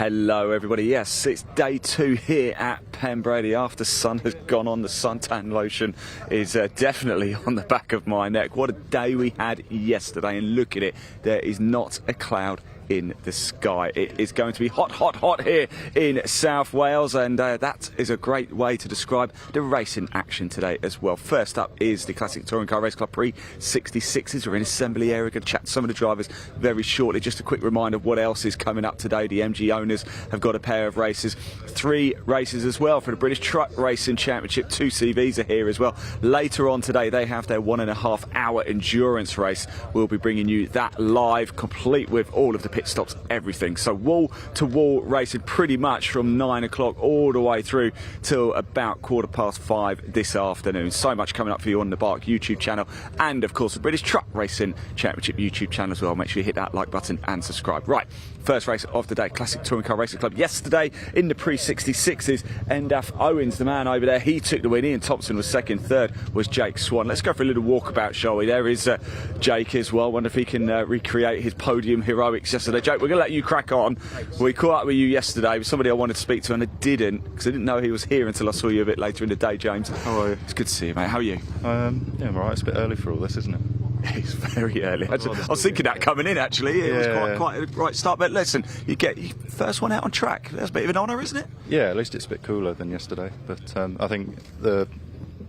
Hello everybody, yes, it's day 2 here at Pembrey. The after sun has gone on, the suntan lotion is definitely on the back of my neck. What a day we had yesterday, and look at it, there is not a cloud in the sky. It is going to be hot, hot, hot here in South Wales, and that is a great way to describe the racing action today as well. First up is the Classic Touring Car Race Club Pre-66s. We're in assembly area, going to chat to some of the drivers very shortly. Just a quick reminder of what else is coming up today. The MG owners have got a pair of races, 3 races as well for the British Truck Racing Championship. 2 CVs are here as well. Later on today they have their 1.5 hour endurance race. We'll be bringing you that live, complete with all of the pit stops, everything. So wall to wall racing pretty much from 9 o'clock all the way through till about 5:15 this afternoon. So much coming up for you on the BARC YouTube channel, and of course the British Truck Racing Championship YouTube channel as well. Make sure you hit that like button and subscribe. Right, first race of the day, Classic Touring Car Racing Club. Yesterday in the Pre-66s, Endaf Owens, the man over there, he took the win. Ian Thompson was second, third was Jake Swan. Let's go for a little walkabout, shall we? There is Jake as well. Wonder if he can recreate his podium heroics yesterday. Jake, we're going to let you crack on. We caught up with you yesterday with somebody I wanted to speak to, and I didn't, because I didn't know he was here until I saw you a bit later in the day, James. How are you? It's good to see you, mate. How are you? Yeah, I'm alright. It's a bit early for all this, isn't it? It's very early. I was thinking that coming in, actually. It was quite a right start. But listen, you get your first one out on track. That's a bit of an honour, isn't it? Yeah, at least it's a bit cooler than yesterday. But I think the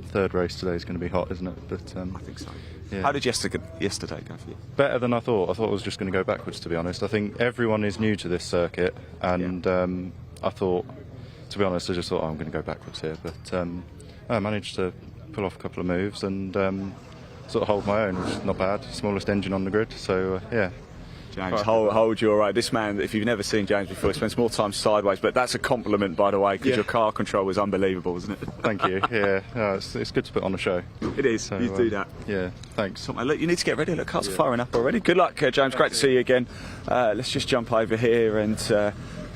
third race today is going to be hot, isn't it? But I think so. Yeah. How did yesterday go for you? Better than I thought. I thought it was just going to go backwards, to be honest. I think everyone is new to this circuit, and I thought, to be honest, I just thought, I'm going to go backwards here. But I managed to pull off a couple of moves and sort of hold my own, which is not bad. Smallest engine on the grid, so yeah. James, hold you all right. This man, if you've never seen James before, he spends more time sideways, but that's a compliment, by the way, because your car control was unbelievable, isn't it? Thank you. Yeah, it's good to put on a show. It is. So, you do that. Yeah, thanks. So, look, you need to get ready. Look, cars are firing up already. Good luck, James. Great to see you again. Let's just jump over here, and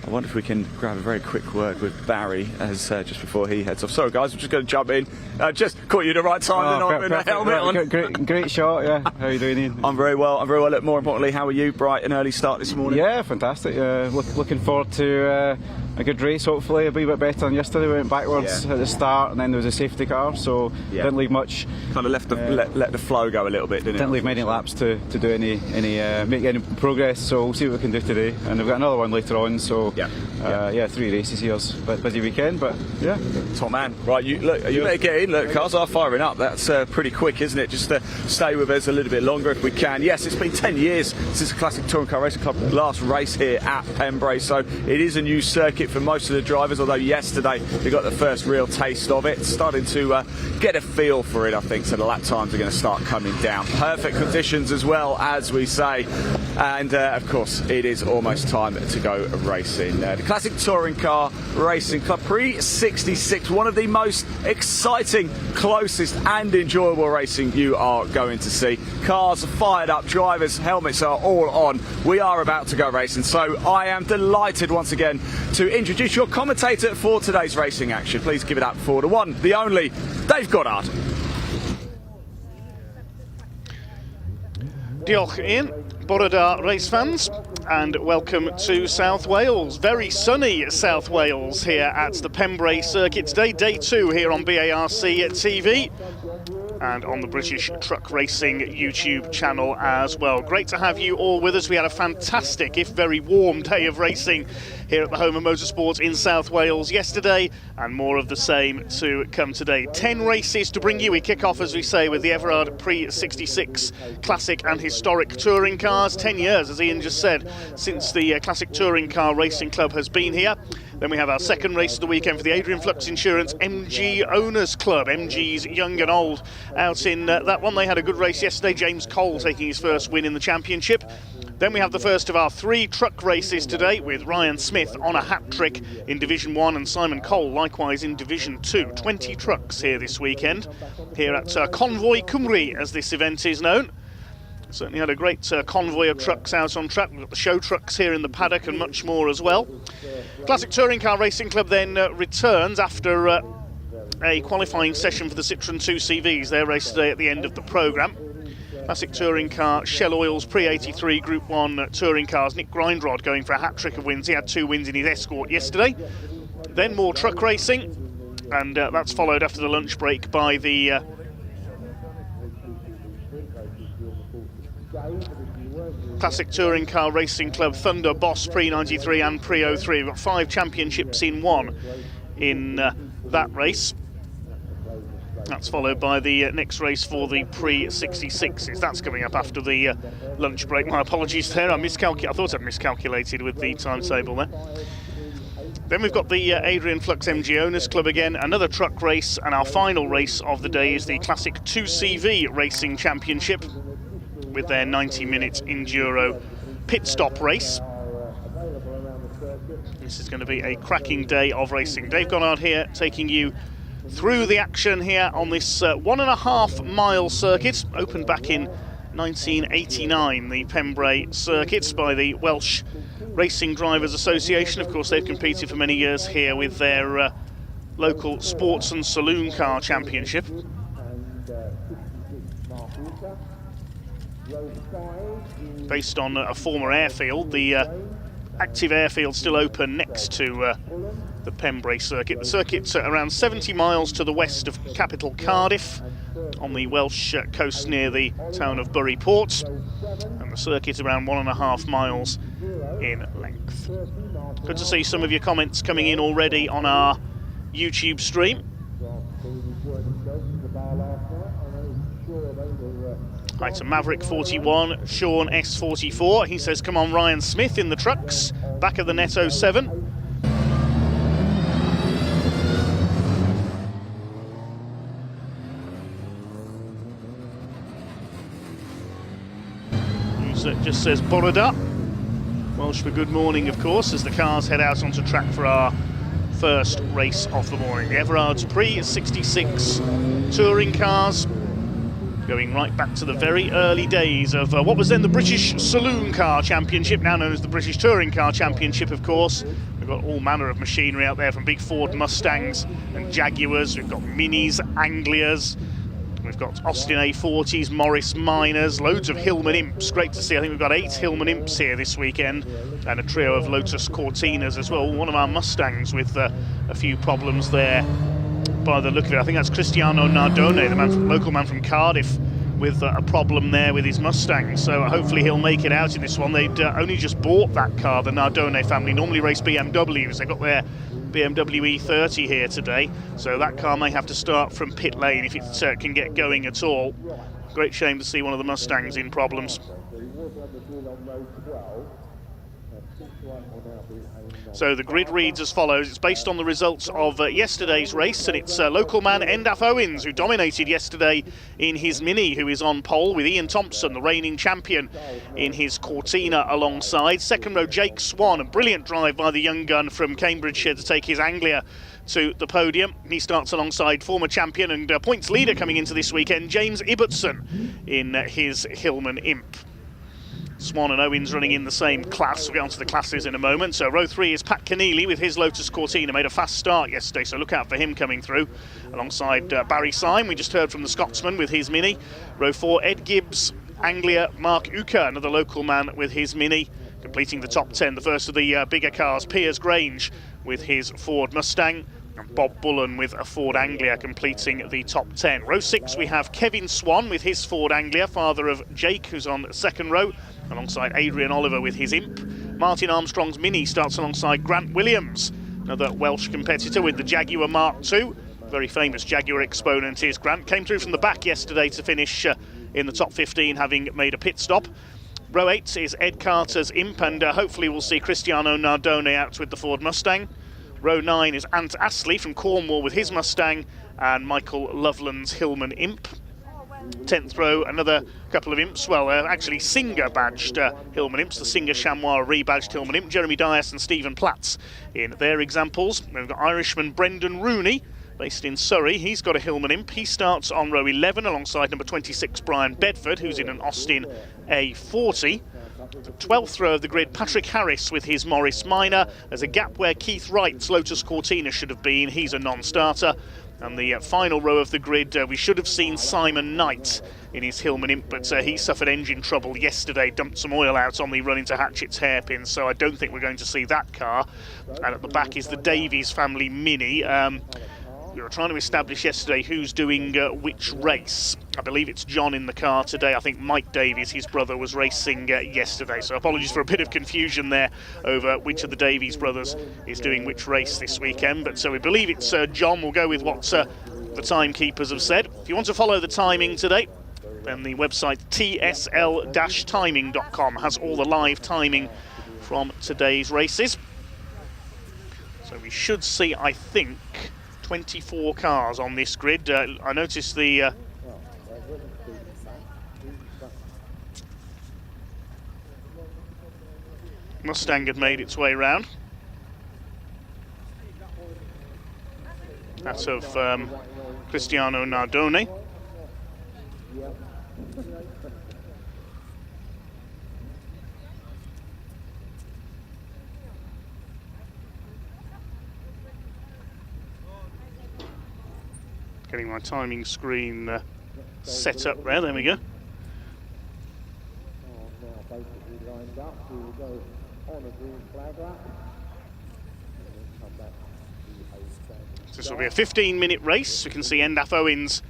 I wonder if we can grab a very quick word with Barry as just before he heads off. Sorry, guys, I'm just going to jump in. Just caught you at the right time, with a helmet on. Great shot, yeah. How are you doing, Ian? I'm very well. Look, more importantly, how are you? Bright and early start this morning? Yeah, fantastic. Looking forward to a good race, hopefully. A wee bit better than yesterday. We went backwards at the start, and then there was a safety car, so didn't leave much. Kind of left let the flow go a little bit, didn't it? Didn't leave many laps to do make any progress, so we'll see what we can do today. And we've got another one later on, so 3 races here. Bit busy weekend, but yeah. Top man. Right, you better get in. Look, cars are firing up. That's pretty quick, isn't it? Just stay with us a little bit longer if we can. Yes, it's been 10 years since the Classic Touring Car Racing Club last race here at Pembrey, so it is a new circuit for most of the drivers, although yesterday we got the first real taste of it. Starting to get a feel for it, I think, so the lap times are going to start coming down. Perfect conditions as well, as we say. And of course, it is almost time to go racing. The Classic Touring Car Racing Club Pre-66, one of the most exciting, closest and enjoyable racing you are going to see. Cars are fired up, drivers' helmets are all on. We are about to go racing, so I am delighted once again to introduce your commentator for today's racing action. Please give it up for the one, the only, Dave Goddard. Diolch, Ian. Bore da, race fans, and welcome to South Wales. Very sunny South Wales here at the Pembrey Circuit today, day 2 here on BARC TV and on the British Truck Racing YouTube channel as well. Great to have you all with us. We had a fantastic, if very warm, day of racing here at the home of motorsport in South Wales yesterday, and more of the same to come today. 10 races to bring you. We kick off, as we say, with the Everard Pre-66 Classic and Historic Touring Cars. 10 years, as Ian just said, since the Classic Touring Car Racing Club has been here. Then we have our second race of the weekend for the Adrian Flux Insurance MG Owners Club. MG's young and old out in that one. They had a good race yesterday. James Cole taking his first win in the championship. Then we have the first of our 3 truck races today, with Ryan Smith on a hat-trick in Division 1 and Simon Cole likewise in Division 2. 20 trucks here this weekend, here at Convoy Cymru, as this event is known. Certainly had a great convoy of trucks out on track. We've got the show trucks here in the paddock and much more as well. Classic Touring Car Racing Club then returns after a qualifying session for the Citroen 2 CVs. Their race today at the end of the programme. Classic touring car, Shell Oils Pre-83 Group 1 touring cars. Nick Grindrod going for a hat-trick of wins. He had 2 wins in his Escort yesterday. Then more truck racing, and that's followed after the lunch break by the Classic Touring Car Racing Club Thunder Boss Pre-93 and Pre-03. We've got 5 championships in one in that race. That's followed by the next race for the Pre-66s. That's coming up after the lunch break. My apologies there. I thought I'd miscalculated with the timetable there. Then we've got the Adrian Flux MG Owners Club again, another truck race, and our final race of the day is the Classic 2CV Racing Championship with their 90-minute enduro pit stop race. This is going to be a cracking day of racing. Dave Goddard here, taking you through the action here on this 1.5 mile circuit, opened back in 1989, the Pembrey Circuit, by the Welsh Racing Drivers Association. Of course, they've competed for many years here with their local sports and saloon car championship. Based on a former airfield, the active airfield still open next to the Pembrey Circuit. The circuit's around 70 miles to the west of capital Cardiff, on the Welsh coast near the town of Bury Port, and the circuit's around 1.5 miles in length. Good to see some of your comments coming in already on our YouTube stream. Hi to Maverick 41, Sean S44. He says, come on Ryan Smith in the trucks, back of the net 07. User just says Borada. Welsh for good morning, of course, as the cars head out onto track for our first race of the morning. The Everard's Pre-66 touring cars, going right back to the very early days of what was then the British Saloon Car Championship, now known as the British Touring Car Championship, of course. We've got all manner of machinery out there, from big Ford Mustangs and Jaguars. We've got Minis, Anglias. We've got Austin A40s, Morris Minors, loads of Hillman Imps. Great to see. I think we've got 8 Hillman Imps here this weekend, and a trio of Lotus Cortinas as well. One of our Mustangs with a few problems there by the look of it. I think that's Cristiano Nardone, the local man from Cardiff, with a problem there with his Mustang. So hopefully he'll make it out in this one. They'd only just bought that car, the Nardone family. Normally race BMWs. They've got their BMW E30 here today, so that car may have to start from pit lane if it can get going at all. Great shame to see one of the Mustangs in problems. So the grid reads as follows. It's based on the results of yesterday's race, and it's local man Endaf Owens, who dominated yesterday in his Mini, who is on pole, with Ian Thompson, the reigning champion, in his Cortina alongside. Second row, Jake Swan, a brilliant drive by the young gun from Cambridgeshire to take his Anglia to the podium. He starts alongside former champion and points leader coming into this weekend, James Ibbotson, in his Hillman Imp. Swan and Owens running in the same class. We'll get onto the classes in a moment. So row 3 is Pat Keneally with his Lotus Cortina. Made a fast start yesterday, so look out for him coming through. Alongside Barry Syme, we just heard from the Scotsman with his Mini. Row 4, Ed Gibbs, Anglia, Mark Uka, another local man with his Mini. Completing the top 10, the first of the bigger cars, Piers Grange with his Ford Mustang, and Bob Bullen with a Ford Anglia completing the top 10. Row 6 we have Kevin Swan with his Ford Anglia, father of Jake, who's on second row, alongside Adrian Oliver with his Imp. Martin Armstrong's Mini starts alongside Grant Williams, another Welsh competitor with the Jaguar Mark II. Very famous Jaguar exponent is Grant. Came through from the back yesterday to finish in the top 15, having made a pit stop. Row 8 is Ed Carter's Imp, and hopefully we'll see Cristiano Nardone out with the Ford Mustang. Row 9 is Ant Astley from Cornwall with his Mustang, and Michael Loveland's Hillman Imp. 10th row, another couple of Imps, well, actually Singer badged Hillman Imps, the Singer Chamois rebadged Hillman Imp, Jeremy Dias and Stephen Platts in their examples. We've got Irishman Brendan Rooney, based in Surrey. He's got a Hillman Imp. He starts on row 11 alongside number 26 Brian Bedford, who's in an Austin A40. The 12th row of the grid, Patrick Harris with his Morris Minor. There's a gap where Keith Wright's Lotus Cortina should have been. He's a non-starter. And the final row of the grid, we should have seen Simon Knight in his Hillman Imp, but he suffered engine trouble yesterday, dumped some oil out on the run into Hatchett's hairpin, so I don't think we're going to see that car. And at the back is the Davies family Mini. We were trying to establish yesterday who's doing which race. I believe it's John in the car today. I think Mike Davies, his brother, was racing yesterday. So apologies for a bit of confusion there over which of the Davies brothers is doing which race this weekend. But so we believe it's John. We'll go with what the timekeepers have said. If you want to follow the timing today, then the website tsl-timing.com has all the live timing from today's races. So we should see, I think, 24 cars on this grid. I noticed the Mustang had made its way round. That's of Cristiano Nardone. Getting my timing screen set up there we go. This will be a 15-minute race. We can see Endaf Owens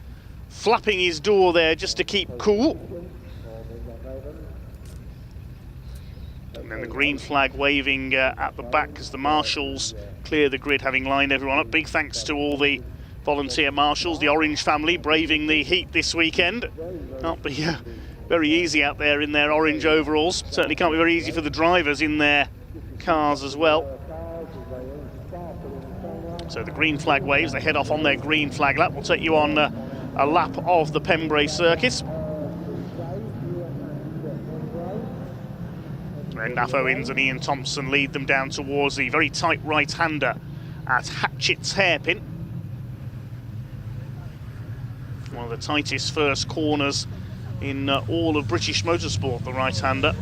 flapping his door there just to keep cool. And then the green flag waving at the back as the marshals clear the grid, having lined everyone up. Big thanks to all the volunteer marshals, the Orange family, braving the heat this weekend. Can't be very easy out there in their orange overalls. Certainly can't be very easy for the drivers in their cars as well. So the green flag waves, they head off on their green flag lap. We'll take you on a lap of the Pembrey Circuit. And Endaf Owens and Ian Thompson lead them down towards the very tight right-hander at Hatchett's hairpin. One of the tightest first corners in all of British motorsport, the right-hander.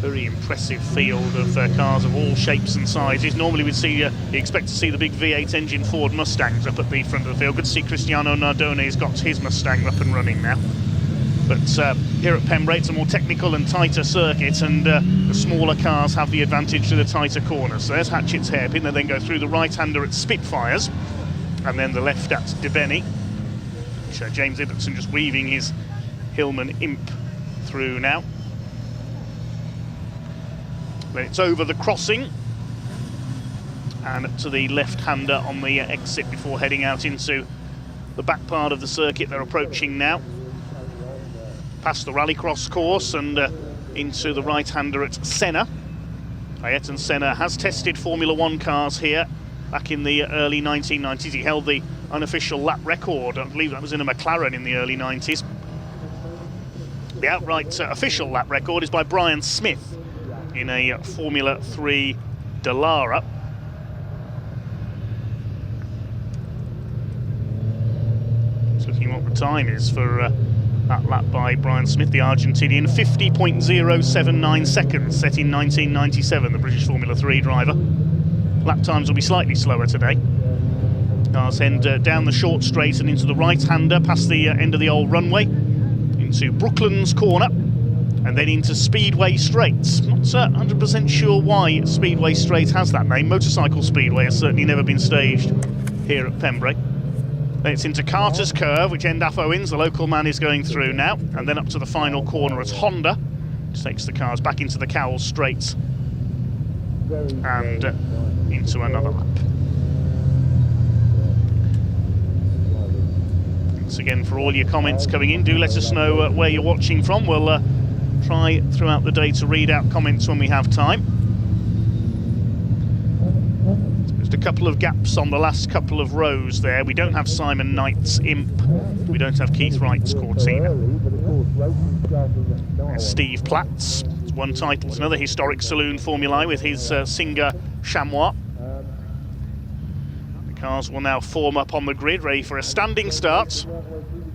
Very impressive field of cars of all shapes and sizes. Normally we'd see, you expect to see the big V8 engine Ford Mustangs up at the front of the field. Good to see Cristiano Nardone has got his Mustang up and running now. But here at Pembrey, it's a more technical and tighter circuit, and the smaller cars have the advantage to the tighter corners. So there's Hatchett's hairpin. They then go through the right-hander at Spitfires, and then the left at Debeni. James Ibbotson just weaving his Hillman Imp through now. Then it's over the crossing and to the left-hander on the exit before heading out into the back part of the circuit. They're approaching now past the rallycross course and into the right-hander at Senna. Ayrton Senna has tested Formula One cars here back in the early 1990s. He held the unofficial lap record. I believe that was in a McLaren in the early 90s. The outright official lap record is by Brian Smith in a Formula 3 Dallara. Just looking what the time is for that lap by Brian Smith, the Argentinian. 50.079 seconds, set in 1997, the British Formula 3 driver. Lap times will be slightly slower today. Cars head down the short straight and into the right-hander, past the end of the old runway, into Brooklands Corner, and then into Speedway Straight. Not 100% sure why Speedway Straight has that name. Motorcycle Speedway has certainly never been staged here at Pembrey. Then it's into Carter's Curve, which Endaf Owens, the local man, is going through now, and then up to the final corner at Honda, which takes the cars back into the Cowell Straights and into another lap. Thanks again for all your comments coming in. Do let us know where you're watching from. We'll try throughout the day to read out comments when we have time. Just a couple of gaps on the last couple of rows there. We don't have Simon Knight's Imp. We don't have Keith Wright's Cortina. There's Steve Platt's. It's one title. It's another historic saloon formulae with his Singer Chamois. The cars will now form up on the grid, ready for a standing start.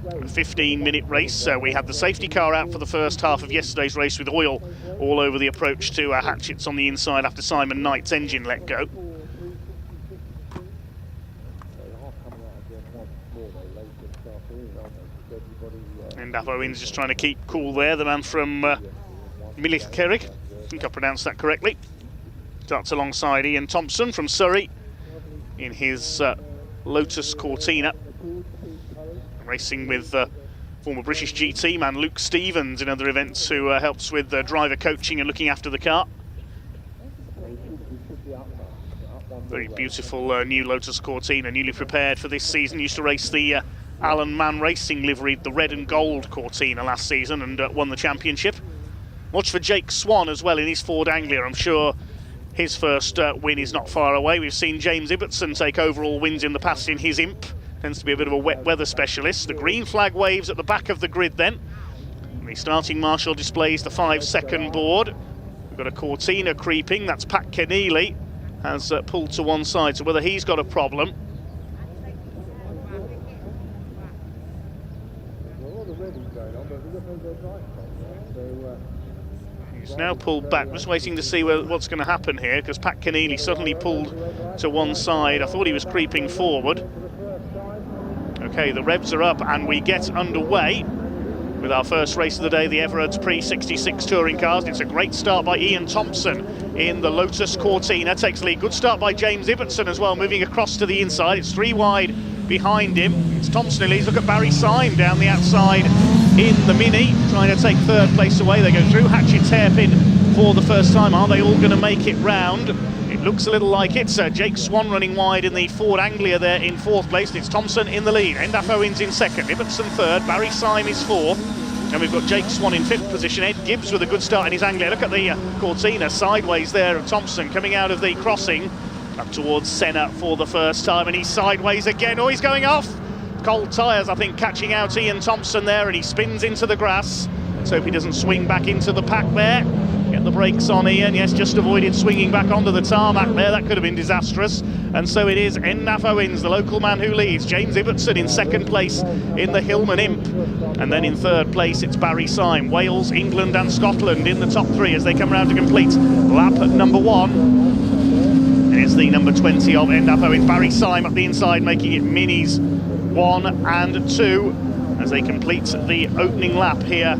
A 15-minute race. We had the safety car out for the first half of yesterday's race with oil all over the approach to Hatchett's on the inside after Simon Knight's engine let go. Endaf Owens just trying to keep cool there, the man from Milithkerig, I think I pronounced that correctly. Starts alongside Ian Thompson from Surrey in his Lotus Cortina. Racing with former British GT man Luke Stevens in other events, who helps with driver coaching and looking after the car. Very beautiful new Lotus Cortina, newly prepared for this season. Used to race the Alan Mann Racing liveried, the red and gold Cortina last season, and won the championship. Watch for Jake Swan as well in his Ford Anglia. I'm sure his first win is not far away. We've seen James Ibbotson take overall wins in the past in his Imp. Tends to be a bit of a wet weather specialist. The green flag waves at the back of the grid then. And the starting marshal displays the 5-second board. We've got a Cortina creeping, that's Pat Keneally. Has pulled to one side, so whether he's got a problem. He's now pulled back, just waiting to see what's going to happen here, because Pat Keneally suddenly pulled to one side. I thought he was creeping forward. Okay, the revs are up and we get underway with our first race of the day, the Everards Pre-66 touring cars. It's a great start by Ian Thompson in the Lotus Cortina. Takes lead. Good start by James Ibbotson as well, moving across to the inside. It's 3 wide behind him. It's Thompson who leads. Look at Barry Syme down the outside in the Mini, trying to take third place away. They go through Hatchett's hairpin for the first time. Are they all going to make it round? It looks a little like it. Jake Swan running wide in the Ford Anglia there in 4th place. It's Thompson in the lead. Endaf Owens in 2nd. Ibbotson 3rd. Barry Syme is 4th. And we've got Jake Swan in 5th position. Ed Gibbs with a good start in his Anglia. Look at the Cortina sideways there of Thompson coming out of the crossing up towards Senna for the first time. And he's sideways again. Oh, he's going off. Cold tyres, I think, catching out Ian Thompson there. And he spins into the grass. Let's hope he doesn't swing back into the pack there. Get the brakes on Ian, yes, just avoided swinging back onto the tarmac there. That could have been disastrous. And so it is Endaf Owens, the local man who leads. James Ibbotson in 2nd place in the Hillman Imp. And then in 3rd place, it's Barry Syme. Wales, England and Scotland in the top 3 as they come round to complete lap number 1. It is the number 20 of Endaf Owens. Barry Syme up the inside, making it Minis 1 and 2 as they complete the opening lap here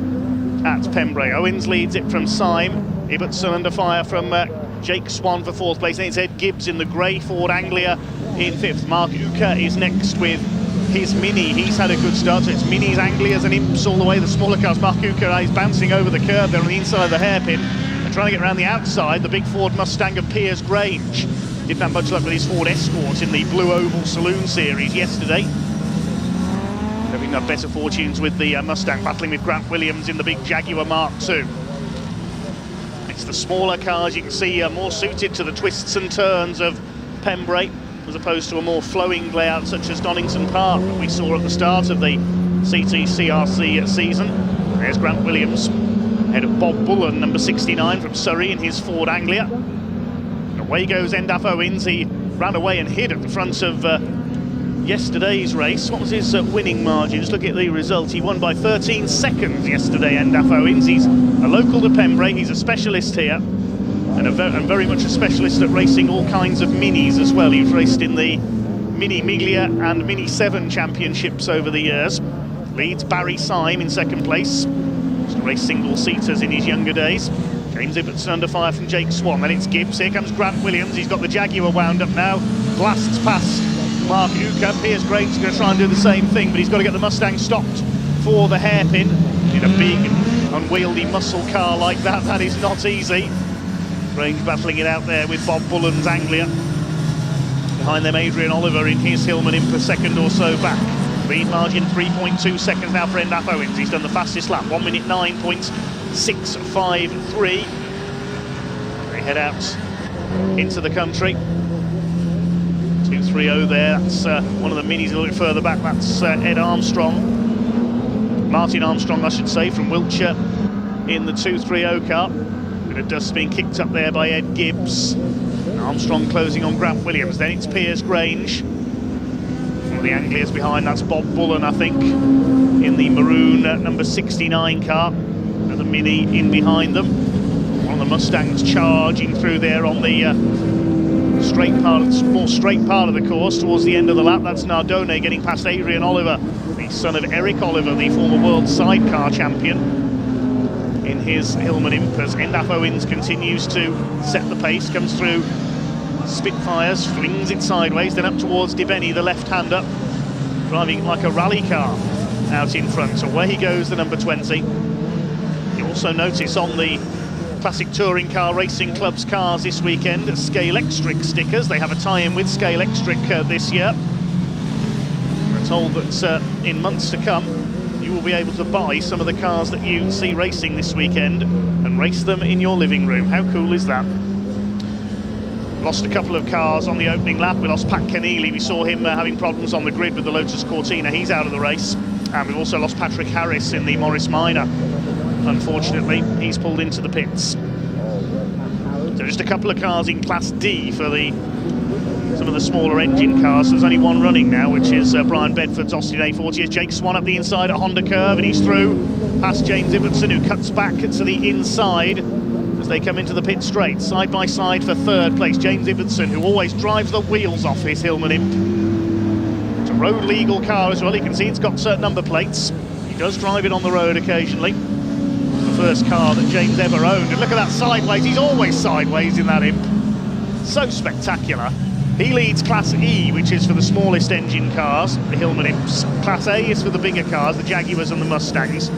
at Pembrey. Owens leads it from Syme. Ibbotson under fire from Jake Swan for 4th place. Then it's Ed Gibbs in the grey Ford Anglia in 5th. Mark Uka is next with his Mini. He's had a good start, so it's Minis, Anglias and Imps all the way. The smaller cars, Mark Uka is bouncing over the curb there on the inside of the hairpin and trying to get around the outside. The big Ford Mustang of Piers Grange didn't have much luck with his Ford Escort in the Blue Oval Saloon Series yesterday. Having had better fortunes with the Mustang, battling with Grant Williams in the big Jaguar Mark II. It's the smaller cars you can see more suited to the twists and turns of Pembrey, as opposed to a more flowing layout such as Donington Park that we saw at the start of the CTCRC season. There's Grant Williams, ahead of Bob Bullen, number 69 from Surrey in his Ford Anglia. And away goes Endaf Owens. He ran away and hid at the front of yesterday's race. What was his winning margin? Just look at the result. He won by 13 seconds yesterday, Endaf Owens. He's a local to Pembrey. He's a specialist here, and very much a specialist at racing all kinds of minis as well. He's raced in the Mini Miglia and Mini 7 championships over the years. Leads Barry Syme in 2nd place. Used to race single-seaters in his younger days. James Ibbotson under fire from Jake Swan. Then it's Gibbs. Here comes Grant Williams. He's got the Jaguar wound up now. Blasts past Mark Uka. Piers Grange is going to try and do the same thing, but he's got to get the Mustang stopped for the hairpin. In a big, unwieldy muscle car like that, that is not easy. Grange battling it out there with Bob Bullen's Anglia. Behind them, Adrian Oliver in his Hillman in per second or so back. Lead margin 3.2 seconds now for Endaf Owens. He's done the fastest lap, 1 minute 9.653. They head out into the country. 230 there, that's one of the minis a little bit further back. That's Ed Armstrong, Martin Armstrong I should say, from Wiltshire in the 230 car. Bit of dust being kicked up there by Ed Gibbs. Armstrong closing on Grant Williams. Then it's Piers Grange. One of the Anglias behind, that's Bob Bullen I think, in the maroon number 69 car. Another Mini in behind them. One of the Mustangs charging through there on the more straight part of the course towards the end of the lap. That's Nardone getting past Adrian Oliver, the the son of Eric Oliver, the former world sidecar champion, in his Hillman Imp, as Endaf Owens continues to set the pace, comes through Spitfires, flings it sideways, then up towards Dibeni, the left-hander, driving like a rally car out in front. Away goes the number 20. You also notice on the Classic Touring Car Racing Club's cars this weekend, Scalextric stickers. They have a tie-in with Scalextric this year. We're told that in months to come, you will be able to buy some of the cars that you see racing this weekend and race them in your living room. How cool is that? Lost a couple of cars on the opening lap. We lost Pat Keneally. We saw him having problems on the grid with the Lotus Cortina. He's out of the race. And we've also lost Patrick Harris in the Morris Minor. Unfortunately, he's pulled into the pits. So just a couple of cars in Class D for some of the smaller engine cars. So there's only one running now, which is Brian Bedford's Austin A40. As Jake Swan up the inside at Honda Curve, and he's through past James Ibbotson, who cuts back to the inside as they come into the pit straight. Side by side for third place, James Ibbotson, who always drives the wheels off his Hillman Imp. It's a road legal car as well. You can see it's got certain number plates. He does drive it on the road occasionally. First car that James ever owned, and look at that sideways. He's always sideways in that Imp. So spectacular. He leads Class E, which is for the smallest engine cars, the Hillman Imps. Class A is for the bigger cars, the Jaguars and the Mustangs.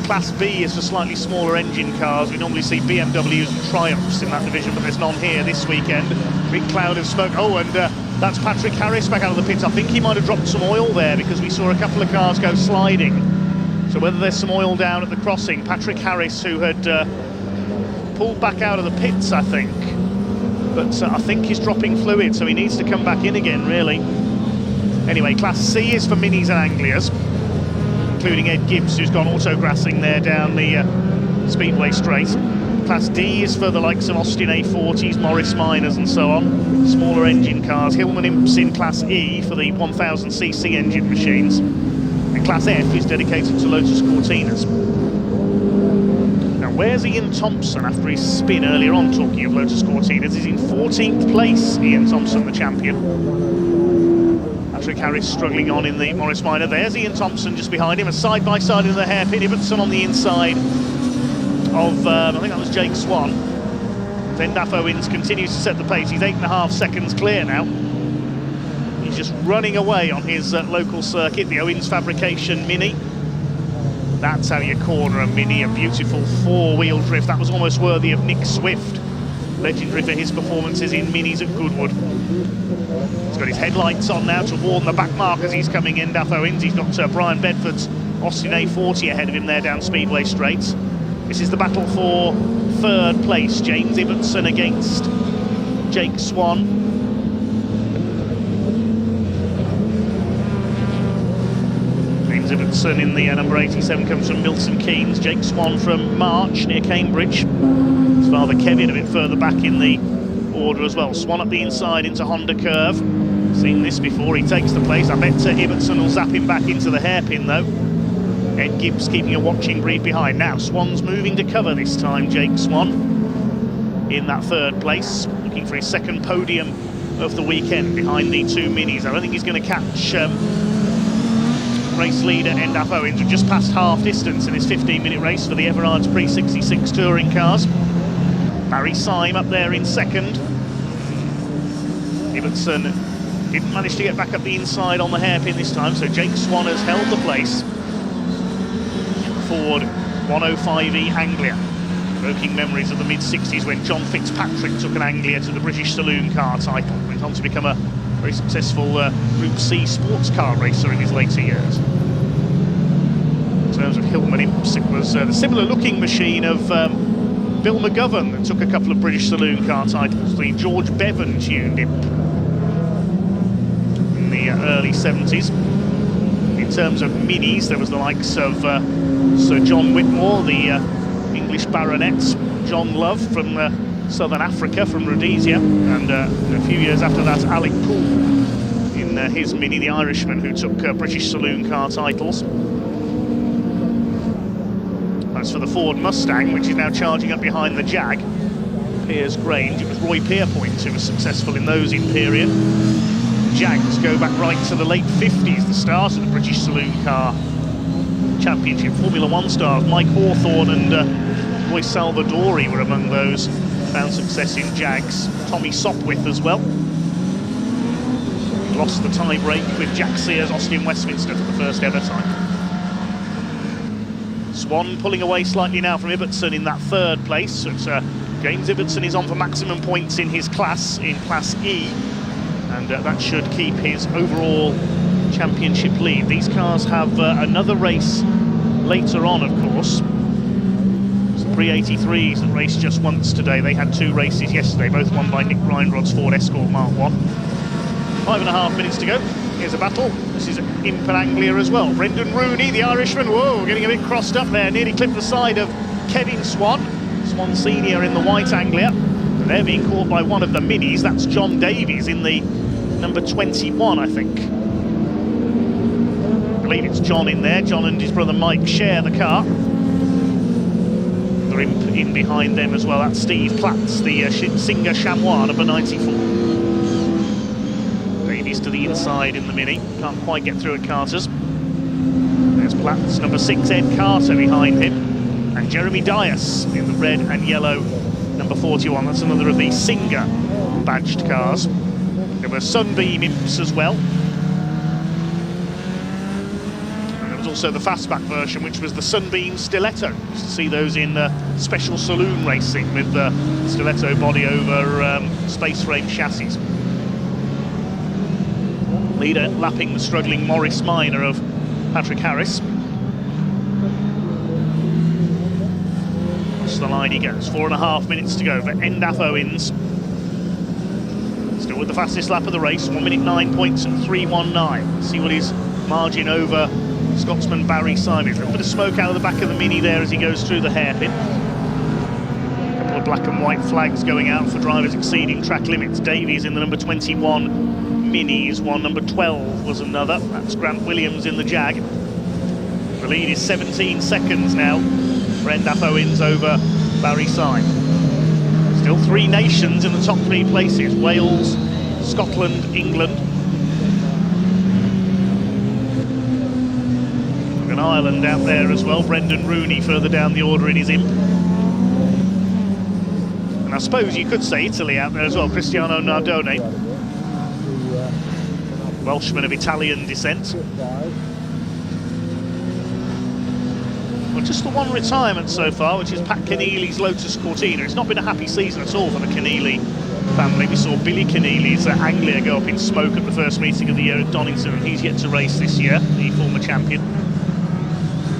Class B is for slightly smaller engine cars. We normally see BMWs and Triumphs in that division, but there's none here this weekend. Big cloud of smoke. Oh, and that's Patrick Harris back out of the pits. I think he might have dropped some oil there, because we saw a couple of cars go sliding. So whether there's some oil down at the crossing, Patrick Harris, who had pulled back out of the pits, I think. But I think he's dropping fluid, so he needs to come back in again, really. Anyway, Class C is for Minis and Anglias, including Ed Gibbs, who's gone autograssing there down the Speedway straight. Class D is for the likes of Austin A40s, Morris Minors and so on. Smaller engine cars. Hillman Imps in Class E for the 1000cc engine machines. And Class F is dedicated to Lotus Cortinas. Now, where's Ian Thompson after his spin earlier on, talking of Lotus Cortinas? He's in 14th place, Ian Thompson, the champion. Patrick Harris struggling on in the Morris Minor. There's Ian Thompson just behind him, a side-by-side in the hairpin. Ibbotson on the inside of, I think that was Jake Swan. Then Endaf Owens continues to set the pace. He's 8.5 seconds clear now. He's just running away on his local circuit, the Owens Fabrication Mini. That's how you corner a Mini, a beautiful four-wheel drift. That was almost worthy of Nick Swift, legendary for his performances in Minis at Goodwood. He's got his headlights on now to warn the back mark as he's coming in, Endaf Owens. He's got Brian Bedford's Austin A40 ahead of him there down Speedway straights. This is the battle for third place. James Ibbotson against Jake Swan. Ibbotson in the number 87 comes from Milton Keynes. Jake Swan from March near Cambridge. His father Kevin a bit further back in the order as well. Swan up the inside into Honda Curve. Seen this before, he takes the place. I bet Ibbotson will zap him back into the hairpin though. Ed Gibbs keeping a watching brief behind. Now Swan's moving to cover this time, Jake Swan in that third place, looking for his second podium of the weekend behind the two Minis. I don't think he's going to catch race leader Endaf Owens, who just passed half distance in his 15-minute race for the Everard's Pre-66 touring cars. Barry Syme up there in second. Ibbotson didn't manage to get back up the inside on the hairpin this time, so Jake Swan has held the place. Ford 105E Anglia, evoking memories of the mid-60s when John Fitzpatrick took an Anglia to the British Saloon Car title. Went on to become a very successful Group C sports car racer in his later years. In terms of Hillman Imps, it was the similar looking machine of Bill McGovern that took a couple of British Saloon Car titles, the George Bevan tuned Imp in the early 70s. In terms of minis, there was the likes of Sir John Whitmore, the English baronet, John Love from Southern Africa, from Rhodesia, and a few years after that, Alec Poole in his Mini, the Irishman who took British Saloon Car titles. As for the Ford Mustang, which is now charging up behind the Jag, Piers Grange, it was Roy Pierpoint who was successful in those in period. Jags go back right to the late 50s, the start of the British Saloon Car Championship. Formula One stars Mike Hawthorne and Roy Salvadori were among those. Found success in Jags. Tommy Sopwith as well. Lost the tie break with Jack Sears, Austin Westminster for the first ever time. Swan pulling away slightly now from Ibbotson in that third place. So it's, James Ibbotson is on for maximum points in his class, in Class E, and that should keep his overall championship lead. These cars have another race later on, of course. Some pre-83s that raced just once today. They had 2 races yesterday, both won by Nick Reinrod's Ford Escort Mark 1. 5.5 minutes to go. Here's a battle. This is Imp and Anglia as well. Brendan Rooney, the Irishman, whoa, getting a bit crossed up there. Nearly clipped the side of Kevin Swan. Swan Senior in the white Anglia. And they're being caught by one of the minis. That's John Davies in the number 21, I think. I believe it's John in there. John and his brother Mike share the car. The Imp in behind them as well. That's Steve Platts, the Singer Chamois, number 94. To the inside in the Mini, can't quite get through at Carter's. There's Platts, number 6, Ed Carter behind him, and Jeremy Dias in the red and yellow number 41. That's another of the Singer badged cars. There were Sunbeam Imps as well, and there was also the fastback version, which was the Sunbeam Stiletto. You used to see those in special saloon racing with the stiletto body over space frame chassis. Leader lapping the struggling Morris Minor of Patrick Harris. Across the line he goes. 4.5 minutes to go for Endaf Owens. Still with the fastest lap of the race. 1 minute 9 points at 3:19. See what his margin over Scotsman Barry Simon. A little bit of smoke out of the back of the Mini there as he goes through the hairpin. A couple of black and white flags going out for drivers exceeding track limits. Davies in the number 21. Minis, one number 12 was another. That's Grant Williams in the Jag. The lead is 17 seconds now for Endaf Owens over Barry Syme. Still 3 nations in the top 3 places: Wales, Scotland, England. An Ireland out there as well. Brendan Rooney further down the order in his Imp. And I suppose you could say Italy out there as well. Cristiano Nardone, Welshman of Italian descent. Well, just the one retirement so far, which is Pat Keneally's Lotus Cortina. It's not been a happy season at all for the Keneally family. We saw Billy Keneally's Anglia go up in smoke at the first meeting of the year at Donington, and he's yet to race this year, the former champion.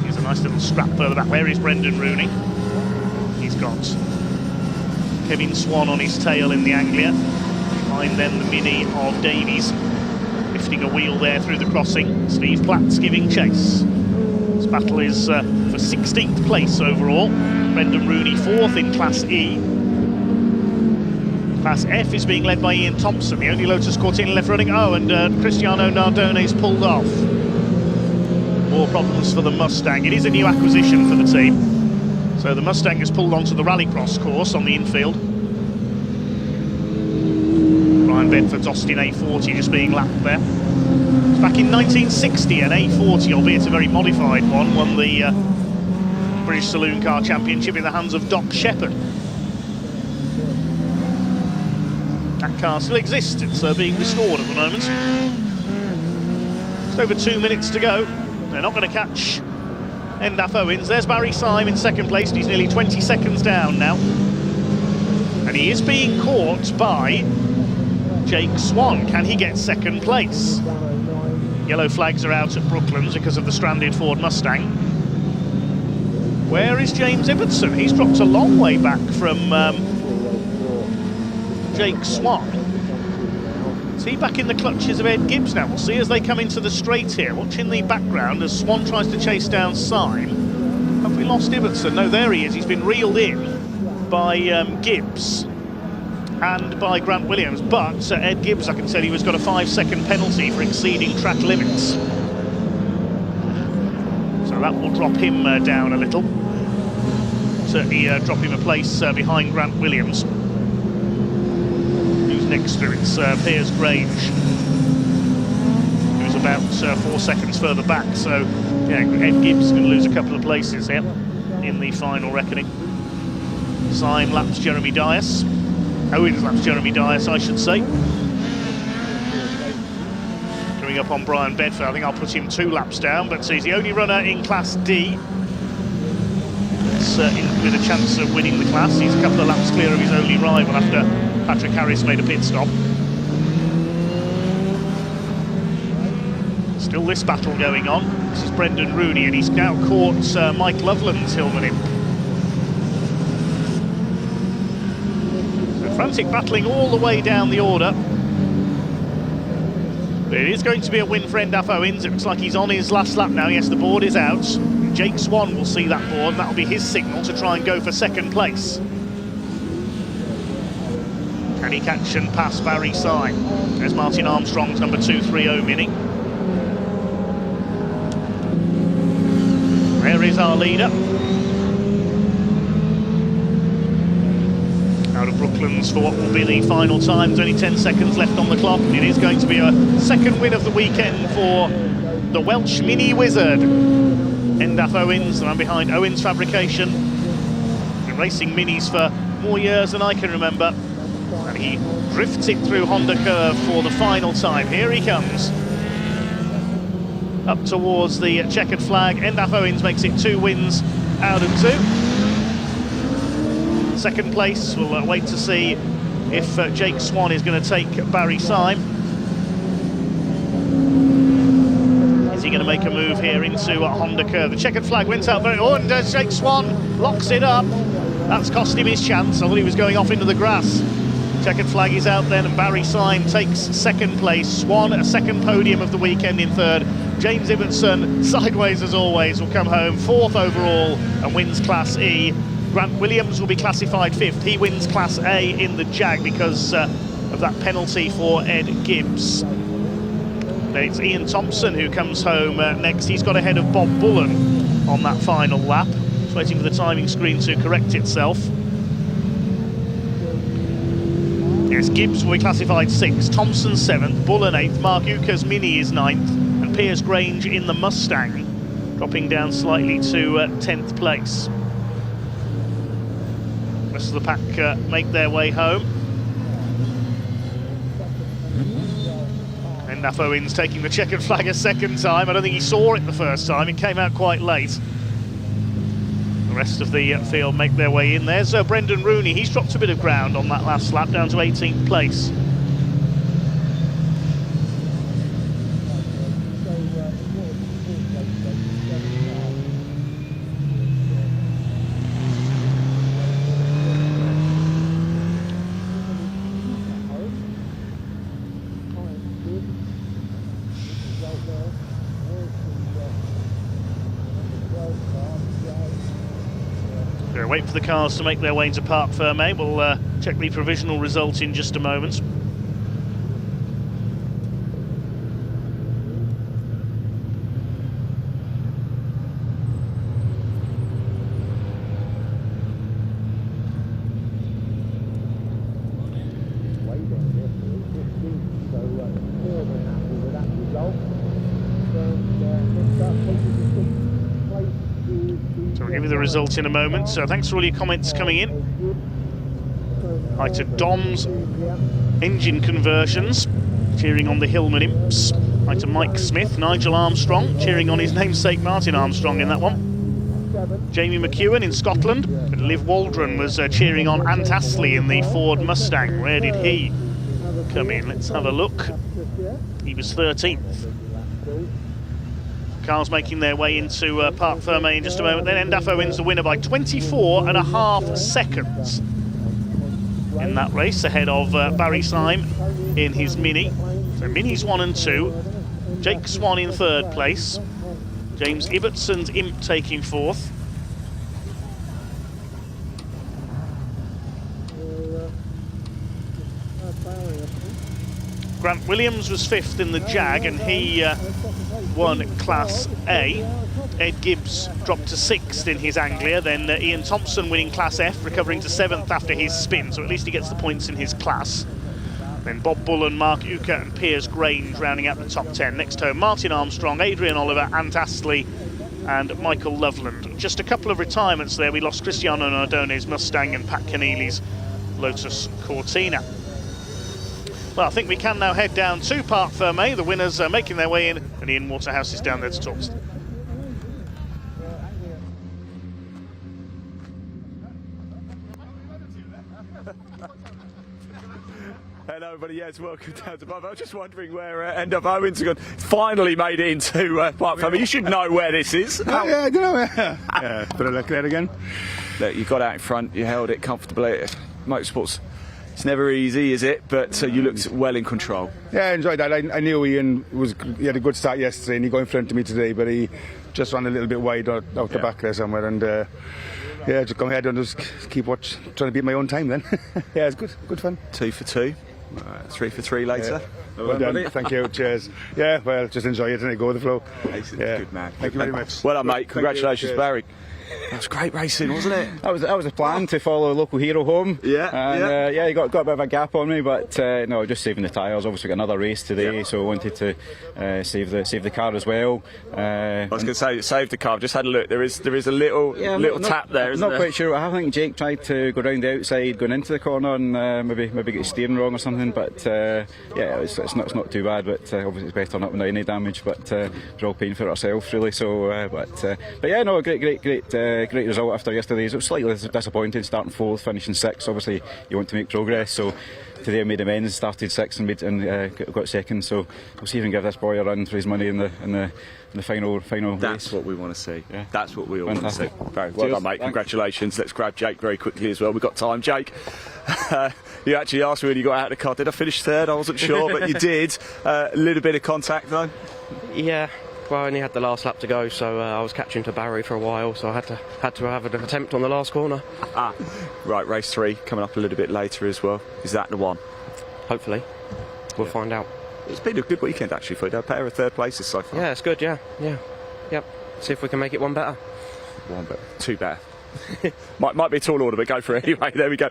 Here's a nice little scrap further back. Where is Brendan Rooney? He's got Kevin Swan on his tail in the Anglia. Behind them, the Mini of Davies. Lifting a wheel there through the crossing. Steve Platts giving chase. This battle is for 16th place overall. Brendan Rooney 4th in Class E. Class F is being led by Ian Thompson, the only Lotus Cortina left running. Oh, and Cristiano Nardone's pulled off. More problems for the Mustang. It is a new acquisition for the team. So the Mustang has pulled onto the Rallycross course on the infield. Bedford's Austin A40 just being lapped there. Back in 1960, an A40, albeit a very modified one, won the British Saloon Car Championship in the hands of Doc Shepherd. That car still exists, it's being restored at the moment. Just over 2 minutes to go. They're not going to catch Endaf Owens. There's Barry Syme in second place, and he's nearly 20 seconds down now. And he is being caught by Jake Swan. Can he get second place? Yellow flags are out at Brooklands because of the stranded Ford Mustang. Where is James Ibbotson? He's dropped a long way back from Jake Swan. Is he back in the clutches of Ed Gibbs now? We'll see as they come into the straight here. Watch in the background as Swan tries to chase down Syme. Have we lost Ibbotson? No, there he is. He's been reeled in by Gibbs and by Grant Williams, but Ed Gibbs, I can tell you, has got a 5-second penalty for exceeding track limits. So that will drop him down a little. Certainly drop him a place behind Grant Williams. Who's next to? It's Piers Grange. about 4 seconds further back. So, yeah, Ed Gibbs is going to lose a couple of places here in the final reckoning. Syme laps Jeremy Dias. Owens laps Jeremy Dias, I should say. Coming up on Brian Bedford, I think I'll put him 2 laps down, but he's the only runner in Class D with a chance of winning the class. He's a couple of laps clear of his only rival after Patrick Harris made a pit stop. Still this battle going on. This is Brendan Rooney, and he's now caught Mike Loveland's Hillman in. So frantic battling all the way down the order. But it is going to be a win for Endaf Owens. It looks like he's on his last lap now. Yes, the board is out. Jake Swan will see that board, and that'll be his signal to try and go for second place. Can he catch and pass Barry Syme? There's Martin Armstrong's number 230 Mini. There is our leader. Out of Brooklands for what will be the final time. There's only 10 seconds left on the clock. It is going to be a second win of the weekend for the Welsh Mini Wizard, Endaf Owens, and I'm behind Owens Fabrication. Been racing minis for more years than I can remember. And he drifts it through Honda Curve for the final time. Here he comes. Up towards the checkered flag. Endaf Owens makes it 2 wins out of 2. Second place, we'll wait to see if Jake Swan is going to take Barry Syme. Is he going to make a move here into Honda Curve? The checkered flag went out very... Oh, and Jake Swan locks it up. That's cost him his chance. I thought he was going off into the grass. Checkered flag is out then, and Barry Syme takes second place. Swan, a second podium of the weekend in third. James Ibbotson, sideways as always, will come home 4th overall and wins Class E. Grant Williams will be classified 5th. He wins Class A in the Jag because of that penalty for Ed Gibbs. It's Ian Thompson who comes home next. He's got ahead of Bob Bullen on that final lap. Just waiting for the timing screen to correct itself. Yes, Gibbs will be classified 6th, Thompson 7th, Bullen 8th, Mark Ucker's Mini is 9th, and Piers Grange in the Mustang, dropping down slightly to 10th place. The rest of the pack make their way home. Endaf Owens taking the checkered flag a second time. I don't think he saw it the first time, it came out quite late. The rest of the field make their way in. There's Brendan Rooney. He's dropped a bit of ground on that last lap, down to 18th place. Wait for the cars to make their way into Parc Fermé. We'll check the provisional result in just a moment. Result in a moment. So thanks for all your comments coming in. Hi to Dom's Engine Conversions, cheering on the Hillman Imps. Hi to Mike Smith, Nigel Armstrong, cheering on his namesake Martin Armstrong in that one. Jamie McEwen in Scotland. And Liv Waldron was cheering on Ant Astley in the Ford Mustang. Where did he come in? Let's have a look. He was 13th. Cars making their way into Parc Fermé in just a moment. Then Endaf Owens the winner by 24.5 seconds in that race, ahead of Barry Syme in his Mini. So Minis 1 and 2. Jake Swan in 3rd place. James Ibbotson's Imp taking 4th. Grant Williams was 5th in the Jag, and he won Class A. Ed Gibbs dropped to 6th in his Anglia, then Ian Thompson winning Class F, recovering to 7th after his spin, so at least he gets the points in his class. Then Bob Bullen, Mark Uker and Piers Grange rounding out the top 10. Next home, Martin Armstrong, Adrian Oliver, Ant Astley and Michael Loveland. Just a couple of retirements there. We lost Cristiano Nardone's Mustang and Pat Keneally's Lotus Cortina. Well, I think we can now head down to Parc Fermé. The winners are making their way in, and Ian Waterhouse is down there to talk to them. Hello everybody, yes, welcome down to Parc Fermé. I was just wondering where End Up Owens has gone. Finally made it into Parc Fermé. You should know where this is. Yeah, I don't know. Yeah, better look at it again. Look, you got out in front, you held it comfortably. Motorsports, it's never easy, is it? But you looked well in control. Yeah, I enjoyed that. I knew Ian he had a good start yesterday, and he got in front of me today, but he just ran a little bit wide out the back there somewhere, and yeah, just go ahead and just keep trying to beat my own time then. Yeah, it's good fun. 2 for 2, 3 for 3 later. Yeah. Well done. Thank you. Cheers. Yeah, well, just enjoy it and go with the flow. Yeah. Good man. Thank you very much. Well done, mate. Congratulations, Barry. That was great racing, wasn't it? That was a plan to follow a local hero home. Yeah, and, he got a bit of a gap on me, but no, just saving the tyres. Obviously, got another race today, so I wanted to save the car as well. I was going to say save the car. I've just had a look. There is a little tap there. Isn't not there? Quite sure. I think Jake tried to go round the outside, going into the corner, and maybe get the steering wrong or something. But yeah, it's not too bad. But obviously, it's better not without any damage. But we're all paying for it ourselves, really. So, but yeah, no, great result after yesterday's. It was slightly disappointing, starting 4th, finishing 6th. Obviously, you want to make progress, so today I made amends, started 6th and got 2nd. So we'll see if we can give this boy a run for his money in the final That's race. what we want to see. Yeah. That's what we all want to see. Fantastic. Very well done, mate. Thanks. Congratulations. Let's grab Jake very quickly as well. We've got time, Jake. You actually asked me when you got out of the car. Did I finish 3rd? I wasn't sure, but you did. A little bit of contact though. Yeah. Well, I only had the last lap to go, so I was catching to Barry for a while, so I had to have an attempt on the last corner. Right, race 3 coming up a little bit later as well. Is that the one? Hopefully. We'll find out. It's been a good weekend actually for you. A pair of 3rd places so far. Yeah, it's good, yeah. Yep. See if we can make it one better. 1 better. 2 better. might be a tall order, but go for it anyway. There we go.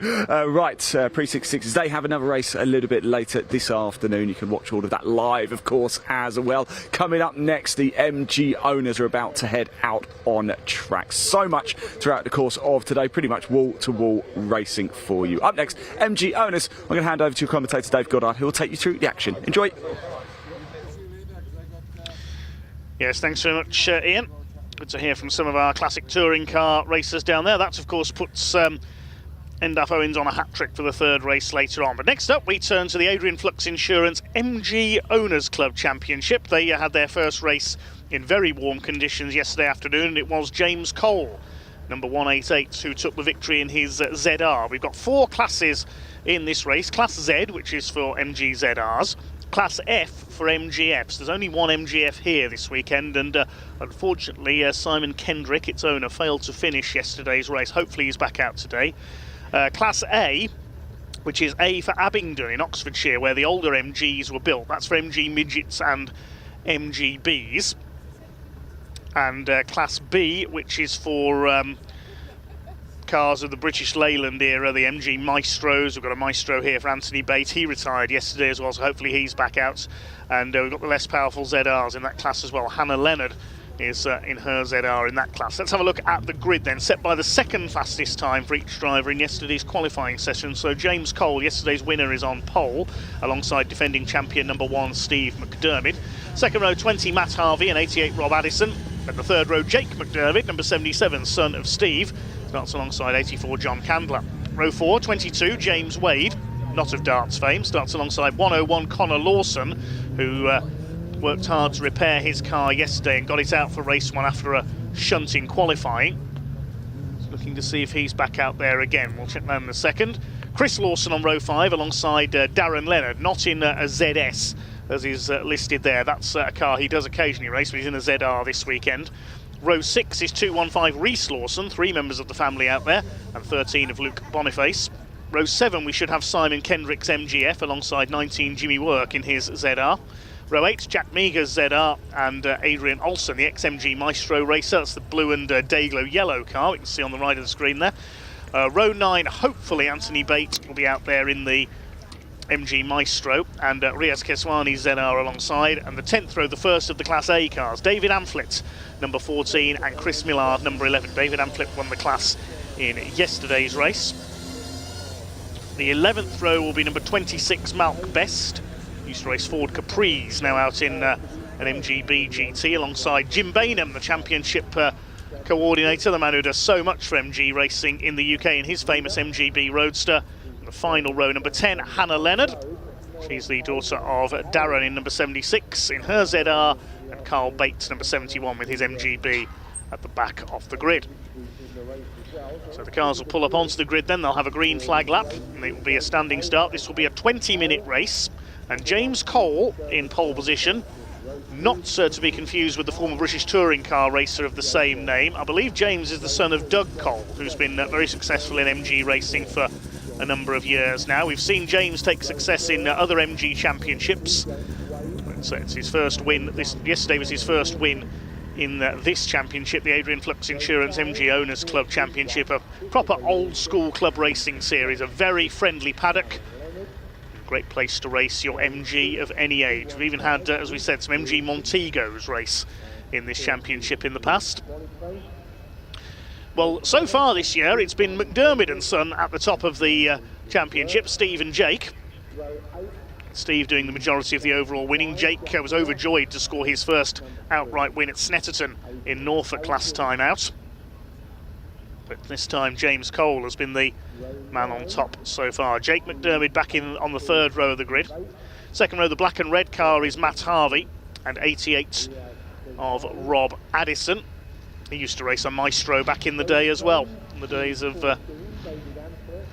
Right, Precinct 6. They have another race a little bit later this afternoon. You can watch all of that live, of course, as well. Coming up next, the MG owners are about to head out on track. So much throughout the course of today, pretty much wall-to-wall racing for you. Up next, MG owners. I'm going to hand over to your commentator, Dave Goddard, who will take you through the action. Enjoy. Yes, thanks very much, Ian. Good to hear from some of our classic touring car racers down there. That, of course, puts End Up Owens on a hat-trick for the 3rd race later on. But next up, we turn to the Adrian Flux Insurance MG Owners Club Championship. They had their first race in very warm conditions yesterday afternoon, and it was James Cole, number 188, who took the victory in his ZR. We've got 4 classes in this race. Class Z, which is for MG ZRs. Class F for MGFs. There's only one MGF here this weekend, and unfortunately Simon Kendrick, its owner, failed to finish yesterday's race. Hopefully he's back out today. Class A, which is A for Abingdon in Oxfordshire, where the older MGs were built. That's for MG Midgets and MGBs. And Class B, which is for cars of the British Leyland era, the MG Maestros. We've got a Maestro here for Anthony Bate. He retired yesterday as well, so hopefully he's back out. And we've got the less powerful ZRs in that class as well. Hannah Leonard is in her ZR in that class. Let's have a look at the grid then, set by the 2nd fastest time for each driver in yesterday's qualifying session. So James Cole, yesterday's winner, is on pole alongside defending champion number 1 Steve McDermott. 2nd row 20 Matt Harvey and 88 Rob Addison. At the 3rd row Jake McDermott, number 77 son of Steve, starts alongside 84 John Candler. Row 4 22 James Wade, not of darts fame, starts alongside 101 Connor Lawson, who worked hard to repair his car yesterday and got it out for race 1 after a shunt in qualifying. Looking to see if he's back out there again. We'll check that in a second. Chris Lawson on row 5 alongside Darren Leonard, not in a ZS as is listed there. That's a car he does occasionally race, but he's in a ZR this weekend. Row 6 is 215 Reese Lawson, 3 members of the family out there, and 13 of Luke Boniface. Row 7 we should have Simon Kendrick's MGF alongside 19 Jimmy Work in his ZR. Row 8, Jack Meagher's ZR and Adrian Olsen, the XMG Maestro racer. That's the blue and Dayglow yellow car, we can see on the right of the screen there. Row 9, hopefully Anthony Bate will be out there in the MG Maestro, and Riaz Keswani ZR alongside, and the 10th row, the first of the Class A cars, David Amphlett, number 14, and Chris Millard, number 11. David Amphlett won the class in yesterday's race. The 11th row will be number 26, Malk Best, used to race Ford Caprice, now out in an MGB GT, alongside Jim Bainham, the championship coordinator, the man who does so much for MG racing in the UK in his famous MGB Roadster. The final row, number 10, Hannah Leonard. She's the daughter of Darren in number 76 in her ZR, and Carl Bates, number 71, with his MGB at the back of the grid. So the cars will pull up onto the grid, then they'll have a green flag lap, and it will be a standing start. This will be a 20-minute race, and James Cole in pole position, not to be confused with the former British touring car racer of the same name. I believe James is the son of Doug Cole, who's been very successful in MG racing for a number of years now. We've seen James take success in other MG championships. So it's his first win. Yesterday was his first win in this championship, the Adrian Flux Insurance MG Owners Club Championship, a proper old school club racing series, a very friendly paddock. Great place to race your MG of any age. We've even had, as we said, some MG Montegos race in this championship in the past. Well, so far this year, it's been McDermott and Son at the top of the championship, Steve and Jake. Steve doing the majority of the overall winning. Jake was overjoyed to score his first outright win at Snetterton in Norfolk last time out. But this time, James Cole has been the man on top so far. Jake McDermott back in on the third row of the grid. Second row, the black and red car is Matt Harvey, and 88 of Rob Addison. He used to race a Maestro back in the day as well, in the days of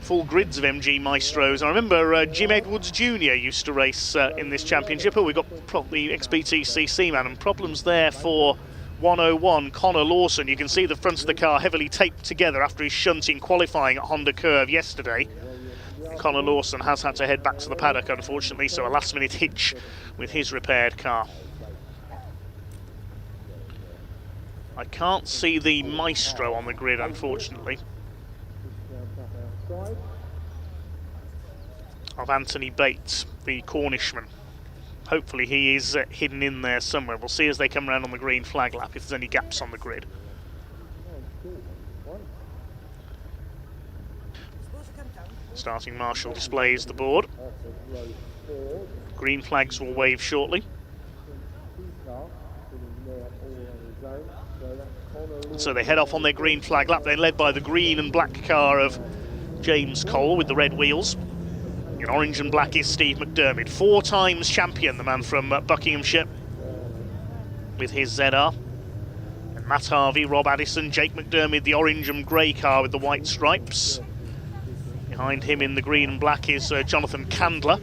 full grids of MG Maestros. I remember Jim Edwards Jr. used to race in this championship. Oh, we got the XBTCC man, and problems there for 101 Connor Lawson. You can see the front of the car heavily taped together after his shunt in qualifying at Honda Curve yesterday. Connor Lawson has had to head back to the paddock, unfortunately, so a last-minute hitch with his repaired car. I can't see the Maestro on the grid, unfortunately, of Anthony Bates, the Cornishman. Hopefully he is hidden in there somewhere. We'll see as they come around on the green flag lap if there's any gaps on the grid. Starting marshal displays the board. Green flags will wave shortly. So they head off on their green flag lap. They're led by the green and black car of James Cole with the red wheels. In orange and black is Steve McDermott, 4 times champion, the man from Buckinghamshire, with his ZR. And Matt Harvey, Rob Addison, Jake McDermott, the orange and grey car with the white stripes. Behind him in the green and black is Jonathan Candler.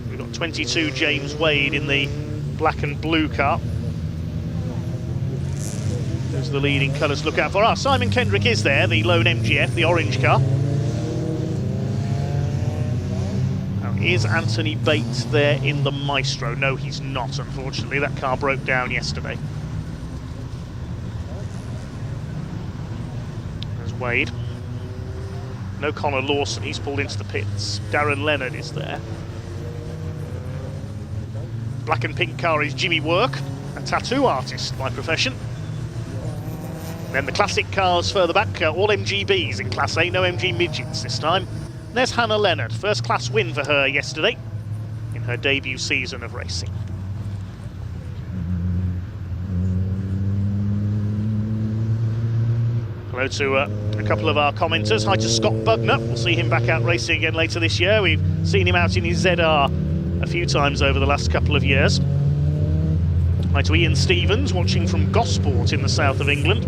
We've got 22 James Wade in the black and blue car. Those are the leading colours to look out for. Simon Kendrick is there, the lone MGF, the orange car. Now, is Anthony Bates there in the Maestro? No, he's not, unfortunately. That car broke down yesterday. There's Wade. No Connor Lawson, he's pulled into the pits. Darren Leonard is there. Black and pink car is Jimmy Work, a tattoo artist by profession. Then the classic cars further back, all MGBs in Class A, no MG midgets this time. And there's Hannah Leonard, first class win for her yesterday in her debut season of racing. Hello to a couple of our commenters. Hi to Scott Bugner, we'll see him back out racing again later this year. We've seen him out in his ZR a few times over the last couple of years. Hi to Ian Stevens, watching from Gosport in the south of England.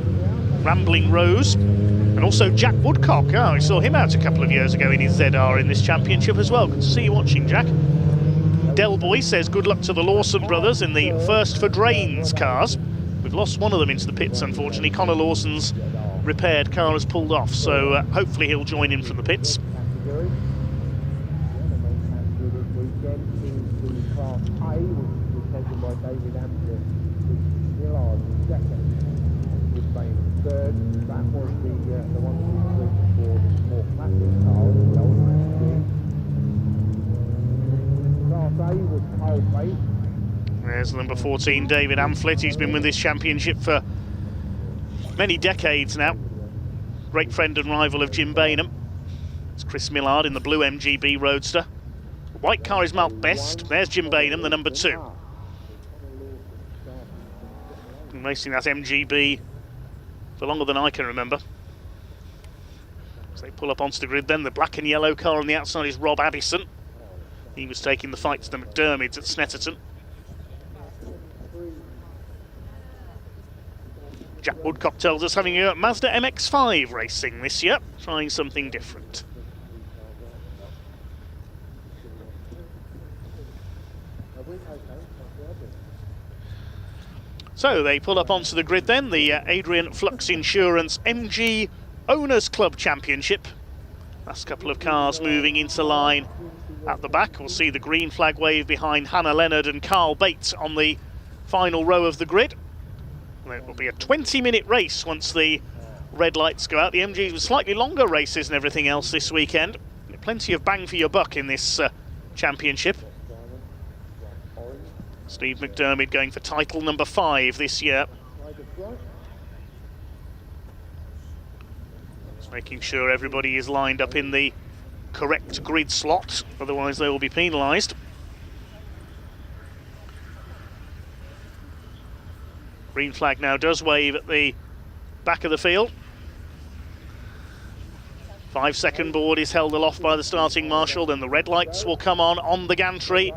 Rambling Rose, and also Jack Woodcock. Oh, we saw him out a couple of years ago in his ZR in this championship as well. Good to see you watching, Jack. Delboy says good luck to the Lawson brothers in the first for Drains cars. We've lost one of them into the pits, unfortunately. Connor Lawson's repaired car has pulled off, so hopefully he'll join in from the pits. That was the one for more classic cars. There's number 14, David Amflett. He's been with this championship for many decades now. Great friend and rival of Jim Bainham. It's Chris Millard in the blue MGB Roadster. The white car is marked best. There's Jim Bainham, the number 2. Been racing that MGB for longer than I can remember. As they pull up onto the grid then, the black and yellow car on the outside is Rob Addison. He was taking the fight to the McDermidds at Snetterton. Jack Woodcock tells us having a Mazda MX-5 racing this year, trying something different. So they pull up onto the grid then, the Adrian Flux Insurance MG Owners Club Championship. Last couple of cars moving into line at the back. We'll see the green flag wave behind Hannah Leonard and Carl Bates on the final row of the grid. It will be a 20-minute race once the red lights go out. The MGs with slightly longer races and everything else this weekend. Plenty of bang for your buck in this championship. Steve McDermid going for title number 5 this year. Just making sure everybody is lined up in the correct grid slot, otherwise they will be penalised. Green flag now does wave at the back of the field. 5-second board is held aloft by the starting marshal, then the red lights will come on the gantry,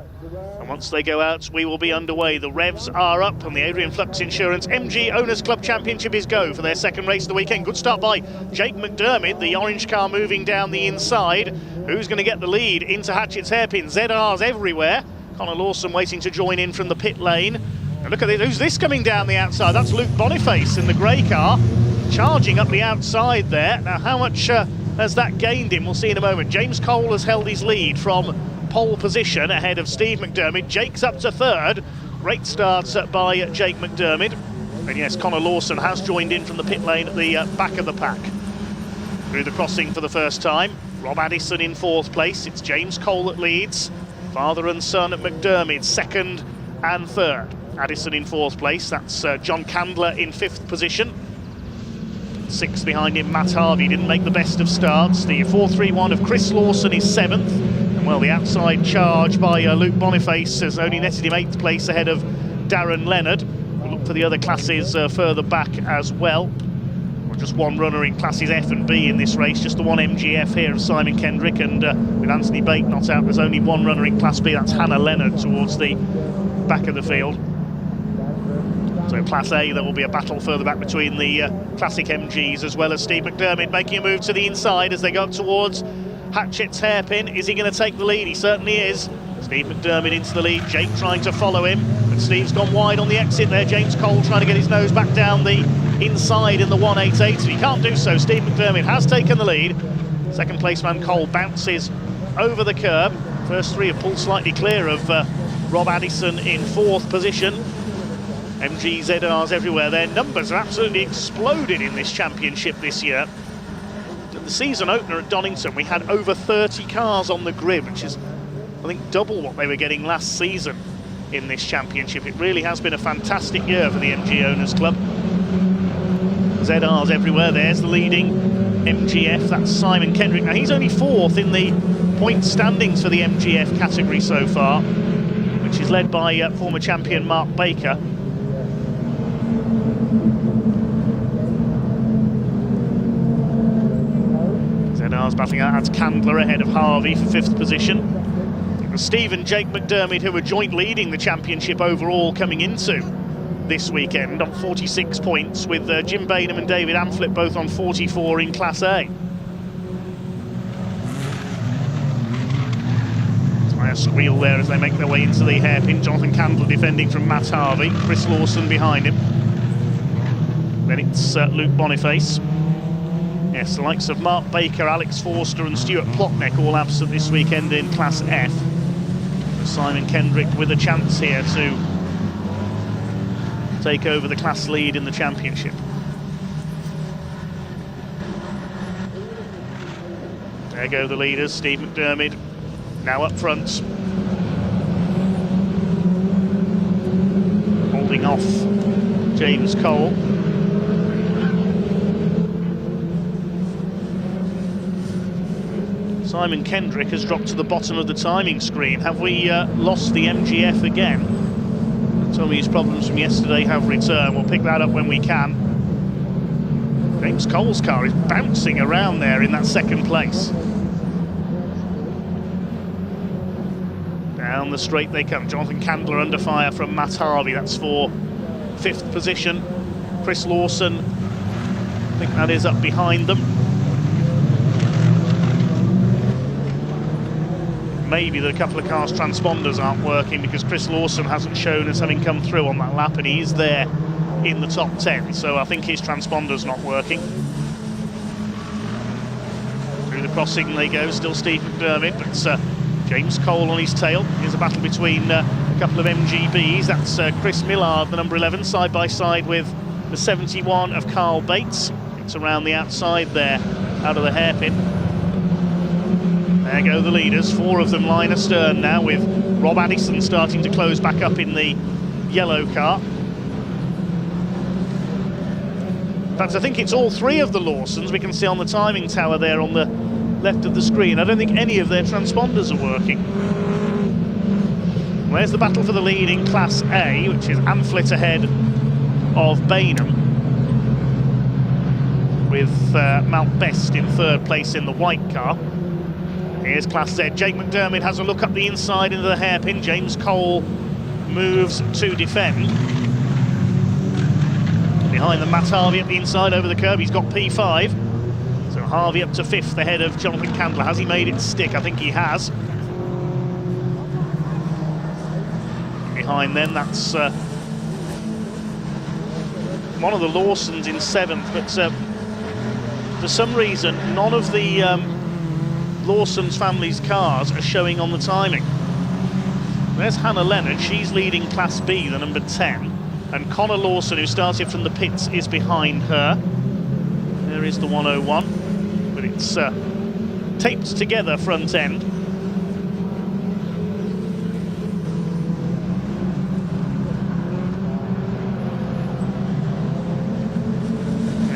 and once they go out we will be underway. The revs are up and the Adrian Flux Insurance MG Owners Club Championship is go for their second race of the weekend. Good start by Jake McDermid, the orange car moving down the inside. Who's going to get the lead into Hatchett's hairpin? ZR's everywhere. Conor Lawson waiting to join in from the pit lane. And look at this, who's this coming down the outside? That's Luke Boniface in the grey car, charging up the outside there. Now how much has that gained him? We'll see in a moment. James Cole has held his lead from pole position ahead of Steve McDermid. Jake's up to 3rd. Great starts by Jake McDermid. And yes, Conor Lawson has joined in from the pit lane at the back of the pack. Through the crossing for the first time. Rob Addison in 4th place. It's James Cole that leads. Father and son at McDermid, 2nd and 3rd. Addison in 4th place. That's John Candler in 5th position. 6th behind him, Matt Harvey didn't make the best of starts. The 4-3-1 of Chris Lawson is 7th. And well, the outside charge by Luke Boniface has only netted him 8th place ahead of Darren Leonard. We'll look for the other classes further back as well. Just one runner in classes F and B in this race, just the one MGF here of Simon Kendrick, and with Anthony Bate not out, there's only one runner in Class B, that's Hannah Leonard towards the back of the field. So Class A, there will be a battle further back between the classic MGs as well as Steve McDermid making a move to the inside as they go up towards Hatchett's hairpin. Is he going to take the lead? He certainly is. Steve McDermid into the lead, Jake trying to follow him, but Steve's gone wide on the exit there. James Cole trying to get his nose back down the inside in the 188, so he can't do so. Steve McDermid has taken the lead. Second place man Cole bounces over the curb. First 3 have pulled slightly clear of Rob Addison in 4th position. MG ZRs everywhere. Their numbers have absolutely exploded in this championship this year. At the season opener at Donington, we had over 30 cars on the grid, which is, I think, double what they were getting last season in this championship. It really has been a fantastic year for the MG Owners Club. ZRs everywhere. There's the leading MGF, that's Simon Kendrick. Now he's only 4th in the point standings for the MGF category so far, which is led by former champion Mark Baker. ZR's battling out, that's Candler ahead of Harvey for 5th position. It was Steve and Jake McDermid who were joint leading the championship overall coming into this weekend on 46 points, with Jim Bainham and David Amflett both on 44 in Class A. A squeal there as they make their way into the hairpin. Jonathan Candler defending from Matt Harvey, Chris Lawson behind him. Then it's Luke Boniface. Yes, the likes of Mark Baker, Alex Forster and Stuart Plotnick all absent this weekend in Class F. Simon Kendrick with a chance here to take over the class lead in the championship. There go the leaders, Steve McDermid now up front. holding off James Cole. Simon Kendrick has dropped to the bottom of the timing screen. Have we lost the MGF again? Tommy's problems from yesterday have returned. We'll pick that up when we can. James Cole's car is bouncing around there in that second place. Down the straight they come. Jonathan Candler under fire from Matt Harvey. That's for 5th position. Chris Lawson, I think that is up behind them. Maybe that a couple of cars' transponders aren't working, because Chris Lawson hasn't shown as having come through on that lap, and he is there in the top 10, so I think his transponder's not working. Through the crossing they go, still Steve McDermott, but James Cole on his tail. Here's a battle between a couple of MGBs. That's Chris Millard, the number 11, side by side with the 71 of Carl Bates. It's around the outside there, out of the hairpin. There go the leaders, 4 of them line astern now, with Rob Addison starting to close back up in the yellow car. In fact, I think it's all 3 of the Lawsons we can see on the timing tower there on the left of the screen. I don't think any of their transponders are working. Where's the battle for the lead in Class A, which is Amphlett ahead of Bainham, with Mount Best in 3rd place in the white car. Here's Class Z. Jake McDermott has a look up the inside into the hairpin. James Cole moves to defend. Behind them, Matt Harvey up the inside over the curb. He's got P5. So Harvey up to 5th ahead of Jonathan Candler. Has he made it stick? I think he has. Behind them, that's one of the Lawsons in 7th, but for some reason, none of the Lawson's family's cars are showing on the timing. There's Hannah Leonard, she's leading Class B, the number 10, and Connor Lawson, who started from the pits, is behind her. There is the 101, but it's taped together front end.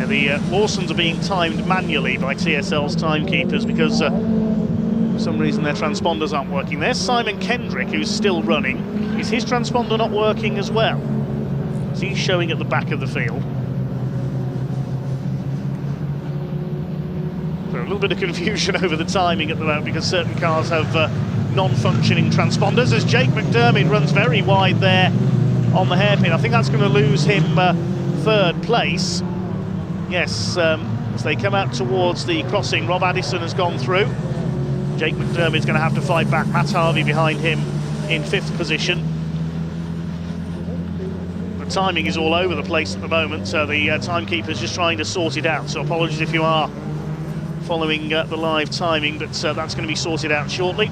The Lawsons are being timed manually by TSL's timekeepers, because for some reason their transponders aren't working. There's Simon Kendrick, who's still running. Is his transponder not working as well? So he's showing at the back of the field. So a little bit of confusion over the timing at the moment, because certain cars have non-functioning transponders, as Jake McDermott runs very wide there on the hairpin. I think that's going to lose him 3rd place. Yes, as they come out towards the crossing, Rob Addison has gone through. Jake McDermott's going to have to fight back. Matt Harvey behind him in 5th position. The timing is all over the place at the moment, so the timekeeper's just trying to sort it out. So apologies if you are following the live timing, but that's going to be sorted out shortly.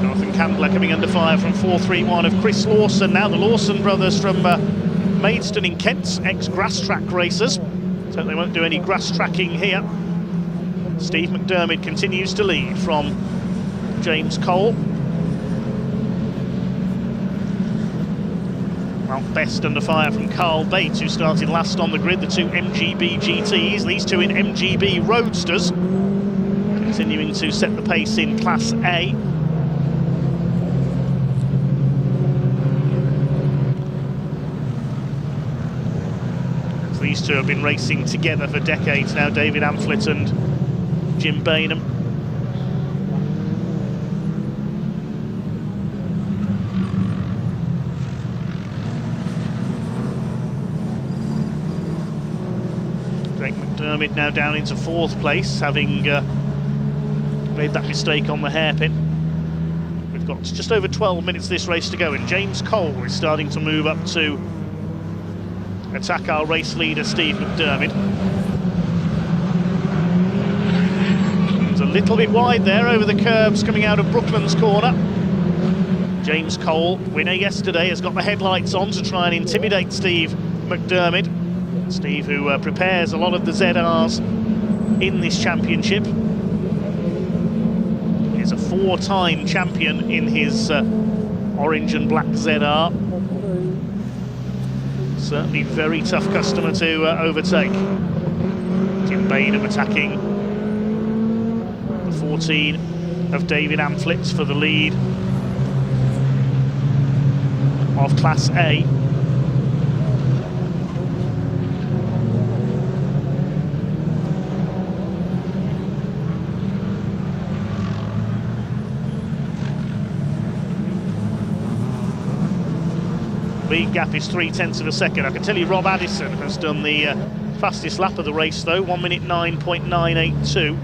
Jonathan Candler coming under fire from 431 of Chris Lawson. Now the Lawson brothers from Maidstone in Kent, ex-grass track racers. So they won't do any grass tracking here. Steve McDermott continues to lead from James Cole. Mount Best under fire from Carl Bates, who started last on the grid. The 2 MGB GTs, these 2 in MGB Roadsters, continuing to set the pace in Class A. These 2 have been racing together for decades now, David Amphlett and Jim Bainham. Jake McDermott now down into 4th place, having made that mistake on the hairpin. We've got just over 12 minutes this race to go, and James Cole is starting to move up to attack our race leader, Steve McDermott. It's a little bit wide there over the curbs coming out of Brooklands corner. James Cole, winner yesterday, has got the headlights on to try and intimidate Steve McDermott. Steve, who prepares a lot of the ZRs in this championship, is a 4-time champion in his orange and black ZR. Certainly very tough customer to overtake. Jim Bainham attacking the 14 of David Amphlett for the lead of Class A. Lead gap is 0.3 of a second. I can tell you Rob Addison has done the fastest lap of the race though, 1 minute 9.982.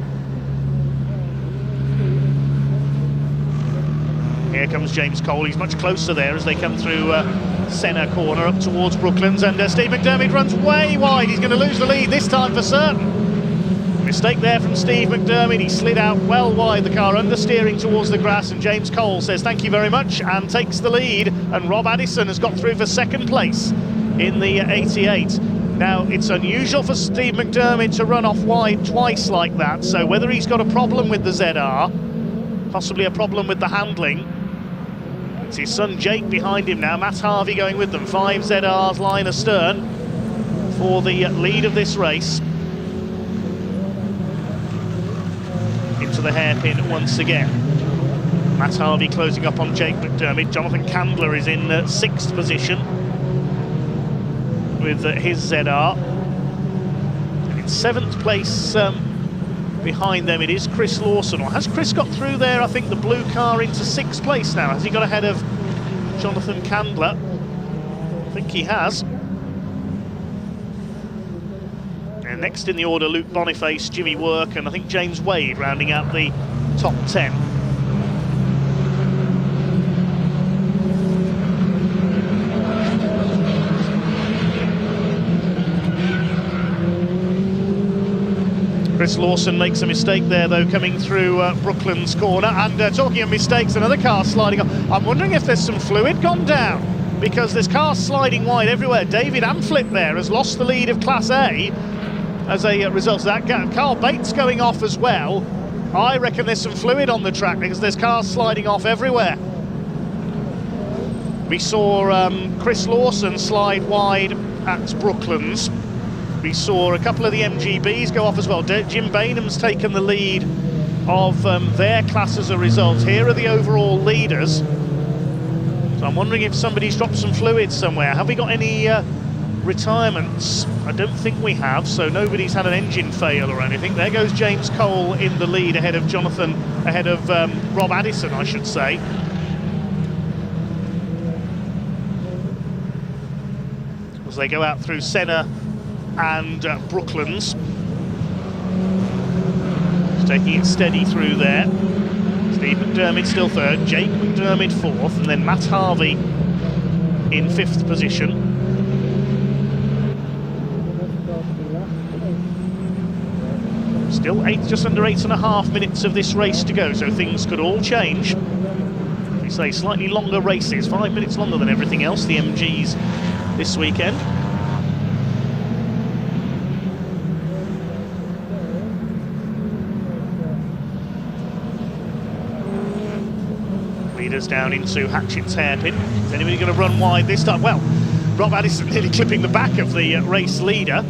Here comes James Cole, he's much closer there as they come through Senna corner up towards Brooklands, and Steve McDermott runs way wide. He's going to lose the lead this time for certain. Mistake there from Steve McDermott, he slid out well wide, the car understeering towards the grass, and James Cole says thank you very much and takes the lead, and Rob Addison has got through for second place in the 88. Now it's unusual for Steve McDermott to run off wide twice like that, so whether he's got a problem with the ZR, possibly a problem with the handling. It's his son Jake behind him now, Matt Harvey going with them, 5 ZRs line astern for the lead of this race. Into the hairpin once again. Matt Harvey closing up on Jake McDermott. Jonathan Candler is in 6th position with his ZR. And in 7th place behind them it is Chris Lawson. Or has Chris got through there, I think, the blue car into 6th place now? Has he got ahead of Jonathan Candler? I think he has. And next in the order, Luke Boniface, Jimmy Work, and I think James Wade rounding out the top 10. Chris Lawson makes a mistake there, though, coming through Brooklands corner. And talking of mistakes, another car sliding up. I'm wondering if there's some fluid gone down, because there's cars sliding wide everywhere. David Amphlett there has lost the lead of Class A as a result of that. Carl Bates going off as well. I reckon there's some fluid on the track because there's cars sliding off everywhere. We saw Chris Lawson slide wide at Brooklands. We saw a couple of the MGBs go off as well. Jim Bainham's taken the lead of their class as a result. Here are the overall leaders. So I'm wondering if somebody's dropped some fluid somewhere. Have we got any retirements? I don't think we have, so nobody's had an engine fail or anything. There goes James Cole in the lead ahead of Rob Addison, I should say. As they go out through Senna and Brooklands. Just taking it steady through there. Steve McDermott still 3rd, Jake McDermott 4th, and then Matt Harvey in 5th position. Still just under 8.5 minutes of this race to go, so things could all change. We say slightly longer races, 5 minutes longer than everything else, the MGs this weekend. Leaders down into Hatchett's hairpin. Is anybody going to run wide this time? Well, Rob Addison nearly clipping the back of the race leader.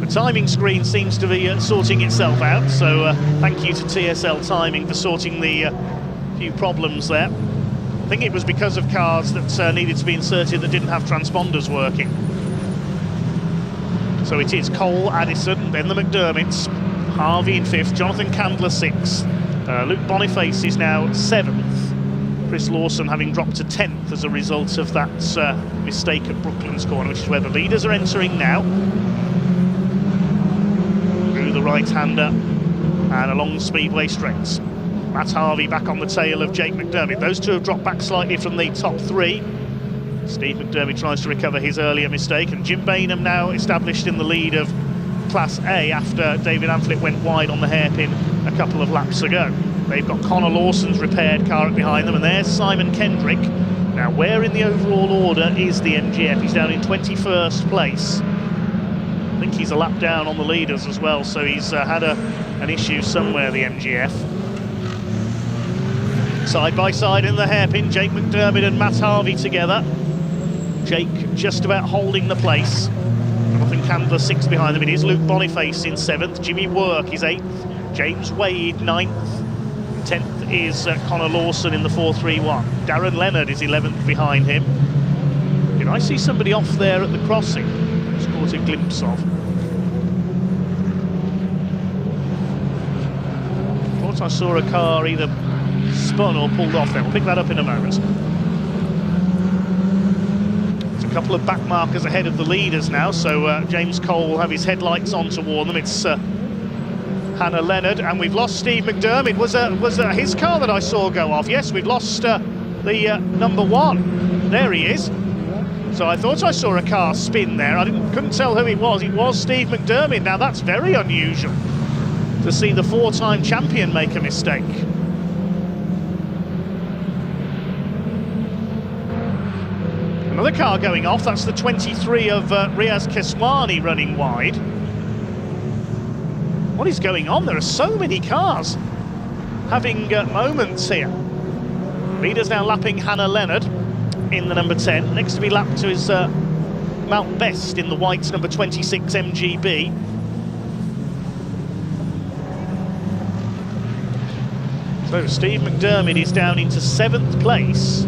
The timing screen seems to be sorting itself out, so thank you to TSL Timing for sorting the few problems there. I think it was because of cars that needed to be inserted that didn't have transponders working. So it is Cole, Addison, then the McDermotts, Harvey in 5th, Jonathan Candler 6th, Luke Boniface is now 7th, Chris Lawson having dropped to 10th as a result of that mistake at Brooklands corner, which is where the leaders are entering now. Through the right-hander and along Speedway straights. Matt Harvey back on the tail of Jake McDermott. Those two have dropped back slightly from the top 3. Steve McDermott tries to recover his earlier mistake, and Jim Bainham now established in the lead of Class A after David Amphlett went wide on the hairpin a couple of laps ago. They've got Connor Lawson's repaired car behind them, and there's Simon Kendrick. Now, where in the overall order is the MGF? He's down in 21st place. I think he's a lap down on the leaders as well, so he's had an issue somewhere, the MGF. Side by side in the hairpin, Jake McDermott and Matt Harvey together. Jake just about holding the place. Jonathan Candler 6th behind them. It is Luke Boniface in 7th. Jimmy Work is 8th. James Wade 9th. 10th is Connor Lawson in the 431. Darren Leonard is 11th behind him. Did I see somebody off there at the crossing? Just caught a glimpse of. Thought I saw a car either spun or pulled off there. We'll pick that up in a moment. There's a couple of back markers ahead of the leaders now, so James Cole will have his headlights on to warn them. It's Hannah Leonard, and we've lost Steve McDermott. Was his car that I saw go off? Yes, we've lost the number 1. There he is. So I thought I saw a car spin there. I couldn't tell who it was. It was Steve McDermott. Now that's very unusual to see the 4-time champion make a mistake. Another car going off. That's the 23 of Riaz Keswani running wide. What is going on? There are so many cars having moments here. Leaders now lapping Hannah Leonard in the number 10. Next to be lapped to is Mount Best in the white number 26 MGB. So Steve McDermott is down into 7th place.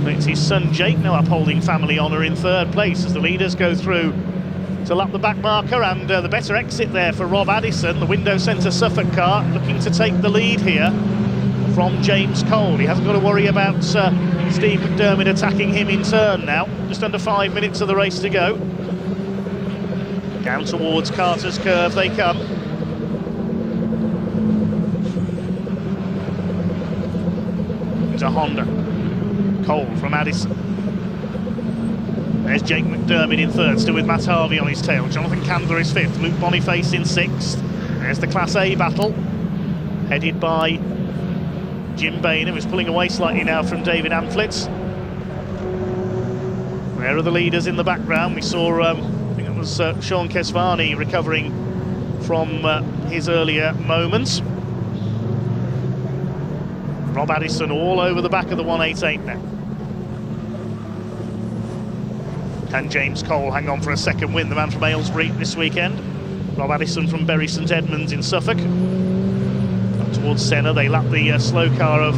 It's his son Jake now upholding family honour in 3rd place as the leaders go through to lap the back marker, and the better exit there for Rob Addison, the window centre Suffolk car, looking to take the lead here from James Cole. He hasn't got to worry about Steve McDermott attacking him in turn now. Just under 5 minutes of the race to go. Down towards Carter's Curve they come. It's a Honda. Cole from Addison. There's Jake McDermott in 3rd, still with Matt Harvey on his tail. Jonathan Candler is 5th. Luke Boniface in 6th. There's the Class A battle, headed by Jim Bainham, who's pulling away slightly now from David Amflitz. There are the leaders in the background. We saw, I think it was Sean Keswani recovering from his earlier moments. Rob Addison all over the back of the 188 now. Can James Cole hang on for a second win, the man from Aylesbury this weekend? Rob Addison from Bury St Edmunds in Suffolk. Up towards Senna, they lap the slow car of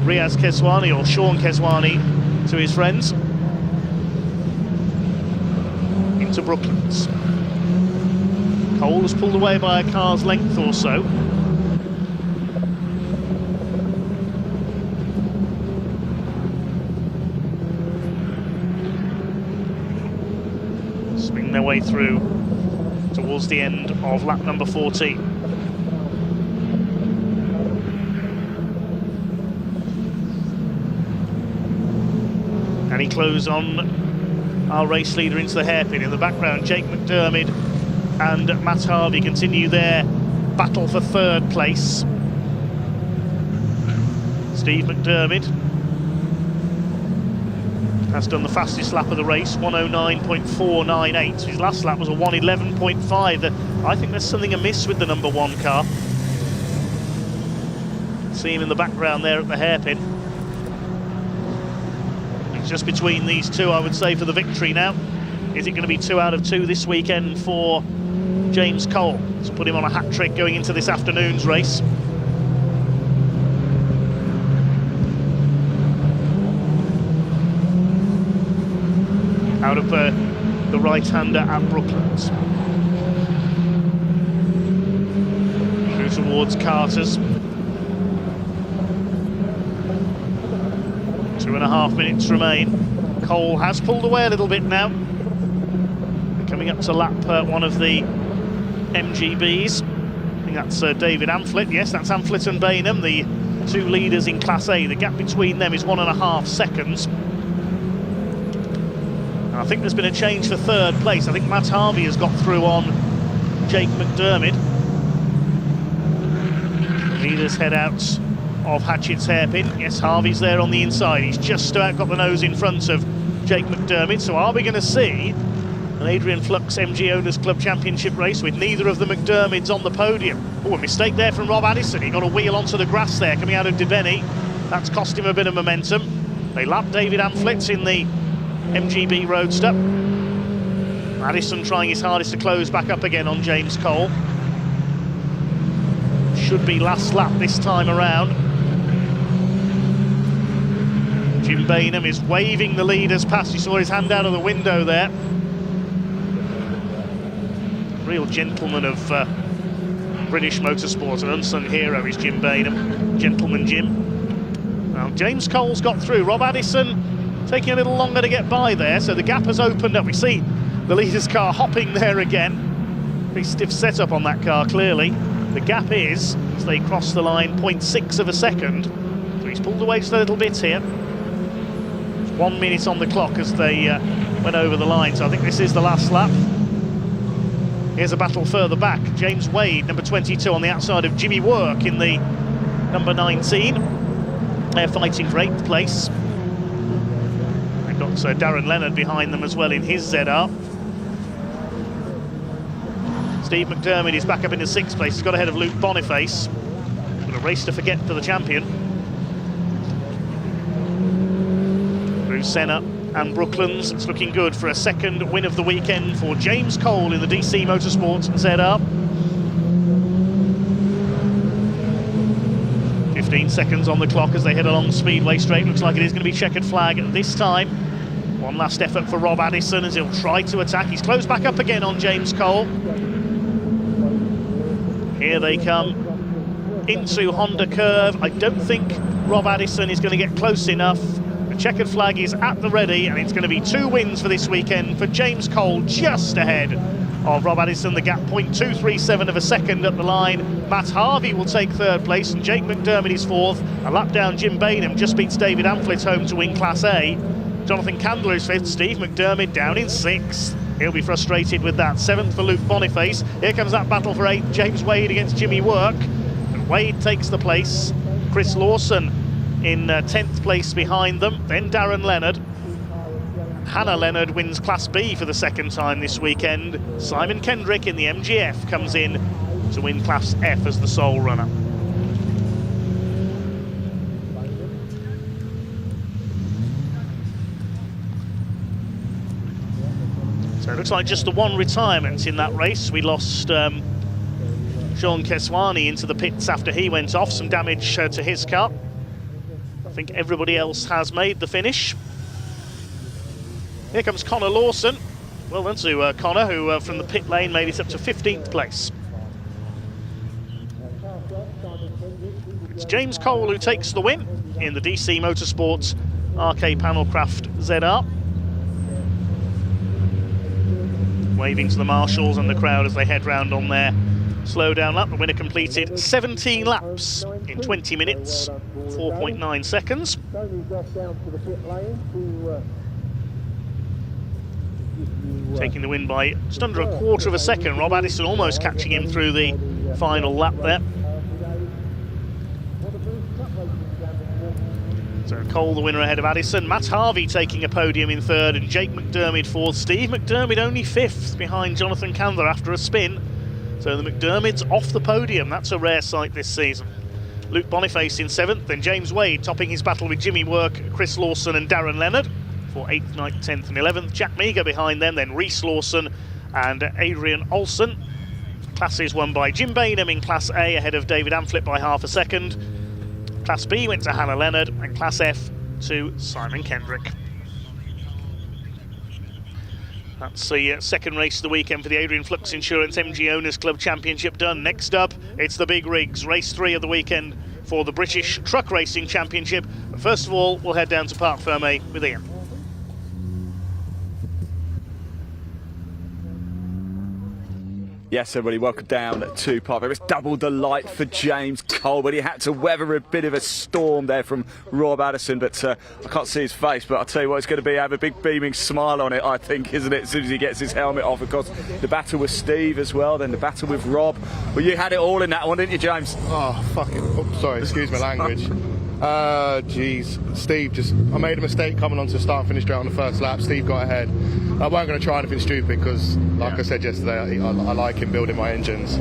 Riaz Keswani, or Sean Keswani to his friends. Into Brooklands. Cole was pulled away by a car's length or so. Their way through towards the end of lap number 14. And he close on our race leader into the hairpin. In the background, Jake McDermott and Matt Harvey continue their battle for 3rd place. Steve McDermott has done the fastest lap of the race, 109.498. His last lap was a 111.5. I think there's something amiss with the number 1 car. See him in the background there at the hairpin. It's just between these two, I would say, for the victory now. Is it going to be 2 out of 2 this weekend for James Cole? Let's put him on a hat-trick going into this afternoon's race. Out of the right-hander at Brooklands. Through towards Carter's. 2.5 minutes remain. Cole has pulled away a little bit now. Coming up to lap one of the MGBs. I think that's David Amflett. Yes, that's Amflett and Bainham, the 2 leaders in Class A. The gap between them is 1.5 seconds. I think there's been a change for 3rd place. I think Matt Harvey has got through on Jake McDermott. Leaders head out of Hatchett's hairpin. Yes, Harvey's there on the inside. He's just about got the nose in front of Jake McDermott. So are we going to see An Adrian Flux MG Owners Club Championship race with neither of the McDermidds on the podium. Oh, a mistake there from Rob Addison. He got a wheel onto the grass there coming out of Debenny. That's cost him a bit of momentum. They lapped David Amflett in the MGB Roadster. Addison trying his hardest to close back up again on James Cole. Should be last lap this time around. Jim Bainham is waving the leaders past. You saw his hand out of the window there. Real gentleman of British motorsport, an unsung hero is Jim Bainham. Gentleman Jim. Now James Cole's got through. Rob Addison taking a little longer to get by there, so the gap has opened up. We see the leader's car hopping there again. Pretty stiff setup on that car, clearly. The gap is, as they cross the line, 0.6 of a second. So he's pulled away just a little bit here. 1 minute on the clock as they went over the line, so I think this is the last lap. Here's a battle further back. James Wade, number 22, on the outside of Jimmy Work in the number 19. They're fighting for 8th place. They've got Darren Leonard behind them as well in his ZR. Steve McDermott is back up into 6th place. He's got ahead of Luke Boniface. But a race to forget for the champion. Bruce Senna and Brooklands. It's looking good for a second win of the weekend for James Cole in the DC Motorsports ZR. 15 seconds on the clock as they head along Speedway Straight. Looks like it is going to be checkered flag this time. One last effort for Rob Addison as he'll try to attack. He's closed back up again on James Cole. Here they come into Honda Curve. I don't think Rob Addison is going to get close enough. The checkered flag is at the ready, and it's going to be 2 wins for this weekend for James Cole, just ahead of Rob Addison. The gap 0.237 of a second at the line. Matt Harvey will take 3rd place, and Jake McDermott is 4th. A lap down, Jim Bainham just beats David Amflett home to win Class A. Jonathan Candler is 5th, Steve McDermott down in 6th. He'll be frustrated with that. 7th for Luke Boniface. Here comes that battle for 8th. James Wade against Jimmy Work. And Wade takes the place. Chris Lawson in 10th place behind them. Then Darren Leonard. Hannah Leonard wins Class B for the 2nd time this weekend. Simon Kendrick in the MGF comes in to win Class F as the sole runner. So it looks like just the one retirement in that race. We lost Sean Keswani into the pits after he went off. Some damage to his car. I think everybody else has made the finish. Here comes Connor Lawson. Well done to Connor, who from the pit lane made it up to 15th place. It's James Cole who takes the win in the DC Motorsports RK Panelcraft ZR. Waving to the marshals and the crowd as they head round on their slow down lap. The winner completed 17 laps in 20 minutes, 4.9 seconds. Taking the win by just under a quarter of a second. Rob Addison almost catching him through the final lap there. So Cole the winner ahead of Addison. Matt Harvey taking a podium in 3rd and Jake McDermott 4th. Steve McDermott only 5th behind Jonathan Candler after a spin. So the McDermotts off the podium. That's a rare sight this season. Luke Boniface in 7th, then James Wade topping his battle with Jimmy Work, Chris Lawson and Darren Leonard for 8th, 9th, 10th and 11th. Jack Meager behind them, then Reese Lawson and Adrian Olsen. Classes won by Jim Bainham in Class A ahead of David Amflett by half a second. Class B went to Hannah Leonard and Class F to Simon Kendrick. That's the 2nd race of the weekend for the Adrian Flux Insurance MG Owners Club Championship done. Next up, it's the big rigs. Race 3 of the weekend for the British Truck Racing Championship. But first of all, we'll head down to Parc Fermé with Ian. Yes, everybody, welcome down to Parc Fermé. It's double delight for James Cole, but he had to weather a bit of a storm there from Rob Addison, but I can't see his face, but I'll tell you what, it's going to be, have a big beaming smile on it, I think, isn't it, as soon as he gets his helmet off. Of course, the battle with Steve as well, then the battle with Rob. Well, you had it all in that one, didn't you, James? Oh, fucking, oh, sorry, excuse my language. Jeez, Steve I made a mistake coming onto the start and finish straight on the first lap. Steve got ahead. I weren't going to try anything stupid because, like I said yesterday, I like him building my engines.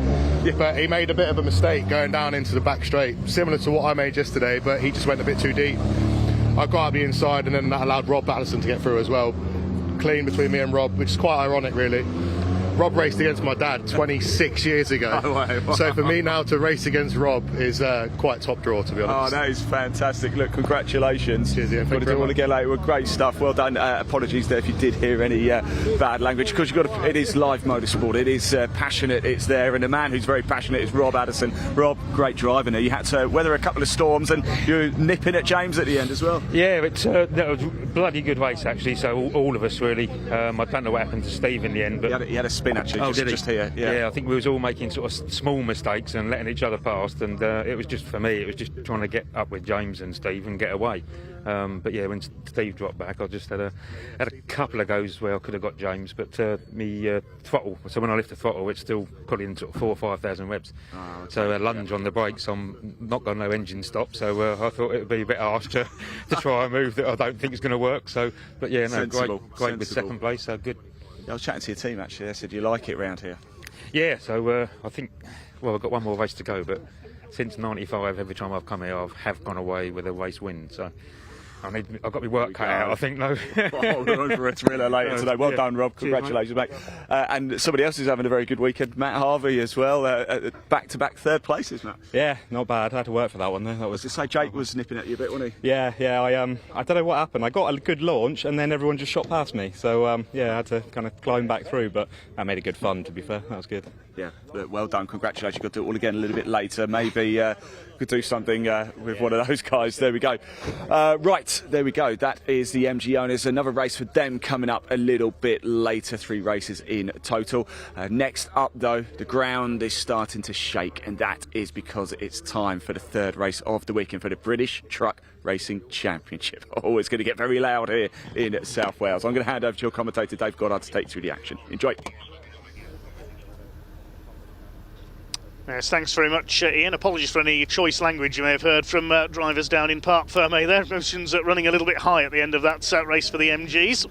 But he made a bit of a mistake going down into the back straight, similar to what I made yesterday, but he just went a bit too deep. I got up the inside, and then that allowed Rob Allison to get through as well. Clean between me and Rob, which is quite ironic, really. Rob raced against my dad 26 years ago. Oh, wow. So for me now to race against Rob is quite top draw, to be honest. Oh, that is fantastic. Look, congratulations. Cheers, Ian. Got to do it all again later. Well, great stuff. Well done. Apologies there if you did hear any bad language, because it is live motorsport. It is passionate. It's there. And the man who's very passionate is Rob Addison. Rob, great driving there. You had to weather a couple of storms, and you're nipping at James at the end as well. Yeah, that was a bloody good race, actually. So all of us, really. I don't know what happened to Steve in the end. But He had a spin, actually, just here. Yeah, I think we was all making sort of small mistakes and letting each other past, and it was just, for me, it was just trying to get up with James and Steve and get away. But yeah, when Steve dropped back, I just had a couple of goes where I could have got James, but me throttle. So when I lift the throttle, it's still putting in sort of 4,000 or 5,000 revs. Oh, okay. So a lunge on the brakes, I'm not got no engine stop. So I thought it would be a bit harsh to try a move that I don't think is going to work. So, but yeah, no, great with second place. So good. I was chatting to your team, actually. They said you like it round here. Yeah, so I think, well, I've got one more race to go, but since '95, every time I've come here, I have gone away with a race win. So I've got my work cut out, I think, no. Hold on for a thriller later today. Well done, Rob. Congratulations, mate. And somebody else is having a very good weekend, Matt Harvey as well. Back-to-back third places, Matt. Yeah, not bad. I had to work for that one, though. That was. To say Jake was nipping at you a bit, wasn't he? Yeah. I don't know what happened. I got a good launch, and then everyone just shot past me. So I had to kind of climb back through, but that made it good fun. To be fair, that was good. Yeah, well done. Congratulations. You've got to do it all again a little bit later. Maybe could do something with one of those guys. There we go. Right, there we go. That is the MG owners. Another race for them coming up a little bit later. 3 races in total. Next up, though, the ground is starting to shake, and that is because it's time for the third race of the weekend for the British Truck Racing Championship. Oh, it's going to get very loud here in South Wales. I'm going to hand over to your commentator, Dave Goddard, to take you through the action. Enjoy. Yes, thanks very much, Ian. Apologies for any choice language you may have heard from drivers down in Parc Fermé there. Emotions running a little bit high at the end of that race for the MGs.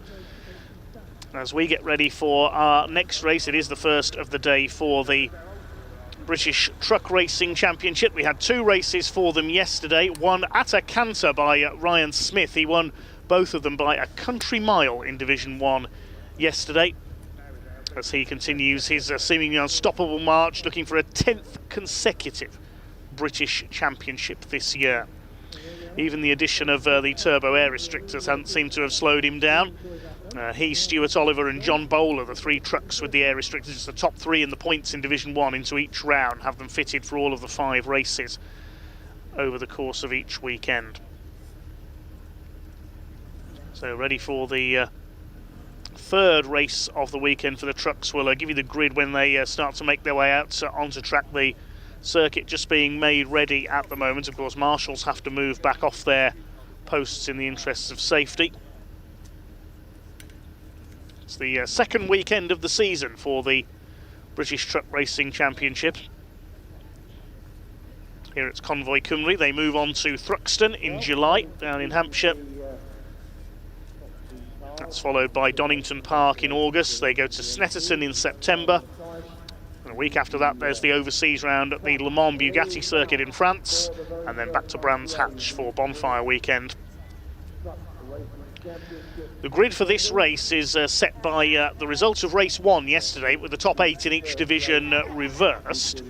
As we get ready for our next race, it is the first of the day for the British Truck Racing Championship. We had 2 races for them yesterday. One at a canter by Ryan Smith. He won both of them by a country mile in Division 1 yesterday, as he continues his seemingly unstoppable march, looking for a 10th consecutive British Championship this year. Even the addition of the turbo air restrictors hasn't seemed to have slowed him down. He, Stuart Oliver and John Bowler, the 3 trucks with the air restrictors, the top 3 in the points in Division 1 into each round, have them fitted for all of the 5 races over the course of each weekend. So ready for the third race of the weekend for the trucks. We'll give you the grid when they start to make their way out onto track. The circuit just being made ready at the moment. Of course, marshals have to move back off their posts in the interests of safety. It's the second weekend of the season for the British Truck Racing Championship. Here it's Convoy Cymru. They move on to Thruxton in July, down in Hampshire. That's followed by Donington Park in August. They go to Snetterton in September. And a week after that, there's the overseas round at the Le Mans Bugatti circuit in France. And then back to Brands Hatch for Bonfire Weekend. The grid for this race is set by the results of race 1 yesterday, with the top 8 in each division reversed.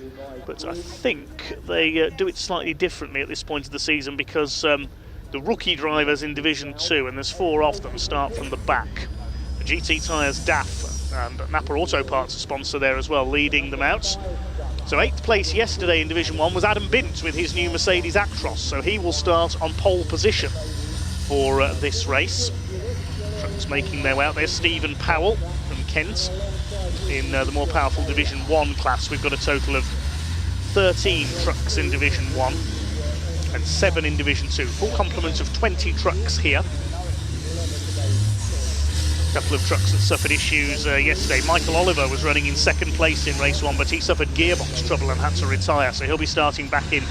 But I think they do it slightly differently at this point of the season, because the rookie drivers in Division 2, and there's 4 of them, start from the back. The GT Tyres DAF and Napa Auto Parts, a sponsor there as well, leading them out. So 8th place yesterday in Division 1 was Adam Bint with his new Mercedes Actros, so he will start on pole position for this race. Trucks making their way out. There's Stephen Powell from Kent. In the more powerful Division 1 class, we've got a total of 13 trucks in Division 1 and 7 in Division 2. Full complement of 20 trucks here. A couple of trucks that suffered issues yesterday. Michael Oliver was running in 2nd place in race 1, but he suffered gearbox trouble and had to retire, so he'll be starting back in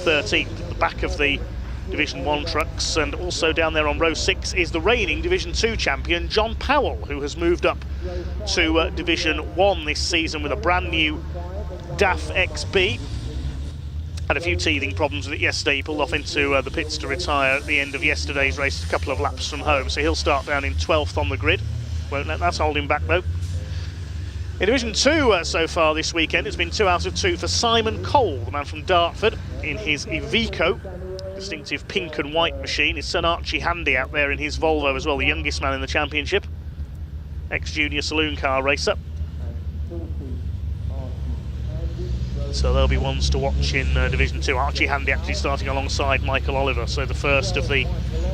13th, at the back of the Division 1 trucks. And also down there on row 6 is the reigning Division 2 champion, John Powell, who has moved up to Division 1 this season with a brand new DAF XB. Had a few teething problems with it yesterday. He pulled off into the pits to retire at the end of yesterday's race, a couple of laps from home, so he'll start down in 12th on the grid. Won't let that hold him back though. In Division 2 so far this weekend, it's been 2 out of 2 for Simon Cole, the man from Dartford, in his Iveco, distinctive pink and white machine. His son Archie Handy out there in his Volvo as well, the youngest man in the championship, ex-junior saloon car racer. So there'll be ones to watch in Division 2. Archie Handy actually starting alongside Michael Oliver, so the first of the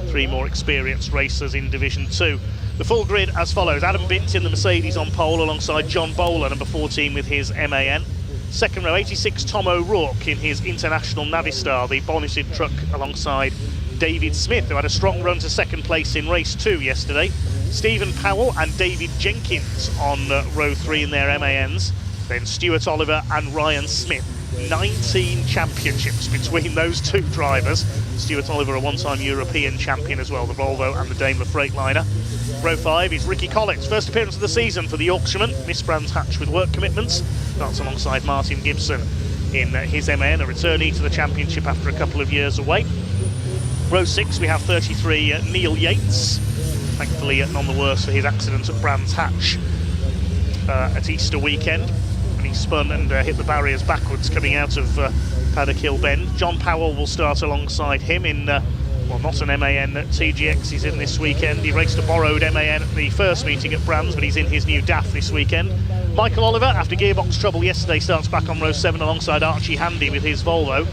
3 more experienced racers in Division 2. The full grid as follows: Adam Bint in the Mercedes on pole alongside John Bowler, number 14 with his MAN. Second row, 86 Tom O'Rourke in his International Navistar, the bonneted truck alongside David Smith, who had a strong run to second place in race 2 yesterday. Stephen Powell and David Jenkins on row 3 in their MANs. Then Stuart Oliver and Ryan Smith. 19 championships between those 2 drivers. Stuart Oliver, a one-time European champion as well, the Volvo and the Daimler Freightliner. Row 5 is Ricky Collins, first appearance of the season for the Yorkshireman. Miss Brands Hatch with work commitments. Starts alongside Martin Gibson in his MN, a returnee to the championship after a couple of years away. Row 6 we have 33 Neil Yates. Thankfully none the worse for his accident at Brands Hatch at Easter weekend. He spun and hit the barriers backwards coming out of Paddock Hill Bend. John Powell will start alongside him in, well, not an MAN at TGX he's in this weekend. He raced a borrowed MAN at the first meeting at Brands, but he's in his new DAF this weekend. Michael Oliver, after gearbox trouble yesterday, starts back on row 7 alongside Archie Handy with his Volvo.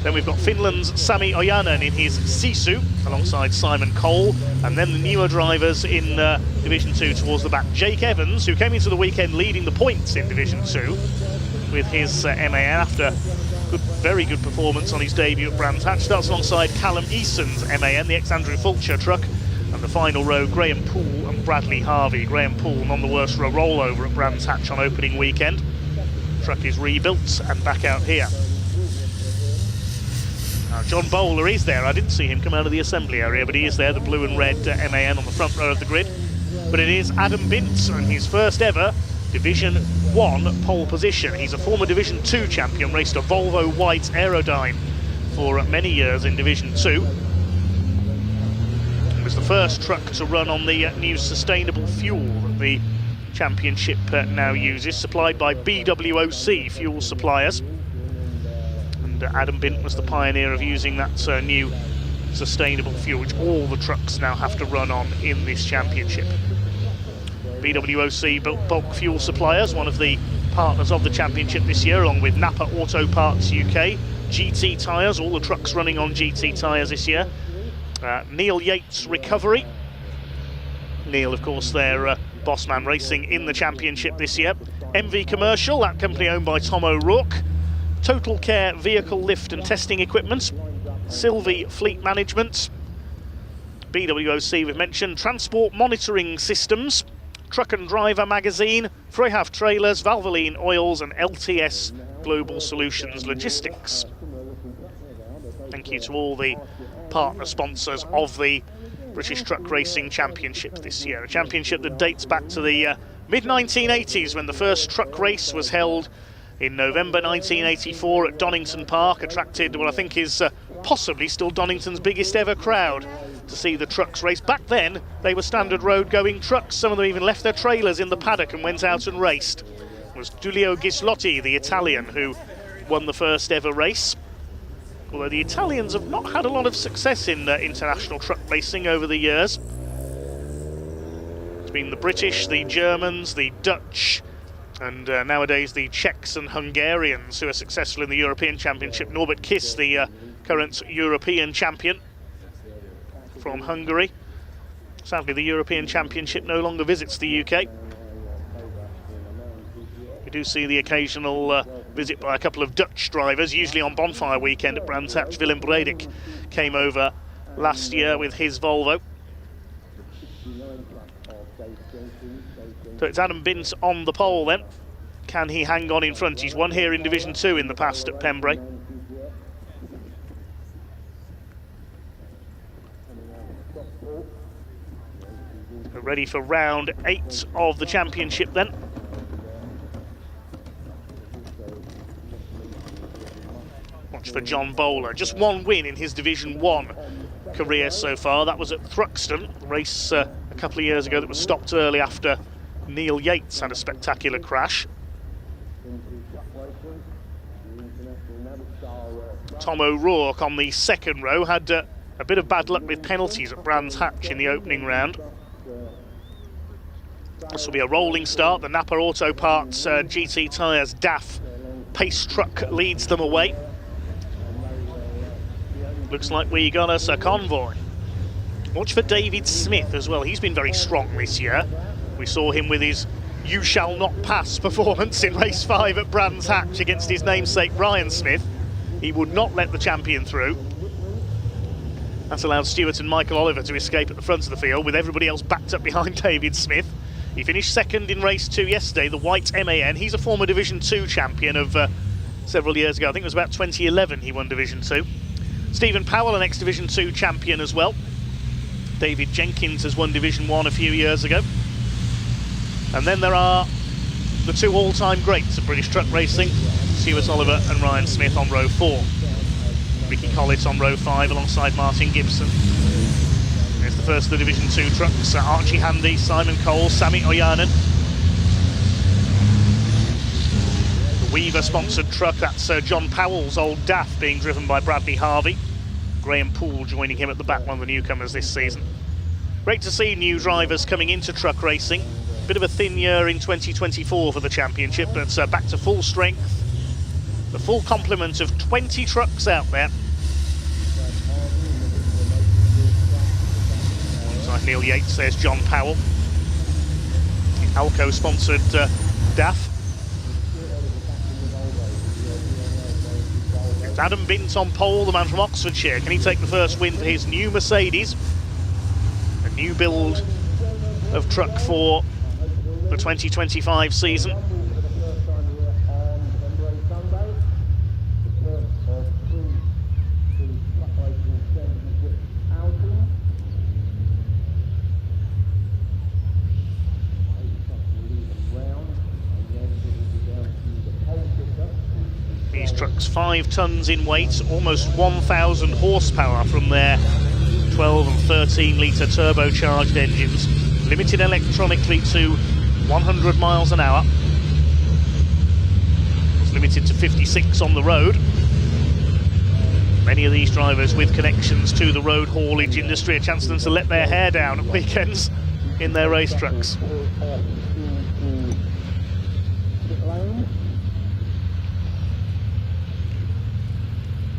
Then we've got Finland's Sami Ojanen in his Sisu alongside Simon Cole, and then the newer drivers in Division 2 towards the back. Jake Evans, who came into the weekend leading the points in Division 2 with his MAN after very good performance on his debut at Brands Hatch, starts alongside Callum Eason's MAN, the ex-Andrew Fulcher truck. And the final row, Graham Poole and Bradley Harvey. Graham Poole, none the worse for a rollover at Brands Hatch on opening weekend. Truck is rebuilt and back out here. Now, John Bowler is there. I didn't see him come out of the assembly area, but he is there, the blue and red MAN on the front row of the grid. But it is Adam Bint and his first ever Division 1 pole position. He's a former Division 2 champion, raced a Volvo White Aerodyne for many years in Division 2. It was the first truck to run on the new sustainable fuel that the championship now uses, supplied by BWOC fuel suppliers. Adam Bint was the pioneer of using that new sustainable fuel, which all the trucks now have to run on in this championship. BWOC bulk fuel suppliers, one of the partners of the championship this year, along with Napa Auto Parts UK, GT tyres, all the trucks running on GT tyres this year. Neil Yates Recovery. Neil, of course, their boss man racing in the championship this year. MV Commercial, that company owned by Tom O'Rourke. Total Care Vehicle Lift and Testing Equipment, Sylvie Fleet Management, BWOC we've mentioned, Transport Monitoring Systems, Truck and Driver Magazine, Freyhav Trailers, Valvoline Oils and LTS Global Solutions Logistics. Thank you to all the partner sponsors of the British Truck Racing Championship this year, a championship that dates back to the mid-1980s when the first truck race was held in November 1984 at Donington Park, attracted what I think is possibly still Donington's biggest ever crowd to see the trucks race. Back then, they were standard road going trucks. Some of them even left their trailers in the paddock and went out and raced. It was Giulio Ghislotti, the Italian, who won the first ever race. Although the Italians have not had a lot of success in international truck racing over the years. It's been the British, the Germans, the Dutch, and nowadays the Czechs and Hungarians who are successful in the European Championship. Norbert Kiss, the current European champion from Hungary. Sadly, the European Championship no longer visits the UK. We do see the occasional visit by a couple of Dutch drivers, usually on Bonfire weekend at Brands Hatch. Willem Bredek came over last year with his Volvo. So it's Adam Bint on the pole then. Can he hang on in front? He's won here in Division 2 in the past at Pembrey. We're ready for round 8 of the championship then. Watch for John Bowler. Just one win in his Division 1 career so far. That was at Thruxton, a race a couple of years ago that was stopped early after Neil Yates had a spectacular crash. Tom O'Rourke on the second row had a bit of bad luck with penalties at Brands Hatch in the opening round. This will be a rolling start. The Napa Auto Parts GT Tyres DAF pace truck leads them away. Looks like we got us a convoy. Watch for David Smith as well. He's been very strong this year. We saw him with his "You Shall Not Pass" performance in race 5 at Brands Hatch against his namesake Ryan Smith. He would not let the champion through. That's allowed Stewart and Michael Oliver to escape at the front of the field, with everybody else backed up behind David Smith. He finished second in race 2 yesterday, the white MAN. He's a former Division 2 champion of several years ago. I think it was about 2011 he won Division 2. Stephen Powell, an ex-Division 2 champion as well. David Jenkins has won Division 1 a few years ago. And then there are the 2 all-time greats of British truck racing, Stuart Oliver and Ryan Smith on row 4. Ricky Collett on row 5 alongside Martin Gibson. There's the first of the Division 2 trucks, Archie Handy, Simon Cole, Sami Oyanen. The Weaver-sponsored truck, that's John Powell's old DAF, being driven by Bradley Harvey. Graham Poole joining him at the back, one of the newcomers this season. Great to see new drivers coming into truck racing. Bit of a thin year in 2024 for the championship, but back to full strength. The full complement of 20 trucks out there. Alongside Neil Yates, there's John Powell. The Alco-sponsored DAF. It's Adam Bint on pole, the man from Oxfordshire. Can he take the first win for his new Mercedes? A new build of truck for the 2025 season. These trucks 5 tons in weight, almost 1,000 horsepower from their 12 and 13 litre turbocharged engines, limited electronically to 100 miles an hour. It's limited to 56 on the road. Many of these drivers with connections to the road haulage industry, a chance for them to let their hair down at weekends in their race trucks.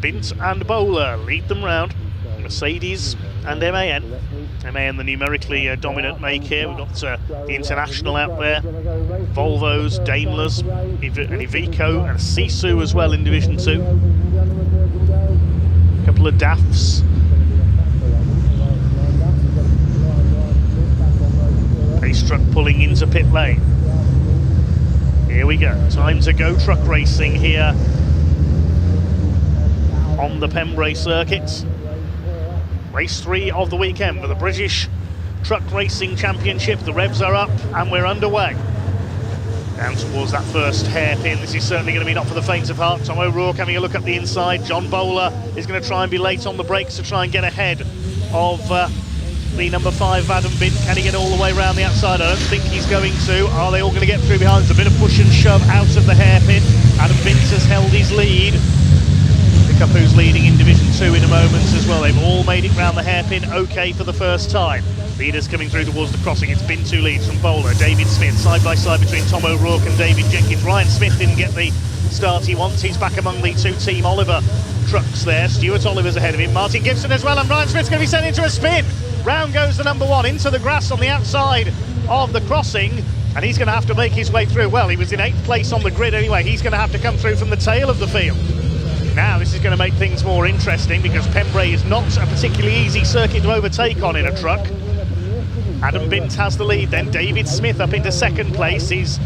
Bint and Bowler lead them round. Mercedes and MAN. MAN, the numerically dominant make here. We've got the International out there, Volvos, Daimlers, an Iveco and a Sisu as well in Division 2. A couple of DAFs. Pace truck pulling into pit lane. Here we go. Time to go truck racing here on the Pembrey Circuit. Race 3 of the weekend for the British Truck Racing Championship. The revs are up and we're underway. Down towards that first hairpin. This is certainly going to be not for the faint of heart. Tom O'Rourke having a look up the inside. John Bowler is going to try and be late on the brakes to try and get ahead of the number 5 Adam Bint. Can he get all the way around the outside? I don't think he's going to. Are they all going to get through behind? There's a bit of push and shove out of the hairpin. Adam Bint has held his lead. Pick up who's leading in Division 2 in a moment as well. They've all made it round the hairpin okay for the first time. Leaders coming through towards the crossing. It's Bint who leads from Bowler. David Smith side by side between Tom O'Rourke and David Jenkins. Ryan Smith didn't get the start he wants. He's back among the 2 Team Oliver trucks there. Stuart Oliver's ahead of him. Martin Gibson as well, and Ryan Smith's going to be sent into a spin. Round goes the number 1 into the grass on the outside of the crossing, and he's going to have to make his way through. Well, he was in 8th place on the grid anyway. He's going to have to come through from the tail of the field. Now this is going to make things more interesting because Pembrey is not a particularly easy circuit to overtake on in a truck. Adam Bint has the lead then. David Smith up into 2nd place. He's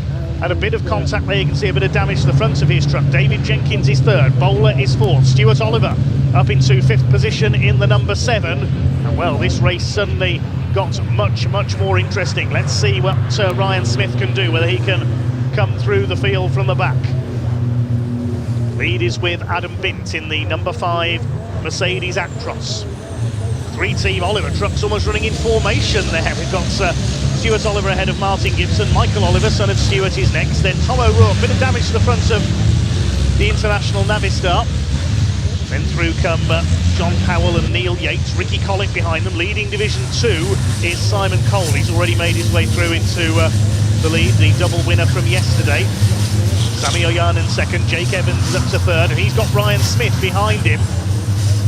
had a bit of contact there. You can see a bit of damage to the front of his truck. David Jenkins is 3rd. Bowler is 4th. Stuart Oliver up into 5th position in the number 7. And well, this race suddenly got much more interesting. Let's see what Ryan Smith can do, whether he can come through the field from the back. Lead is with Adam Bint in the number 5 Mercedes Actros. 3-team Oliver trucks almost running in formation there. We've got Stuart Oliver ahead of Martin Gibson. Michael Oliver, son of Stuart, is next. Then Tom O'Rourke, bit of damage to the front of the International Navistar. Then through come John Powell and Neil Yates. Ricky Collett behind them. Leading Division 2 is Simon Cole. He's already made his way through into the lead, the double winner from yesterday. Sammy Oyanen second, Jake Evans is up to third, and he's got Ryan Smith behind him.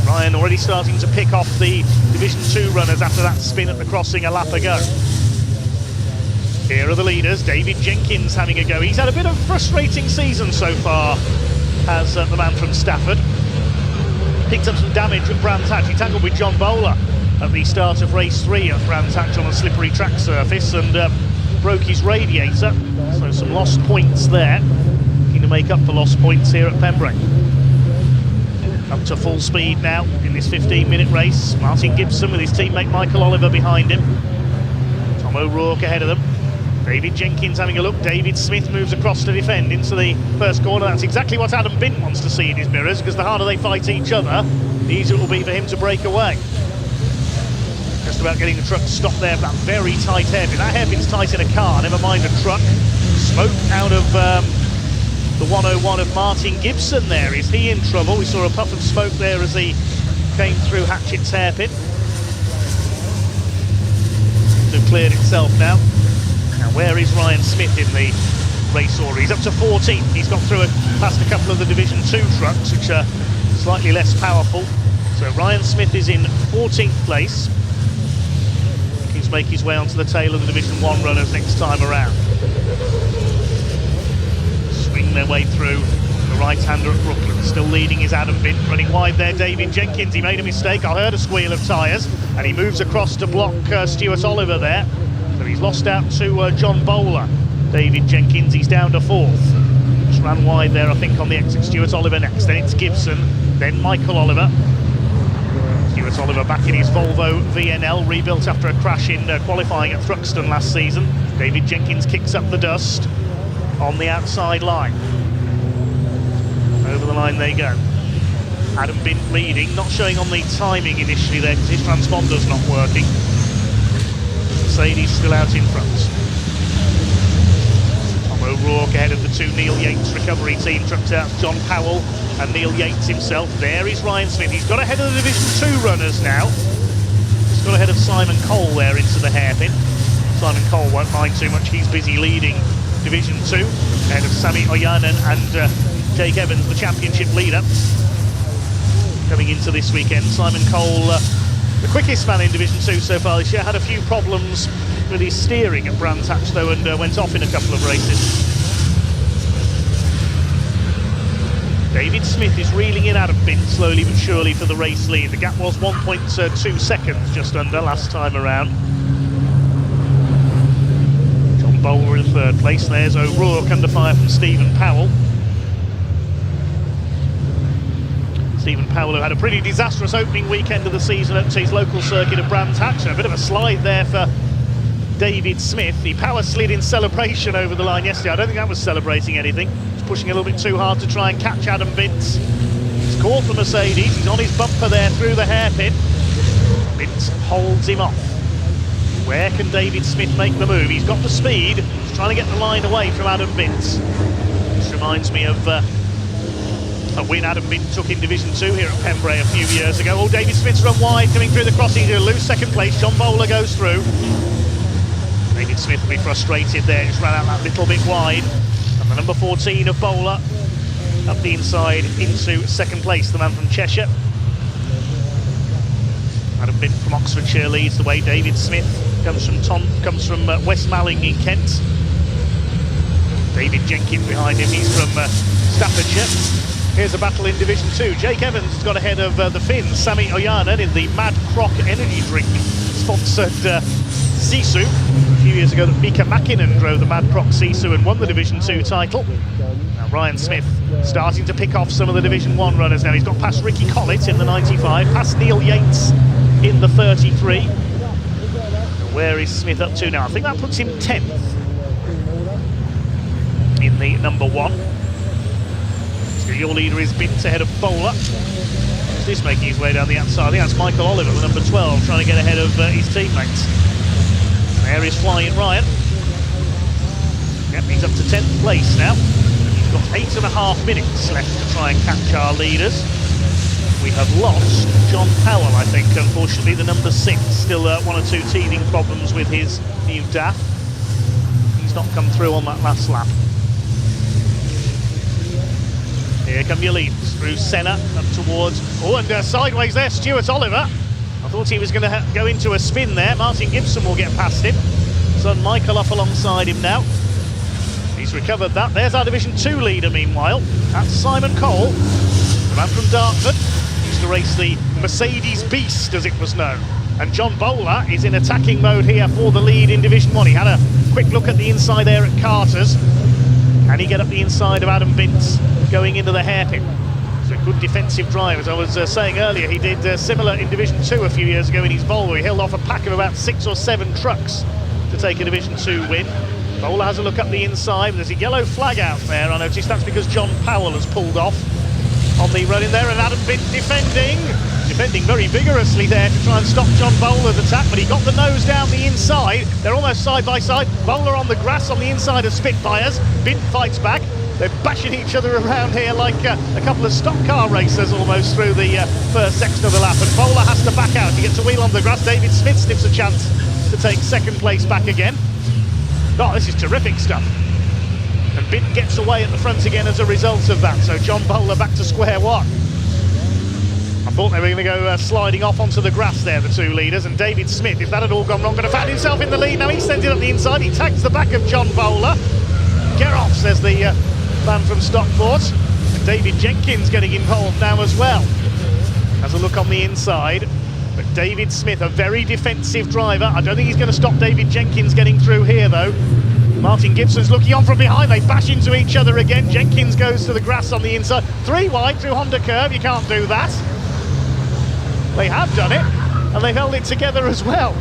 Ryan already starting to pick off the Division 2 runners after that spin at the crossing a lap ago. Here are the leaders. David Jenkins having a go. He's had a bit of a frustrating season so far, has the man from Stafford. Picked up some damage at Brands Hatch. He tangled with John Bowler at the start of race 3 at Brands Hatch on a slippery track surface and broke his radiator. So some lost points there. Looking to make up for lost points here at Pembrey. Up to full speed now in this 15-minute race. Martin Gibson with his teammate Michael Oliver behind him. Tom O'Rourke ahead of them. David Jenkins having a look. David Smith moves across to defend into the first corner. That's exactly what Adam Bint wants to see in his mirrors, because the harder they fight each other, the easier it will be for him to break away. Just about getting the truck to stop there, that very tight hairpin. That hairpin's tight in a car, never mind a truck. Smoke out of the 101 of Martin Gibson there. Is he in trouble? We saw a puff of smoke there as he came through Hatchett's hairpin. So cleared itself now. Now where is Ryan Smith in the race order? He's up to 14th. He's got through past a couple of the Division 2 trucks, which are slightly less powerful. So Ryan Smith is in 14th place. He's to make his way onto the tail of the Division 1 runners next time around. Swing their way through the right-hander at Brooklyn. Still leading is Adam Bint. Running wide there, David Jenkins. He made a mistake. I heard a squeal of tyres, and he moves across to block Stuart Oliver there. So he's lost out to John Bowler. David Jenkins, he's down to 4th. Just ran wide there, I think, on the exit. Stuart Oliver next. Then it's Gibson. Then Michael Oliver. Stuart Oliver back in his Volvo VNL, rebuilt after a crash in qualifying at Thruxton last season. David Jenkins kicks up the dust on the outside line. Over the line they go. Adam Bint leading, not showing on the timing initially there because his transponder's not working. Mercedes still out in front. Tom O'Rourke ahead of the 2 Neil Yates recovery team trucks out. John Powell and Neil Yates himself. There is Ryan Smith. He's got ahead of the Division 2 runners now. He's got ahead of Simon Cole there into the hairpin. Simon Cole won't mind too much. He's busy leading Division 2 ahead of Sammy Oyanen and Jake Evans, the championship leader. Coming into this weekend, Simon Cole, the quickest man in Division 2 so far this year, had a few problems with his steering at Brands Hatch though, and went off in a couple of races. David Smith is reeling in Adam Bint slowly but surely for the race lead. The gap was 1.2 seconds just under last time around. John Bowler in 3rd place. There's O'Rourke under fire from Stephen Powell. Stephen Powell, who had a pretty disastrous opening weekend of the season at his local circuit of Brands Hatch. A bit of a slide there for David Smith. He power slid in celebration over the line yesterday. I don't think that was celebrating anything. He's pushing a little bit too hard to try and catch Adam Bint. He's caught the Mercedes. He's on his bumper there through the hairpin. Bint holds him off. Where can David Smith make the move? He's got the speed. He's trying to get the line away from Adam Bint. This reminds me of a win Adam Bint took in Division 2 here at Pembrey a few years ago. Oh, David Smith's run wide, coming through the crossing. He'll lose 2nd place. John Bowler goes through. David Smith will be frustrated there, just ran out that little bit wide. And the number 14 of Bowler up the inside into 2nd place, the man from Cheshire. Adam Bint from Oxfordshire leads the way. David Smith comes from West Malling in Kent. David Jenkins behind him, he's from Staffordshire. Here's a battle in Division 2. Jake Evans has got ahead of the Finns, Sammy Oyanen, in the Mad Croc energy drink sponsored Sisu. A few years ago, Mika Mäkinen drove the Mad Croc Sisu and won the Division 2 title. Now Ryan Smith starting to pick off some of the Division 1 runners now. He's got past Ricky Collett in the 95, past Neil Yates in the 33. Where is Smith up to now? I think that puts him 10th in the number 1. So your leader is Bint ahead of Bowler. Who's this making his way down the outside? I think that's Michael Oliver, the number 12, trying to get ahead of his teammates. There is Flying Ryan. Yep, he's up to 10th place now. He's got 8.5 minutes left to try and catch our leaders. We have lost John Powell, I think, unfortunately, the number 6. Still 1 or 2 teething problems with his new DAF. He's not come through on that last lap. Here come your leaders through Senna up towards... Oh, and sideways there, Stuart Oliver. I thought he was going to go into a spin there. Martin Gibson will get past him. Son Michael up alongside him now. He's recovered that. There's our Division 2 leader, meanwhile. That's Simon Cole, the man from Dartford. Used to race the Mercedes Beast, as it was known. And John Bowler is in attacking mode here for the lead in Division 1. He had a quick look at the inside there at Carter's. And he get up the inside of Adam Bintz going into the hairpin. It's a good defensive drive. As I was saying earlier, he did similar in Division 2 a few years ago in his Volvo. He held off a pack of about 6 or 7 trucks to take a Division 2 win. Bowler has a look up the inside. There's a yellow flag out there, I noticed. That's because John Powell has pulled off on the run in there, and Adam Bint defending very vigorously there to try and stop John Bowler's attack, but he got the nose down the inside. They're almost side by side. Bowler on the grass on the inside of Spitfires. Bint fights back. They're bashing each other around here like a couple of stock car racers almost through the first section of the lap, and Bowler has to back out. He gets a wheel on the grass. David Smith sniffs a chance to take 2nd place back again. Oh, this is terrific stuff. And Bint gets away at the front again as a result of that. So John Bowler back to square one. I thought they were going to go sliding off onto the grass there, the 2 leaders. And David Smith, if that had all gone wrong, could have found himself in the lead. Now he sends it up the inside. He tags the back of John Bowler. Get off, says the man from Stockport. And David Jenkins getting involved now as well. Has a look on the inside. But David Smith, a very defensive driver. I don't think he's going to stop David Jenkins getting through here, though. Martin Gibson's looking on from behind. They bash into each other again. Jenkins goes to the grass on the inside. 3 wide through Honda Curve. You can't do that. They have done it, and they've held it together as well.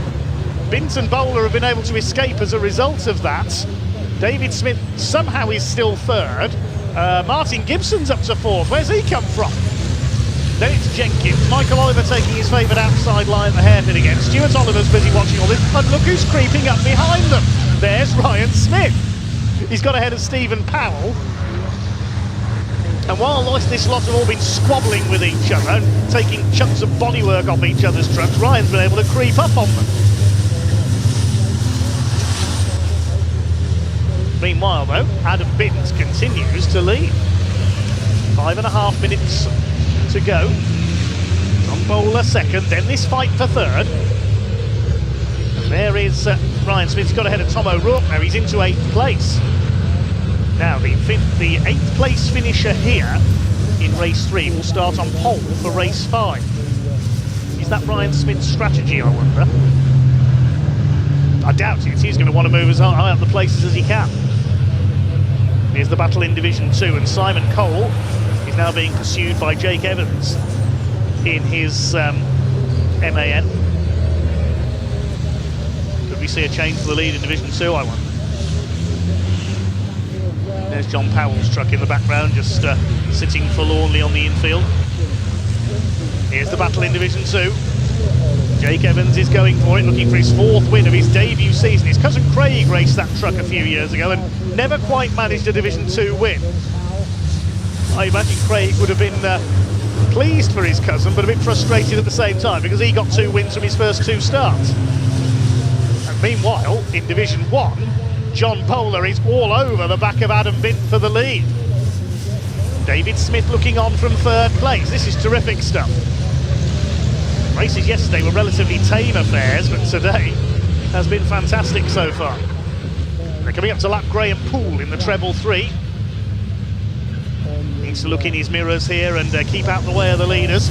Bint and Bowler have been able to escape as a result of that. David Smith somehow is still 3rd. Martin Gibson's up to 4th. Where's he come from? Then it's Jenkins. Michael Oliver taking his favourite outside line at the hairpin again. Stuart Oliver's busy watching all this. And look who's creeping up behind them. There's Ryan Smith. He's got ahead of Stephen Powell. And while this lot have all been squabbling with each other and taking chunks of bodywork off each other's trucks, Ryan's been able to creep up on them. Meanwhile, though, Adam Bint continues to lead. 5.5 minutes to go. John Bowler 2nd, then this fight for 3rd. And there is Ryan Smith's got ahead of Tom O'Rourke now. He's into 8th place. Now the 8th place finisher here in race 3 will start on pole for race 5. Is that Ryan Smith's strategy, I wonder? I doubt it. He's going to want to move as high up the places as he can. Here's the battle in Division 2, and Simon Cole is now being pursued by Jake Evans in his MAN. Could we see a change to the lead in Division 2, I wonder? There's John Powell's truck in the background, just sitting forlornly on the infield. Here's the battle in Division 2. Jake Evans is going for it, looking for his 4th win of his debut season. His cousin Craig raced that truck a few years ago and never quite managed a Division 2 win. I imagine Craig would have been pleased for his cousin, but a bit frustrated at the same time, because he got 2 wins from his first 2 starts. And meanwhile, in Division 1, John Bowler is all over the back of Adam Bint for the lead. David Smith looking on from 3rd place. This is terrific stuff. Races yesterday were relatively tame affairs, but today has been fantastic so far. They're coming up to lap Graham Poole in the treble 3. Needs to look in his mirrors here and keep out the way of the leaders.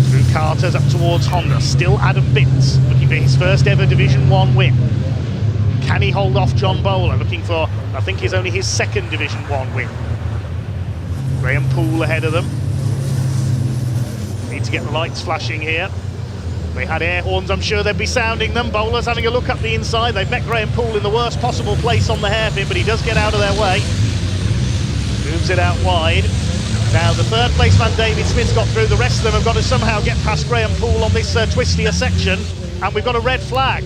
Through Carter's up towards Honda. Still Adam Bint looking for his first ever Division 1 win. Can he hold off John Bowler, looking for, I think, is only his 2nd Division 1 win. Graham Poole ahead of them. Need to get the lights flashing here. They had air horns, I'm sure they'd be sounding them. Bowlers having a look up the inside. They've met Graham Poole in the worst possible place on the hairpin, but he does get out of their way. Moves it out wide. Now the third place man, David Smith, got through. The rest of them have got to somehow get past Graham Poole on this twistier section. And we've got a red flag.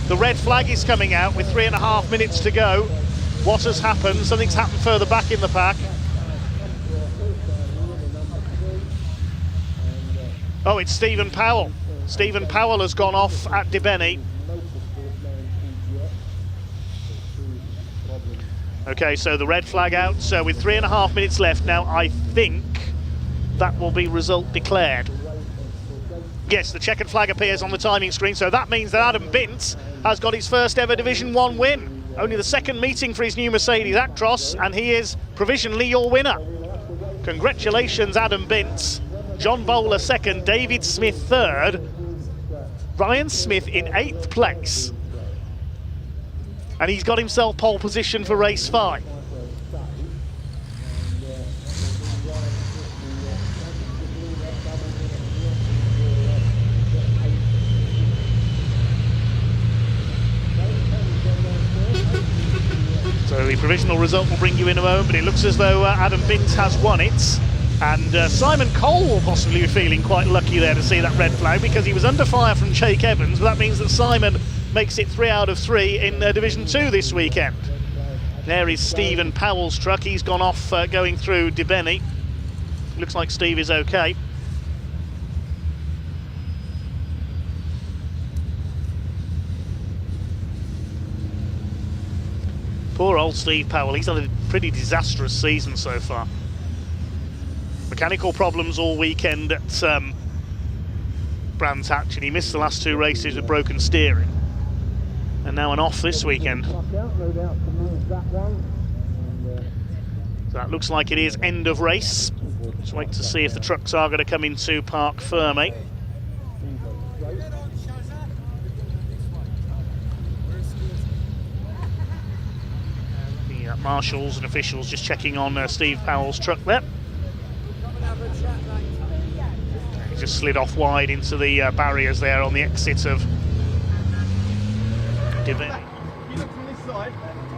The red flag is coming out with 3.5 minutes to go. What has happened? Something's happened further back in the pack. Oh, it's Stephen Powell. Stephen Powell has gone off at Dibeni. Okay, so the red flag out. So with 3.5 minutes left now, I think that will be result declared. Yes, the checkered flag appears on the timing screen, so that means that Adam Bintz has got his first ever Division 1 win. Only the second meeting for his new Mercedes Actros, and he is provisionally your winner. Congratulations, Adam Bintz. John Bowler second, David Smith third, Ryan Smith in 8th place. And he's got himself pole position for race 5. So the provisional result will bring you in a moment, but it looks as though Adam Bintz has won it. And Simon Cole will possibly be feeling quite lucky there to see that red flag, because he was under fire from Jake Evans, but that means that Simon makes it 3 out of 3 in Division 2 this weekend. There is Stephen Powell's truck. He's gone off going through Dibeni. Looks like Steve is okay. Poor old Steve Powell, he's had a pretty disastrous season so far. Mechanical problems all weekend at Brands Hatch, and he missed the last 2 races with broken steering. And now an off this weekend. So that looks like it is end of race. Just wait to see if the trucks are going to come into Parc Ferme. The marshals and officials just checking on Steve Powell's truck there. He just slid off wide into the barriers there on the exit of Dibeni. You look from this side,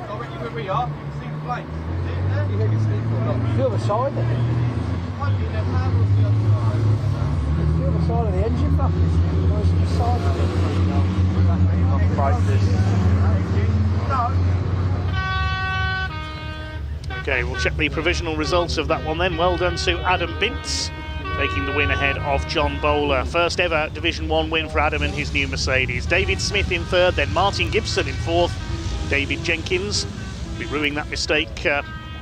directly where we are, you can see the flames. See it there? You can see it or not? Feel the side then? Might be in their panels the other side. Feel the side of the engine bucket. Where's the side of it? I'll price this. Okay, we'll check the provisional results of that one then. Well done to Adam Bintz, taking the win ahead of John Bowler. First ever Division 1 win for Adam and his new Mercedes. David Smith in 3rd, then Martin Gibson in 4th. David Jenkins, be ruining that mistake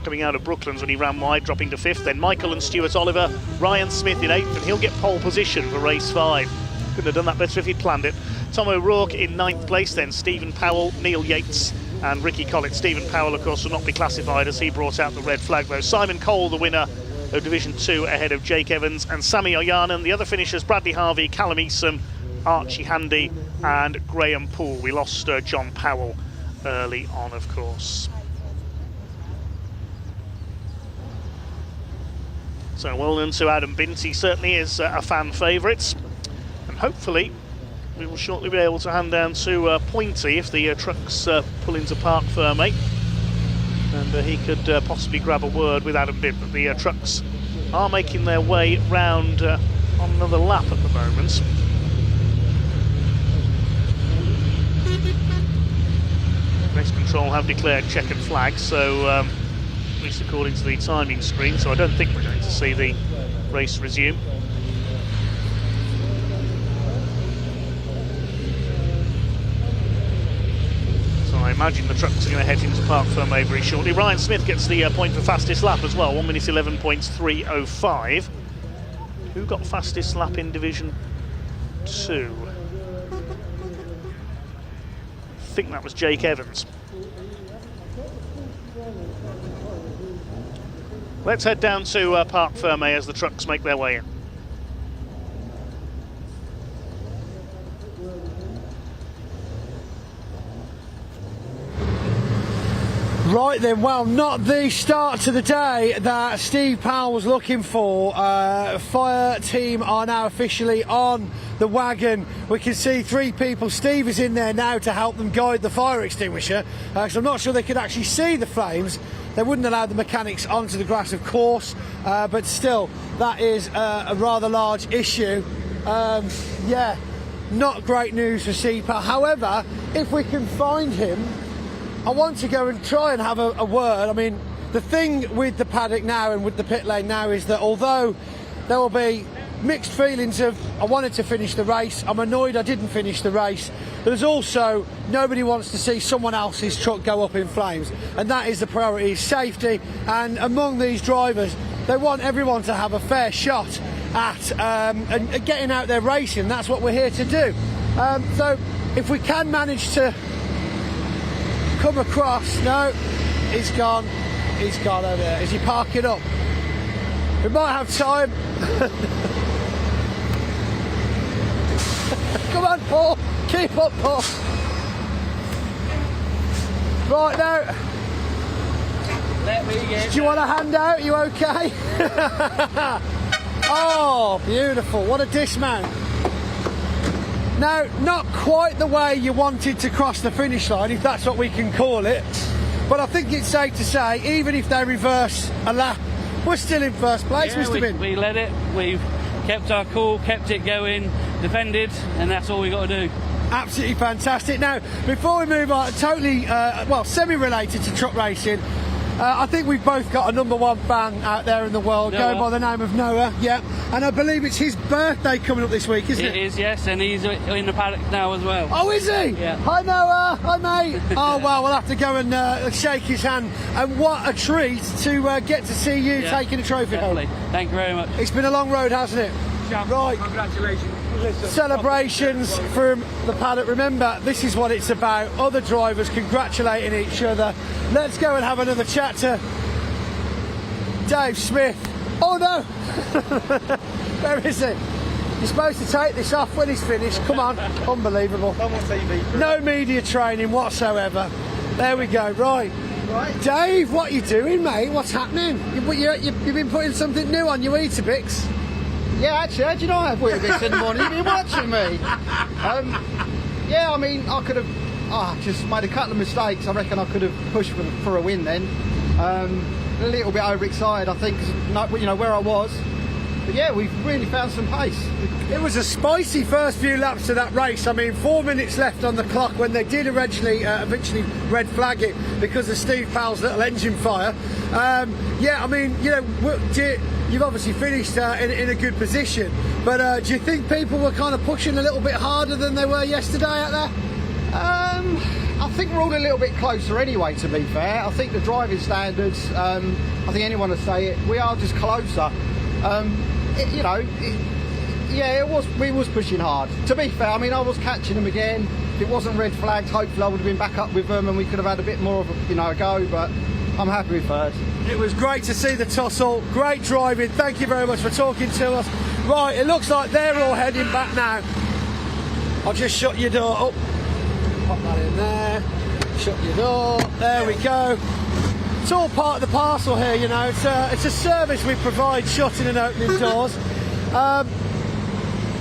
coming out of Brooklands when he ran wide, dropping to 5th. Then Michael and Stuart Oliver, Ryan Smith in 8th, and he'll get pole position for race 5. Couldn't have done that better if he'd planned it. Tom O'Rourke in 9th place, then Stephen Powell, Neil Yates and Ricky Collett. Stephen Powell, of course, will not be classified as he brought out the red flag, though. Simon Cole, the winner of Division 2, ahead of Jake Evans and Sammy Oyanen. The other finishers, Bradley Harvey, Callum Eason, Archie Handy and Graham Poole. We lost John Powell early on, of course. So well done to Adam Bintz. He certainly is a fan favourite, and hopefully we will shortly be able to hand down to Pointy if the trucks pull into Parc Ferme, and he could possibly grab a word with Adam Bintz. But the trucks are making their way round on another lap at the moment. Race control have declared checkered flag, so at least according to the timing screen, so I don't think we're going to see the race resume. I imagine the trucks are going to head into Parc Ferme very shortly. Ryan Smith gets the point for fastest lap as well, 1 minute 11.305. Who got fastest lap in Division 2? I think that was Jake Evans. Let's head down to Parc Ferme as the trucks make their way in. Right then, well, not the start to the day that Steve Powell was looking for. Fire team are now officially on the wagon. We can see 3 people. Steve is in there now to help them guide the fire extinguisher, because I'm not sure they could actually see the flames. They wouldn't allow the mechanics onto the grass, of course, but still, that is a rather large issue. Yeah, not great news for Steve Powell. However, if we can find him, I want to go and try and have a word. I mean, the thing with the paddock now and with the pit lane now is that although there will be mixed feelings of I wanted to finish the race, I'm annoyed I didn't finish the race, there's also nobody wants to see someone else's truck go up in flames, and that is the priority, is safety. And among these drivers, they want everyone to have a fair shot at and getting out there racing. That's what we're here to do. So if we can manage to come across. No, he's gone over there. Is he parking up? We might have time. Come on, Paul, keep up, Paul. Right now, let me get. Do you want a handout? You okay? Oh, beautiful, what a dismount. Now, not quite the way you wanted to cross the finish line, if that's what we can call it, but I think it's safe to say, even if they reverse a lap, we're still in first place, yeah, Mr. Bin. We led it, we've kept our cool, kept it going, defended, and that's all we got to do. Absolutely fantastic. Now, before we move on, totally, well, semi-related to truck racing, I think we've both got a #1 fan out there in the world, Noah. going by the name of Noah, yeah, and I believe it's his birthday coming up this week, isn't it? It is, yes, and he's in the paddock now as well. Oh, is he? Yeah. Hi, Noah. Hi, mate. Oh, well, we'll have to go and shake his hand. And what a treat to get to see you taking a trophy home. Definitely. Thank you very much. It's been a long road, hasn't it? Right. Congratulations. Celebrations from the paddock. Remember, this is what it's about. Other drivers congratulating each other. Let's go and have another chat to Dave Smith. Oh, no. Where is he? You're supposed to take this off when he's finished. Come on. Unbelievable. No media training whatsoever. There we go. Right. Dave, what are you doing, mate? What's happening? You've been putting something new on your Weetabix. Yeah, actually, how do you know I have Weetabix in the morning? You've been watching me. Yeah, I mean, I could have just made a couple of mistakes. I reckon I could have pushed for a win then. A little bit overexcited, I think, 'cause, you know, where I was. But yeah, we've really found some pace. It was a spicy first few laps of that race. I mean, 4 minutes left on the clock when they did eventually red flag it because of Steve Powell's little engine fire. Yeah, I mean, you know, you've obviously finished in a good position, but do you think people were kind of pushing a little bit harder than they were yesterday out there? I think we're all a little bit closer anyway, to be fair. I think the driving standards, I think anyone would say it, we are just closer. You know, we was pushing hard. To be fair, I mean, I was catching them again. If it wasn't red flagged, hopefully I would have been back up with them and we could have had a bit more of a go, but I'm happy with first. It was great to see the tussle, great driving. Thank you very much for talking to us. Right, it looks like they're all heading back now. I'll just shut your door. Oh, pop that in there. Shut your door. There we go. It's all part of the parcel here, you know. It's a service we provide, shutting and opening doors.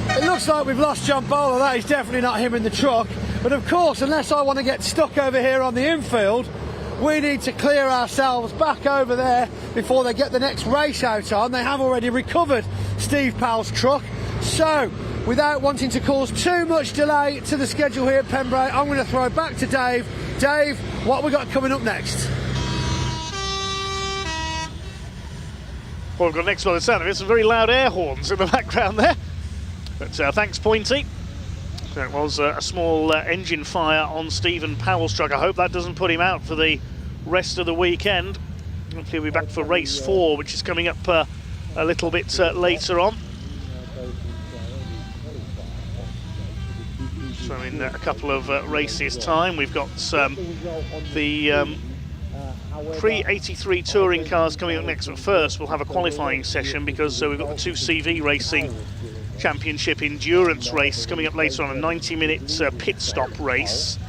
It looks like we've lost John Bowler. That is definitely not him in the truck. But of course, unless I want to get stuck over here on the infield, we need to clear ourselves back over there before they get the next race out on. They have already recovered Steve Powell's truck. So, without wanting to cause too much delay to the schedule here at Pembrey, I'm going to throw it back to Dave. Dave, what have we got coming up next? Well, we've got next one. It sounded some very loud air horns in the background there. But thanks, Pointy. That was a small engine fire on Stephen Powell's truck. I hope that doesn't put him out for the rest of the weekend. Hopefully he'll be back for race 4, which is coming up a little bit later on. So in a couple of races' time, we've got the pre-83 touring cars coming up next. But first, we'll have a qualifying session because we've got the 2 CV Racing Championship endurance race coming up later on, a 90-minute pit stop race.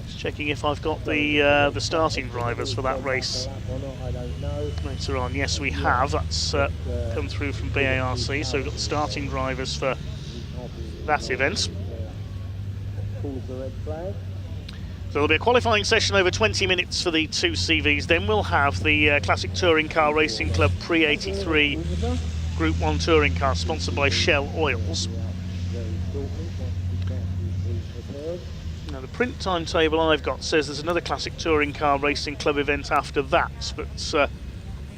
Just Checking if I've got the starting drivers for that race later on. Yes, we have. That's come through from BARC, so we've got the starting drivers for that event. So there'll be a qualifying session over 20 minutes for the 2 CVs. Then we'll have the Classic Touring Car Racing Club Pre-83 Group 1 Touring Car, sponsored by Shell Oils. Now the print timetable I've got says there's another Classic Touring Car Racing Club event after that, but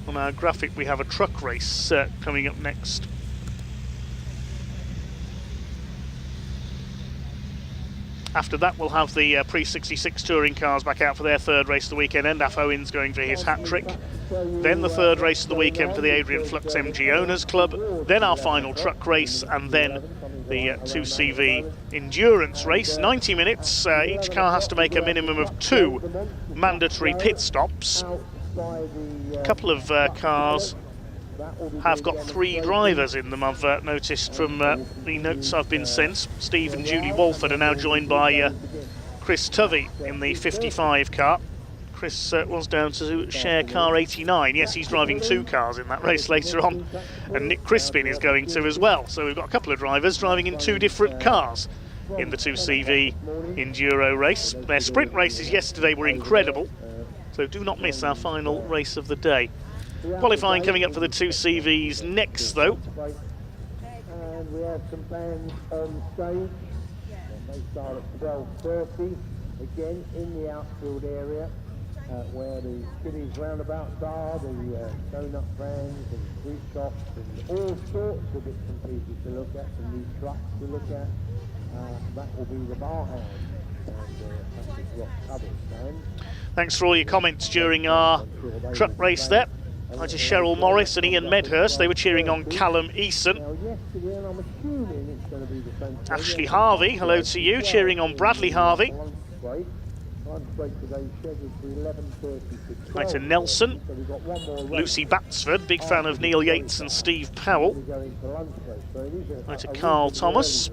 on our graphic we have a truck race coming up next. After that, we'll have the Pre-66 touring cars back out for their third race of the weekend. Endaf Owens going for his hat-trick. Then the third race of the weekend for the Adrian Flux MG Owners Club. Then our final truck race, and then the 2CV endurance race. 90 minutes. Each car has to make a minimum of 2 mandatory pit stops. A couple of cars have got 3 drivers in them, I've noticed from the notes I've been sent. Steve and Julie Walford are now joined by Chris Tovey in the 55 car. Chris was down to share car 89. Yes, he's driving 2 cars in that race later on. And Nick Crispin is going to as well. So we've got a couple of drivers driving in 2 different cars in the 2CV Enduro race. Their sprint races yesterday were incredible. So do not miss our final race of the day. Qualifying coming up for the 2 CVs next, though. And we have some bands on stage. They start at 12:30, again in the outfield area, where the kiddies roundabouts are, the donut vans and sweet shops and all sorts of bits and pieces to look at, and these trucks to look at. That will be the bar house and rock cover stand. Thanks for all your comments during our truck race there. Hi to Cheryl Morris and Ian Medhurst. They were cheering on Callum Eason. Ashley Harvey, hello to you, cheering on Bradley Harvey. Hi to Nelson. Lucy Batsford, big fan of Neil Yates and Steve Powell. Hi to Carl Thomas.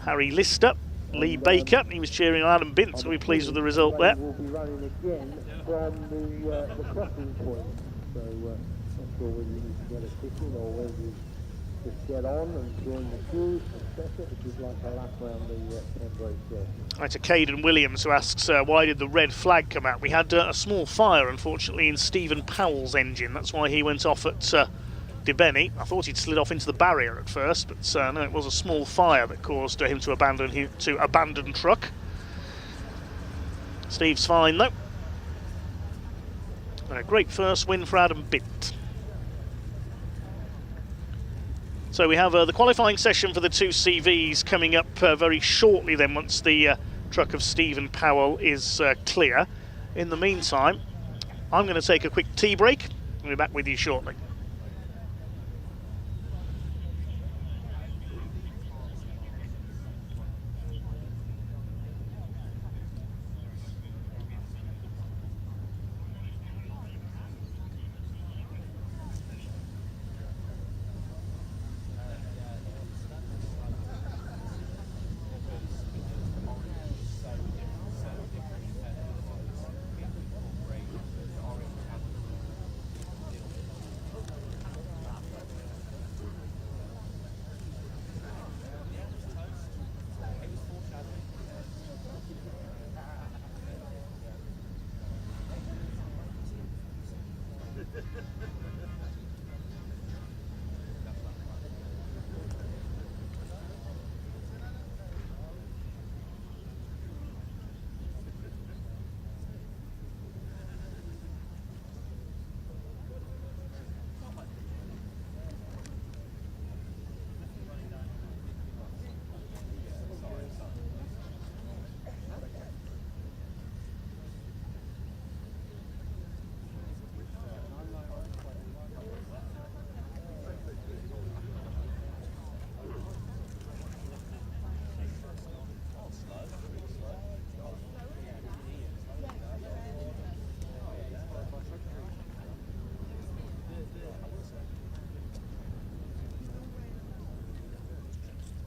Harry Lister. Lee Baker, he was cheering on Adam Bint, so we're pleased with the result there. So not sure whether you need to get a ticket or whether you just get on and join the queue, etc., which is like a lap around the Pembrey Circuit. Right, to Caden Williams, who asks why did the red flag come out? We had a small fire, unfortunately, in Stephen Powell's engine. That's why he went off at Debeny. I thought he'd slid off into the barrier at first, but no, it was a small fire that caused him to abandon truck. Steve's fine though. A great first win for Adam Bint. So we have the qualifying session for the 2 CVs coming up very shortly then, once the truck of Stephen Powell is clear. In the meantime, I'm going to take a quick tea break. I'll be back with you shortly.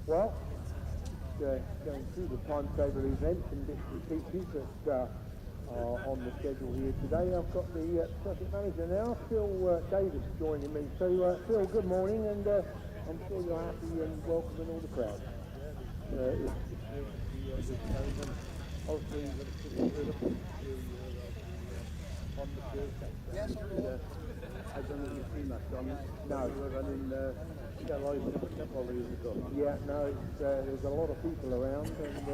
Well, going through the timetable events and bits and pieces that are on the schedule here today. I've got the circuit manager now, Phil Davis, joining me. So Phil, good morning, and I'm sure you're happy and welcoming all the crowd. Yes, I don't know if you've seen that, John. No, we're running yeah, no, there's a lot of people around, and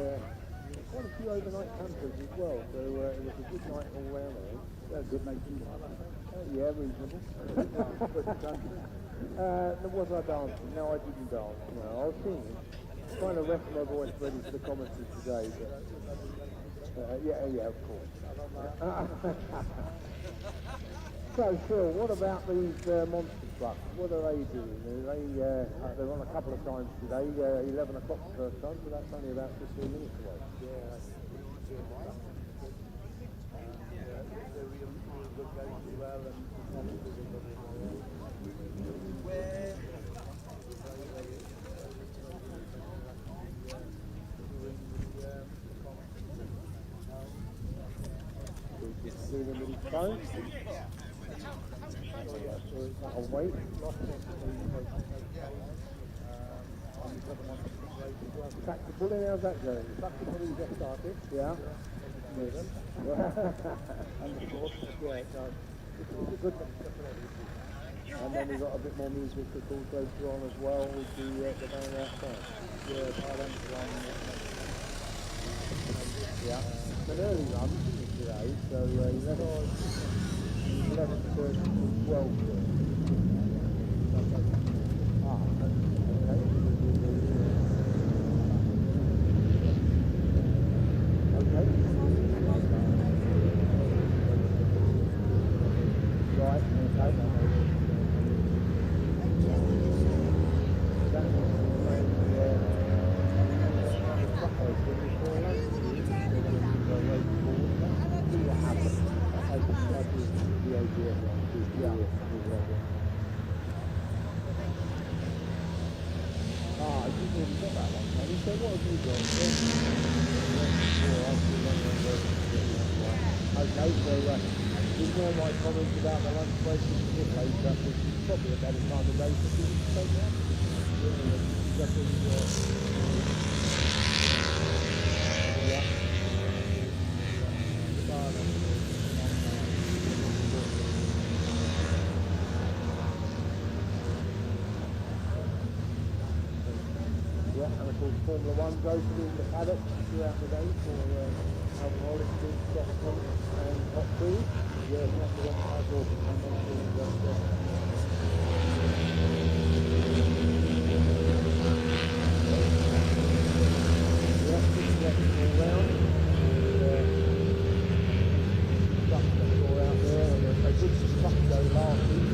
quite a few overnight campers as well, so it was a good night all round, I think. Good night. Yeah, reasonable. Was I dancing? No, I didn't dance. No, I was singing. Trying to rest my voice ready for the commentary today, but yeah, of course. So, Phil, what about these monster trucks? What are they doing? They're on a couple of times today. 11 o'clock the first time, so that's only about 15 minutes away. Yeah. See them in his phone. I'll wait. Tactical, how's that going? Tactical, you just started. Yeah. And of course, yeah, it's a good one. And then we've got a bit more music that also on as well with the band outside. Yeah, yeah. It's an early run today, so 11 to 12. Formula 1 goes through the paddock throughout the day for alcoholic drinks, soft drinks and hot food. Yeah, that's the one I bought. All round. Stuff that's all out there, and there's a good stuff go last week.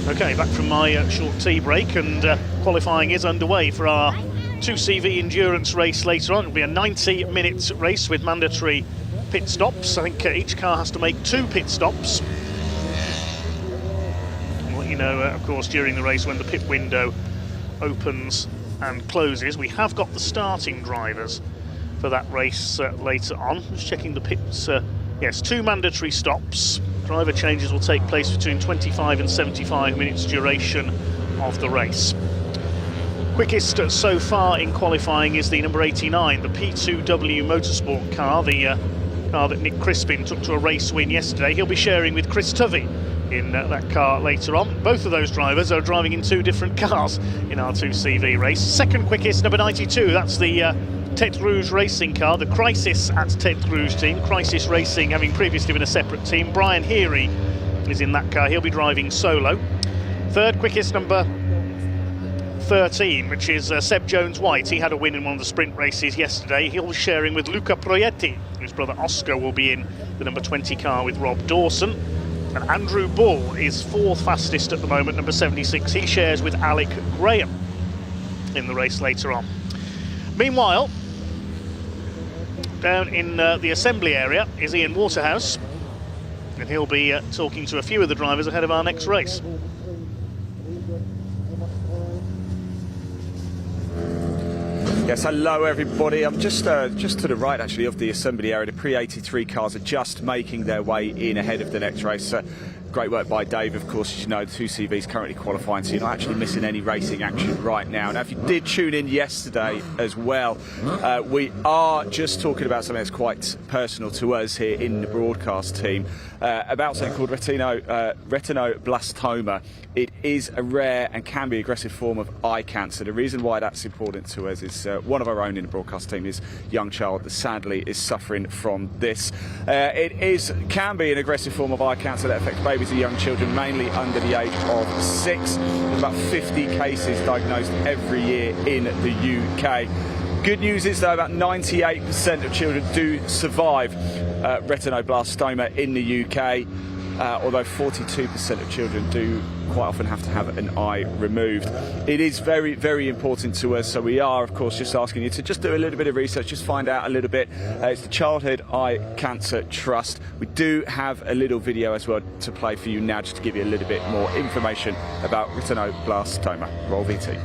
Okay, back from my short tea break, and qualifying is underway for our 2CV endurance race later on. It'll be a 90-minute race with mandatory pit stops. I think each car has to make 2 pit stops. I'll let you know, of course, during the race when the pit window opens and closes. We have got the starting drivers for that race later on. Just checking the pits. Yes, 2 mandatory stops. Driver changes will take place between 25 and 75 minutes duration of the race. Quickest so far in qualifying is the number 89, the P2W Motorsport car, the car that Nick Crispin took to a race win yesterday. He'll be sharing with Chris Tovey in that car later on. Both of those drivers are driving in 2 different cars in our 2CV race. Second quickest, number 92, that's the Tete Rouge racing car, the Crisis at Tete Rouge team. Crisis Racing having previously been a separate team. Brian Heary is in that car. He'll be driving solo. Third quickest, number 13, which is Seb Jones-White. He had a win in one of the sprint races yesterday. He'll be sharing with Luca Proietti, whose brother Oscar will be in the number 20 car with Rob Dawson. And Andrew Bull is 4th fastest at the moment, number 76. He shares with Alec Graham in the race later on. Meanwhile, down in the assembly area is Ian Waterhouse, and he'll be talking to a few of the drivers ahead of our next race. Yes, hello everybody. I'm just to the right actually of the assembly area. The pre-83 cars are just making their way in ahead of the next race. Great work by Dave, of course. As you know, the 2CV is currently qualifying, so you're not actually missing any racing action right now. Now, if you did tune in yesterday as well, we are just talking about something that's quite personal to us here in the broadcast team, about something called retinoblastoma. It is a rare and can be aggressive form of eye cancer. The reason why that's important to us is one of our own in the broadcast team is a young child that sadly is suffering from this. It can be an aggressive form of eye cancer that affects babies and young children, mainly under the age of 6. There's about 50 cases diagnosed every year in the UK. Good news is, though, about 98% of children do survive retinoblastoma in the UK, although 42% of children do quite often have to have an eye removed. It is very, very important to us, so we are, of course, just asking you to just do a little bit of research, just find out a little bit. It's the Childhood Eye Cancer Trust. We do have a little video as well to play for you now, just to give you a little bit more information about retinoblastoma. Roll VT.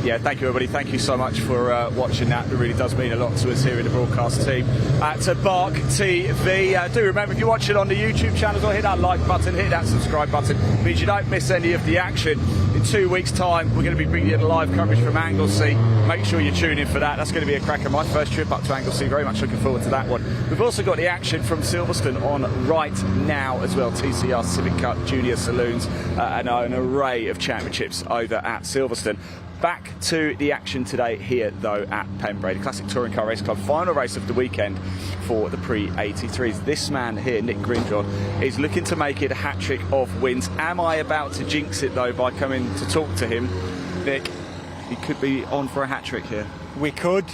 Yeah, thank you everybody. Thank you so much for watching that. It really does mean a lot to us here in the broadcast team at BARC TV. Do remember, if you're watching on the YouTube channel, hit that like button, hit that subscribe button. It means you don't miss any of the action. In 2 weeks' time, we're going to be bringing you the live coverage from Anglesey. Make sure you tune in for that. That's going to be a cracker. My first trip up to Anglesey. Very much looking forward to that one. We've also got the action from Silverstone on right now as well. TCR Civic Cup Junior Saloons and an array of championships over at Silverstone. Back to the action today here, though, at Pembrey, the Classic Touring Car Race Club final race of the weekend for the pre-83s. This man here, Nick Grindrod, is looking to make it a hat-trick of wins. Am I about to jinx it, though, by coming to talk to him? Nick, he could be on for a hat-trick here. We could.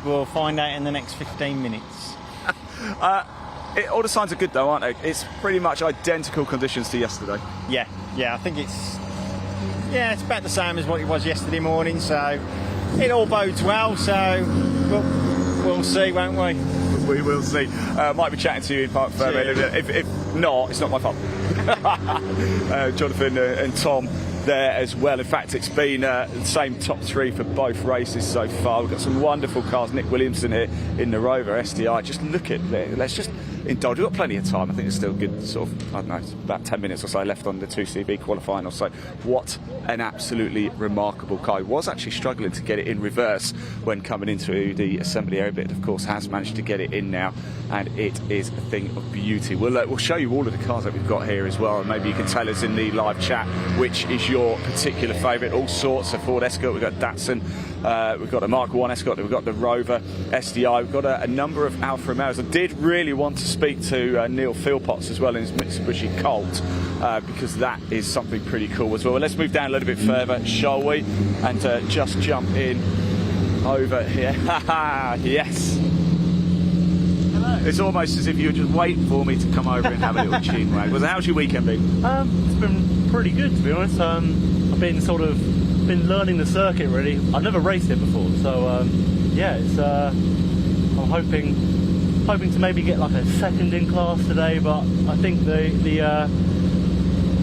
We'll find out in the next 15 minutes. All the signs are good though, aren't they? It's pretty much identical conditions to yesterday. Yeah, I think it's about the same as what it was yesterday morning, so it all bodes well, so we'll see, won't we? We will see. Might be chatting to you in Park further. If not, it's not my fault. Jonathan and Tom there as well. In fact, it's been the same top three for both races so far. We've got some wonderful cars. Nick Williamson here in the Rover STI. Just look at it. Let's just indulge. We've got plenty of time. I think there's still a good sort of, I don't know, about 10 minutes or so left on the 2CV qualifying or so. What an absolutely remarkable car. He was actually struggling to get it in reverse when coming into the assembly area, but of course has managed to get it in now, and it is a thing of beauty. We'll show you all of the cars that we've got here as well, and maybe you can tell us in the live chat which is your particular favourite. All sorts of Ford Escort, we've got Datsun, we've got a Mark 1 Escort, we've got the Rover STI, we've got a number of Alfa Romeos. I did really want to speak to Neil Philpotts as well in his Mitsubishi Colt, because that is something pretty cool as well. Well, let's move down a little bit further, shall we? And just jump in over here. Yes. Hello. It's almost as if you were just waiting for me to come over and have a little chin wag. How's your weekend been? It's been pretty good, to be honest. I've been learning the circuit really. I've never raced it before, so yeah, it's I'm hoping to maybe get like a second in class today, but I think the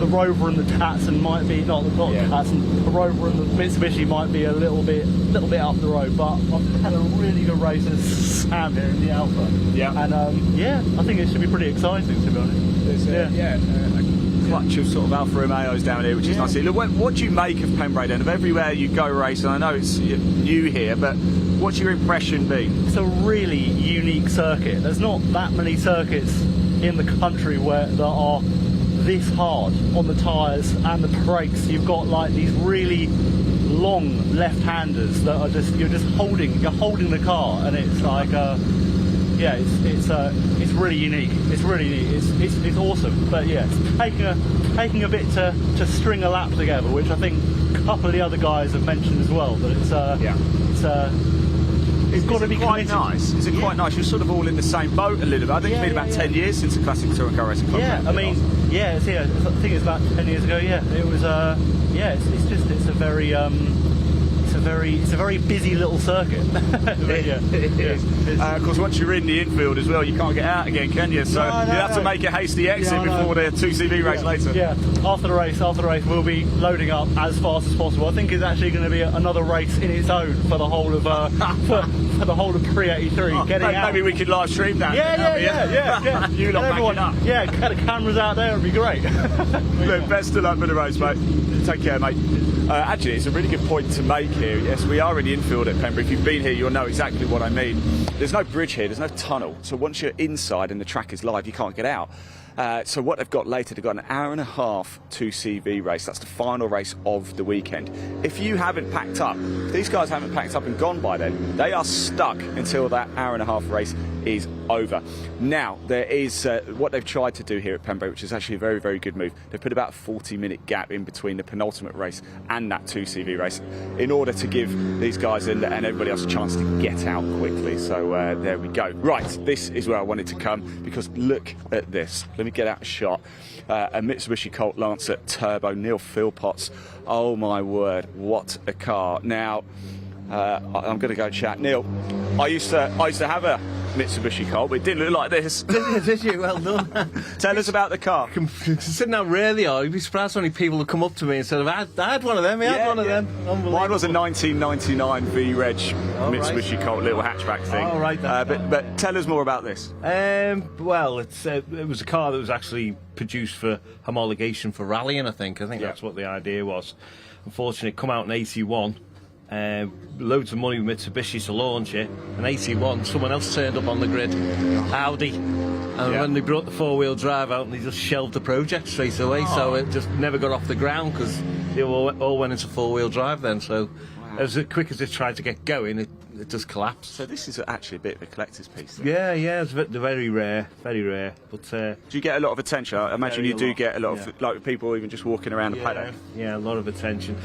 Rover and the Datsun might be the Rover and the Mitsubishi might be a little bit up the road. But I've had a really good race with Sam here in the Alpha. Yeah. And yeah, I think it should be pretty exciting, to be honest. A clutch of sort of Alfa Romeos down here, which is nice. Look, what do you make of Pembrey then? Of everywhere you go racing, I know it's new here, but what's your impression been? It's a really unique circuit. There's not that many circuits in the country that are this hard on the tyres and the brakes. You've got like these really long left-handers that are you're holding the car, and it's like yeah, it's really unique. It's really unique. It's awesome. But yeah, it's taking a bit to string a lap together, which I think a couple of the other guys have mentioned as well. But it's got to be quite nice. Is it quite nice? You're sort of all in the same boat a little bit. I think it's been about 10 years since the Classic Touring Car Racing Club. Yeah, I mean, I think it's about 10 years ago. Yeah, it was. It's a very busy little circuit. It is. Of course, once you're in the infield as well, you can't get out again, can you? So you have to make a hasty exit before the 2CV race later. Yeah, after the race, we'll be loading up as fast as possible. I think it's actually going to be another race in its own for the whole of for the whole of pre-83. Maybe we could live stream that. Yeah. You lot backing up. Yeah, get the cameras out there. It'd be great. Look, best of luck for the race, mate. Take care, mate. Actually, it's a really good point to make here. Yes, we are in the infield at Pembrey. If you've been here, you'll know exactly what I mean. There's no bridge here, there's no tunnel. So once you're inside and the track is live, you can't get out. So what they've got later, they've got an hour and a half 2CV race. That's the final race of the weekend. If you haven't packed up, if these guys haven't packed up and gone by then, they are stuck until that hour and a half race is over. Now, there is what they've tried to do here at Pembrey, which is actually a very, very good move. They've put about a 40-minute gap in between the penultimate race and that 2CV race in order to give these guys and everybody else a chance to get out quickly. So there we go. Right, this is where I wanted to come, because look at this. Let me get out a shot. A Mitsubishi Colt Lancer Turbo, Neil Philpotts. Oh my word, what a car. Now, I'm going to go chat. Neil, I used to have a Mitsubishi Colt, but it didn't look like this. Did you? Well done. Tell us about the car. Considering how rare they are, you'd be surprised how many people have come up to me and said, I had one of them, I had one of them. Mine was a 1999 V-Reg Mitsubishi Colt little hatchback thing. Oh, right. But tell us more about this. Well, it was a car that was actually produced for homologation for rallying, I think that's what the idea was. Unfortunately, it come out in 81. Loads of money with Mitsubishi to launch it, and 81, someone else turned up on the grid, Audi, and when they brought the four-wheel drive out, they just shelved the project straight away, so it just never got off the ground because they all went into four-wheel drive then, so as quick as it tried to get going, it just collapsed. So this is actually a bit of a collector's piece then. Yeah, it's very rare, but do you get a lot of attention? I imagine you do get a lot of like people even just walking around the paddock. Yeah, a lot of attention.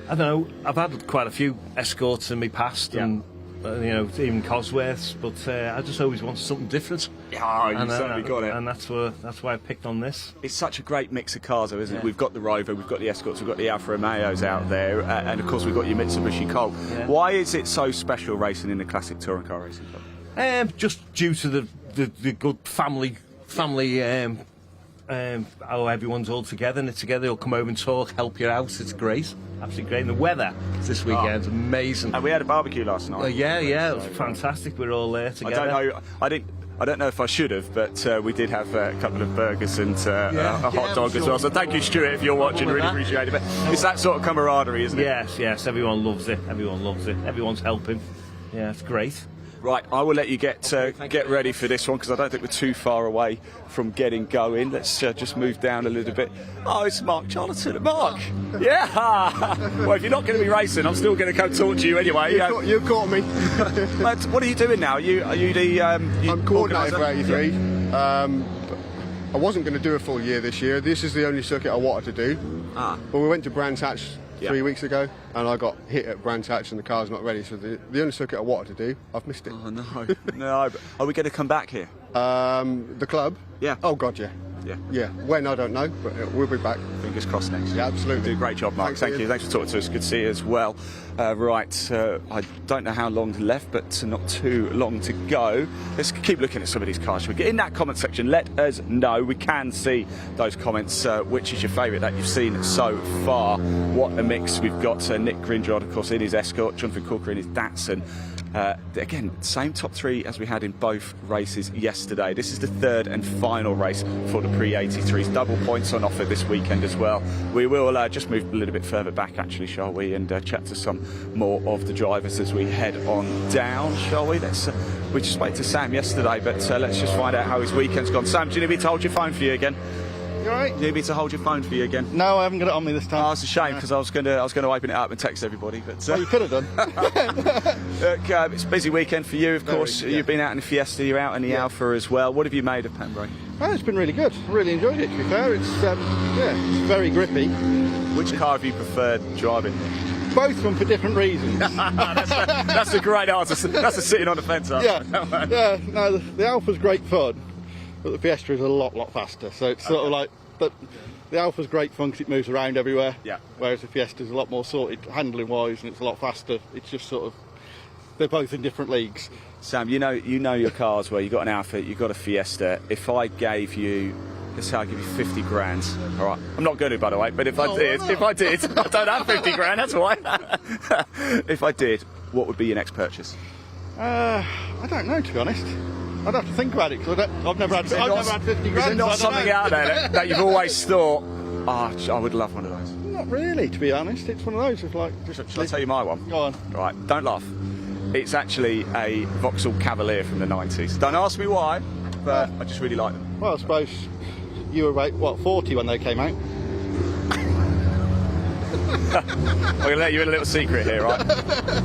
I don't know, I've had quite a few Escorts in my past, and even Cosworths, but I just always wanted something different. Yeah, you certainly got it. And that's why I picked on this. It's such a great mix of cars, though, isn't it? We've got the Rover, we've got the Escorts, we've got the Alfa Romeos out there, and of course we've got your Mitsubishi Colt. Yeah. Why is it so special racing in the classic touring car racing club? Just due to the good family. How everyone's all together and together. They'll come over and talk, help you out. It's great, absolutely great. And the weather this weekend's amazing. And we had a barbecue last night. Yeah, it was fantastic. We're all there together. I don't know if I should have, but we did have a couple of burgers and a hot dog as well. So thank you, Stuart, if you're watching. Really appreciate it. But it's that sort of camaraderie, isn't it? Yes. Everyone loves it. Everyone's helping. Yeah, it's great. Right, I will let you get ready for this one because I don't think we're too far away from getting going. Let's just move down a little bit. Oh, it's Mark Jonathan. Mark! Yeah! Well, if you're not going to be racing, I'm still going to come talk to you anyway. You caught me. What are you doing now? Are you the... I'm coordinator for 83. I wasn't going to do a full year this year. This is the only circuit I wanted to do. But we went to Brands Hatch 3 weeks ago, and I got hit at Brands Hatch and the car's not ready, so the only circuit I wanted to do, I've missed it. Oh no. No, but are we going to come back here? The club? Yeah. Oh God, yeah. Yeah. When, I don't know, but we'll be back. Fingers crossed next. Yeah, absolutely. You do a great job, Mark. Thank you. Thanks for talking to us. Good to see you as well. I don't know how long left, but not too long to go. Let's keep looking at some of these cars. Should we get in that comment section? Let us know. We can see those comments. Which is your favourite that you've seen so far? What a mix we've got. Nick Grindrod, of course, in his Escort. Jonathan Corker in his Datsun. Again, same top three as we had in both races yesterday. This is the third and final race for the pre-83s. Double points on offer this weekend as well. We will just move a little bit further back, actually, shall we, and chat to some more of the drivers as we head on down, shall we? We just spoke to Sam yesterday, but let's just find out how his weekend's gone. Sam, do you need me to hold your phone for you again? You alright? Do you need me to hold your phone for you again? No, I haven't got it on me this time. Oh, it's a shame because I was going to open it up and text everybody. But well, you could have done. Look, it's a busy weekend for you, of course. You've been out in the Fiesta, you're out in the Alpha as well. What have you made of Pembrey? Oh, it's been really good. I really enjoyed it, to be fair. It's it's very grippy. Which car have you preferred driving? Both of them for different reasons. That's a great answer. That's a sitting on the fence answer. Yeah. No, the Alpha's great fun, but the Fiesta is a lot faster. So it's sort of like, but the Alpha's great fun because it moves around everywhere. Yeah. Whereas the Fiesta's a lot more sorted handling wise, and it's a lot faster. It's just sort of, they're both in different leagues. Sam, you know your cars where you've got an Alpha, you've got a Fiesta. If I gave you, let's say I give you 50 grand. All right, I'm not going to, by the way, but if I did, I don't have 50 grand. That's all right. If I did, what would be your next purchase? I don't know, to be honest. I'd have to think about it because I've never had 50 grand. Is there not something out there that you've always thought, I would love one of those? Not really, to be honest. It's one of those. It's like. Shall I tell you my one? Go on. Right, don't laugh. It's actually a Vauxhall Cavalier from the 90s. Don't ask me why, but I just really like them. Well, I suppose you were about, 40 when they came out? I'm going to let you in a little secret here, right?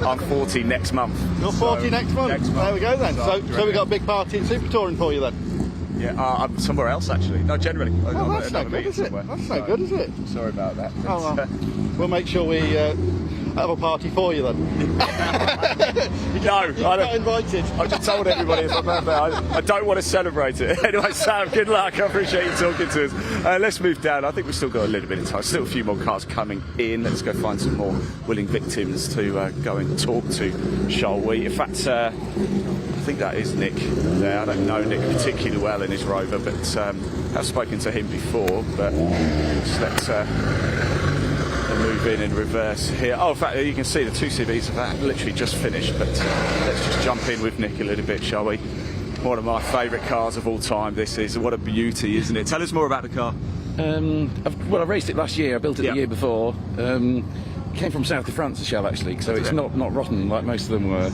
I'm 40 next month. You're 40 next month? There we go then. So we got a big party in Super Touring for you then? Yeah, I'm somewhere else actually. No, generally. Oh, that's no good, is it? That's no good, is it? Sorry about that. Oh, well, we'll make sure we have a party for you then. No, you're not invited. I've just told everybody it's my birthday. I don't want to celebrate it. Anyway, Sam, good luck. I appreciate you talking to us. Let's move down. I think we've still got a little bit of time. Still a few more cars coming in. Let's go find some more willing victims to go and talk to, shall we? In fact, I think that is Nick there. I don't know Nick particularly well in his Rover, but I've spoken to him before. But let's move in reverse here. Oh, in fact, you can see the two CVs have literally just finished, but let's just jump in with Nick a little bit, shall we? One of my favourite cars of all time, this is. What a beauty, isn't it? Tell us more about the car. I raced it last year. I built it the year before. Came from south of France, the shell, actually, so it's not rotten like most of them were.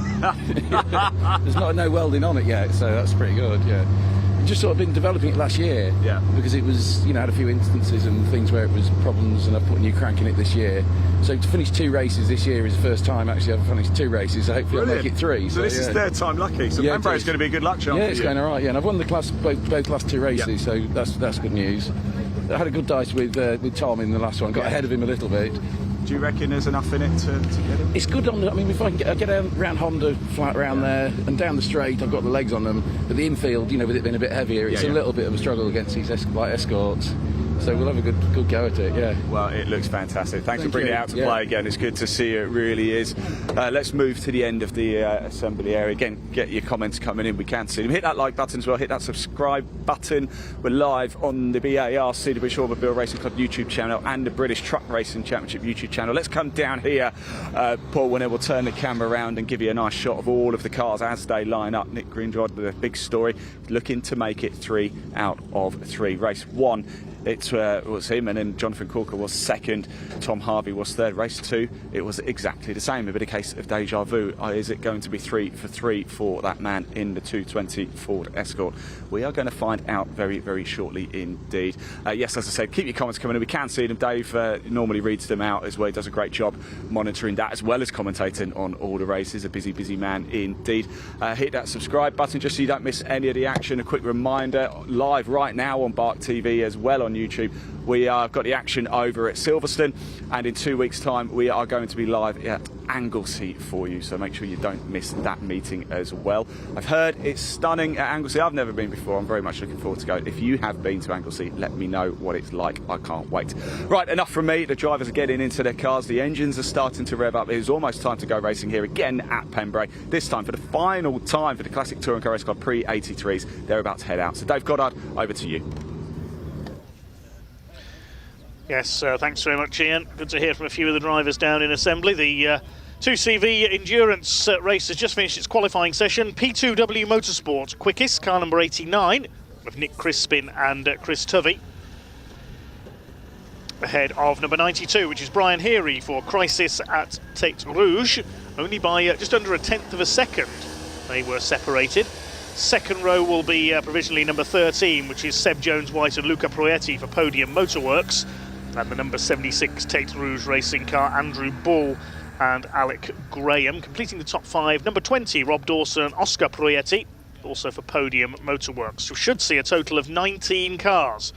There's no welding on it yet, so that's pretty good, yeah. Just sort of been developing it last year, because it was, had a few instances and things where it was problems, and I've put a new crank in it this year. So to finish 2 races this year is the first time actually I've finished 2 races, so hopefully I'll make it 3. So this is third time lucky, so Pembrey is going to be a good luck chance. Yeah, it's going all right, yeah, and I've won the class both last 2 races, so that's good news. I had a good dice with Tom in the last one, got ahead of him a little bit. Do Do you reckon there's enough in it to get it? It's good on the, I mean, if I can get around Honda, flat around there, and down the straight, I've got the legs on them. But the infield, you know, with it being a bit heavier, it's a little bit of a struggle against these escorts. So we'll have a good go at it, yeah. Well, it looks fantastic. Thanks for bringing you. it out to play again. It's good to see you, it really is. Let's move to the end of the assembly area. Again, get your comments coming in, we can see them. Hit that like button as well, hit that subscribe button. We're live on the BARC, the British Automobile Racing Club YouTube channel and the British Truck Racing Championship YouTube channel. Let's come down here, Paul, and then we'll turn the camera around and give you a nice shot of all of the cars as they line up. Nick Greenrod, the big story, looking to make it 3 out of 3. Race 1. It was him, and then Jonathan Corker was second. Tom Harvey was third. Race 2, it was exactly the same. A bit of case of deja vu. Is it going to be 3 for 3 for that man in the 220 Ford Escort? We are going to find out very, very shortly indeed. Yes, as I said, keep your comments coming in. We can see them. Dave normally reads them out as well. He does a great job monitoring that as well as commentating on all the races. A busy, busy man indeed. Hit that subscribe button just so you don't miss any of the action. A quick reminder, live right now on BARC TV as well on YouTube. We have got the action over at Silverstone, and in 2 weeks' time we are going to be live at Anglesey for you, so make sure you don't miss that meeting as well. I've heard it's stunning at Anglesey. I've never been before. I'm very much looking forward to go. If you have been to Anglesey, let me know what it's like. I can't wait. Right, enough from me. The drivers are getting into their cars. The engines are starting to rev up. It is almost time to go racing here again at Pembrey, this time for the final time for the Classic Touring Car Race Club pre-83s. They're about to head out. So Dave Goddard, over to you. Yes, thanks very much, Ian. Good to hear from a few of the drivers down in assembly. The 2CV Endurance race has just finished its qualifying session. P2W Motorsport quickest, car number 89, of Nick Crispin and Chris Tovey. Ahead of number 92, which is Brian Heary for Crisis at Tête Rouge. Only by just under a tenth of a second they were separated. Second row will be provisionally number 13, which is Seb Jones-White and Luca Proietti for Podium Motorworks. And the number 76 Tête Rouge racing car, Andrew Bull and Alec Graham. Completing the top 5, number 20, Rob Dawson and Oscar Proietti, also for Podium Motorworks. We should see a total of 19 cars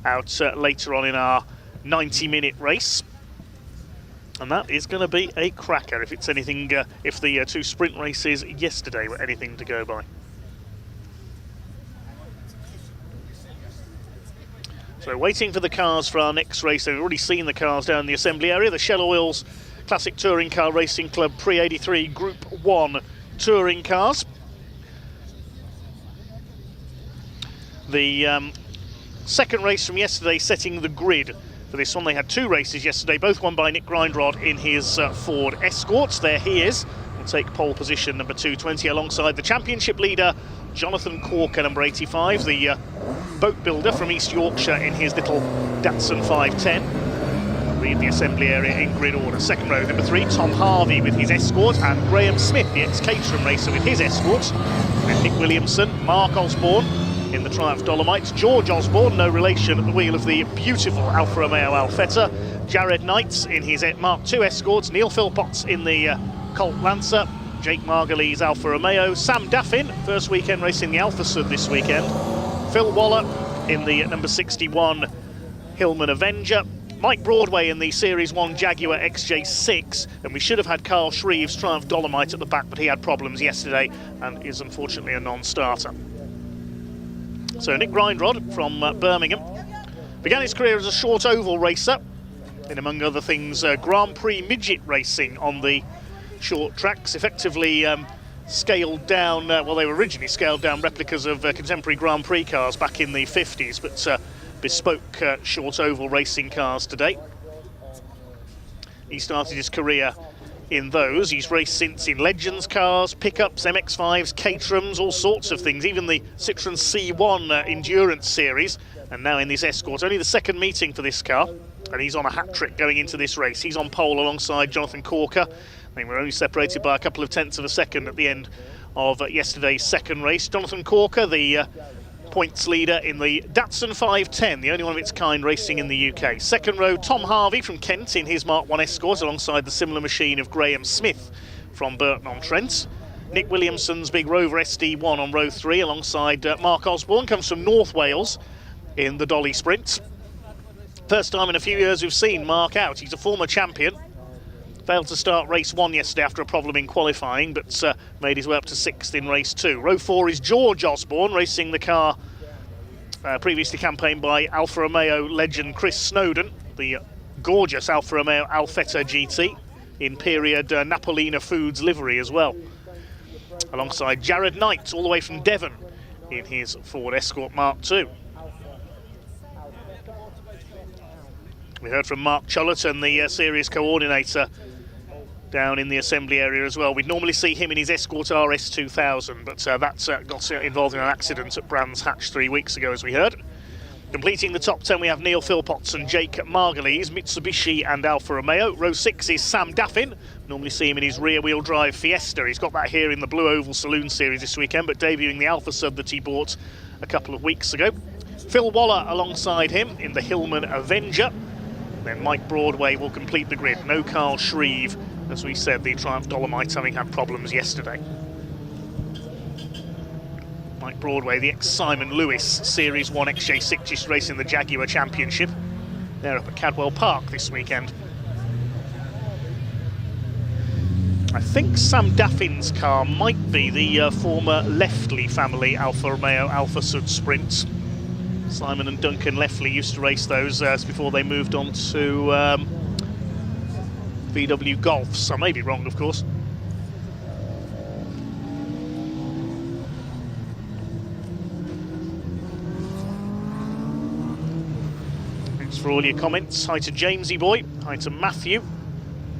out later on in our 90-minute race. And that is going to be a cracker if it's anything, if the 2 sprint races yesterday were anything to go by. So waiting for the cars for our next race. We've already seen the cars down in the assembly area. The Shell Oils Classic Touring Car Racing Club Pre-83 Group 1 touring cars. The second race from yesterday setting the grid for this one. They had 2 races yesterday, both won by Nick Grindrod in his Ford Escorts. There he is. Will take pole position number 220 alongside the championship leader Jonathan Corker, number 85, the boat builder from East Yorkshire in his little Datsun 510. Read the assembly area in grid order. Second row, number 3, Tom Harvey with his Escort, and Graham Smith, the ex-Caterham racer, with his Escort. And Nick Williamson, Mark Osborne in the Triumph Dolomite, George Osborne, no relation, at the wheel of the beautiful Alfa Romeo Alfetta. Jared Knights in his Mark II Escorts, Neil Philpotts in the Colt Lancer, Jake Margulies Alfa Romeo, Sam Daffin, first weekend racing the Alfa Sud this weekend, Phil Waller in the number 61 Hillman Avenger, Mike Broadway in the Series 1 Jaguar XJ6, and we should have had Carl Shreve's Triumph Dolomite at the back, but he had problems yesterday and is unfortunately a non-starter. So Nick Grindrod from Birmingham began his career as a short oval racer in, among other things, Grand Prix midget racing on the short tracks, effectively scaled down, well, they were originally scaled down replicas of contemporary Grand Prix cars back in the 50s, but bespoke short oval racing cars today. He started his career in those. He's raced since in Legends cars, pickups, MX-5s, Caterhams, all sorts of things, even the Citroen C1 Endurance Series, and now in this Escort. Only the second meeting for this car, and he's on a hat-trick going into this race. He's on pole alongside Jonathan Corker. I think we're only separated by a couple of tenths of a second at the end of yesterday's second race. Jonathan Corker, the points leader in the Datsun 510, the only one of its kind racing in the UK. Second row, Tom Harvey from Kent in his Mark 1 Escort alongside the similar machine of Graham Smith from Burton-on-Trent. Nick Williamson's big Rover SD1 on row 3 alongside Mark Osborne, comes from North Wales in the Dolly Sprint. First time in a few years we've seen Mark out. He's a former champion Failed to start race 1 yesterday after a problem in qualifying, but made his way up to 6th in race 2. Row 4 is George Osborne, racing the car previously campaigned by Alfa Romeo legend Chris Snowden, the gorgeous Alfa Romeo Alfetta GT in period Napolina Foods livery as well. Alongside Jared Knight, all the way from Devon, in his Ford Escort Mark II. We heard from Mark Chollerton, the series coordinator, down in the assembly area as well. We'd normally see him in his Escort RS 2000, but that got involved in an accident at Brands Hatch 3 weeks ago, as we heard. Completing the top 10, we have Neil Philpotts and Jake Margulies, Mitsubishi and Alfa Romeo. Row 6 is Sam Daffin. Normally see him in his rear-wheel drive Fiesta. He's got that here in the Blue Oval Saloon Series this weekend, but debuting the Alfa Sub that he bought a couple of weeks ago. Phil Waller alongside him in the Hillman Avenger. Then Mike Broadway will complete the grid. No Carl Shreve, as we said, the Triumph Dolomite having had problems yesterday. Mike Broadway, the ex-Simon Lewis Series 1 XJ6, just racing the Jaguar Championship. They're up at Cadwell Park this weekend. I think Sam Daffin's car might be the former Leftley family Alfa Romeo Alfa Sud Sprint. Simon and Duncan Leftley used to race those before they moved on to VW Golfs. I may be wrong, of course. Thanks for all your comments. Hi to Jamesy Boy. Hi to Matthew.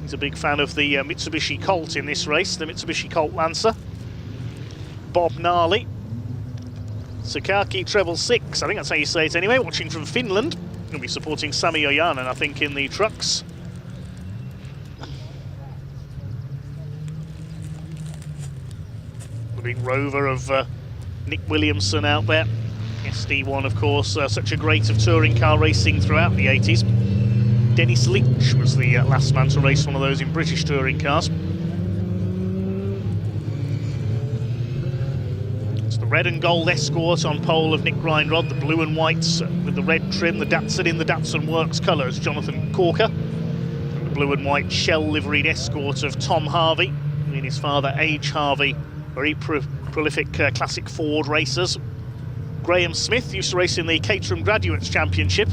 He's a big fan of the Mitsubishi Colt in this race, the Mitsubishi Colt Lancer. Bob Gnarly. Sakaki Treble 6, I think that's how you say it anyway, watching from Finland. He'll be supporting Sami Ojanen, I think, in the trucks. The big rover of Nick Williamson out there. SD1, of course, such a great of touring car racing throughout the 80s. Dennis Leach was the last man to race one of those in British touring cars. Red and gold Escort on pole of Nick Grindrod, the blue and whites with the red trim, the Datsun in the Datsun Works colours, Jonathan Corker. And the blue and white shell liveried Escort of Tom Harvey, and his father H. Harvey, very prolific classic Ford racers. Graham Smith used to race in the Caterham Graduates Championship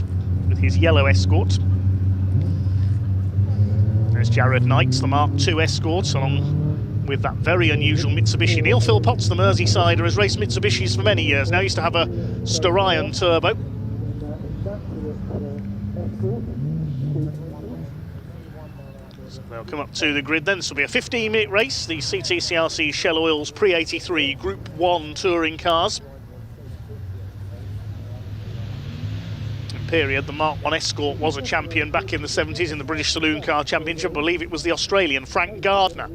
with his yellow Escort. There's Jared Knight, the Mark II Escort, along with that very unusual Mitsubishi. Neil Philpotts, the Merseysider, has raced Mitsubishis for many years now. He used to have a Starion Turbo. So they'll come up to the grid then. This will be a 15-minute race. The CTCRC Shell Oils Pre-83 Group 1 touring cars. Period, the Mark I Escort was a champion back in the 70s in the British Saloon Car Championship. I believe it was the Australian Frank Gardner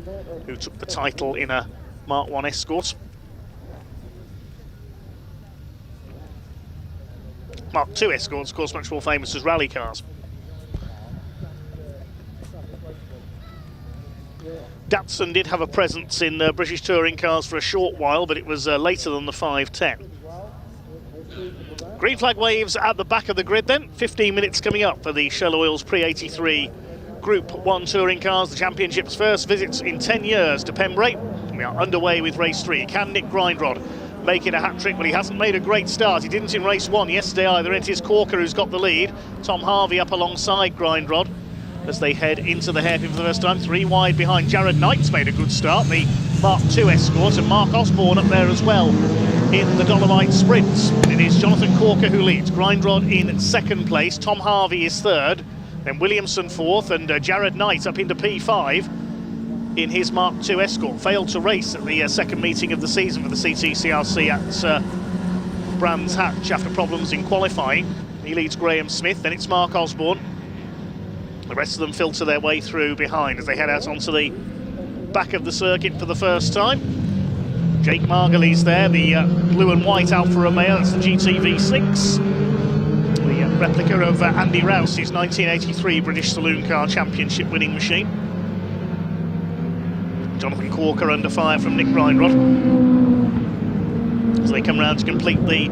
who took the title in a Mark I Escort. Mark II Escorts, of course, much more famous as rally cars. Datsun did have a presence in British touring cars for a short while, but it was later than the 510. Green flag waves at the back of the grid then. 15 minutes coming up for the Shell Oils Pre-83 Group 1 touring cars. The championship's first visits in 10 years to Pembrey. We are underway with race 3. Can Nick Grindrod make it a hat-trick? Well, he hasn't made a great start. He didn't in race 1 yesterday either. It is Corker who's got the lead. Tom Harvey up alongside Grindrod as they head into the hairpin for the first time. 3 wide behind. Jared Knight's made a good start, the Mark II Escort, and Mark Osborne up there as well in the Dolomite Sprints. It is Jonathan Corker who leads. Grindrod in second place. Tom Harvey is third. Then Williamson fourth, and Jared Knight up into P5 in his Mark II Escort. Failed to race at the second meeting of the season for the CTCRC at Brands Hatch after problems in qualifying. He leads Graham Smith, then it's Mark Osborne. The rest of them filter their way through behind as they head out onto the back of the circuit for the first time. Jake Margulies there, the blue and white Alfa Romeo, that's the GTV6. The replica of Andy Rousey's 1983 British Saloon Car Championship winning machine. Jonathan Corker under fire from Nick Grindrod as they come round to complete the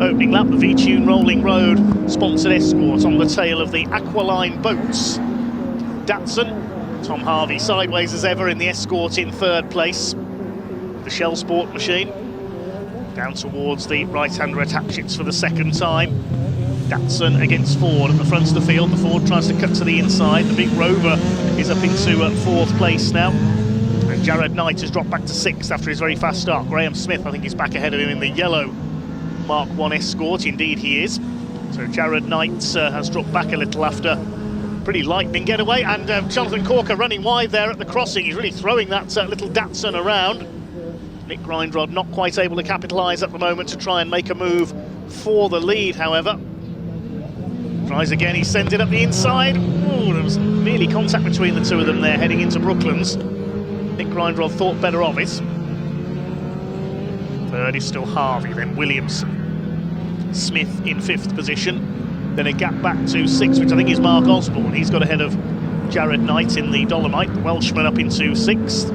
opening lap. The V-Tune Rolling Road sponsored Escort on the tail of the Aqualine Boats Datsun. Tom Harvey sideways as ever in the Escort in third place. The Shell Sport machine down towards the right-hander attachments for the second time. Datsun against Ford at the front of the field. The Ford tries to cut to the inside. The big Rover is up into fourth place now. And Jared Knight has dropped back to sixth after his very fast start. Graham Smith, I think, is back ahead of him in the yellow Mark 1 Escort. Indeed he is. So Jared Knight has dropped back a little after pretty lightning getaway. And Jonathan Corker running wide there at the crossing. He's really throwing that little Datsun around. Nick Grindrod not quite able to capitalise at the moment to try and make a move for the lead, however. Tries again, he sends it up the inside. Ooh, there was nearly contact between the two of them there heading into Brooklands. Nick Grindrod thought better of it. Third is still Harvey, then Williamson. Smith in fifth position. Then a gap back to sixth, which I think is Mark Osborne. He's got ahead of Jared Knight in the Dolomite. The Welshman up into sixth.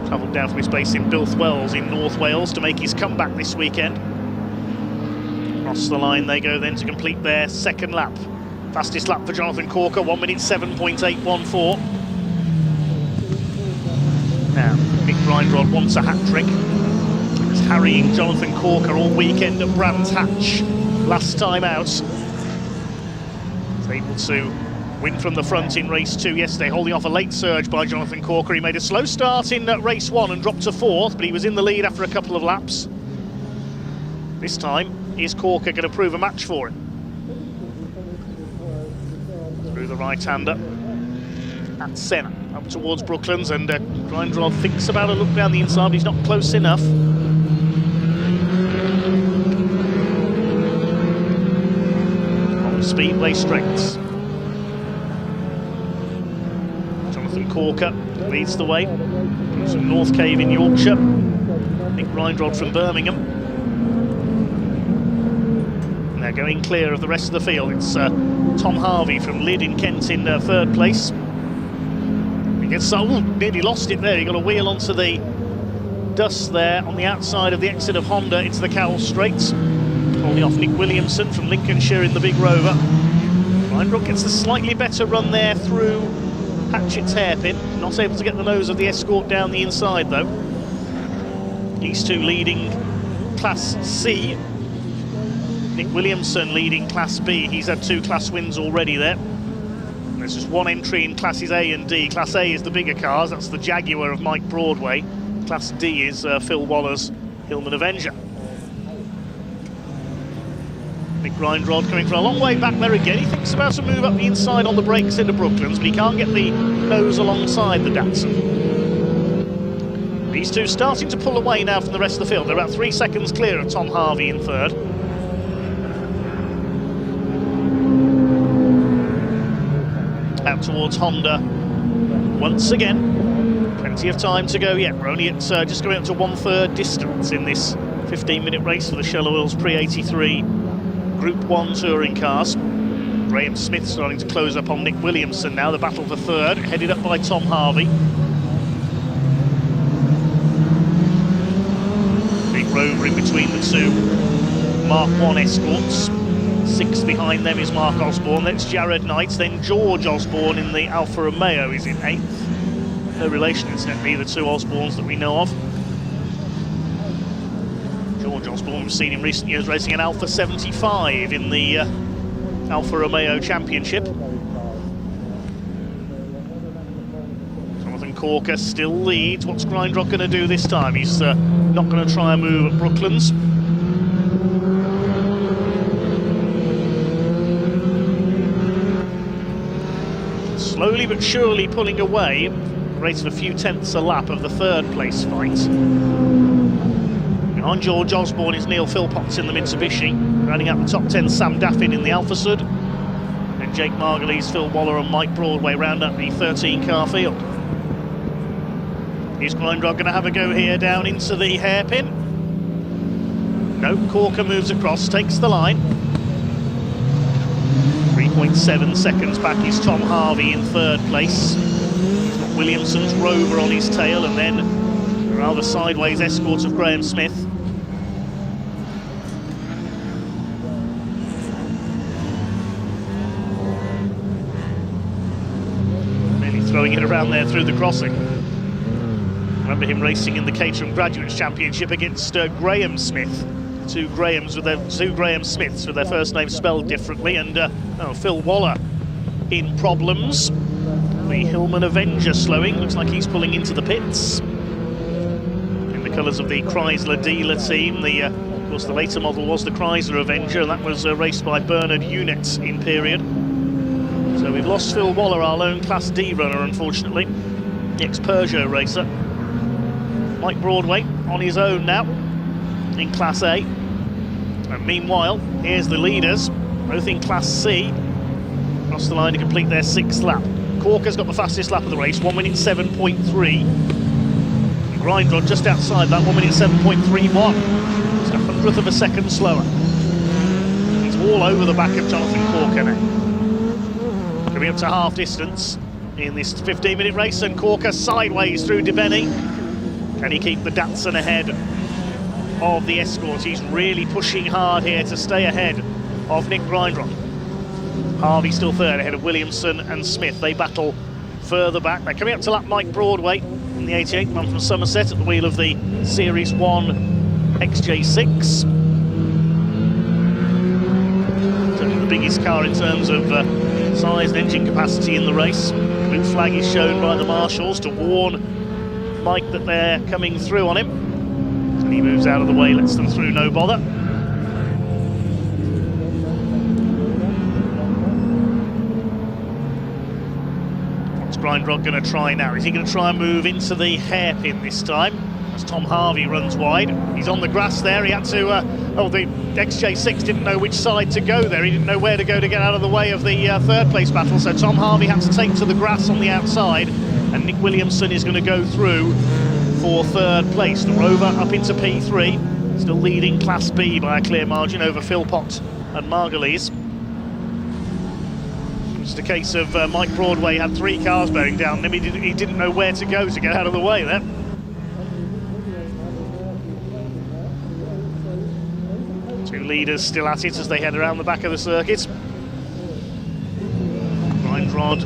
Travelled down from his base in Bilthwells in North Wales to make his comeback this weekend. Across the line they go then to complete their second lap. Fastest lap for Jonathan Corker, 1 minute 7.814. Now, Nick Grindrod wants a hat-trick. He was harrying Jonathan Corker all weekend at Brands Hatch. Last time out. He's able to win from the front in race 2 yesterday, holding off a late surge by Jonathan Corker. He made a slow start in race 1 and dropped to fourth, but he was in the lead after a couple of laps. This time, is Corker going to prove a match for him? Through the right-hander at Senna, up towards Brooklands, and Grindrod thinks about a look down the inside, but he's not close enough. On speedway strengths. Jonathan Corker leads the way. From North Cave in Yorkshire. Nick Grindrod from Birmingham. They're going clear of the rest of the field. It's Tom Harvey from Lydd in Kent in third place. He gets nearly lost it there. He got a wheel onto the dust there on the outside of the exit of Honda into the Cowell Straits. Holding off Nick Williamson from Lincolnshire in the big Rover. Grindrod gets a slightly better run there through Hatchett's hairpin. Not able to get the nose of the Escort down the inside though. These two leading Class C. Nick Williamson leading Class B. He's had 2 class wins already there. And there's just one entry in Classes A and D. Class A is the bigger cars. That's the Jaguar of Mike Broadway. Class D is Phil Waller's Hillman Avenger. Nick Grindrod coming from a long way back there again. He thinks about a move up the inside on the brakes into Brooklands, but he can't get the nose alongside the Datsun. These two starting to pull away now from the rest of the field. They're about 3 seconds clear of Tom Harvey in third. Out towards Honda once again. Plenty of time to go yet. We're only at just going up to 1/3 distance in this 15-minute race for the Shell Oils Pre-83 Group 1 touring cars. Graham Smith starting to close up on Nick Williamson now. The battle for third, headed up by Tom Harvey. Big Rover in between the two Mark 1 Escorts. 6th behind them is Mark Osborne, then it's Jared Knight, then George Osborne in the Alfa Romeo is in 8th. No relation, incidentally, the 2 Osbornes that we know of. George Osborne, we've seen in recent years racing an Alfa 75 in the Alfa Romeo Championship. Jonathan Corker still leads. What's Grindrod going to do this time? He's not going to try and move at Brooklands. Slowly but surely pulling away, rate of a few tenths a lap of the third place fight. Behind George Osborne is Neil Philpotts in the Mitsubishi, rounding out the top 10 Sam Daffin in the Alfa Sud, and Jake Margulies, Phil Waller and Mike Broadway round up the 13-car field. Is Grindrod going to have a go here down into the hairpin? No, Corker moves across, takes the line. 3.7 seconds back is Tom Harvey in third place. He's got Williamson's Rover on his tail, and then a rather sideways Escort of Graham Smith. throwing it around there through the crossing. Remember him racing in the Caterham Graduates Championship against Graham Smith. Two Graham Smiths with their first name spelled differently, and Phil Waller in problems. The Hillman Avenger slowing, looks like he's pulling into the pits. In the colours of the Chrysler dealer team, of course the later model was the Chrysler Avenger, and that was raced by Bernard Unit in period. So we've lost Phil Waller, our lone Class D runner, unfortunately, the ex-Peugeot racer. Mike Broadway on his own now in Class A. And meanwhile, here's the leaders, both in Class C, across the line to complete their 6th lap. Corker's got the fastest lap of the race, 1 minute 7.3. Grindrod just outside that, 1 minute 7.31. It's a 100th of a second slower. He's all over the back of Jonathan Corker now. Coming up to half distance in this 15-minute race, and Corker sideways through Debenny. Can he keep the Datsun ahead of the Escort? He's really pushing hard here to stay ahead of Nick Grindrod. Harvey still third ahead of Williamson and Smith. They battle further back. They're coming up to lap Mike Broadway in the 88, one from Somerset at the wheel of the Series 1 XJ6. Certainly the biggest car in terms of size and engine capacity in the race. Blue flag is shown by the marshals to warn Mike that they're coming through on him. And he moves out of the way, lets them through, no bother. What's Grindrod going to try now? Is he going to try and move into the hairpin this time? As Tom Harvey runs wide. He's on the grass there. He had to, the XJ6 didn't know which side to go there. He didn't know where to go to get out of the way of the third place battle. So Tom Harvey had to take to the grass on the outside. And Nick Williamson is going to go through for third place. The Rover up into P3, still leading Class B by a clear margin over Philpott and Margulies. Just a case of Mike Broadway had 3 cars bearing down him. He didn't know where to go to get out of the way there. Two leaders still at it as they head around the back of the circuit. Grindrod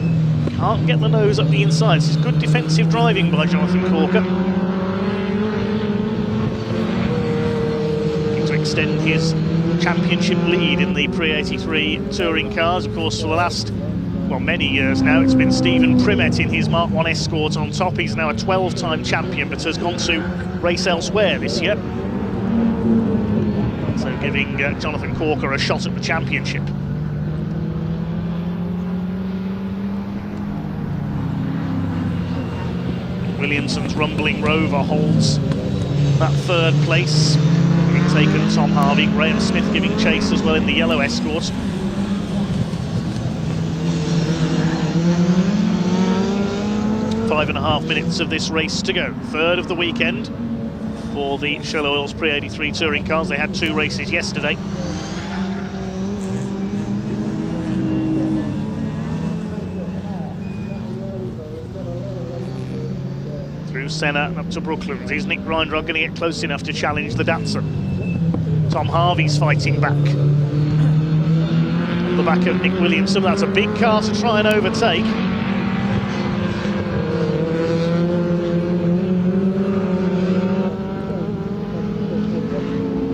can't get the nose up the inside. This is good defensive driving by Jonathan Corker. Looking to extend his championship lead in the pre-83 touring cars. Of course, for the last, many years now, it's been Stephen Primet in his Mark 1 Escort on top. He's now a 12-time champion, but has gone to race elsewhere this year. So giving Jonathan Corker a shot at the championship. Williamson's rumbling Rover holds that third place. Having taken Tom Harvey, Graham Smith giving chase as well in the yellow Escort. Five and a half minutes of this race to go. Third of the weekend for the Shell Oils Pre-83 touring cars. They had 2 races yesterday. Through Senna and up to Brooklands. Is Nick Grindrod going to get close enough to challenge the Datsun? Tom Harvey's fighting back. On the back of Nick Williamson. That's a big car to try and overtake.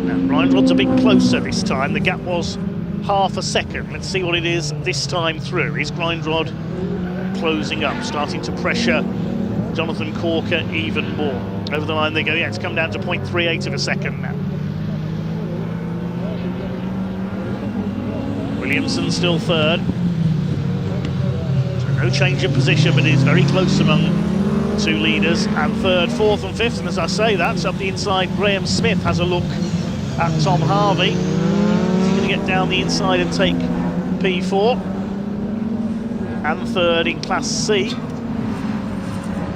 Now Grindrod's a bit closer this time. The gap was half a second. Let's see what it is this time through. Is Grindrod closing up, starting to pressure Jonathan Corker even more? Over the line they go. Yeah, it's come down to 0.38 of a second now. Williamson still third. So no change in position, but is very close among the 2 leaders. And third, fourth and fifth, and as I say that, up the inside, Graham Smith has a look at Tom Harvey. Is he going to get down the inside and take P4? And third in Class C.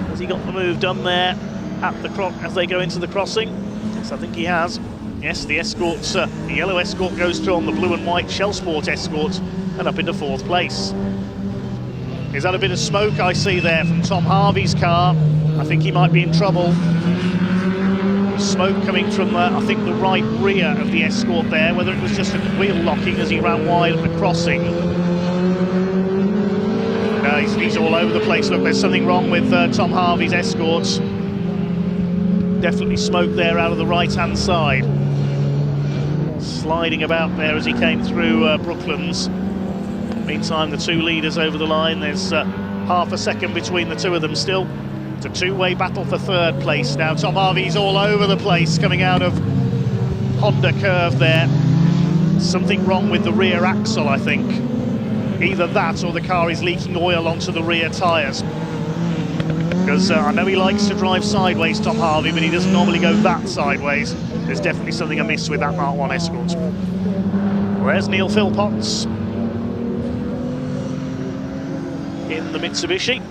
Has he got the move done there at the as they go into the crossing? Yes, I think he has. Yes, the Escorts, the yellow Escort goes through on the blue and white Shell Sport Escort and up into 4th place. Is that a bit of smoke I see there from Tom Harvey's car? I think he might be in trouble. Smoke coming from, I think, the right rear of the Escort there, whether it was just a wheel locking as he ran wide at the crossing. No, He's all over the place. Look, there's something wrong with Tom Harvey's escorts. Definitely smoke there out of the right-hand side. Sliding about there as he came through Brooklands. Meantime, the two leaders over the line. There's half a second between the two of them still. It's a two-way battle for third place now. Tom Harvey's all over the place coming out of Honda curve there. Something wrong with the rear axle, I think. Either that or the car is leaking oil onto the rear tyres. Because I know he likes to drive sideways, Tom Harvey, but he doesn't normally go that sideways. There's definitely something amiss with that Mark 1 Escort. Where's Neil Philpotts? In the Mitsubishi.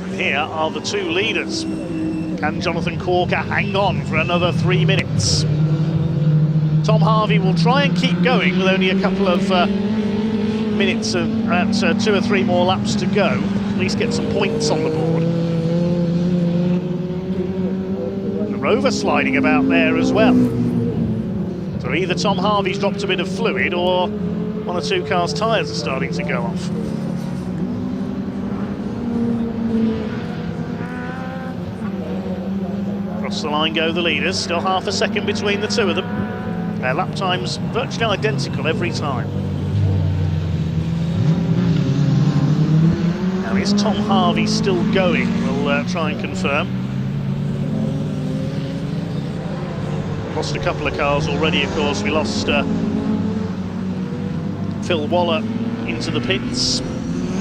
And here are the two leaders. Can Jonathan Corker hang on for another 3 minutes? Tom Harvey will try and keep going with only a couple of minutes and 2 or 3 more laps to go. At least get some points on the board. The Rover sliding about there as well. So either Tom Harvey's dropped a bit of fluid or one or two cars' tyres are starting to go off. Across the line go the leaders, still half a second between the two of them. Their lap times virtually identical every time. Now is Tom Harvey still going? We'll try and confirm. Lost a couple of cars already, of course. We lost Phil Waller into the pits.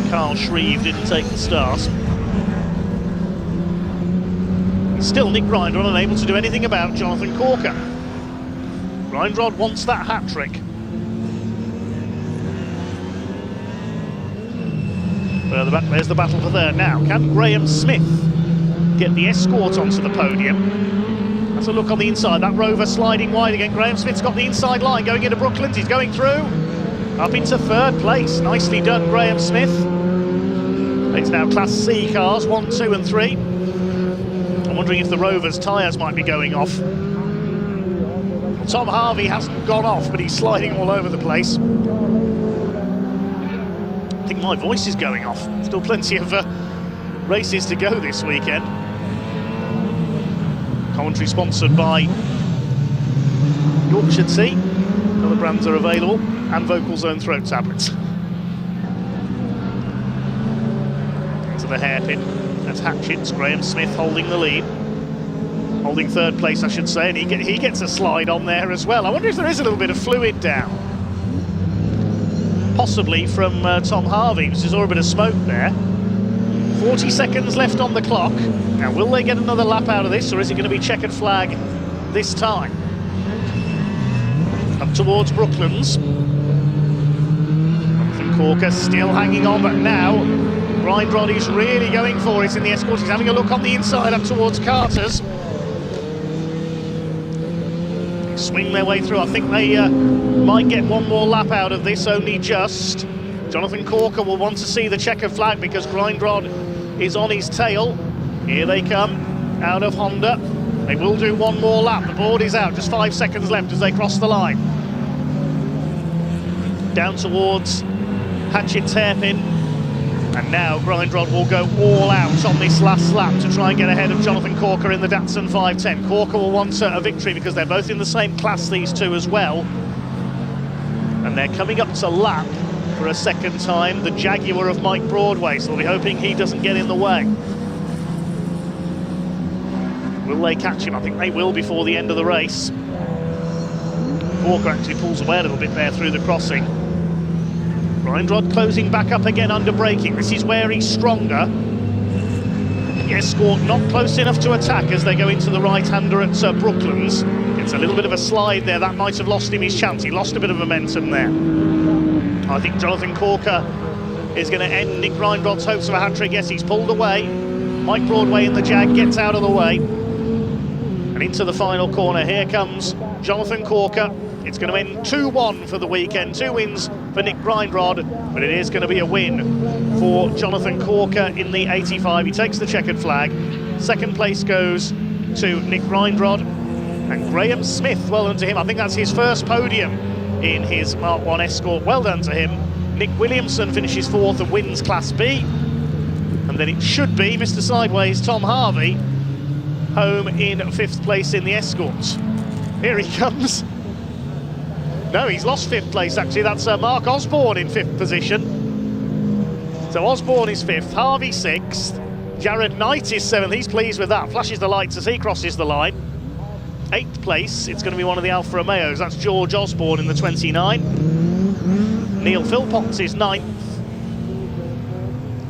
Carl Shreve didn't take the start. Still Nick Grindrod unable to do anything about Jonathan Corker. Grindrod wants that hat-trick. Further back, there's the battle for third now. Can Graham Smith get the Escort onto the podium? That's a look on the inside. That Rover sliding wide again. Graham Smith's got the inside line going into Brooklands. He's going through. Up into third place. Nicely done, Graham Smith. It's now Class C cars, 1, 2 and 3. I'm wondering if the Rover's tyres might be going off. Well, Tom Harvey hasn't gone off, but he's sliding all over the place. I think my voice is going off. Still plenty of races to go this weekend. Commentary sponsored by Yorkshire Tea. Other brands are available, and Vocal Zone throat tablets. Into the hairpin. That's Hatchett's. Graham Smith holding the lead. Holding third place, I should say, and he gets a slide on there as well. I wonder if there is a little bit of fluid down. Possibly from Tom Harvey, because there's already a bit of smoke there. 40 seconds left on the clock. Now, will they get another lap out of this, or is it going to be checkered flag this time? Up towards Brooklands. Jonathan Corker still hanging on, but now Grindrod is really going for it in the Escort. He's having a look on the inside up towards Carter's. They swing their way through. I think they might get one more lap out of this, only just. Jonathan Corker will want to see the checkered flag because Grindrod is on his tail. Here they come out of Honda. They will do one more lap. The board is out. Just 5 seconds left as they cross the line. Down towards Hatchett's hairpin. And now Grindrod will go all out on this last lap to try and get ahead of Jonathan Corker in the Datsun 510. Corker will want a victory because they're both in the same class, these two as well. And they're coming up to lap for a second time the Jaguar of Mike Broadway, so they'll be hoping he doesn't get in the way. Will they catch him? I think they will before the end of the race. Corker actually pulls away a little bit there through the crossing. Grindrod closing back up again under braking. This is where he's stronger. The Escort not close enough to attack as they go into the right-hander at Brooklands. It's a little bit of a slide there. That might have lost him his chance. He lost a bit of momentum there. I think Jonathan Corker is going to end Nick Grindrod's hopes of a hat-trick. Yes, he's pulled away. Mike Broadway in the Jag gets out of the way. And into the final corner. Here comes Jonathan Corker. It's going to end 2-1 for the weekend. 2 wins for Nick Grindrod, but it is going to be a win for Jonathan Corker in the 85. He takes the checkered flag. Second place goes to Nick Grindrod. And Graham Smith, well done to him. I think that's his first podium in his Mark 1 Escort. Well done to him. Nick Williamson finishes 4th and wins Class B. And then it should be Mr. Sideways, Tom Harvey, home in 5th place in the Escort. Here he comes. No, he's lost 5th place, actually. That's Mark Osborne in 5th position. So Osborne is 5th, Harvey 6th, Jared Knight is 7th. He's pleased with that. Flashes the lights as he crosses the line. 8th place, it's going to be one of the Alfa Romeos. That's George Osborne in the 29. Neil Philpotts is 9th.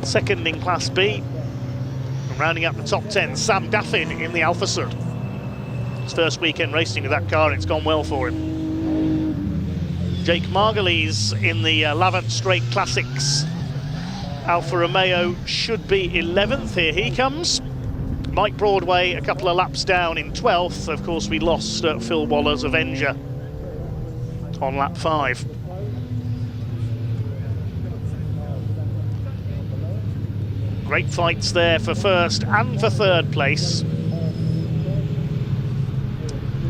2nd in Class B. And rounding up the top 10, Sam Daffin in the Alfa Sud. His first weekend racing with that car, and it's gone well for him. Jake Margulies in the Lavant Straight Classics Alfa Romeo should be 11th. Here he comes. Mike Broadway a couple of laps down in 12th. Of course, we lost Phil Waller's Avenger on lap 5. Great fights there for first and for third place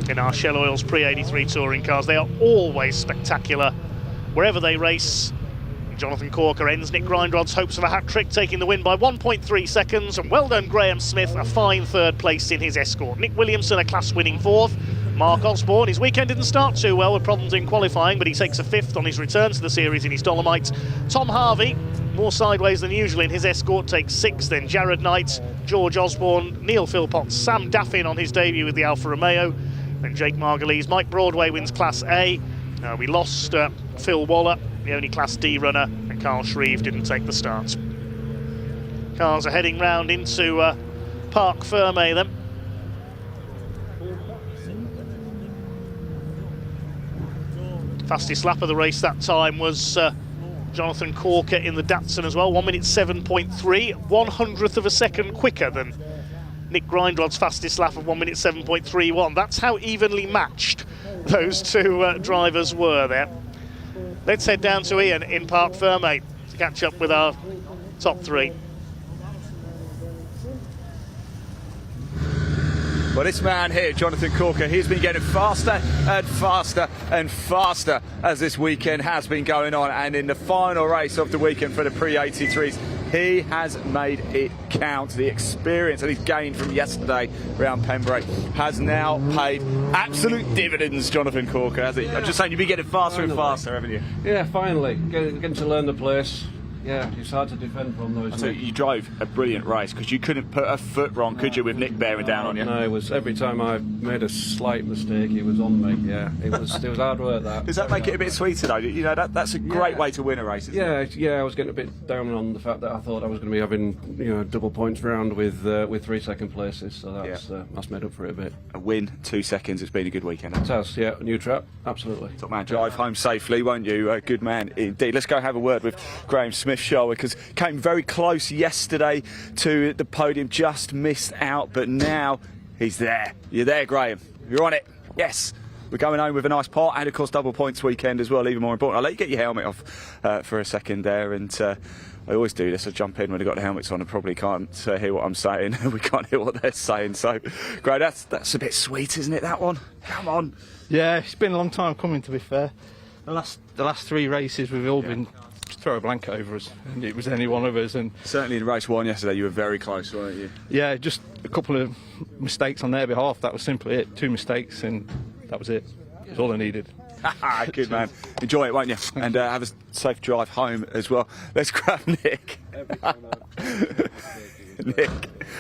in our Shell Oils Pre-83 touring cars. They are always spectacular wherever they race. Jonathan Corker ends Nick Grindrod's hopes of a hat-trick, taking the win by 1.3 seconds. And well done, Graham Smith, a fine third place in his Escort. Nick Williamson, a class-winning 4th. Mark Osborne, his weekend didn't start too well with problems in qualifying, but he takes a 5th on his return to the series in his Dolomite. Tom Harvey, more sideways than usual in his Escort, takes 6th. Then Jared Knight, George Osborne, Neil Philpotts, Sam Daffin on his debut with the Alfa Romeo. Then Jake Margulies. Mike Broadway wins Class A. We lost Phil Waller, the only Class D runner, and Carl Shreve didn't take the start. Cars are heading round into Parc Fermé then. Fastest lap of the race that time was Jonathan Corker in the Datsun as well, 1 minute 7.3, 1/100th of a second quicker than Nick Grindrod's fastest lap of 1 minute 7.31. That's how evenly matched those two drivers were there. Let's head down to Ian in Parc Fermé to catch up with our top 3. Well, this man here, Jonathan Corker, he's been getting faster and faster and faster as this weekend has been going on. And in the final race of the weekend for the Pre-83s, he has made it count. The experience that he's gained from yesterday around Pembrey has now paid absolute dividends, Jonathan Corker, has he? I'm just saying, you've been getting faster and faster, haven't you? Yeah, finally. Getting to learn the place. Yeah, it's hard to defend from those. So you drove a brilliant race because you couldn't put a foot wrong, could you, with Nick bearing down on you? No, it was every time I made a slight mistake, it was on me. Yeah, it was hard work. That does that make it a bit sweeter though? You know, that's a great way to win a race. Isn't it? Yeah. I was getting a bit down on the fact that I thought I was going to be having double points round with 3 second places. So that's made up for it a bit. A win, 2 seconds. It's been a good weekend. It has. Yeah, new trap. Absolutely. Top man, drive home safely, won't you? Good man indeed. Let's go have a word with Graham Smith, shall we? Because came very close yesterday to the podium, just missed out, but now he's there. You're there, Graham. You're on it. Yes. We're going home with a nice part, and of course double points weekend as well, even more important. I'll let you get your helmet off for a second there, and I always do this. I jump in when I've got the helmets on and probably can't hear what I'm saying. We can't hear what they're saying. So, Graham, that's a bit sweet, isn't it, that one? Come on. Yeah, it's been a long time coming, to be fair. The last 3 races we've all been throw a blanket over us, and it was any one of us. And certainly in race 1 yesterday, you were very close, weren't you? Yeah, just a couple of mistakes on their behalf. That was simply it. 2 mistakes, and that was it. That's all I needed. Good man. Enjoy it, won't you? And have a safe drive home as well. Let's grab Nick. Nick,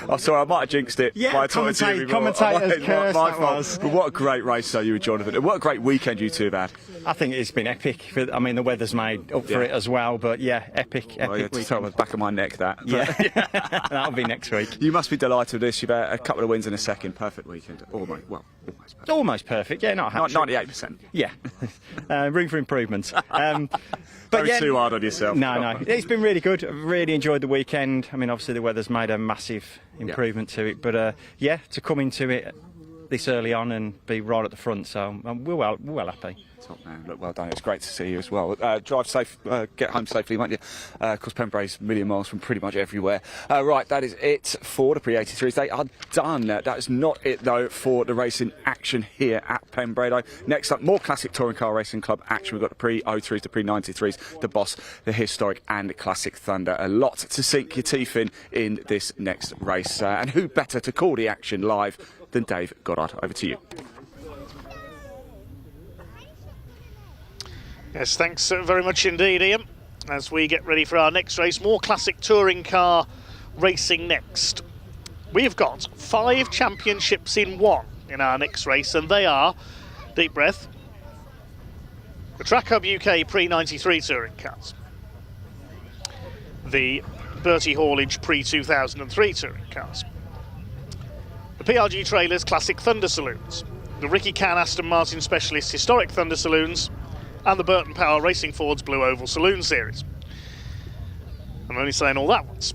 I'm sorry, I might have jinxed it. Yeah, commentator's curse, my fault. But what a great race, though, you and Jonathan. What a great weekend you two have had. I think it's been epic. I mean, the weather's made up for it as well, but yeah, epic weekend. On the back of my neck, that. Yeah, that'll be next week. You must be delighted with this. You've had a couple of wins in a second. Perfect weekend. Almost perfect. Almost perfect, yeah, not 98%. Yeah, room for improvement. But yeah, too hard on yourself. No, it's been really good. I've really enjoyed the weekend. I mean, obviously the weather's made a massive improvement to it, but to come into it this early on and be right at the front. So we're well happy. Top man, look, well done. It's great to see you as well. Drive safe, get home safely, won't you? Because Pembrey's a million miles from pretty much everywhere. Right, that is it for the Pre-83s. They are done. That is not it, though, for the racing action here at Pembrey, though. Next up, more classic touring car racing club action. We've got the Pre-03s, the Pre-93s, the Boss, the Historic and the Classic Thunder. A lot to sink your teeth in this next race. And who better to call the action live than Dave Goddard? Over to you. Yes, thanks very much indeed, Ian. As we get ready for our next race, more classic touring car racing next. We've got 5 championships in 1 in our next race, and they are, deep breath, the Track Hub UK Pre-93 touring cars, the Bertie Haulage Pre-2003 touring cars, the PRG Trailers Classic Thunder Saloons, the Ricky Can Aston Martin Specialist Historic Thunder Saloons, and the Burton Power Racing Ford's Blue Oval Saloon Series. I'm only saying all that once.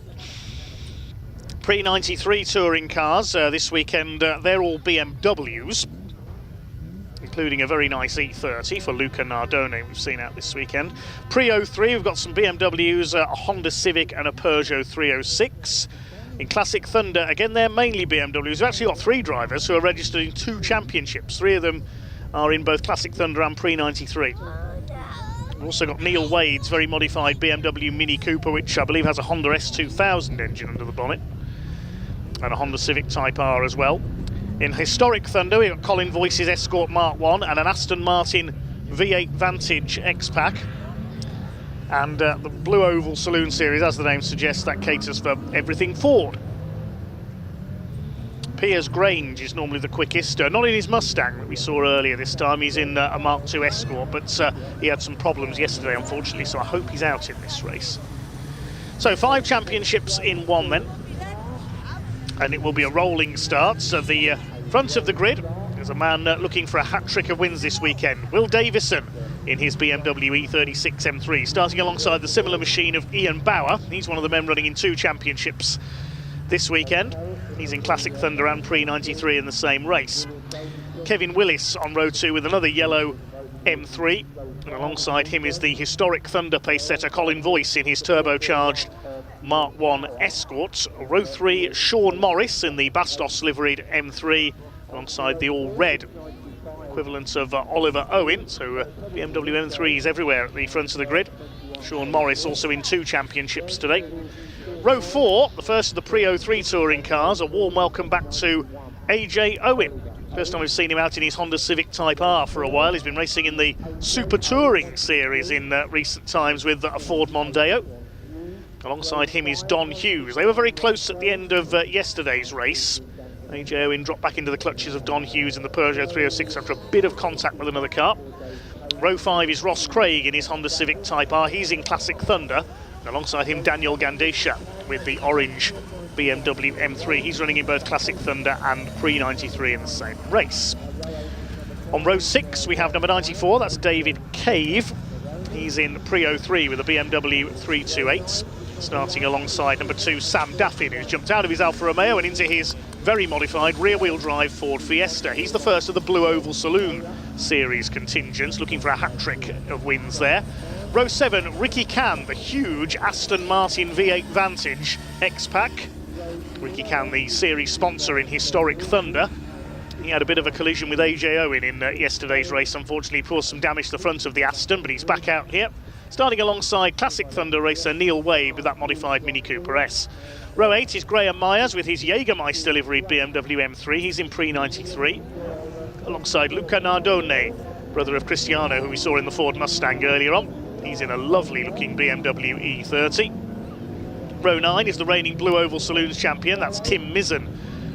Pre-93 touring cars this weekend, they're all BMWs, including a very nice E30 for Luca Nardone we've seen out this weekend. Pre-03, we've got some BMWs, a Honda Civic and a Peugeot 306. In Classic Thunder, again, they're mainly BMWs. We've actually got 3 drivers who are registered in 2 championships. 3 of them are in both Classic Thunder and Pre-93. We've also got Neil Wade's very modified BMW Mini Cooper, which I believe has a Honda S2000 engine under the bonnet, and a Honda Civic Type R as well. In Historic Thunder, we've got Colin Voice's Escort Mark 1 and an Aston Martin V8 Vantage X-Pack. And the Blue Oval Saloon Series, as the name suggests, that caters for everything Ford. Piers Grange is normally the quickest, not in his Mustang that we saw earlier this time. He's in a Mark II Escort, but he had some problems yesterday, unfortunately, so I hope he's out in this race. So 5 championships in 1 then, and it will be a rolling start. So the front of the grid, there's a man looking for a hat-trick of wins this weekend. Will Davison in his BMW E36 M3, starting alongside the similar machine of Ian Bauer. He's one of the men running in 2 championships this weekend. He's in Classic Thunder and Pre-93 in the same race. Kevin Willis on row 2 with another yellow M3, and alongside him is the Historic Thunder pace setter Colin Voice in his turbocharged Mark 1 Escort. Row 3, Sean Morris in the Bastos liveried M3 alongside the all-red equivalent of Oliver Owen. So BMW M3s everywhere at the front of the grid. Sean Morris also in 2 championships today. Row 4, the first of the Pre-03 touring cars. A warm welcome back to AJ Owen. First time we've seen him out in his Honda Civic Type R for a while. He's been racing in the Super Touring Series in recent times with a Ford Mondeo. Alongside him is Don Hughes. They were very close at the end of yesterday's race. AJ Owen dropped back into the clutches of Don Hughes in the Peugeot 306 after a bit of contact with another car. Row 5 is Ross Craig in his Honda Civic Type R. He's in Classic Thunder. Alongside him, Daniel Gandesha with the orange BMW M3. He's running in both Classic Thunder and Pre-93 in the same race. On row 6, we have number 94, that's David Cave. He's in Pre-03 with a BMW 328. Starting alongside number 2, Sam Daffin, who's jumped out of his Alfa Romeo and into his very modified rear-wheel drive Ford Fiesta. He's the first of the Blue Oval Saloon Series contingents, looking for a hat-trick of wins there. Row 7, Ricky Can, the huge Aston Martin V8 Vantage X-Pack. Ricky Can, the series sponsor in Historic Thunder. He had a bit of a collision with AJ Owen in yesterday's race. Unfortunately, he caused some damage to the front of the Aston, but he's back out here. Starting alongside Classic Thunder racer Neil Wade with that modified Mini Cooper S. Row 8 is Graham Myers with his Jägermeister liveried BMW M3. He's in Pre-93. Alongside Luca Nardone, brother of Cristiano, who we saw in the Ford Mustang earlier on. He's in a lovely looking BMW E30. Row 9 is the reigning Blue Oval Saloons champion, that's Tim Mizzen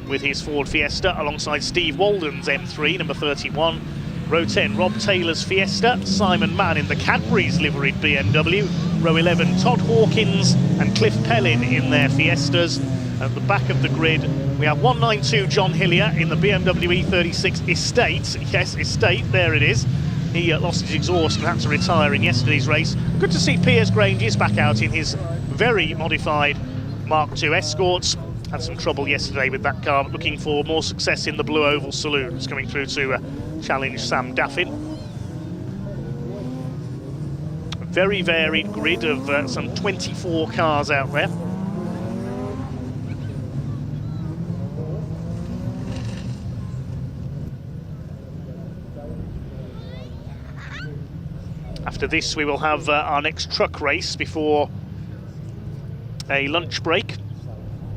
with his Ford Fiesta alongside Steve Walden's M3, number 31. Row 10, Rob Taylor's Fiesta, Simon Mann in the Cadbury's liveried BMW. Row 11, Todd Hawkins and Cliff Pellin in their Fiestas. At the back of the grid, we have 192 John Hillier in the BMW E36 Estate. Yes, Estate, there it is. He lost his exhaust and had to retire in yesterday's race. Good to see Piers Grange is back out in his very modified Mark II Escorts. had some trouble yesterday with that car, but looking for more success in the Blue Oval Saloon. It's coming through to challenge Sam Daffin. A very varied grid of some 24 cars out there. After this, we will have our next truck race before a lunch break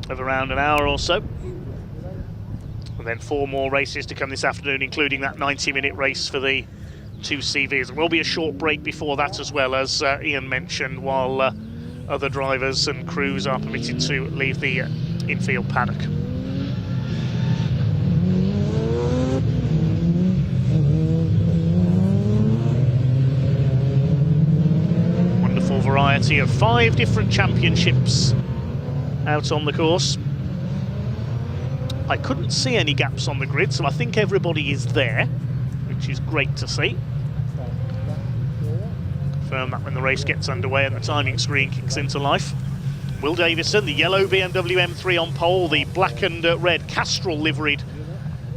of around an hour or so. And then 4 more races to come this afternoon, including that 90-minute race for the 2 CVs. There will be a short break before that as well, as Ian mentioned, while other drivers and crews are permitted to leave the infield paddock. Variety of 5 different championships out on the course. I couldn't see any gaps on the grid, so I think everybody is there, which is great to see. Confirm that when the race gets underway and the timing screen kicks into life. Will Davison, the yellow BMW M3 on pole, the black and red Castrol liveried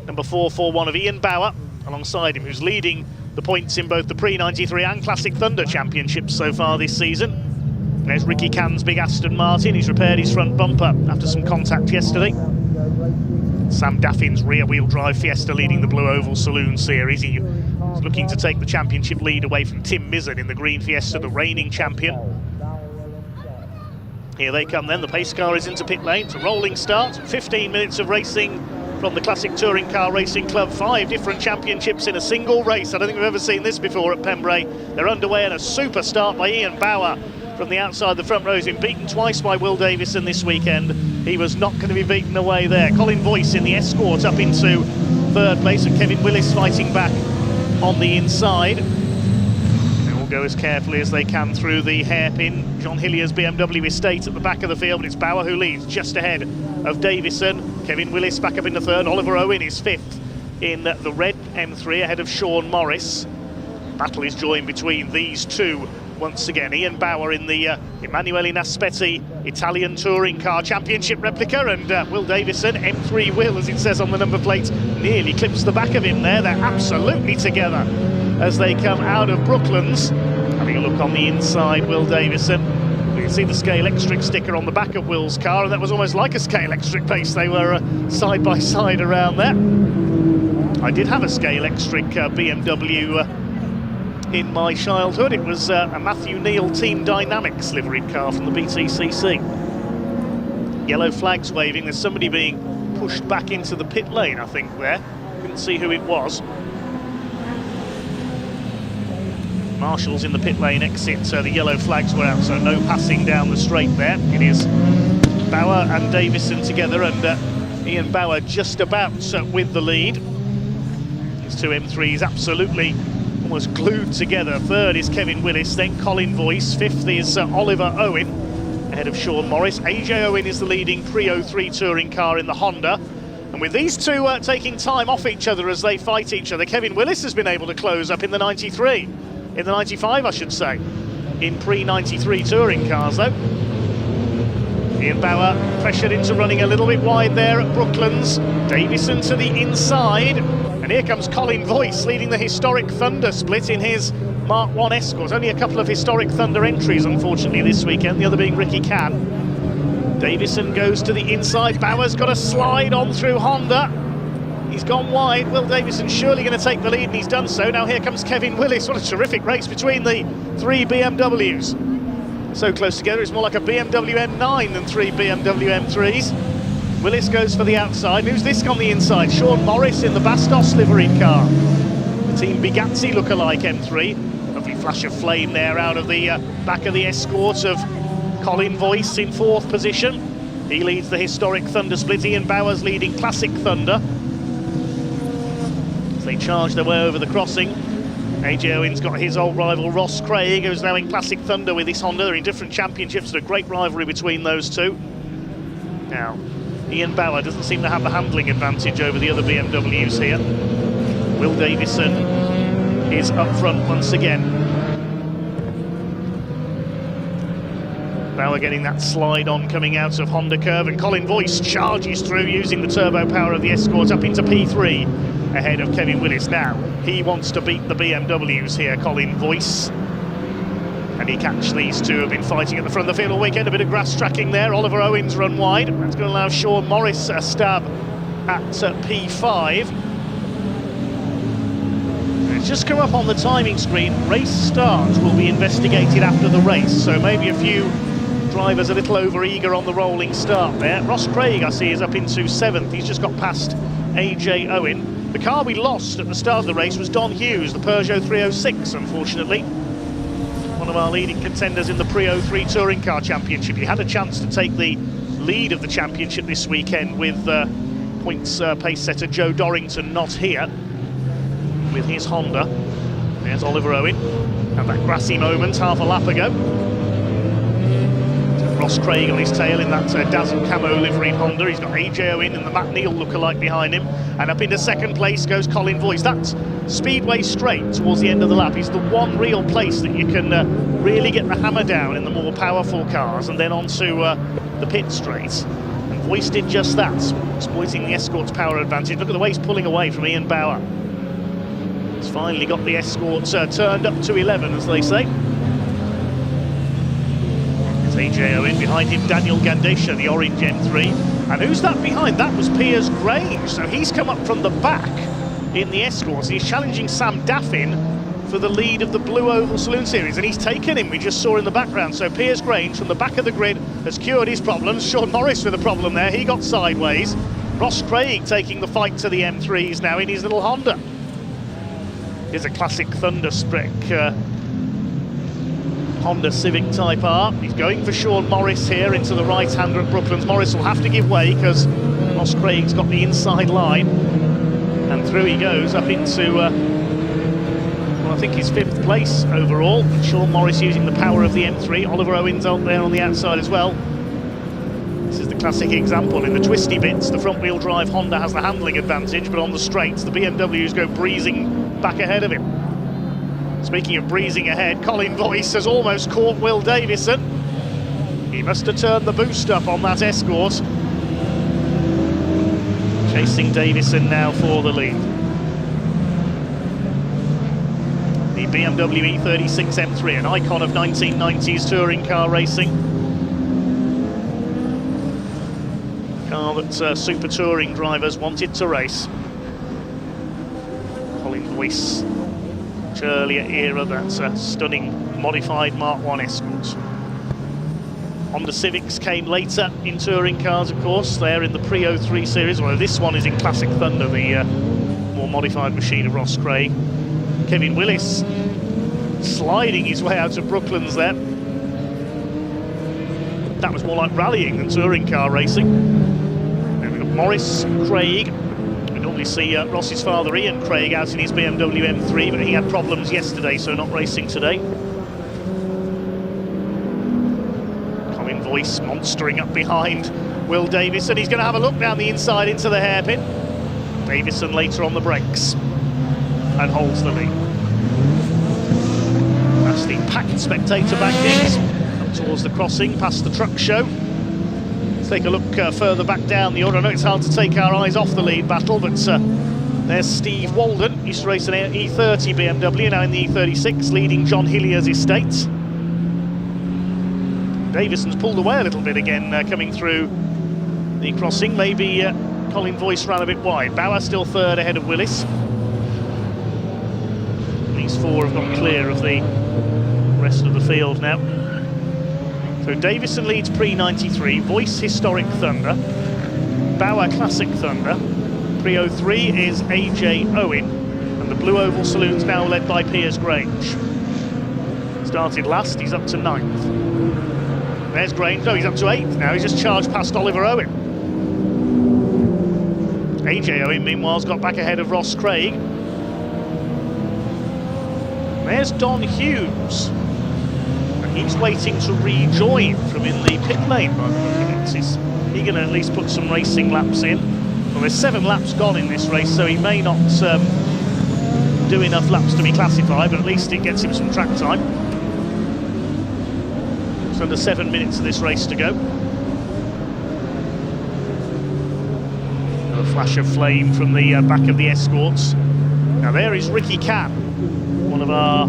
number 441 of Ian Bauer alongside him, who's leading the points in both the Pre-93 and Classic Thunder Championships so far this season. There's Ricky Can's big Aston Martin. He's repaired his front bumper after some contact yesterday. Sam Daffin's rear-wheel drive Fiesta leading the Blue Oval Saloon Series. He's looking to take the championship lead away from Tim Mizzen in the green Fiesta, the reigning champion. Here they come then. The pace car is into pit lane. It's a rolling start. 15 minutes of racing from the Classic Touring Car Racing Club. 5 different championships in a single race. I don't think we've ever seen this before at Pembrey. They're underway, and a super start by Ian Bauer from the outside the front row. He's been beaten twice by Will Davison this weekend. He was not going to be beaten away there. Colin Voice in the Escort up into 3rd place, and Kevin Willis fighting back on the inside. They all go as carefully as they can through the hairpin. John Hillier's BMW Estate at the back of the field, but it's Bauer who leads just ahead of Davison. Kevin Willis back up in the 3rd. Oliver Owen is 5th in the red M3 ahead of Sean Morris. Battle is joined between these two once again. Ian Bauer in the Emanuele Naspetti Italian Touring Car Championship replica, and Will Davison, M3 Will as it says on the number plate, nearly clips the back of him there. They're absolutely together as they come out of Brooklands. Having a look on the inside, Will Davison. You can see the Scale Electric sticker on the back of Will's car, and that was almost like a Scale Electric pace. They were side by side around there. I did have a Scale Electric BMW in my childhood. It was a Matthew Neal Team Dynamics liveried car from the BTCC. Yellow flags waving. There's somebody being pushed back into the pit lane, I think, there. Couldn't see who it was. Marshall's in the pit lane exit, so the yellow flags were out, so no passing down the straight there. It is Bauer and Davison together, and Ian Bauer just about with the lead. These two M3s absolutely almost glued together. 3rd is Kevin Willis, then Colin Voice. 5th is Oliver Owen, ahead of Sean Morris. AJ Owen is the leading Pre-03 touring car in the Honda. And with these two taking time off each other as they fight each other, Kevin Willis has been able to close up in the 93. In the 95, I should say. In Pre-93 touring cars, though. Ian Bauer pressured into running a little bit wide there at Brooklands. Davison to the inside. And here comes Colin Voice leading the historic Thunder split in his Mark 1 Escort. Only a couple of historic Thunder entries, unfortunately, this weekend, the other being Ricky Can. Davison goes to the inside. Bauer's got a slide on through Honda. He's gone wide. Will Davison surely going to take the lead, and he's done so. Now here comes Kevin Willis. What a terrific race between the 3 BMWs. So close together, it's more like a BMW M9 than 3 BMW M3s. Willis goes for the outside. Who's this on the inside? Sean Morris in the Bastos liveried car. The Team Bugatti look-alike M3. Lovely flash of flame there out of the back of the Escort of Colin Voice in 4th position. He leads the historic Thunder split. Ian Bauer's leading Classic Thunder. They charge their way over the crossing. AJ Owen's got his old rival Ross Craig, who's now in Classic Thunder with this Honda. They're in different championships. There's a great rivalry between those two. Now, Ian Bauer doesn't seem to have the handling advantage over the other BMWs here. Will Davison is up front once again. Bauer getting that slide on coming out of Honda curve, and Colin Voice charges through using the turbo power of the Escort up into P3 ahead of Kevin Willis. Now he wants to beat the BMWs here, Colin Voice, and he catch these two have been fighting at the front of the field all weekend. A bit of grass tracking there. Oliver Owens run wide. That's going to allow Sean Morris a stab at P5. It's just come up on the timing screen. Race start will be investigated after the race, so maybe a few drivers a little over eager on the rolling start there. Ross Craig, I see, is up into 7th. He's just got past AJ Owen. The car we lost at the start of the race was Don Hughes, the Peugeot 306, unfortunately. One of our leading contenders in the Pre-03 Touring Car Championship. He had a chance to take the lead of the championship this weekend with points pace setter Joe Dorrington not here with his Honda. There's Oliver Owen, and that grassy moment half a lap ago. Ross Craig on his tail in that Dazzle Camo liveried Honda. He's got AJ Owen and the Matt Neal lookalike behind him. And up into 2nd place goes Colin Voice. That's Speedway straight towards the end of the lap. Is the one real place that you can really get the hammer down in the more powerful cars, and then onto the pit straight. And Voice did just that, exploiting the Escort's power advantage. Look at the way he's pulling away from Ian Bauer. He's finally got the Escort turned up to 11, as they say. AJ Owen, behind him Daniel Gandesha, the orange M3. And who's that behind? That was Piers Grange. So he's come up from the back in the Escorts. He's challenging Sam Daffin for the lead of the Blue Oval Saloon Series, and he's taken him, we just saw in the background. So Piers Grange from the back of the grid has cured his problems. Sean Morris with a problem there, he got sideways. Ross Craig taking the fight to the M3s now in his little Honda. Here's a classic Thunder spec Honda Civic Type R. He's going for Sean Morris here into the right-hander at Brooklands. Morris will have to give way because Ross Craig's got the inside line. And through he goes up into, well, I think he's 5th place overall. Sean Morris using the power of the M3. Oliver Owens out there on the outside as well. This is the classic example. In the twisty bits, the front-wheel drive Honda has the handling advantage, but on the straights, the BMWs go breezing back ahead of him. Speaking of breezing ahead, Colin Voice has almost caught Will Davison. He must have turned the boost up on that Escort. Chasing Davison now for the lead. The BMW E36 M3, an icon of 1990s touring car racing. Car that super touring drivers wanted to race. Colin Voice. Earlier era, that's a stunning modified Mark 1 Escort. Honda Civics came later in touring cars, of course. They're in the Pre-03 series, although this one is in Classic Thunder, the more modified machine of Ross Craig. Kevin Willis sliding his way out of Brooklands there. That was more like rallying than touring car racing. Then we've got Morris, Craig. We see Ross's father Ian Craig out in his BMW M3, but he had problems yesterday, so not racing today. Colin Voice monstering up behind Will Davison. He's going to have a look down the inside into the hairpin. Davison later on the brakes and holds the lead. That's the packed spectator bankings up towards the crossing past the truck show. Take a look further back down the order. I know it's hard to take our eyes off the lead battle, but there's Steve Walden. Used to race an E30 BMW, now in the E36, leading John Hillier's estate. Davison's pulled away a little bit again, coming through the crossing. Maybe Colin Voice ran a bit wide. Bauer still 3rd ahead of Willis. These 4 have got clear of the rest of the field now. So Davison leads Pre-93, Voice Historic Thunder, Bauer Classic Thunder, Pre-03 is AJ Owen, and the Blue Oval Saloon's now led by Piers Grange. Started last, he's up to 9th. There's Grange, no, he's up to 8th now, he's just charged past Oliver Owen. AJ Owen, meanwhile, got back ahead of Ross Craig. There's Don Hughes. He's waiting to rejoin from in the pit lane by looking at this. He's going to at least put some racing laps in. Well, there's 7 laps gone in this race, so he may not do enough laps to be classified, but at least it gets him some track time. under 7 minutes of this race to go. A flash of flame from the back of the escorts. Now there is Ricky Cann, one of our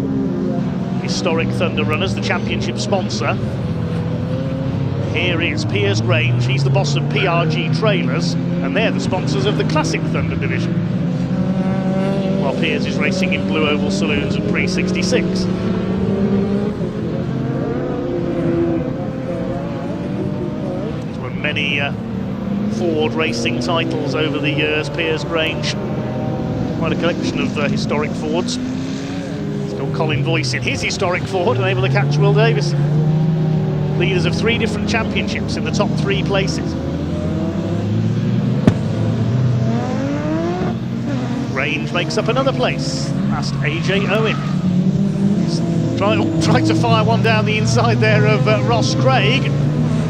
historic Thunder runners, the championship sponsor. Here is Piers Grange, he's the boss of PRG Trailers, and they're the sponsors of the Classic Thunder division. While Piers is racing in Blue Oval Saloons at Pre 66. He's won many Ford racing titles over the years, Piers Grange. Quite a collection of historic Fords. He's got Colin Voice in his historic Ford and able to catch Will Davis. Leaders of 3 different championships in the top 3 places. Grange makes up another place, past AJ Owen. He's tried to fire one down the inside there of Ross Craig.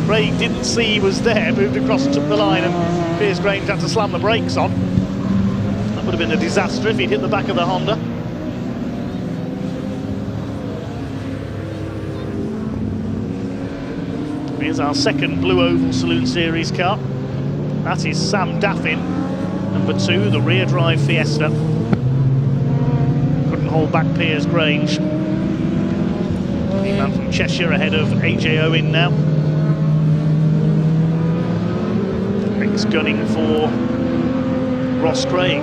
Craig didn't see he was there, moved across and took the line, and Piers Grange had to slam the brakes on. That would have been a disaster if he'd hit the back of the Honda. Here's our second Blue Oval Saloon Series car. That is Sam Daffin, number 2, the rear drive Fiesta. Couldn't hold back Piers Grange. The man from Cheshire ahead of AJ Owen now. Next gunning for Ross Craig.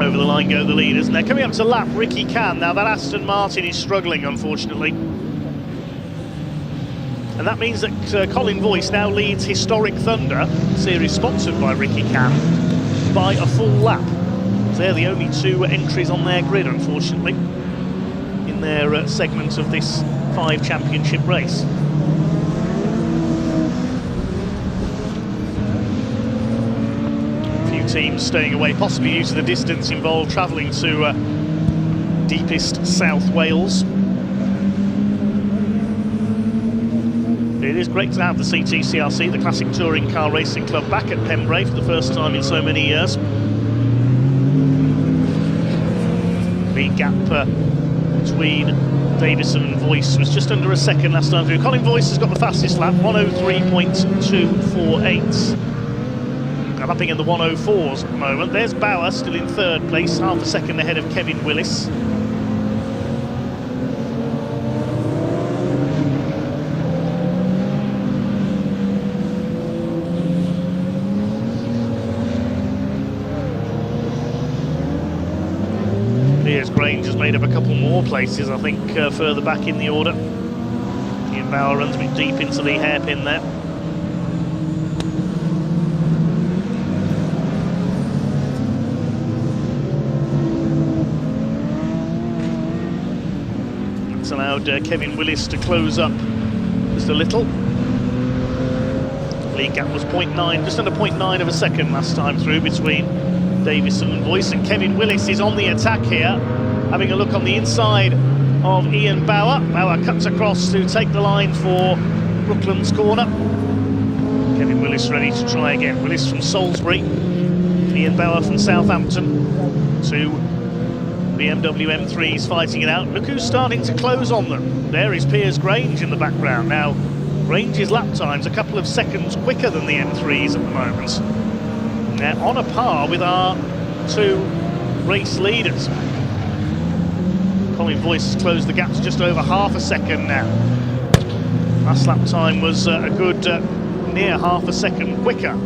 Over the line go the leaders, and they're coming up to lap Ricky Cann. Now that Aston Martin is struggling, unfortunately. And that means that Colin Voice now leads Historic Thunder, series sponsored by Ricky Cann, by a full lap. They're the only 2 entries on their grid, unfortunately, in their segment of this 5 championship race. Teams staying away, possibly due to the distance involved travelling to deepest South Wales. It is great to have the CTCRC, the Classic Touring Car Racing Club, back at Pembrey for the first time in so many years. The gap between Davison and Voice was just under a second last time through. Colin Voice has got the fastest lap, 103.248. Lapping in the 104s at the moment. There's Bauer still in 3rd place, half a second ahead of Kevin Willis. Piers Grange has made up a couple more places, I think, further back in the order. Ian Bauer runs a bit deep into the hairpin there. Allowed Kevin Willis to close up just a little. Lead gap was 0.9, just under 0.9 of a second last time through between Davison and Voice, and Kevin Willis is on the attack here, having a look on the inside of Ian Bauer. Bauer cuts across to take the line for Brooklands Corner. Kevin Willis ready to try again. Willis from Salisbury, Ian Bauer from Southampton, 2 BMW M3s fighting it out. Look who's starting to close on them. There is Piers Grange in the background. Now, Grange's lap time's a couple of seconds quicker than the M3s at the moment. They're on a par with our 2 race leaders. Colin Voice has closed the gap to just over half a second now. Last lap time was a good near half a second quicker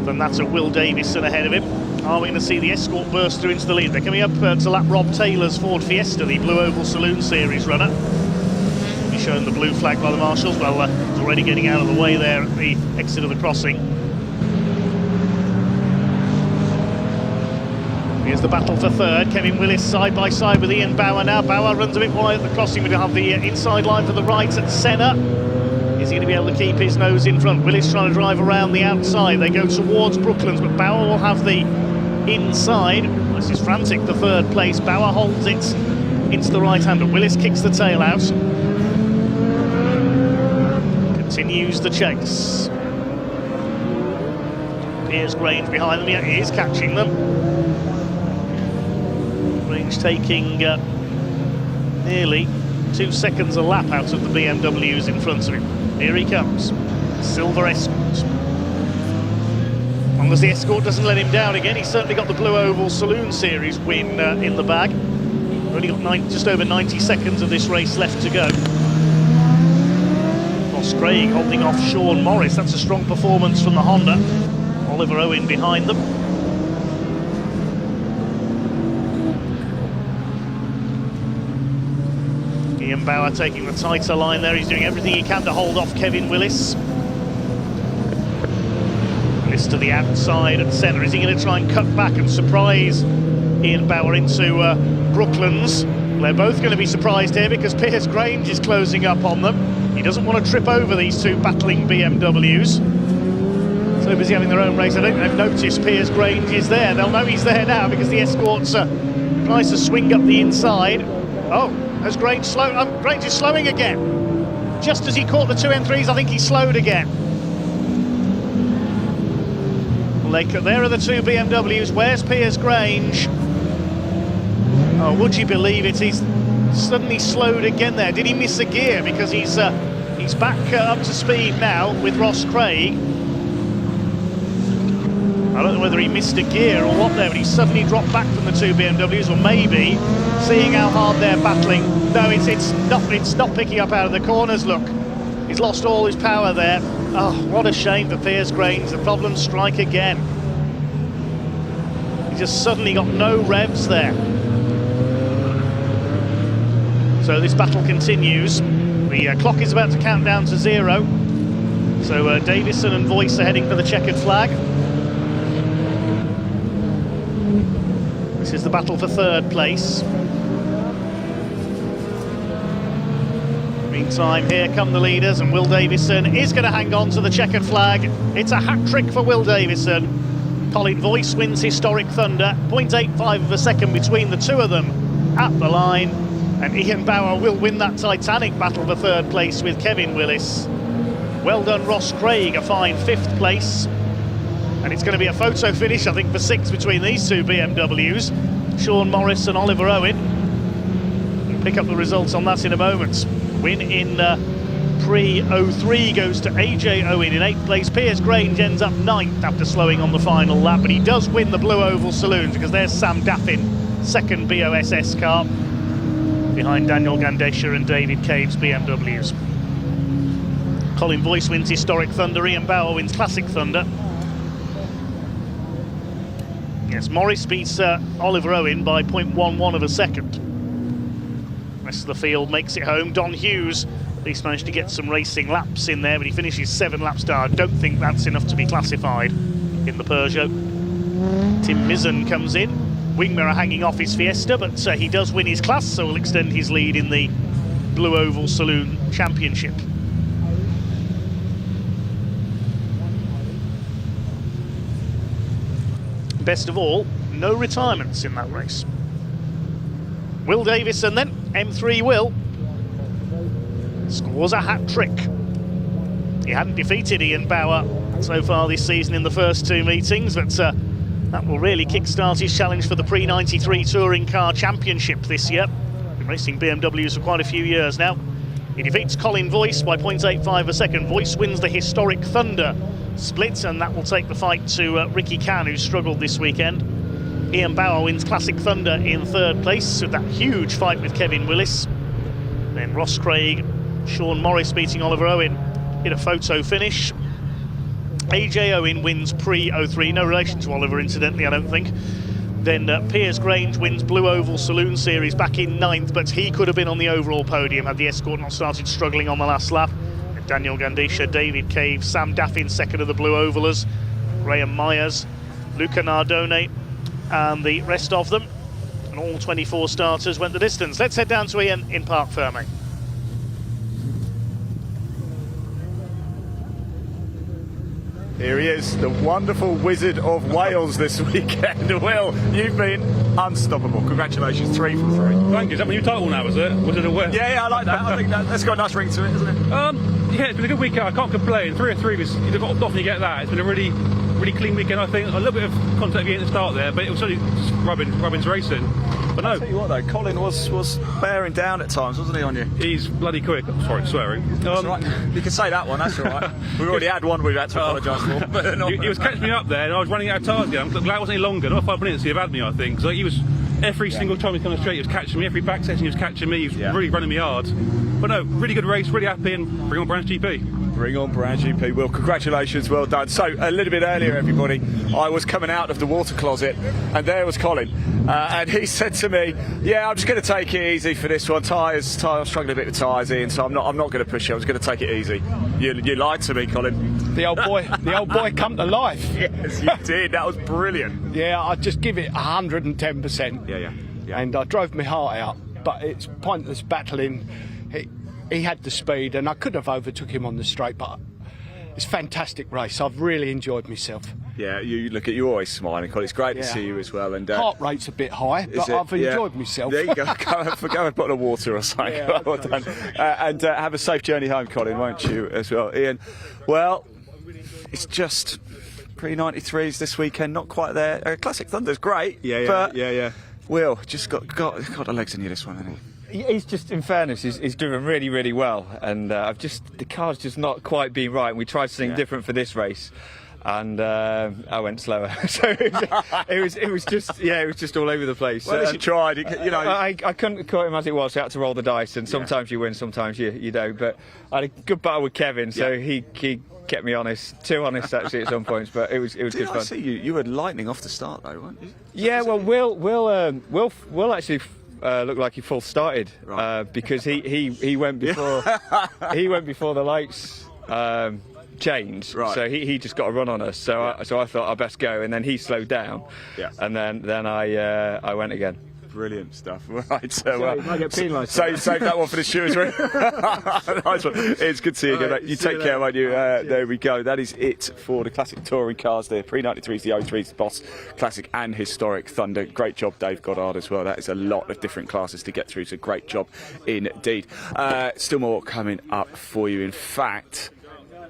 than that of Will Davison ahead of him. Are we going to see the escort burst through into the lead? They're coming up to lap Rob Taylor's Ford Fiesta, the Blue Oval Saloon Series runner. Be shown the blue flag by the marshals. Well, it's already getting out of the way there at the exit of the crossing. Here's the battle for 3rd. Kevin Willis side by side with Ian Bauer now. Bauer runs a bit wide at the crossing. We'll have the inside line for the right at Senna. Is he going to be able to keep his nose in front? Willis trying to drive around the outside. They go towards Brooklands, but Bauer will have the inside. This is frantic, the 3rd place. Bauer holds it into the right-hander. Willis kicks the tail out. Continues the chase. Piers Grange behind them. Yeah, he is catching them. Grange taking Nearly 2 seconds a lap out of the BMWs in front of him. Here he comes, Silver Escort. As long as the Escort doesn't let him down again, he's certainly got the Blue Oval Saloon Series win in the bag. Only got just over 90 seconds of this race left to go. Ross Craig holding off Sean Morris. That's a strong performance from the Honda. Oliver Owen behind them. Ian Bauer taking the tighter line there. He's doing everything he can to hold off Kevin Willis. Willis to the outside at centre. Is he going to try and cut back and surprise Ian Bauer into Brooklands? They're both going to be surprised here because Piers Grange is closing up on them. He doesn't want to trip over these two battling BMWs. So busy having their own race, I don't think they've noticed Piers Grange is there. They'll know he's there now because the Escort's tries to swing up the inside. Oh, as Grange Grange is slowing again. Just as he caught the two M3s, I think he slowed again. There are the two BMWs. Where's Piers Grange? Oh, would you believe it? He's suddenly slowed again there. Did he miss a gear? Because he's back up to speed now with Ross Craig. I don't know whether he missed a gear or what there, but he suddenly dropped back from the two BMWs, or maybe seeing how hard they're battling. No, it's not picking up out of the corners. Look, he's lost all his power there. Oh, what a shame for Piers Grange. The problems strike again. He just suddenly got no revs there. So this battle continues. The clock is about to count down to 0. So Davison and Voice are heading for the checkered flag. This is the battle for third place. Meantime, here come the leaders, and Will Davison is going to hang on to the checkered flag. It's a hat-trick for Will Davison. Colin Voice wins historic thunder. 0.85 of a second between the two of them at the line. And Ian Bauer will win that titanic battle for third place with Kevin Willis. Well done, Ross Craig, a fine 5th place. And it's going to be a photo finish, I think, for 6 between these two BMWs. Sean Morris and Oliver Owen. We'll pick up the results on that in a moment. Win in pre-03 goes to AJ Owen in 8th place. Piers Grange ends up 9th after slowing on the final lap, but he does win the Blue Oval Saloon because there's Sam Daffin, 2nd BOSS car, behind Daniel Gandesha and David Cave's BMWs. Colin Voice wins historic thunder. Ian Bauer wins classic thunder. Yes, Morris beats Oliver Owen by 0.11 of a second. Rest of the field makes it home. Don Hughes at least managed to get some racing laps in there, but he finishes 7 laps down. I don't think that's enough to be classified in the Peugeot. Tim Mizzen comes in. Wingmiller hanging off his Fiesta, but he does win his class, so will extend his lead in the Blue Oval Saloon Championship. Best of all, no retirements in that race. Will Davison then, M3 Will, scores a hat-trick. He hadn't defeated Ian Bauer so far this season in the first 2 meetings, but that will really kick-start his challenge for the Pre-93 Touring Car Championship this year. Been racing BMWs for quite a few years now. He defeats Colin Voice by 0.85 a second. Voice wins the historic Thunder split, and that will take the fight to Ricky Can, who struggled this weekend. Ian Bauer wins Classic Thunder in 3rd place with that huge fight with Kevin Willis. Then Ross Craig, Sean Morris beating Oliver Owen in a photo finish. AJ Owen wins pre-03, no relation to Oliver incidentally, I don't think. Then Piers Grange wins Blue Oval Saloon Series back in 9th, but he could have been on the overall podium had the Escort not started struggling on the last lap. Daniel Gandesha, David Cave, Sam Daffin 2nd of the Blue Ovalers, Graham Myers, Luca Nardone, and the rest of them. And all 24 starters went the distance. Let's head down to Ian in Parc Fermé. Here he is, the wonderful Wizard of Wales this weekend. Will, you've been unstoppable. Congratulations, 3 from 3. Thank you. Is that my new title now, is it? Wizard of Wales? Yeah, I like that. I think that's got a nice ring to it, hasn't it? Yeah, it's been a good weekend. I can't complain. 3 of 3 was, often you get that. It's been a really clean weekend, I think. A little bit of contact at the start there, but it was only just Robin's racing. But no. I'll tell you what though, Colin was bearing down at times, wasn't he, on you? He's bloody quick. Sorry, swearing. That's all right. You can say that one, that's all right. We've already had one we've had to apologise for. But he was catching me up there, and I was running out of tyres again. I'm glad it wasn't any longer. Not 5 minutes he'd have had me, I think. So he was, every single time he was coming straight, he was catching me. Every back section he was catching me. He was really running me hard. But no, really good race, really happy, and bring on Brands GP. Bring on Brands GP. Well, congratulations, well done. So, a little bit earlier, everybody, I was coming out of the water closet, and there was Colin. And he said to me, yeah, I'm just going to take it easy for this one. Tyres, I'm struggling a bit with tyres, Ian, so I'm not going to push it. I was going to take it easy. You lied to me, Colin. The old boy come to life. Yes, you did. That was brilliant. Yeah, I just give it 110%. Yeah. And I drove my heart out, but it's pointless battling. He had the speed, and I could have overtook him on the straight, but it's a fantastic race. I've really enjoyed myself. Yeah, you look at you always smiling, Colin. It's great to see you as well. And heart rate's a bit high, but I've enjoyed myself. There you go. Go and put a bottle of water or something. Yeah, well done. And have a safe journey home, Colin, won't you, as well, Ian? Well, it's just pre-93s this weekend. Not quite there. Classic Thunder's great. Yeah. Will just got the legs in you this one, hasn't he? He's just, in fairness, he's driven really, really well, and the car's just not quite been right. And we tried something different for this race, and I went slower. So it was just all over the place. Well, at least you tried. I couldn't caught him as it was. So I had to roll the dice, and sometimes you win, sometimes you don't. But I had a good battle with Kevin, so he kept me honest, too honest actually at some points. But it was good fun. I see you were lightning off the start though, weren't you? Yeah, well, Will actually. Looked like he full started because he went before he went before the lights changed. Right. So he just got a run on us. So I thought I best go, and then he slowed down. Yeah. And then I went again. Brilliant stuff. Right, so you might get penalised. Save that one for the stewards. Nice one. It's good to see you again. Right, you take care, won't you? There we go. That is it for the classic touring cars there. Pre-93s, the 03s, Boss, Classic and Historic Thunder. Great job, Dave Goddard, as well. That is a lot of different classes to get through, so great job indeed. Still more coming up for you. In fact,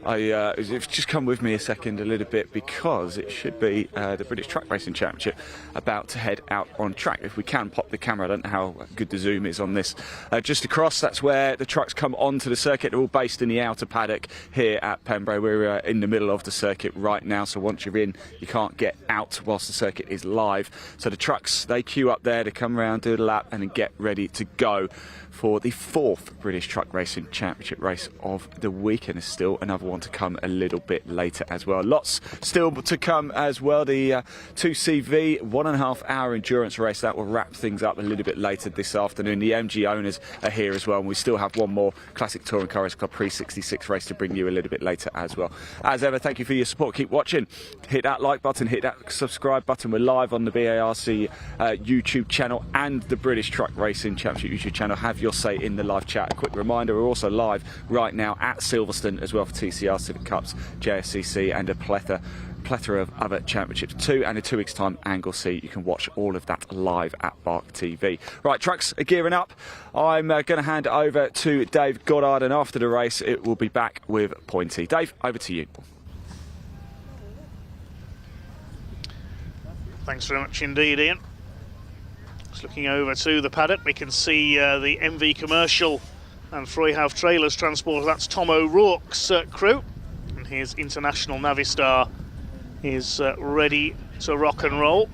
just come with me a second a little bit, because it should be the British Truck Racing Championship about to head out on track. If we can pop the camera, I don't know how good the zoom is on this. Just across, that's where the trucks come onto the circuit. They're all based in the outer paddock here at Pembrey. We're in the middle of the circuit right now, so once you're in, you can't get out whilst the circuit is live. So the trucks, they queue up there to come around, do the lap, and then get ready to go for the 4th British Truck Racing Championship race of the weekend. There's still another one to come a little bit later as well. Lots still to come as well. The 2CV 1.5 hour endurance race, that will wrap things up a little bit later this afternoon. The MG owners are here as well, and we still have one more Classic Touring Car Race Club Pre-66 race to bring you a little bit later as well. As ever, thank you for your support. Keep watching. Hit that like button, hit that subscribe button. We're live on the BARC YouTube channel and the British Truck Racing Championship YouTube channel. Have your say in the live chat. A quick reminder, we're also live right now at Silverstone as well for TCRC Cups, JSCC, and a plethora of other championships too. And in 2 weeks' time, Anglesey, you can watch all of that live at BARC TV. Right, trucks are gearing up. I'm going to hand it over to Dave Goddard, and after the race, it will be back with Pointy. Dave, over to you. Thanks very much indeed, Ian. Just looking over to the paddock, we can see the MV Commercial and Freyhouse Trailers Transporter. That's Tom O'Rourke's crew, and his International Navistar is ready to rock and roll.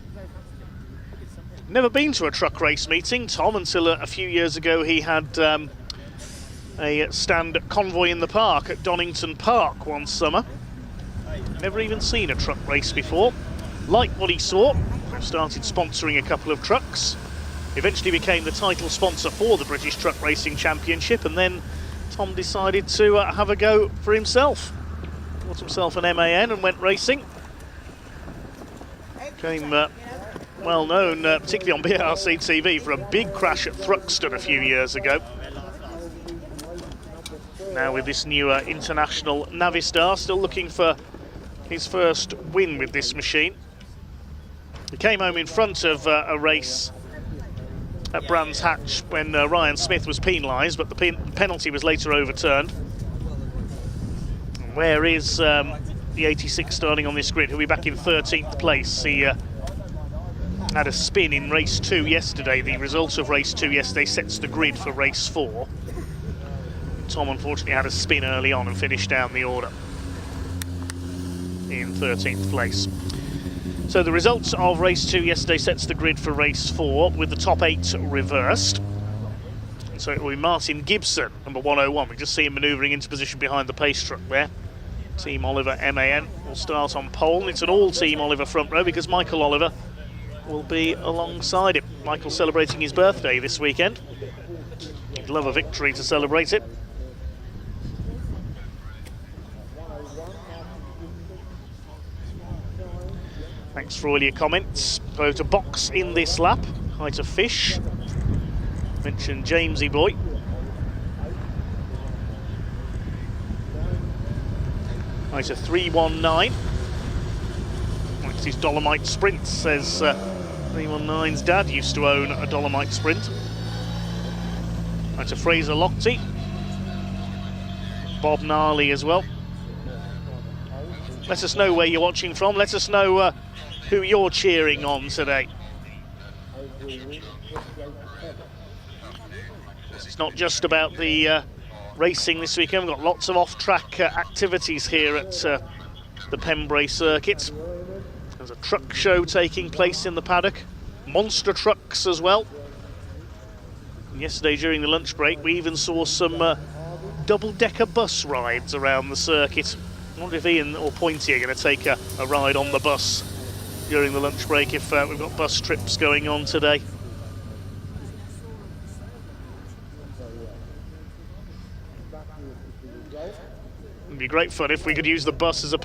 Never been to a truck race meeting, Tom, until a few years ago he had a stand at Convoy in the Park at Donington Park one summer. Never even seen a truck race before. Liked what he saw, started sponsoring a couple of trucks. Eventually became the title sponsor for the British Truck Racing Championship, and then Tom decided to have a go for himself. Bought himself an MAN and went racing. Became well known, particularly on BARC TV, for a big crash at Thruxton a few years ago. Now with this new International Navistar, still looking for his first win with this machine. He came home in front of a race at Brands Hatch when Ryan Smith was penalised, but the penalty was later overturned. Where is the 86 starting on this grid? He'll be back in 13th place. He had a spin in race 2 yesterday. The result of race 2 yesterday sets the grid for race 4. Tom unfortunately had a spin early on and finished down the order in 13th place. So the results of race 2 yesterday sets the grid for race 4 with the top 8 reversed. So it will be Martin Gibson, number 101. We just see him manoeuvring into position behind the pace truck there. Team Oliver MAN will start on pole. And it's an all-team Oliver front row because Michael Oliver will be alongside him. Michael celebrating his birthday this weekend. He'd love a victory to celebrate it. Thanks for all your comments. Go to box in this lap. Hi to Fish. Mentioned Jamesy boy. Hi to 319. Likes his Dolomite Sprint, says 319's dad used to own a Dolomite Sprint. Hi to Fraser Lochte. Bob Gnarly as well. Let us know where you're watching from. Let us know who you're cheering on today. It's not just about the racing this weekend. We've got lots of off-track activities here at the Pembrey Circuit. There's a truck show taking place in the paddock. Monster trucks as well. And yesterday during the lunch break we even saw some double-decker bus rides around the circuit. I wonder if Ian or Pointy are going to take a ride on the bus during the lunch break if we've got bus trips going on today. It'd be great fun if we could use the bus as the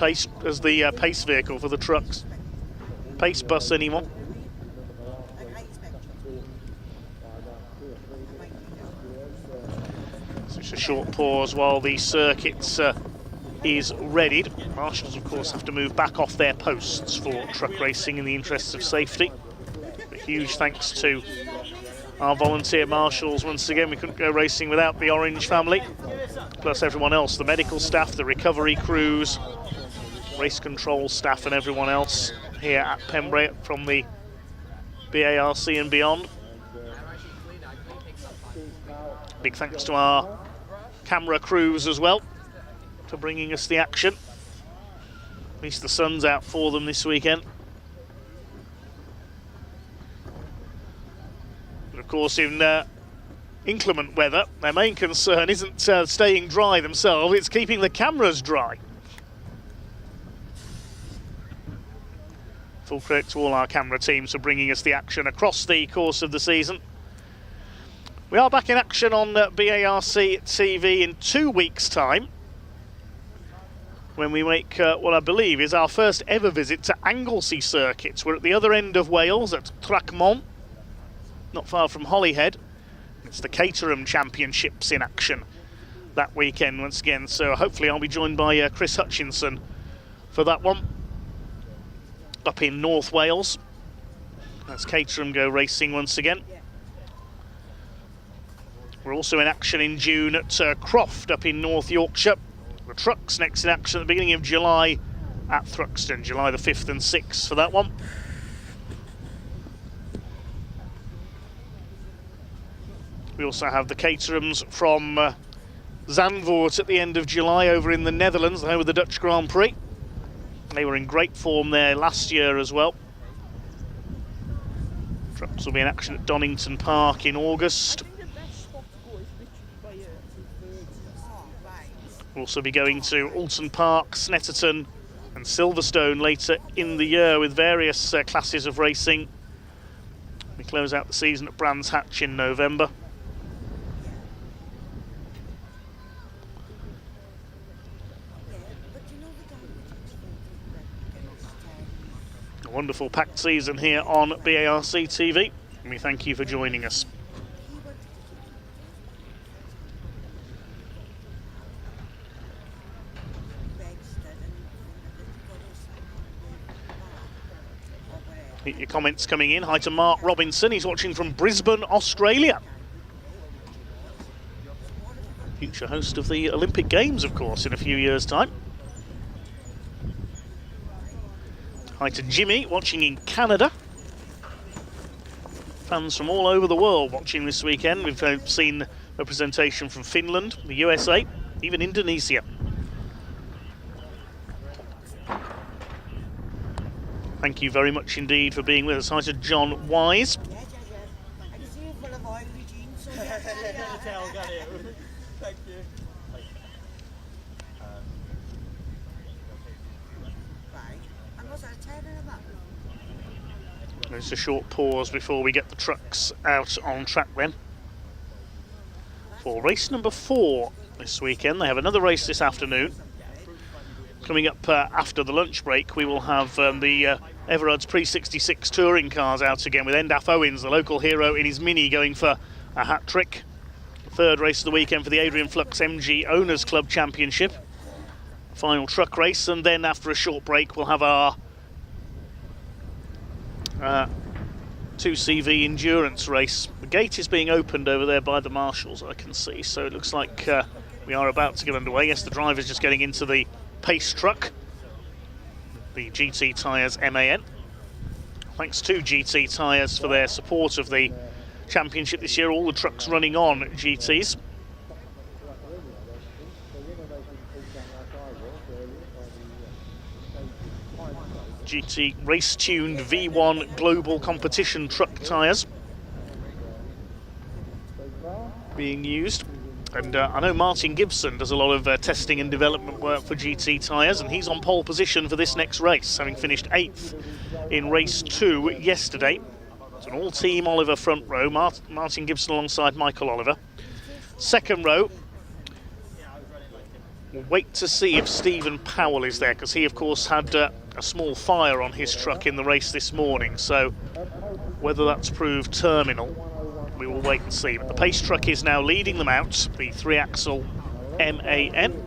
pace vehicle for the trucks. Pace bus, anyone? So it's a short pause while the circuit is readied. Marshals, of course, have to move back off their posts for truck racing in the interests of safety. A huge thanks to our volunteer marshals. Once again, we couldn't go racing without the Orange family, plus everyone else, the medical staff, the recovery crews, race control staff and everyone else here at Pembrey from the BARC and beyond. Big thanks to our camera crews as well for bringing us the action. At least the sun's out for them this weekend. And of course, in inclement weather, their main concern isn't staying dry themselves, it's keeping the cameras dry. Full credit to all our camera teams for bringing us the action across the course of the season. We are back in action on BARC TV in 2 weeks' time, when we make what I believe is our first ever visit to Anglesey Circuit. We're at the other end of Wales at Trachmont, not far from Holyhead. It's the Caterham Championships in action that weekend once again, so hopefully I'll be joined by Chris Hutchinson for that one up in North Wales as Caterham go racing once again. We're also in action in June at Croft up in North Yorkshire. The trucks next in action at the beginning of July at Thruxton, July the 5th and 6th for that one. We also have the Caterhams from Zandvoort at the end of July over in the Netherlands, the home of the Dutch Grand Prix. They were in great form there last year as well. Trucks will be in action at Donington Park in August. We'll also be going to Alton Park, Snetterton and Silverstone later in the year with various classes of racing. We close out the season at Brands Hatch in November. A wonderful packed season here on BARC TV, and we thank you for joining us. Your comments coming in. Hi to Mark Robinson, he's watching from Brisbane, Australia. Future host of the Olympic Games, of course, in a few years' time. Hi to Jimmy, watching in Canada. Fans from all over the world watching this weekend. We've seen representation from Finland, the USA, even Indonesia. Thank you very much indeed for being with us. Hi to John Wise. There's a short pause before we get the trucks out on track then. For race number 4 this weekend, they have another race this afternoon. Coming up after the lunch break, we will have the Everard's Pre-66 touring cars out again with Endaf Owens, the local hero, in his Mini going for a hat-trick. Third race of the weekend for the Adrian Flux MG Owners Club Championship. Final truck race, and then after a short break we'll have our 2CV endurance race. The gate is being opened over there by the marshals, I can see, so it looks like we are about to get underway. Yes, the driver's just getting into the pace truck, the GT Tyres MAN. Thanks to GT Tyres for their support of the championship this year, all the trucks running on GTs. GT race-tuned V1 global competition truck tyres being used. And I know Martin Gibson does a lot of testing and development work for GT Tyres, and he's on pole position for this next race, having finished 8th in race 2 yesterday. It's an all-team Oliver front row, Martin Gibson alongside Michael Oliver. Second row, we'll wait to see if Stephen Powell is there, because he of course had a small fire on his truck in the race this morning, so whether that's proved terminal, we will wait and see. But the pace truck is now leading them out, the 3-axle MAN.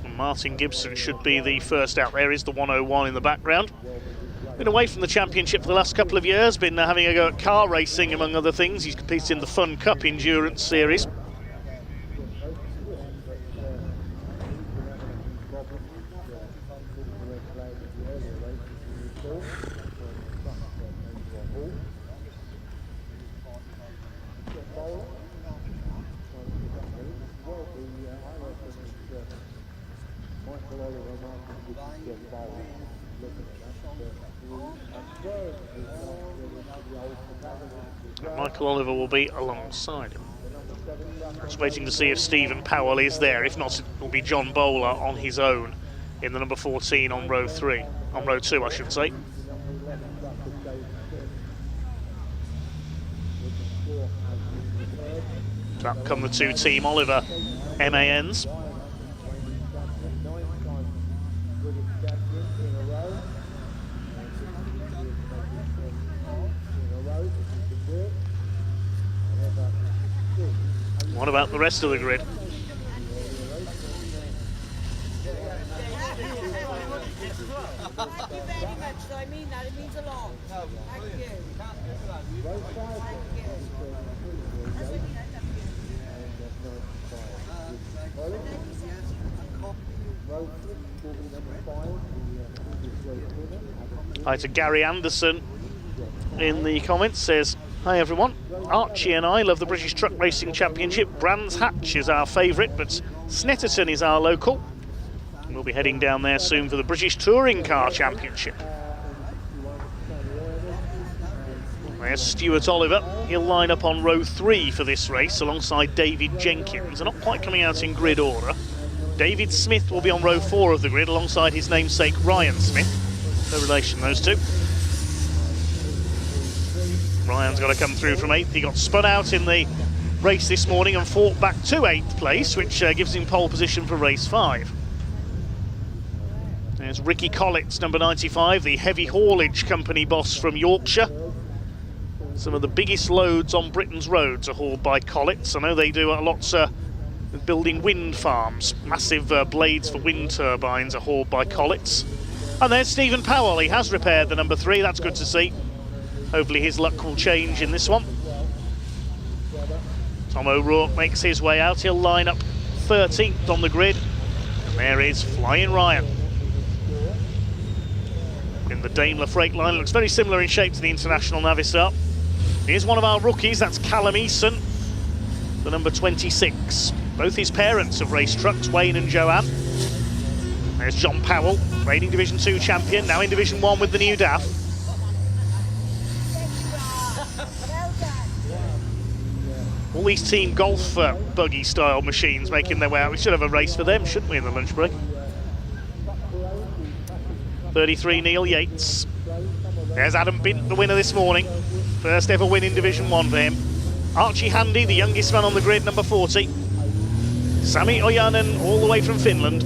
And Martin Gibson should be the first out. There is the 101 in the background. Been away from the championship for the last couple of years, been having a go at car racing among other things. He's competed in the Fun Cup Endurance Series. Michael Oliver will be alongside him. Just waiting to see if Stephen Powell is there. If not, it will be John Bowler on his own in the number 14 on row 3. On row 2, I should say. Up come the 2 Team Oliver MANs. What about the rest of the grid? Thank you very much, so I mean that, it means a lot. Thank you. Hi to Gary Anderson in the comments, says, hi everyone, Archie and I love the British Truck Racing Championship. Brands Hatch is our favourite, but Snetterton is our local. And we'll be heading down there soon for the British Touring Car Championship. There's Stuart Oliver. He'll line up on row 3 for this race alongside David Jenkins. They're not quite coming out in grid order. David Smith will be on row 4 of the grid alongside his namesake Ryan Smith. No relation, those two. Ryan's got to come through from 8th. He got spun out in the race this morning and fought back to 8th place, which gives him pole position for race 5. There's Ricky Collett, number 95, the heavy haulage company boss from Yorkshire. Some of the biggest loads on Britain's roads are hauled by Collett. I know they do a lot with building wind farms. Massive blades for wind turbines are hauled by Collett. And there's Stephen Powell. He has repaired the number 3. That's good to see. Hopefully his luck will change in this one. Tom O'Rourke makes his way out. He'll line up 13th on the grid. And there is Flying Ryan. In the Daimler Freightliner, looks very similar in shape to the International Navistar. Here's one of our rookies, that's Callum Eason, the number 26. Both his parents have raced trucks, Wayne and Joanne. There's John Powell, reigning Division 2 champion, now in Division 1 with the new DAF. All these Team Golf buggy-style machines making their way out. We should have a race for them, shouldn't we, in the lunch break? 33, Neil Yates. There's Adam Bint, the winner this morning. First ever win in Division 1 for him. Archie Handy, the youngest man on the grid, number 40. Sami Ojanen, all the way from Finland.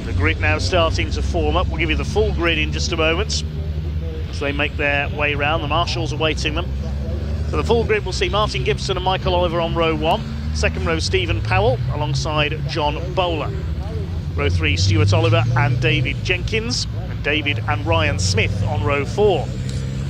The grid now starting to form up. We'll give you the full grid in just a moment as they make their way round. The marshals are awaiting them. So the full grid will see Martin Gibson and Michael Oliver on row 1. Second row, Stephen Powell alongside John Bowler. Row 3, Stuart Oliver and David Jenkins. And David and Ryan Smith on row 4.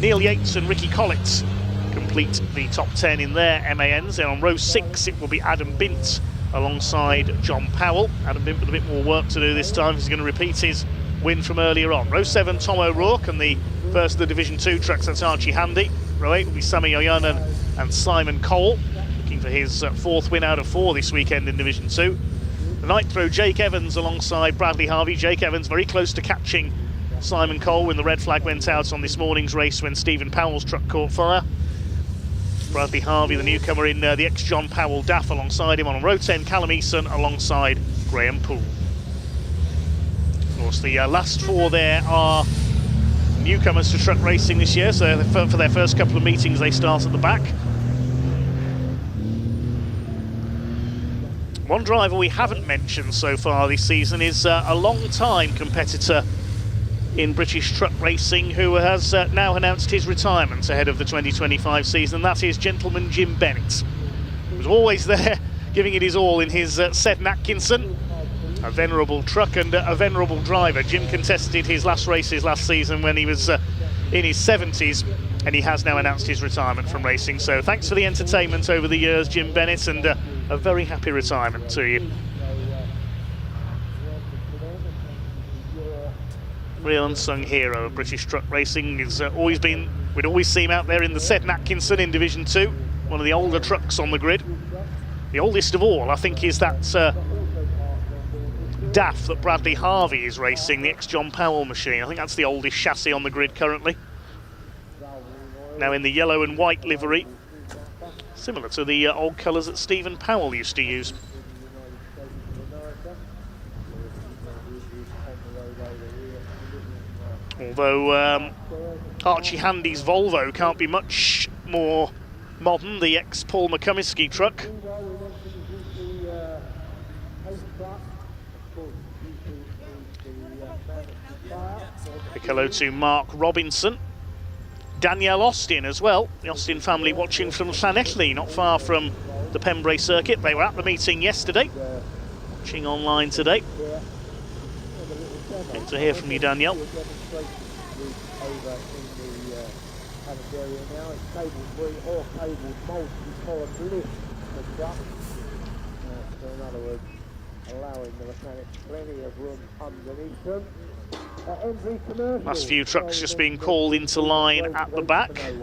Neil Yates and Ricky Collett complete the top 10 in their MANs. Then on row 6 it will be Adam Bint alongside John Powell. Adam Bint with a bit more work to do this time. He's going to repeat his win from earlier on. Row 7, Tom O'Rourke, and the first of the Division 2 trucks, that's Archie Handy. Row 8 will be Sami Ojanen and Simon Cole, looking for his 4th win out of 4 this weekend in Division 2. The 9th row, Jake Evans alongside Bradley Harvey. Jake Evans very close to catching Simon Cole when the red flag went out on this morning's race when Stephen Powell's truck caught fire. Bradley Harvey, the newcomer in the ex-John Powell DAF alongside him. On row 10, Callum Eason alongside Graham Poole. Of course, the last 4 there are newcomers to truck racing this year, so for their first couple of meetings they start at the back. One driver we haven't mentioned so far this season is a long-time competitor in British truck racing who has now announced his retirement ahead of the 2025 season. That is gentleman Jim Bennett. He was always there, giving it his all in his Seddon Atkinson. A venerable truck and a venerable driver. Jim contested his last races last season when he was in his 70s, and he has now announced his retirement from racing. So thanks for the entertainment over the years, Jim Bennett, and a very happy retirement to you. Real unsung hero of British truck racing. He's always been, we'd always see him out there in the Seddon Atkinson in Division 2, one of the older trucks on the grid. The oldest of all, I think, is that DAF that Bradley Harvey is racing, the ex-John Powell machine. I think that's the oldest chassis on the grid currently. Now in the yellow and white livery, similar to the old colours that Stephen Powell used to use. Although Archie Handy's Volvo can't be much more modern, the ex-Paul McCumiskey truck. Big hello to Mark Robinson. Danielle Austin as well, the Austin family watching from Llanelli, not far from the Pembrey Circuit. They were at the meeting yesterday, watching online today. Good to hear from you, Danielle. Allowing the mechanics plenty of room underneath them. Last few trucks just being called into line at the back. At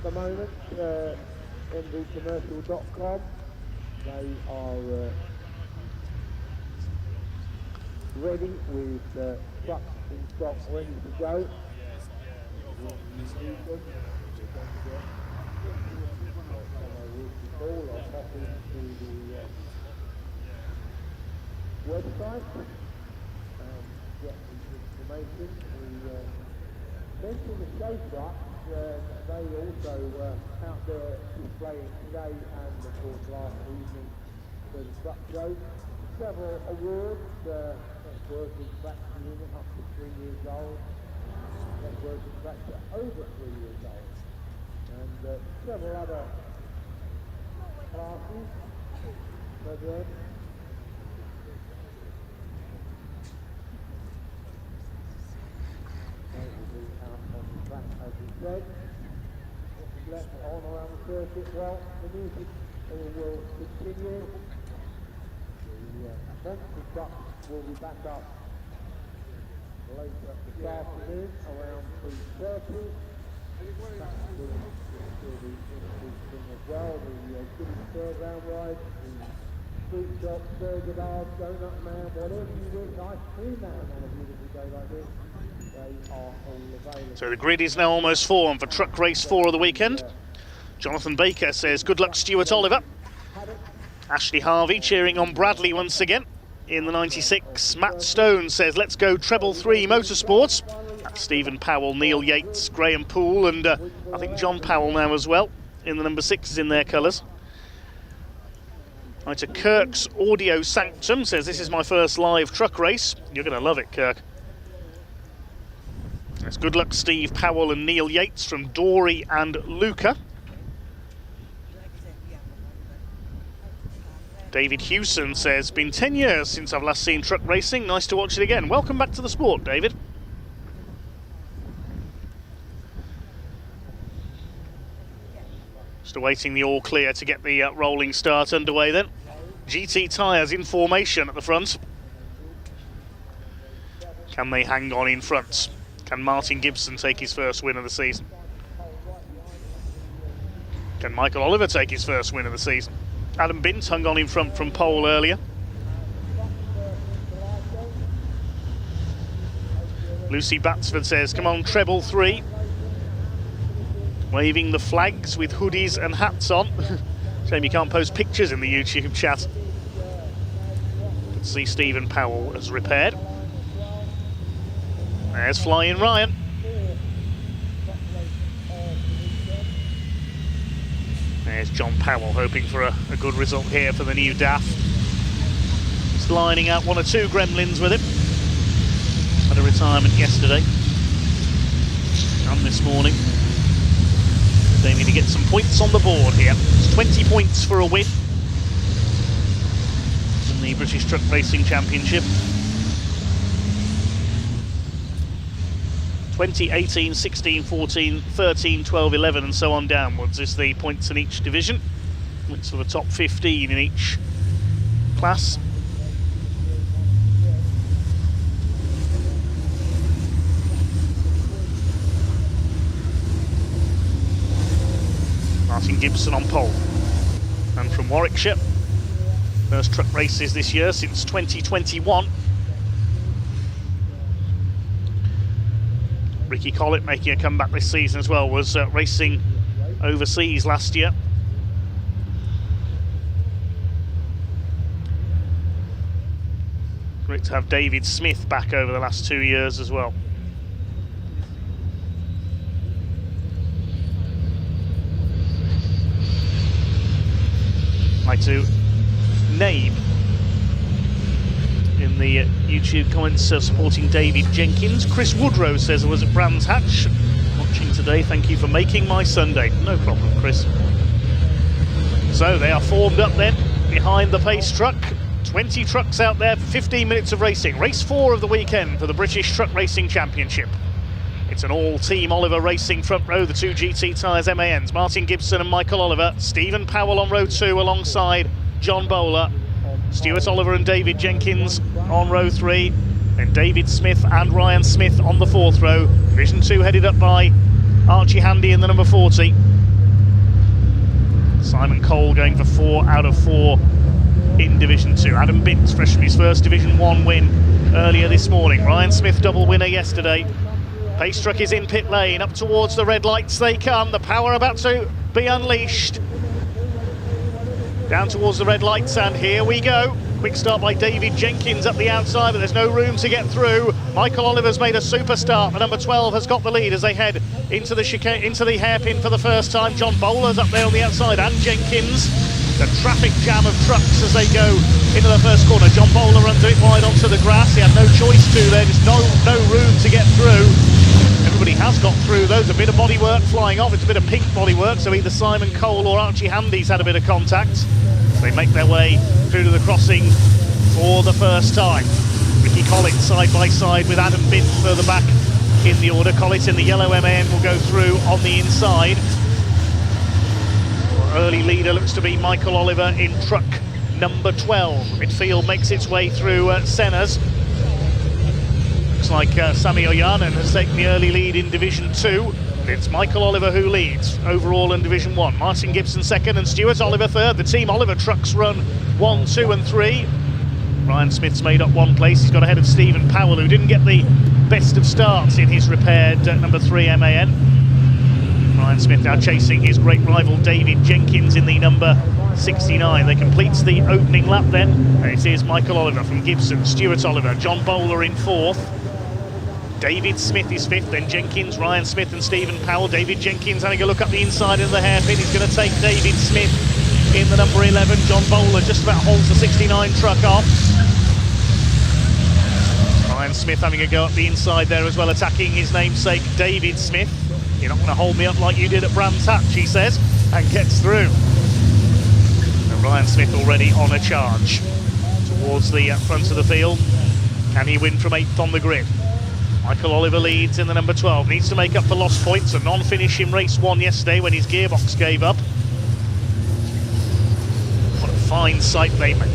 the moment, mvcommercial.com, they are ready with trucks in stock ready to go. Website and get information. We mentioned the show trucks, they also out there displaying today and of course last evening for the truck show. Several awards, best working tractor unit up to 3 years old, best working tractor over 3 years old, and several other On around the circuit, well, the music will continue. The monster truck will be back up later this afternoon around 3:30. That will be interesting as well. The Guinness third round ride, the street shop, burger bars, donut man, whatever you wish, ice cream man on a beautiful day like this. They are all available. So the grid is now almost formed for truck race 4 of the weekend. Jonathan Baker says, good luck Stuart Oliver. Ashley Harvey cheering on Bradley once again in the 96. Matt Stone says, let's go treble 3 motorsports. That's Stephen Powell, Neil Yates, Graham Poole, and I think John Powell now as well in the number 6s in their colours. Right, to Kirk's Audio Sanctum says, this is my first live truck race. You're going to love it, Kirk. That's good luck Steve Powell and Neil Yates from Dory and Luca. David Hewson says, been 10 years since I've last seen truck racing. Nice to watch it again. Welcome back to the sport, David. Just awaiting the all clear to get the rolling start underway then. GT tyres in formation at the front. Can they hang on in front? Can Martin Gibson take his first win of the season? Can Michael Oliver take his first win of the season? Adam Bint hung on in front from pole earlier. Lucy Batsford says, come on, treble 3. Waving the flags with hoodies and hats on. Shame you can't post pictures in the YouTube chat. Let's see Stephen Powell has repaired. There's Flying Ryan. There's John Powell hoping for a good result here for the new DAF. He's lining out 1 or 2 gremlins with him. Had a retirement yesterday and this morning. They need to get some points on the board here. It's 20 points for a win in the British Truck Racing Championship. 20, 18, 16, 14, 13, 12, 11 and so on downwards is the points in each division. Looks for the top 15 in each class. Martin Gibson on pole. And from Warwickshire, first truck races this year since 2021. Ricky Collett making a comeback this season as well, was racing overseas last year. Great to have David Smith back over the last 2 years as well. I'd like to name in the YouTube comments supporting David Jenkins. Chris Woodrow says I was at Brands Hatch watching today. Thank you for making my Sunday. No problem, Chris. So they are formed up then behind the pace truck. 20 trucks out there for 15 minutes of racing. Race 4 of the weekend for the British Truck Racing Championship. It's an all-team Oliver Racing front row, the 2 GT tyres MANs. Martin Gibson and Michael Oliver. Stephen Powell on row 2 alongside John Bowler. Stuart Oliver and David Jenkins on row 3, and David Smith and Ryan Smith on the 4th row. Division 2 headed up by Archie Handy in the number 40. Simon Cole going for 4 out of 4 in Division 2. Adam Bint, fresh from his first Division 1 win earlier this morning. Ryan Smith, double winner yesterday. Pace truck is in pit lane, up towards the red lights they come. The power about to be unleashed. Down towards the red lights, and here we go. Quick start by David Jenkins up the outside, but there's no room to get through. Michael Oliver's made a super start. The number 12 has got the lead as they head into the chicane, into the hairpin for the first time. John Bowler's up there on the outside, and Jenkins. The traffic jam of trucks as they go into the first corner. John Bowler runs it wide onto the grass. He had no choice to there, just no room to get through. Everybody has got through those. A bit of bodywork flying off. It's a bit of pink bodywork, so either Simon Cole or Archie Handy's had a bit of contact. They make their way through to the crossing for the first time. Ricky Collins side by side with Adam Bint further back in the order. Collins in the yellow MAN will go through on the inside. Early leader looks to be Michael Oliver in truck number 12. Midfield makes its way through Senna's. Looks like Sami Oyanen has taken the early lead in Division 2. It's Michael Oliver who leads overall in Division 1. Martin Gibson second and Stuart Oliver third. The Team Oliver trucks run 1, 2 and 3. Ryan Smith's made up one place. He's got ahead of Stephen Powell, who didn't get the best of starts in his repaired number 3 MAN. Ryan Smith now chasing his great rival David Jenkins in the number 69. They completes the opening lap then. And it is Michael Oliver from Gibson, Stuart Oliver, John Bowler in 4th. David Smith is 5th, then Jenkins, Ryan Smith and Stephen Powell. David Jenkins having a look up the inside of the hairpin. He's going to take David Smith in the number 11. John Bowler just about holds the 69 truck off. Ryan Smith having a go up the inside there as well, attacking his namesake David Smith. You're not going to hold me up like you did at Brands Hatch, he says, and gets through. And Ryan Smith already on a charge towards the front of the field. Can he win from 8th on the grid? Michael Oliver leads in the number 12. Needs to make up for lost points. A non-finish in race 1 yesterday when his gearbox gave up. What a fine sight they make.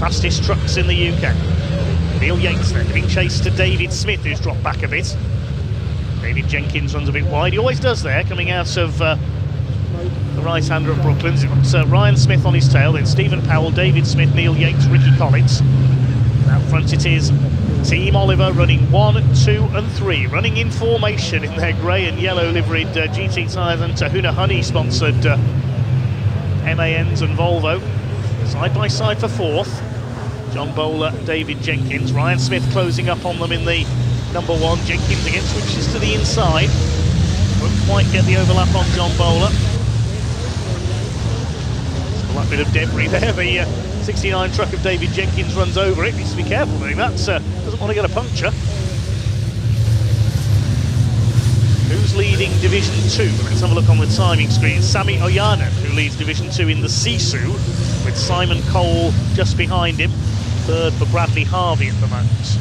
Fastest trucks in the UK. Neil Yates then giving chase to David Smith, who's dropped back a bit. David Jenkins runs a bit wide. He always does there, coming out of the right-hander of Brooklands. It's Ryan Smith on his tail, then Stephen Powell, David Smith, Neil Yates, Ricky Collins. Out front it is Team Oliver running 1, 2 and 3, running in formation in their grey and yellow liveried GT tyres and Tahuna Honey sponsored MANs and Volvo. Side by side for 4th. John Bowler, David Jenkins. Ryan Smith closing up on them in the number 1. Jenkins again switches to the inside. Won't quite get the overlap on John Bowler. Still that bit of debris there. The 69 truck of David Jenkins runs over it. Needs to be careful doing that. Doesn't want to get a puncture. Who's leading Division 2? Let's have a look on the timing screen. Sami Oyanen, who leads Division 2 in the Sisu, with Simon Cole just behind him. 3rd for Bradley Harvey at the moment.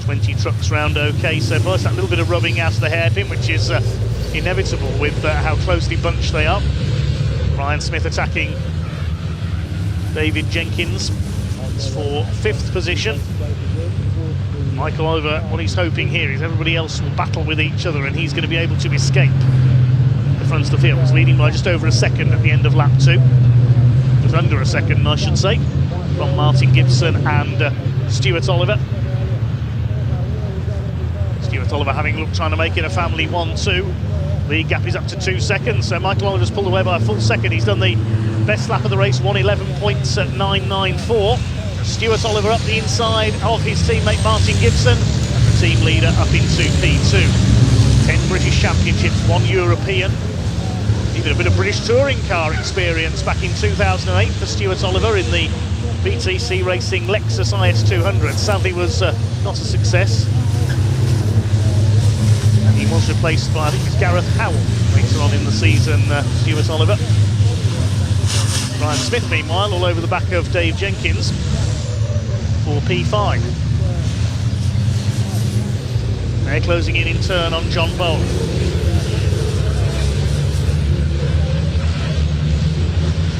20 trucks round okay so far. That little bit of rubbing out of the hairpin, which is inevitable with how closely bunched they are. Ryan Smith attacking David Jenkins for 5th position. Michael Oliver, what he's hoping here is everybody else will battle with each other and he's going to be able to escape the front of the field. He's leading by just over a second at the end of lap 2. Just under a second, I should say, from Martin Gibson and Stuart Oliver. Stuart Oliver having looked, trying to make it a family 1-2. The gap is up to 2 seconds, so Michael Oliver's pulled away by a full second. He's done the best lap of the race, 1:11.994. Stuart Oliver up the inside of his teammate Martin Gibson, and the team leader up into P2. 10 British Championships, 1 European. Even a bit of British touring car experience back in 2008 for Stuart Oliver in the BTC Racing Lexus IS200. Sadly was not a success. And he was replaced by, I think it's Gareth Howell later on in the season, Stuart Oliver. Ryan Smith, meanwhile, all over the back of Dave Jenkins for P5. They're closing in turn on John Bowler.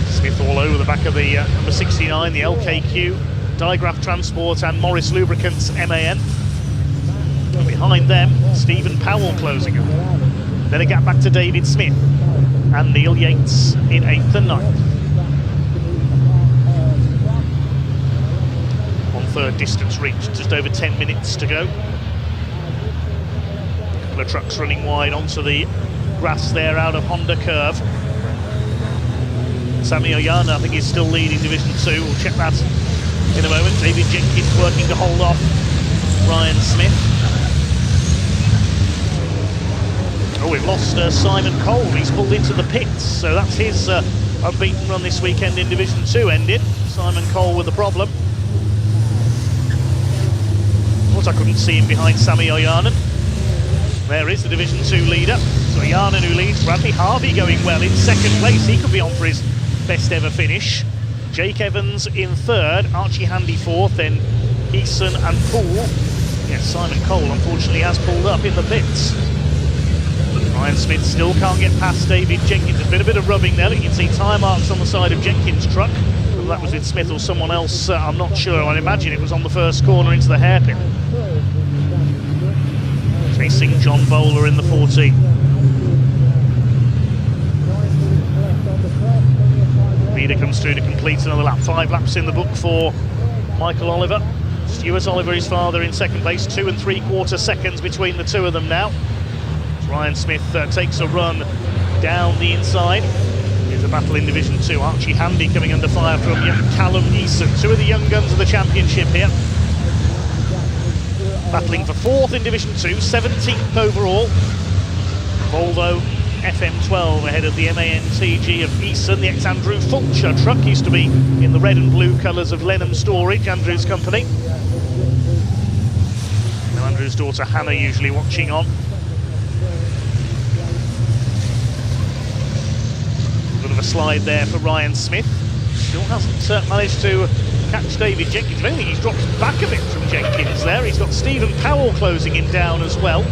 Smith all over the back of the number 69, the LKQ, Digraph Transport and Morris Lubricants MAN. And behind them, Stephen Powell closing up. Then a gap back to David Smith and Neil Yates in 8th and 9th. 1/3 distance reached, just over 10 minutes to go. A couple of trucks running wide onto the grass there out of Honda Curve. Sami Oyanen, I think, is still leading Division 2. We'll check that in a moment. David Jenkins working to hold off Ryan Smith. Oh, we've lost Simon Cole. He's pulled into the pits, so that's his unbeaten run this weekend in Division 2 ended. Simon Cole with a problem. thought I couldn't see him behind Sami Ojanen. There is the Division 2 leader. So Ojanen who leads, Bradley Harvey going well in second place. He could be on for his best ever finish. Jake Evans in third, Archie Handy fourth, then Eason and Poole. Yes, Simon Cole unfortunately has pulled up in the pits. Ryan Smith still can't get past David Jenkins. There's been a bit of rubbing there. You can see tyre marks on the side of Jenkins' truck. Whether that was with Smith or someone else, I'm not sure. I'd imagine it was on the first corner into the hairpin. Chasing John Bowler in the 14. Leader comes through to complete another lap. 5 laps in the book for Michael Oliver. Stuart Oliver, his father, in second place. 2 3/4 seconds between the two of them now. Ryan Smith takes a run down the inside. Here's a battle in Division 2. Archie Handy coming under fire from young Callum Eason. 2 of the young guns of the championship here. Battling for 4th in Division 2, 17th overall. Volvo FM12 ahead of the MAN TG of Eason. The ex-Andrew Fulcher truck used to be in the red and blue colours of Lenham Storage, Andrew's company. Now Andrew's daughter Hannah usually watching on. A bit of a slide there for Ryan Smith. Still hasn't managed to catch David Jenkins. If anything, he's dropped back a bit from Jenkins there. He's got Stephen Powell closing him down as well.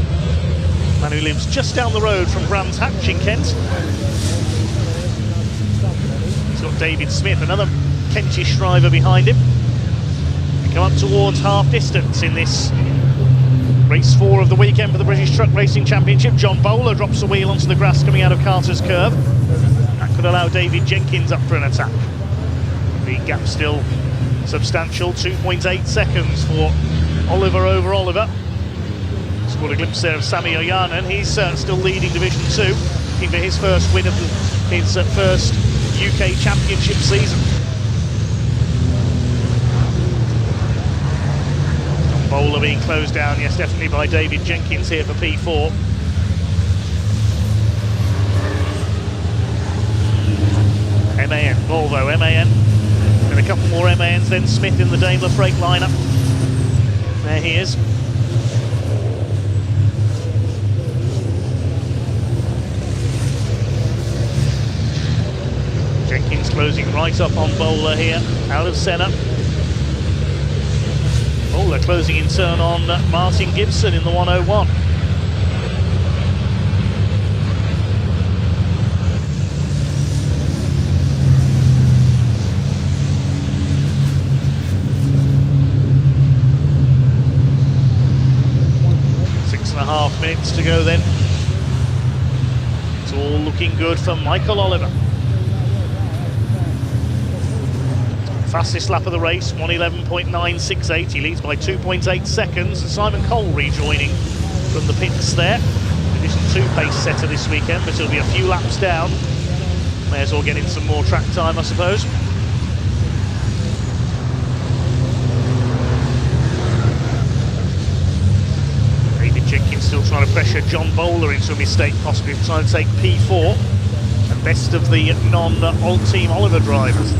Man who lives just down the road from Brands Hatch in Kent. He's got David Smith, another Kentish driver behind him. We come up towards half distance in this race 4 of the weekend for the British Truck Racing Championship. John Bowler drops the wheel onto the grass coming out of Carter's Curve. That could allow David Jenkins up for an attack. The gap still substantial, 2.8 seconds for Oliver over Oliver. Got a glimpse there of Sami Ojanen. He's still leading Division 2, looking for his first win of his first UK Championship season. John Bowler being closed down, yes, definitely by David Jenkins here for P4. MAN, Volvo, MAN. And a couple more MANs, then Smith in the Daimler Freight lineup. There he is. Jenkins closing right up on Bowler here, out of Senna. Bowler closing in turn on Martin Gibson in the 101. Six and a half minutes to go then. It's all looking good for Michael Oliver. Fastest lap of the race, 1:11.968. He leads by 2.8 seconds. Simon Cole rejoining from the pits there. Division 2 pace setter this weekend, but he'll be a few laps down. May as well get in some more track time, I suppose. David Jenkins still trying to pressure John Bowler into a mistake, possibly trying to take P4. And best of the non-Old Team Oliver drivers.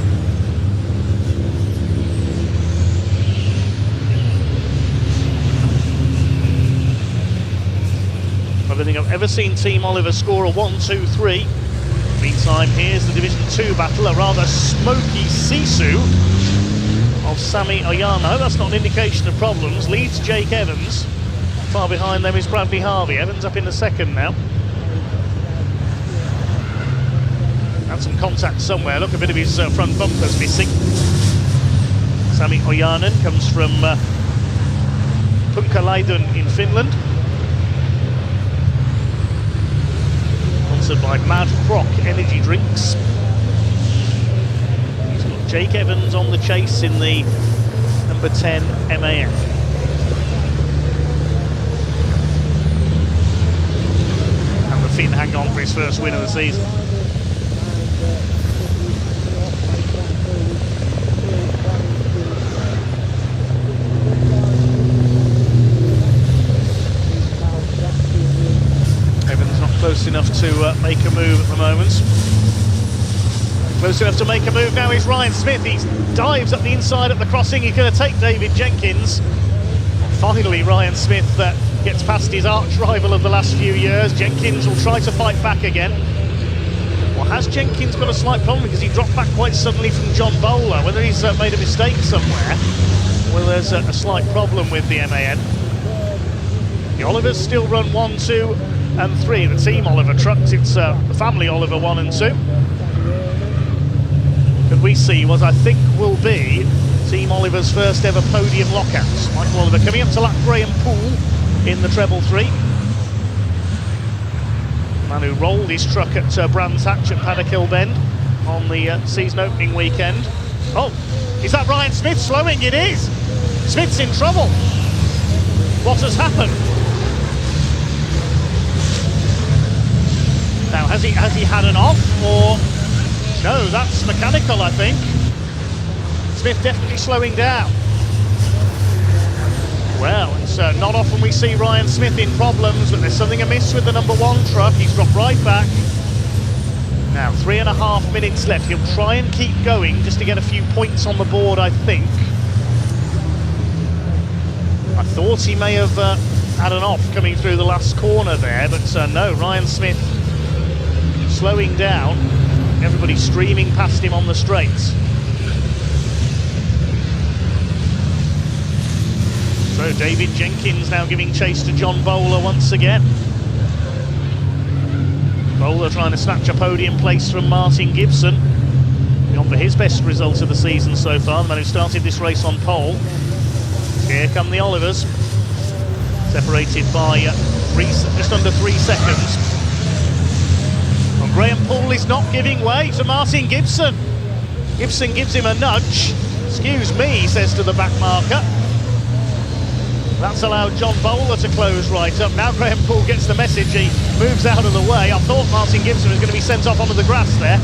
I don't think I've ever seen Team Oliver score a 1-2-3. Meantime, here's the Division 2 battle, a rather smoky Sisu of Sami Ojanen. That's not an indication of problems. Leads Jake Evans. Far behind them is Bradley Harvey. Evans up in the second now. Had some contact somewhere. Look, a bit of his front bumper's missing. Sami Ojanen comes from Punkalaidun in Finland. By Mad Croc energy drinks. He's got Jake Evans on the chase in the number 10 MAN. And the Finn hang on for his first win of the season. Close enough to make a move at the moment. Close enough to make a move now is Ryan Smith. He dives up the inside at the crossing. He's going to take David Jenkins. finally Ryan Smith gets past his arch rival of the last few years. Jenkins will try to fight back again. Well, has Jenkins got a slight problem because he dropped back quite suddenly from John Bowler? Whether he's made a mistake somewhere, well, there's a slight problem with the MAN. The Olivers still run 1, 2 and 3. The Team Oliver trucks, it's the family Oliver 1 and 2. Could we see what I think will be Team Oliver's first ever podium lockouts? Michael Oliver coming up to lap Graham Poole in the treble 3. Man who rolled his truck at Brands Hatch at Paddock Bend on the season opening weekend. Oh, is that Ryan Smith slowing? It is! Smith's in trouble. What has happened? Now, has he had an off, or... No, that's mechanical, I think. Smith definitely slowing down. Well, it's not often we see Ryan Smith in problems, but there's something amiss with the number 1 truck. He's dropped right back. Now, 3.5 minutes left. He'll try and keep going just to get a few points on the board, I think. I thought he may have had an off coming through the last corner there, but no, Ryan Smith slowing down. Everybody streaming past him on the straights. So David Jenkins now giving chase to John Bowler once again. Bowler trying to snatch a podium place from Martin Gibson. Gone for his best result of the season so far, the man who started this race on pole. Here come the Olivers, separated by just under 3 seconds. And Graham Poole is not giving way to Martin Gibson. Gibson gives him a nudge. Excuse me, he says to the back marker. That's allowed John Bowler to close right up. Now Graham Poole gets the message, he moves out of the way. I thought Martin Gibson was going to be sent off onto the grass there.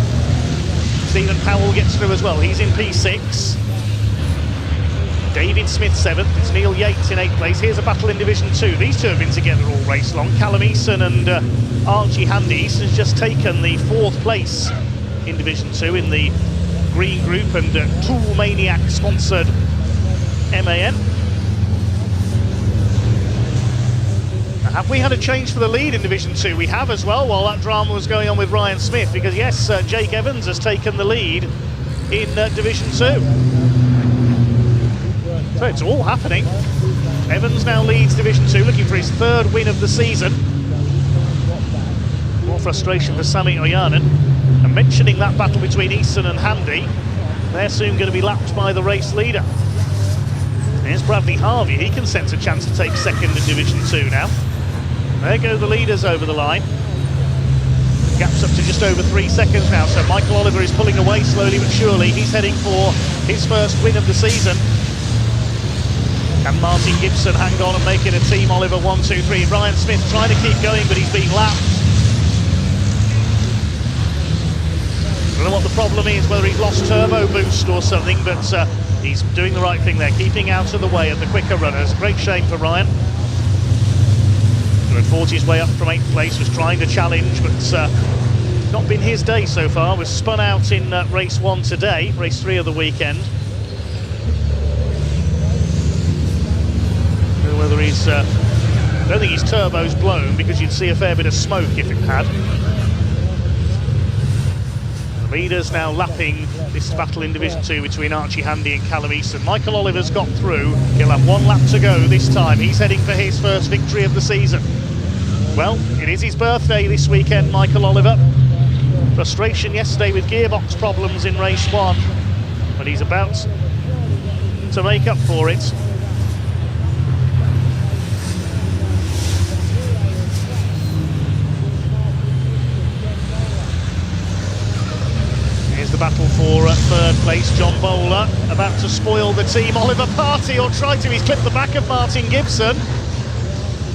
Stephen Powell gets through as well, he's in P6. David Smith 7th, it's Neil Yates in 8th place. Here's a battle in Division 2. These two have been together all race long. Callum Eason and Archie Handy. Eason's just taken the 4th place in Division 2 in the Green Group and Tool Maniac sponsored MAN. Now, have we had a change for the lead in Division 2? We have as well, while that drama was going on with Ryan Smith, because yes, Jake Evans has taken the lead in Division 2. So it's all happening. Evans now leads Division 2, looking for his 3rd win of the season. More frustration for Sami Oyanen. And mentioning that battle between Easton and Handy, they're soon going to be lapped by the race leader. Here's Bradley Harvey, he can sense a chance to take 2nd in Division 2 now. There go the leaders over the line. Gap's up to just over 3 seconds now, so Michael Oliver is pulling away slowly but surely. He's heading for his 1st win of the season. Can Martin Gibson hang on and make it a Team Oliver 1, 2, 3? Ryan Smith trying to keep going, but he's being lapped. I don't know what the problem is, whether he's lost turbo boost or something, but he's doing the right thing there, keeping out of the way of the quicker runners. Great shame for Ryan. He had fought his way up from 8th place, was trying to challenge, but not been his day so far. Was spun out in race 1 today, race 3 of the weekend. Whether he's, I don't think his turbo's blown, because you'd see a fair bit of smoke if it had. The leaders now lapping this battle in Division 2 between Archie Handy and Callum Easton. Michael Oliver's got through, he'll have 1 lap to go this time. He's heading for his 1st victory of the season. Well, it is his birthday this weekend, Michael Oliver. Frustration yesterday with gearbox problems in race 1, but he's about to make up for it. The battle for 3rd place. John Bowler about to spoil the Team Oliver party, or try to. He's clipped the back of Martin Gibson.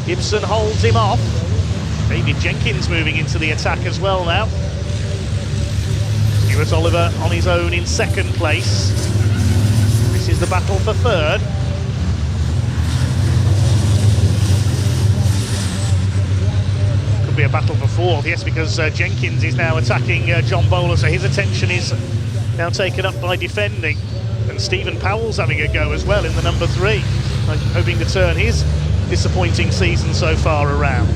Gibson holds him off. David Jenkins moving into the attack as well now. Stuart Oliver on his own in 2nd place. This is the battle for 3rd. Be a battle for 4th, yes, because Jenkins is now attacking John Bowler, so his attention is now taken up by defending, and Stephen Powell's having a go as well in the number 3. hoping to turn his disappointing season so far around.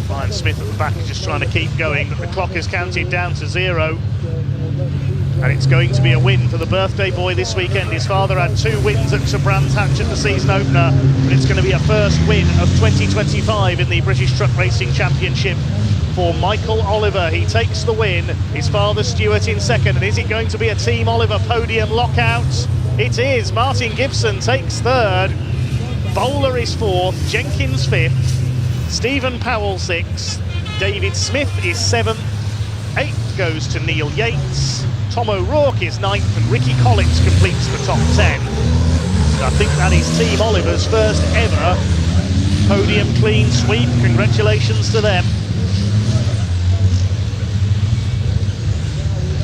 Ryan Smith at the back is just trying to keep going, but the clock is counted down to 0. And it's going to be a win for the birthday boy this weekend. His father had 2 wins at Brands Hatch at the season opener, but it's going to be a first win of 2025 in the British Truck Racing Championship for Michael Oliver. He takes the win. His father Stuart in second, and is it going to be a Team Oliver podium lockout? It is. Martin Gibson takes third, Bowler is fourth, Jenkins fifth, Stephen Powell 6th, David Smith is 7th, 8th goes to Neil Yates, Tom O'Rourke is 9th, and Ricky Collins completes the top 10. And I think that is Team Oliver's first ever podium clean sweep. Congratulations to them.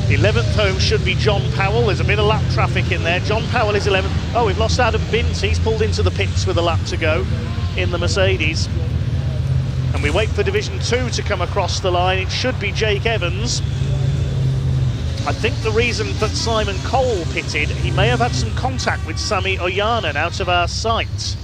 11th home should be John Powell. There's a bit of lap traffic in there. John Powell is 11th. Oh, we've lost Adam Binns. He's pulled into the pits with a lap to go in the Mercedes. And we wait for Division 2 to come across the line. It should be Jake Evans. I think the reason that Simon Cole pitted, he may have had some contact with Sami Ojanen out of our sight.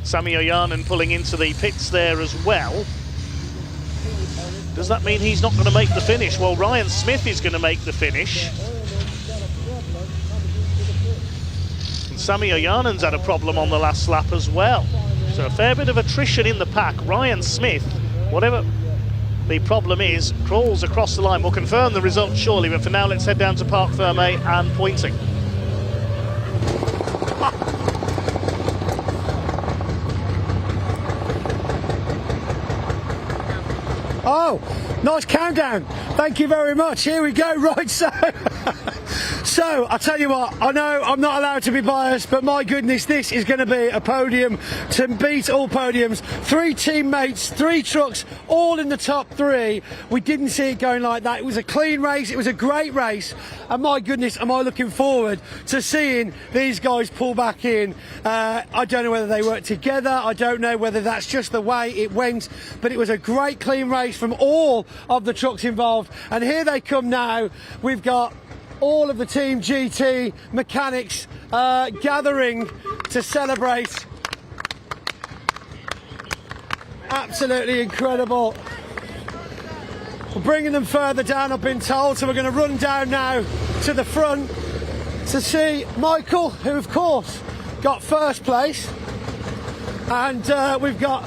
Sami Ojanen pulling into the pits there as well. Does that mean he's not going to make the finish? Well, Ryan Smith is going to make the finish. And Sami Ojanen's had a problem on the last lap as well. So a fair bit of attrition in the pack. Ryan Smith, whatever the problem is, crawls across the line. We'll confirm the result shortly, but for now let's head down to Parc Fermé and Pointing. Oh, nice countdown. Thank you very much. Here we go. Right, so I tell you what, I know I'm not allowed to be biased, but my goodness, this is going to be a podium to beat all podiums. 3 teammates, 3 trucks, all in the top 3. We didn't see it going like that. It was a clean race. It was a great race. And my goodness, am I looking forward to seeing these guys pull back in. I don't know whether they work together. I don't know whether that's just the way it went, but it was a great clean race from all of the trucks involved. And here they come now. We've got all of the Team GT mechanics gathering to celebrate. Absolutely incredible. We're bringing them further down, I've been told, so we're going to run down now to the front to see Michael, who of course got first place, and we've got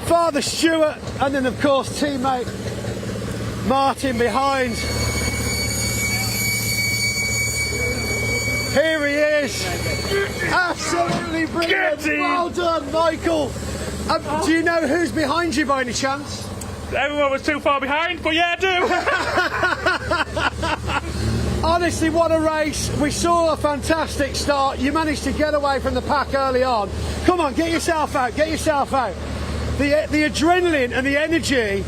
Father Stuart, and then of course teammate Martin behind. Here he is. Absolutely brilliant. Well done, Michael. Do you know who's behind you by any chance? Everyone was too far behind, but yeah, I do. Honestly, what a race. We saw a fantastic start. You managed to get away from the pack early on. Come on, get yourself out, get yourself out. The adrenaline and the energy,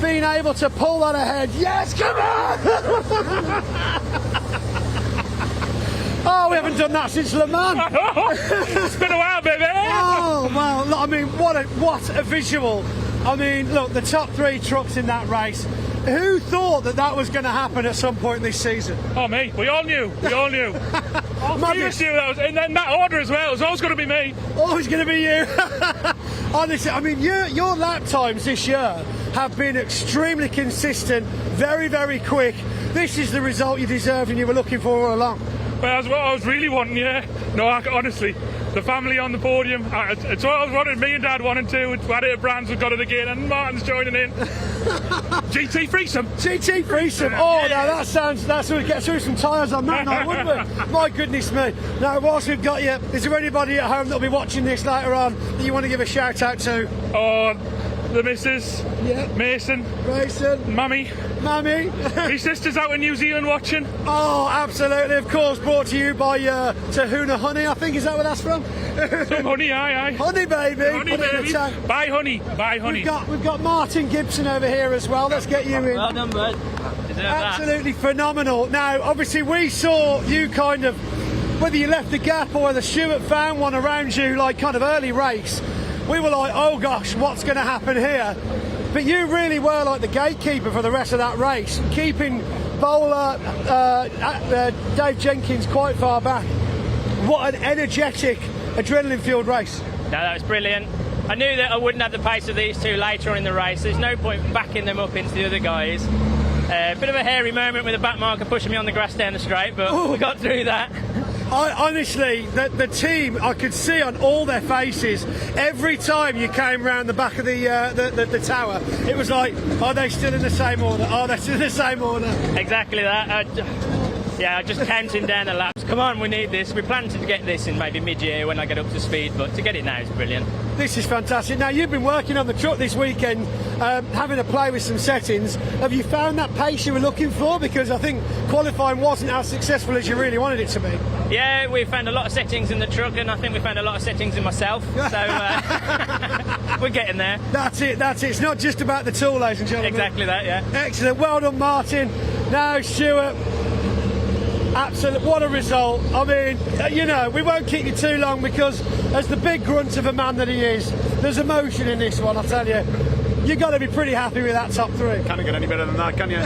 being able to pull that ahead. Yes, come on! Oh, we haven't done that since Le Mans. It's been a while, baby. Oh, well, I mean, what a visual. I mean, look, the top 3 trucks in that race. Who thought that was going to happen at some point this season? Oh, me. We all knew. We all knew. Seriously, that was, and then that order as well. It was always going to be me. Always going to be you. Honestly, I mean, your lap times this year have been extremely consistent, very, very quick. This is the result you deserved and you were looking for all along. Well, that's what I was really wanting, yeah. No, honestly, the family on the podium, it's what I was wanting. Me and Dad wanted to. We had it at Brands, we got it again, and Martin's joining in. GT threesome. GT threesome. Oh, now that's we get through some tyres on that night, wouldn't we? My goodness me. Now, whilst we've got you, is there anybody at home that'll be watching this later on that you want to give a shout out to? Oh, the missus, Mason, Mummy. My sister's out in New Zealand watching. Oh, absolutely, of course, brought to you by Tahuna Honey, I think, is that where that's from? Some honey, aye. Honey, baby. Honey, baby. Bye, honey. We've got Martin Gibson over here as well. Let's get you in. Well done, bud. Absolutely phenomenal. Now, obviously, we saw you kind of whether you left the gap or whether Stuart found one around you, like kind of early race, we were like, oh gosh, what's going to happen here? But you really were like the gatekeeper for the rest of that race, keeping Bowler, Dave Jenkins quite far back. What an energetic, adrenaline-filled race. No, that was brilliant. I knew that I wouldn't have the pace of these two later on in the race. There's no point backing them up into the other guys. Bit of a hairy moment with the back marker pushing me on the grass down the straight, but we got through that. Honestly, the team, I could see on all their faces, every time you came round the back of the tower, it was like, are they still in the same order? Are they still in the same order? Exactly that. Just counting down the laps. Come on, we need this. We plan to get this in maybe mid-year when I get up to speed, but to get it now is brilliant. This is fantastic. Now, you've been working on the truck this weekend, having a play with some settings. Have you found that pace you were looking for? Because I think qualifying wasn't as successful as you really wanted it to be. Yeah, we found a lot of settings in the truck, and I think we found a lot of settings in myself. So we're getting there. That's it. It's not just about the tool, ladies and gentlemen. Exactly that, yeah. Excellent. Well done, Martin. Now, Stuart. Absolutely, what a result. I mean, we won't keep you too long because as the big grunt of a man that he is, there's emotion in this one, I tell you. You've got to be pretty happy with that top three. Can't get any better than that, can you?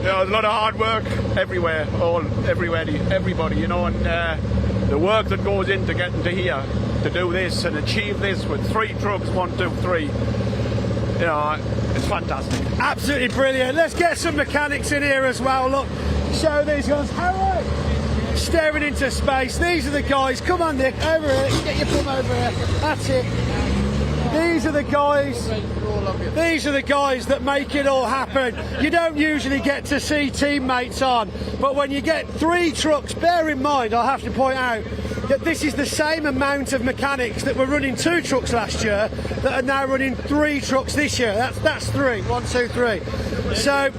A lot of hard work everywhere, everybody, and the work that goes into getting to here to do this and achieve this with 3 trucks, 1, 2, 3. It's fantastic. Absolutely brilliant. Let's get some mechanics in here as well. Look, show these guys. Harry! Staring into space. These are the guys. Come on, Nick, over here. Get your bum over here. That's it. These are the guys that make it all happen. You don't usually get to see teammates on, but when you get 3 trucks, bear in mind, I'll have to point out that this is the same amount of mechanics that were running 2 trucks last year that are now running 3 trucks this year. That's 3. 1, 2, 3. So,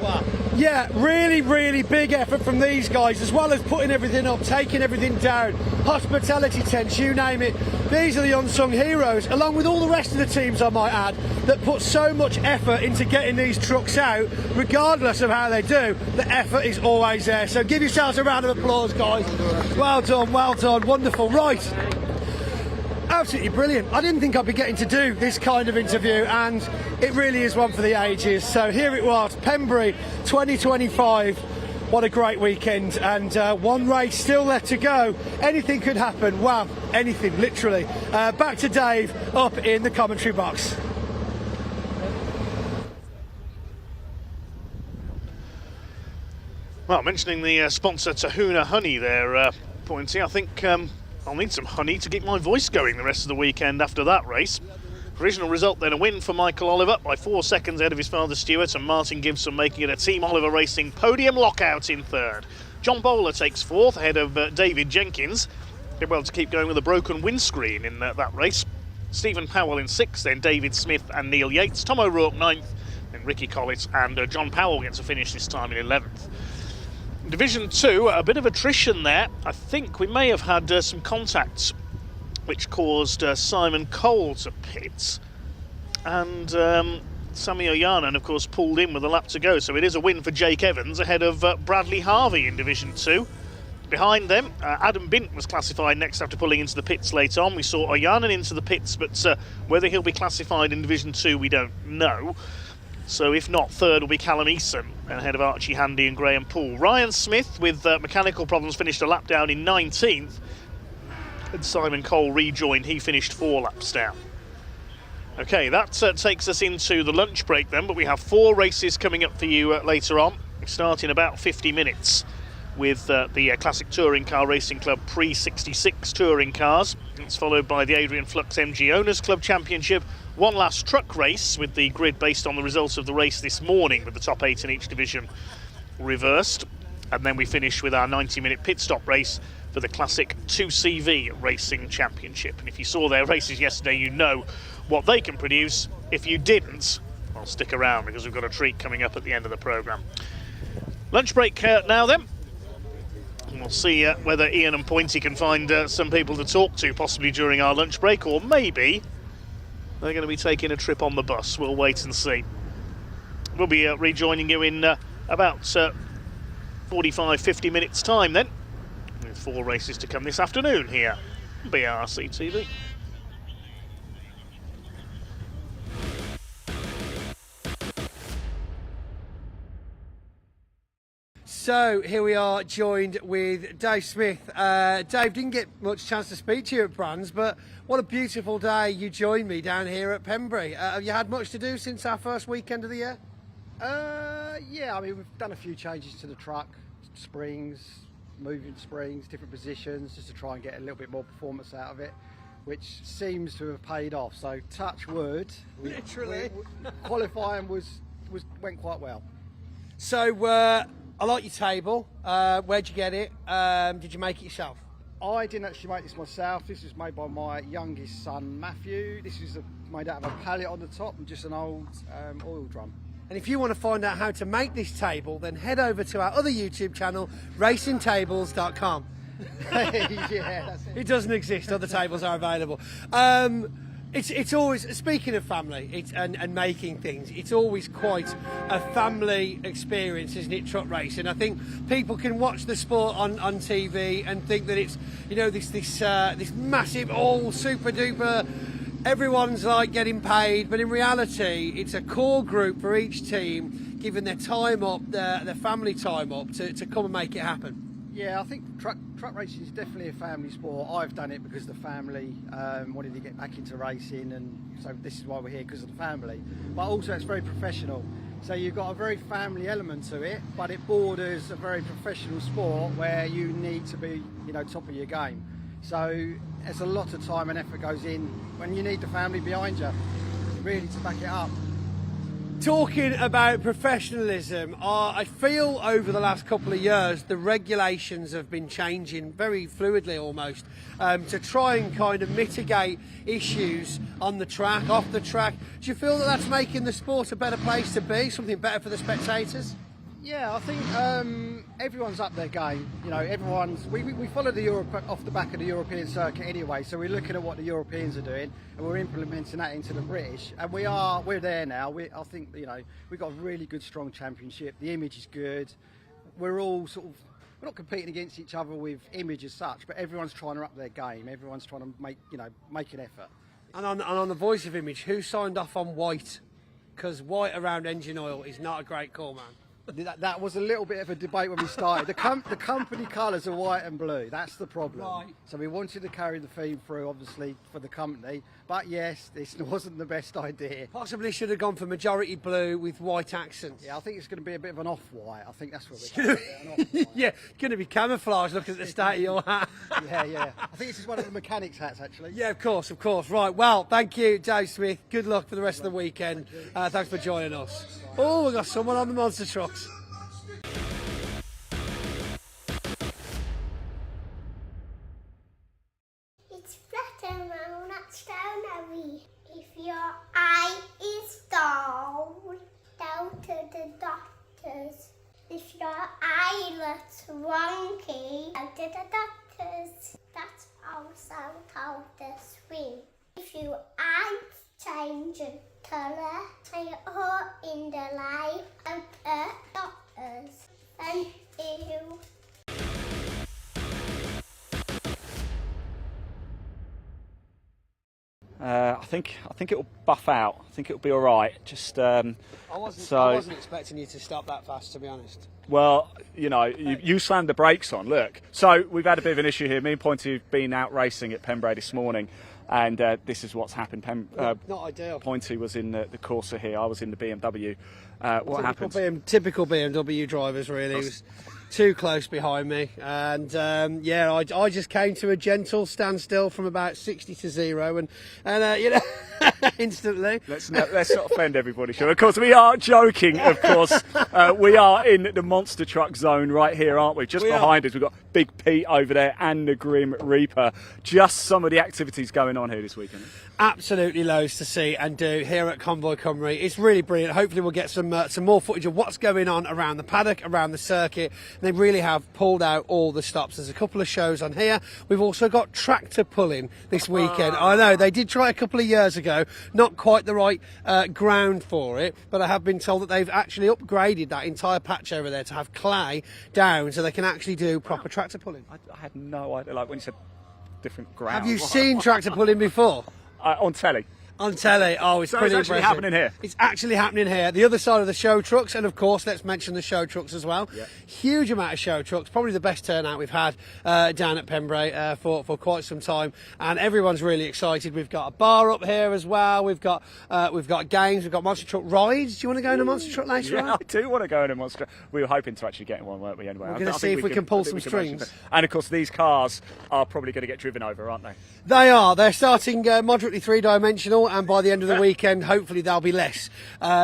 yeah, really, really big effort from these guys, as well as putting everything up, taking everything down, hospitality tents, you name it. These are the unsung heroes, along with all the rest of the teams, I might add, that put so much effort into getting these trucks out. Regardless of how they do, the effort is always there. So give yourselves a round of applause, guys. Well done, wonderful. Right. Absolutely brilliant. I didn't think I'd be getting to do this kind of interview, and it really is one for the ages. So here it was, Pembrey 2025. What a great weekend, and 1 race still left to go. Anything could happen. Wow, anything, literally. Back to Dave up in the commentary box. Well, mentioning the sponsor Tahuna Honey there, Pointy, I think I'll need some honey to keep my voice going the rest of the weekend after that race. Original result then, a win for Michael Oliver by 4 seconds ahead of his father Stuart, and Martin Gibson making it a Team Oliver Racing podium lockout in 3rd. John Bowler takes 4th ahead of David Jenkins. Did well to keep going with a broken windscreen in that race. Stephen Powell in 6th, then David Smith and Neil Yates. Tom O'Rourke 9th, then Ricky Collins, and John Powell gets a finish this time in 11th. Division 2, a bit of attrition there. I think we may have had some contacts which caused Simon Cole to pit, and Sami Oyanen, of course, pulled in with a lap to go. So it is a win for Jake Evans ahead of Bradley Harvey in Division 2. Behind them, Adam Bint was classified next after pulling into the pits late on. We saw Oyanen into the pits, but whether he'll be classified in Division 2, we don't know. So if not, 3rd will be Callum Eason ahead of Archie Handy and Graham Poole. Ryan Smith, with mechanical problems, finished a lap down in 19th. And Simon Cole rejoined, he finished 4 laps down. Okay, that takes us into the lunch break then, but we have 4 races coming up for you later on. We start in about 50 minutes with the Classic Touring Car Racing Club Pre-66 touring cars. It's followed by the Adrian Flux MG Owners Club Championship. One last truck race with the grid based on the results of the race this morning, with the top 8 in each division reversed. And then we finish with our 90-minute pit stop race for the Classic 2CV Racing Championship. And if you saw their races yesterday, you know what they can produce. If you didn't, well, stick around because we've got a treat coming up at the end of the programme. Lunch break now then. And we'll see whether Ian and Pointy can find some people to talk to, possibly during our lunch break, or maybe they're going to be taking a trip on the bus. We'll wait and see. We'll be rejoining you in about 45-50 minutes time then, with 4 races to come this afternoon here on BARC TV. So here we are, joined with Dave Smith. Dave, didn't get much chance to speak to you at Brands, but what a beautiful day you joined me down here at Pembrey. Have you had much to do since our first weekend of the year? Yeah, I mean, we've done a few changes to the truck, springs, moving springs, different positions, just to try and get a little bit more performance out of it, which seems to have paid off. So touch wood, literally, qualifying went quite well. So I like your table. Where'd you get it? Did you make it yourself? I didn't actually make this myself. This was made by my youngest son, Matthew. This is made out of a pallet on the top and just an old oil drum. And if you want to find out how to make this table, then head over to our other YouTube channel, racingtables.com. Yeah, that's it. It doesn't exist. Other tables are available. It's always, speaking of family and making things, it's always quite a family experience, isn't it, truck racing? I think people can watch the sport on TV and think that it's, you know, this massive, all super duper, everyone's like getting paid, but in reality, it's a core group for each team giving their time up, their family time up to come and make it happen. Yeah, I think truck racing is definitely a family sport. I've done it because the family wanted to get back into racing, and so this is why we're here, because of the family. But also it's very professional. So you've got a very family element to it, but it borders a very professional sport where you need to be, you know, top of your game. So there's a lot of time and effort goes in when you need the family behind you, really, to back it up. Talking about professionalism, I feel over the last couple of years the regulations have been changing very fluidly almost to try and kind of mitigate issues on the track, off the track. Do you feel that that's making the sport a better place to be, something better for the spectators? Yeah, I think everyone's up their game. You know, we follow the Europe off the back of the European circuit anyway, so we're looking at what the Europeans are doing and we're implementing that into the British, and we're there now. I think, you know, we've got a really good, strong championship. The image is good. We're all we're not competing against each other with image as such, but everyone's trying to up their game. Everyone's trying to make an effort. And on the voice of image, who signed off on white? Because white around engine oil is not a great call, man. That was a little bit of a debate when we started. The company colours are white and blue. That's the problem. Right. So we wanted to carry the theme through, obviously, for the company. But yes, this wasn't the best idea. Possibly should have gone for majority blue with white accents. Yeah, I think it's going to be a bit of an off-white. I think that's what we're going to be. Yeah, it's going to be camouflage, looking at the state of your hat. Yeah. I think this is one of the mechanics' hats, actually. Yeah, of course. Right, well, thank you, Dave Smith. Good luck for the rest of the weekend. Thanks for joining us. Oh, we've got someone on the monster trucks. It's flat around that stone. If your eye is dull, go to the doctors. If your eye looks wonky, go to the doctors. That's also called the swing. If your eyes change colour, say in the light, go to doctors. Thank you. I think it'll buff out. I think it'll be all right. Just I wasn't expecting you to stop that fast, to be honest. Well, you know, you slammed the brakes on. Look, so we've had a bit of an issue here. Me and Pointy have been out racing at Pembrey this morning, and this is what's happened. Not ideal. Pointy was in the Corsa here. I was in the BMW. What happened? Typical BMW drivers, really. It was too close behind me, and I just came to a gentle standstill from about 60 to 0, and you know, instantly. Let's not offend everybody, sure. Of course, we are joking. Of course, we are in the monster truck zone right here, aren't we? Just behind us, we've got Big Pete over there and the Grim Reaper. Just some of the activities going on here this weekend. Absolutely loads to see and do here at Convoy Cymru. It's really brilliant. Hopefully we'll get some more footage of what's going on around the paddock, around the circuit. They really have pulled out all the stops. There's a couple of shows on here. We've also got tractor pulling this weekend. I know, they did try a couple of years ago. not quite the right ground for it, but I have been told that they've actually upgraded that entire patch over there to have clay down so they can actually do proper tractor pulling. I had no idea, like when you said different ground. Have you seen tractor pulling before? On telly. On telly. Oh, it's pretty actually impressive. happening here. It's actually happening here. The other side of the show trucks, and of course, let's mention the show trucks as well. Yeah. Huge amount of show trucks. Probably the best turnout we've had down at Pembrey for quite some time, and everyone's really excited. We've got a bar up here as well. We've got games. We've got monster truck rides. Do you want to go in a monster truck later on? I do want to go in a monster truck. We were hoping to actually get in one, weren't we? Anyway, We're going to see if we can pull some strings. And of course, these cars are probably going to get driven over, aren't they? They are. They're starting moderately three-dimensional, and by the end of the weekend, hopefully they'll be less.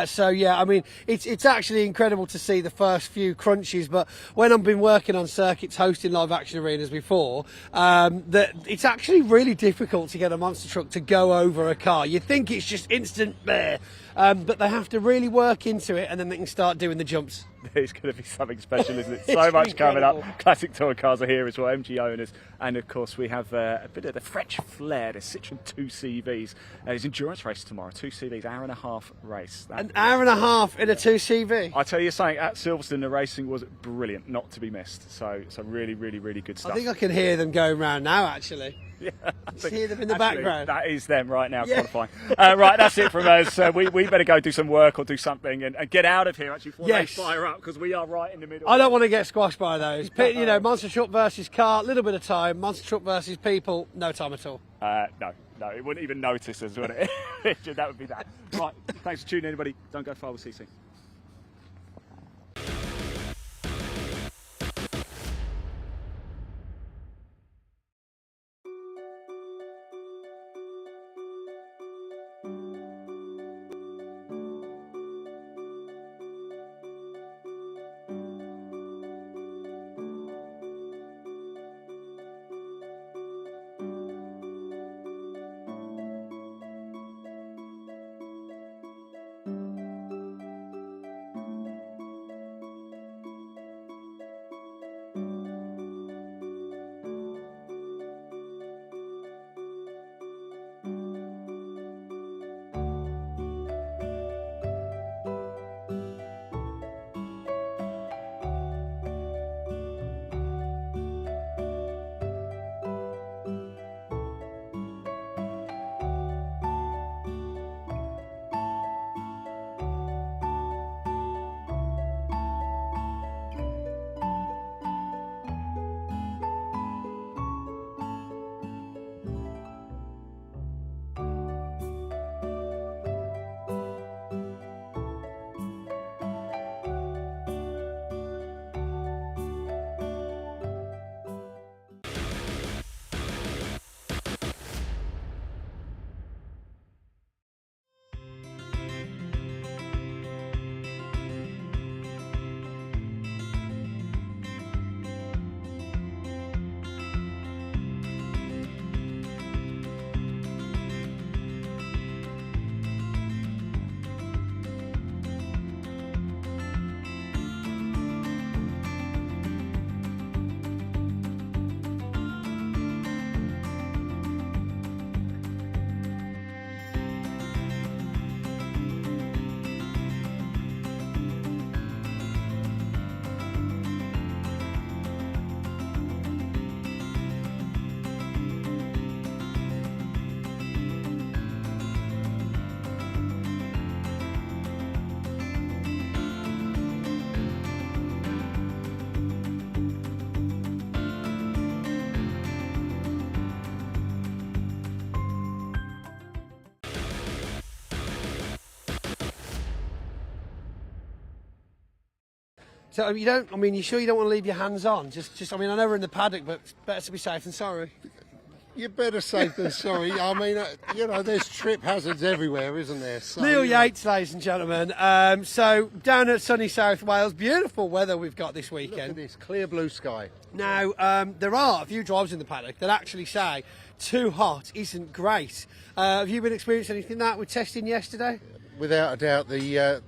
So yeah, I mean, it's actually incredible to see the first few crunches. But when I've been working on circuits, hosting live action arenas before, that it's actually really difficult to get a monster truck to go over a car. You think it's just instant there, but they have to really work into it, and then they can start doing the jumps. It's going to be something special, isn't it? So much coming up. Classic tour cars are here as well, MG owners. And of course, we have a bit of the French flair, the Citroen 2CVs. It's endurance race tomorrow, 2CVs, hour-and-a-half race. An hour and a half in a 2CV? I tell you something, at Silverstone, the racing was brilliant, not to be missed. So really, really, really good stuff. I think I can hear them going round now, actually. Yeah, I hear them in the background. That is them right now, qualifying. Right, that's it from us. We better go do some work or do something and get out of here, actually, before they fire up, because we are right in the middle. I don't want to get squashed by those. You know, monster truck versus car, little bit of time. Monster truck versus people, no time at all. No, it wouldn't even notice us, would it? That would be that. Right, thanks for tuning in, everybody. Don't go far, we'll see you soon. So you don't. I mean, you sure you don't want to leave your hands on? Just. I mean, I know we're in the paddock, but it's better to be safe than sorry. You're better safe than sorry. I mean, you know, there's trip hazards everywhere, isn't there? So, Neil Yates, ladies and gentlemen. So down at sunny South Wales, beautiful weather we've got this weekend. Look at this, clear blue sky. Now, there are a few drivers in the paddock that actually say too hot isn't great. Have you been experiencing anything like that with testing yesterday? Without a doubt, the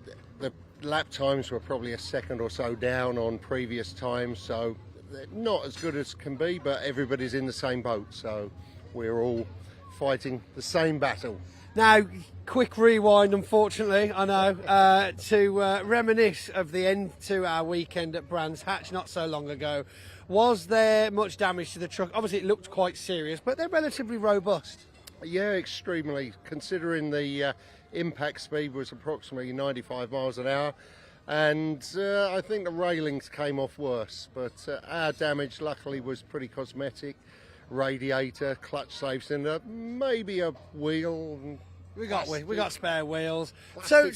lap times were probably a second or so down on previous times, so they're not as good as can be, but everybody's in the same boat, so we're all fighting the same battle. Now, quick rewind, unfortunately, I know, to reminisce of the end to our weekend at Brands Hatch not so long ago. Was there much damage to the truck? Obviously, it looked quite serious, but they're relatively robust. Yeah, extremely, considering the impact speed was approximately 95 miles an hour. And I think the railings came off worse, but our damage luckily was pretty cosmetic. Radiator, clutch safe cylinder, maybe a wheel. We got spare wheels. So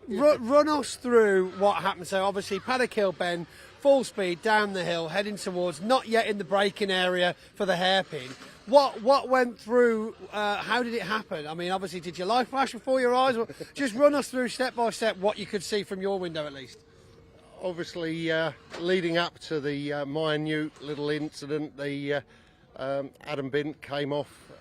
run us through what happened. So obviously Paddock Hill bend, full speed down the hill, heading towards, not yet in the braking area for the hairpin. What went through? How did it happen? I mean, obviously, did your life flash before your eyes? Just run us through step by step what you could see from your window, at least. Obviously, leading up to the minute little incident, the Adam Bint came off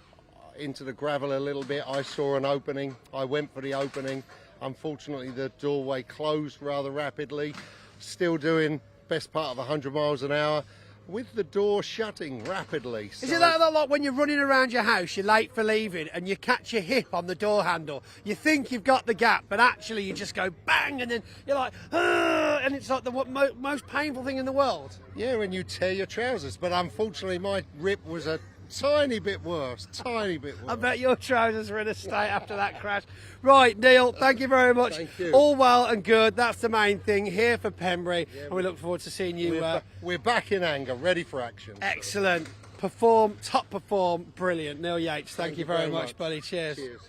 into the gravel a little bit. I saw an opening. I went for the opening. Unfortunately, the doorway closed rather rapidly. Still doing best part of 100 miles an hour. With the door shutting rapidly. Is it that like when you're running around your house, you're late for leaving, and you catch your hip on the door handle? You think you've got the gap, but actually you just go bang, and then you're like, and it's like the most painful thing in the world. Yeah, when you tear your trousers. But unfortunately, my rip was a tiny bit worse. Tiny bit worse. I bet your trousers were in a state after that crash. Right, Neil, thank you very much. Thank you. All well and good. That's the main thing here for Pembrey, and we look forward to seeing you. We're back in anger, ready for action. Excellent. Top perform, brilliant. Neil Yates, thank you very much, buddy. Cheers. Cheers.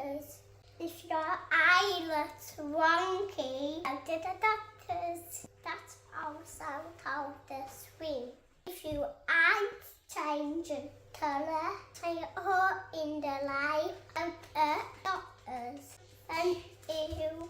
doctors. If your eye looks wonky, go to the doctors. That's also called the swing. If your eyes change colour, or in the light, go to doctors. Thank you.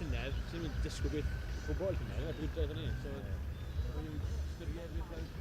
llynedd, sy'n mynd disgwyl beth gwbl llynedd, a brwydau fan hyn, so o'n i'n styried i'r blaen.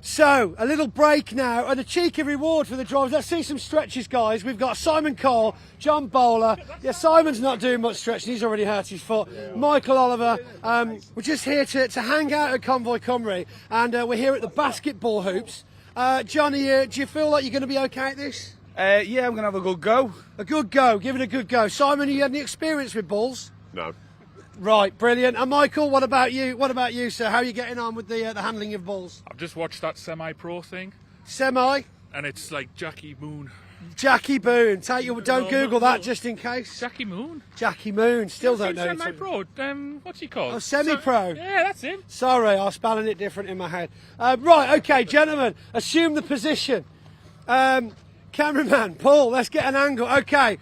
So, a little break now, and a cheeky reward for the drivers. Let's see some stretches, guys. We've got Simon Cole, John Bowler. Yeah, Simon's not doing much stretching. He's already hurt his foot. Michael Oliver. We're just here to hang out at Convoy Cymru, and we're here at the basketball hoops. Johnny, do you feel like you're going to be okay at this? Yeah, I'm going to have a good go. A good go. Give it a good go. Simon, you had any experience with balls? No. Right, brilliant. And Michael, what about you? What about you, sir? How are you getting on with the handling of balls? I've just watched that semi-pro thing. Semi? And it's like Jackie Moon. Jackie Moon. Don't Google that just in case. Jackie Moon? Jackie Moon. Still don't know. Semi-pro. What's he called? Oh, semi-pro. Yeah, that's him. Sorry, I was spelling it different in my head. Right, okay, gentlemen, assume the position. Cameraman, Paul, let's get an angle. Okay.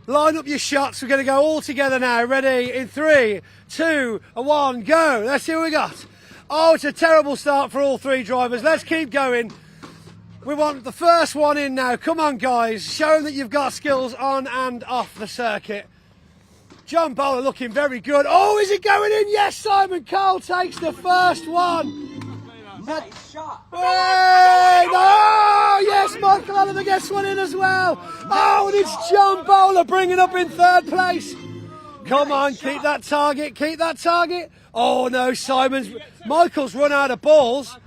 Line up your shots. We're going to go all together now. Ready? In 3, 2, 1, go. Let's see what we got. Oh, it's a terrible start for all three drivers. Let's keep going. We want the first one in now. Come on, guys. Show them that you've got skills on and off the circuit. John Bowler looking very good. Oh, is it going in? Yes, Simon Cole takes the first one. Nice shot. Hey, no! Yes, Michael Oliver gets one in as well. Oh, and it's John Bowler bringing up in 3rd place. Come on, keep that target, keep that target. Oh no, Michael's run out of balls.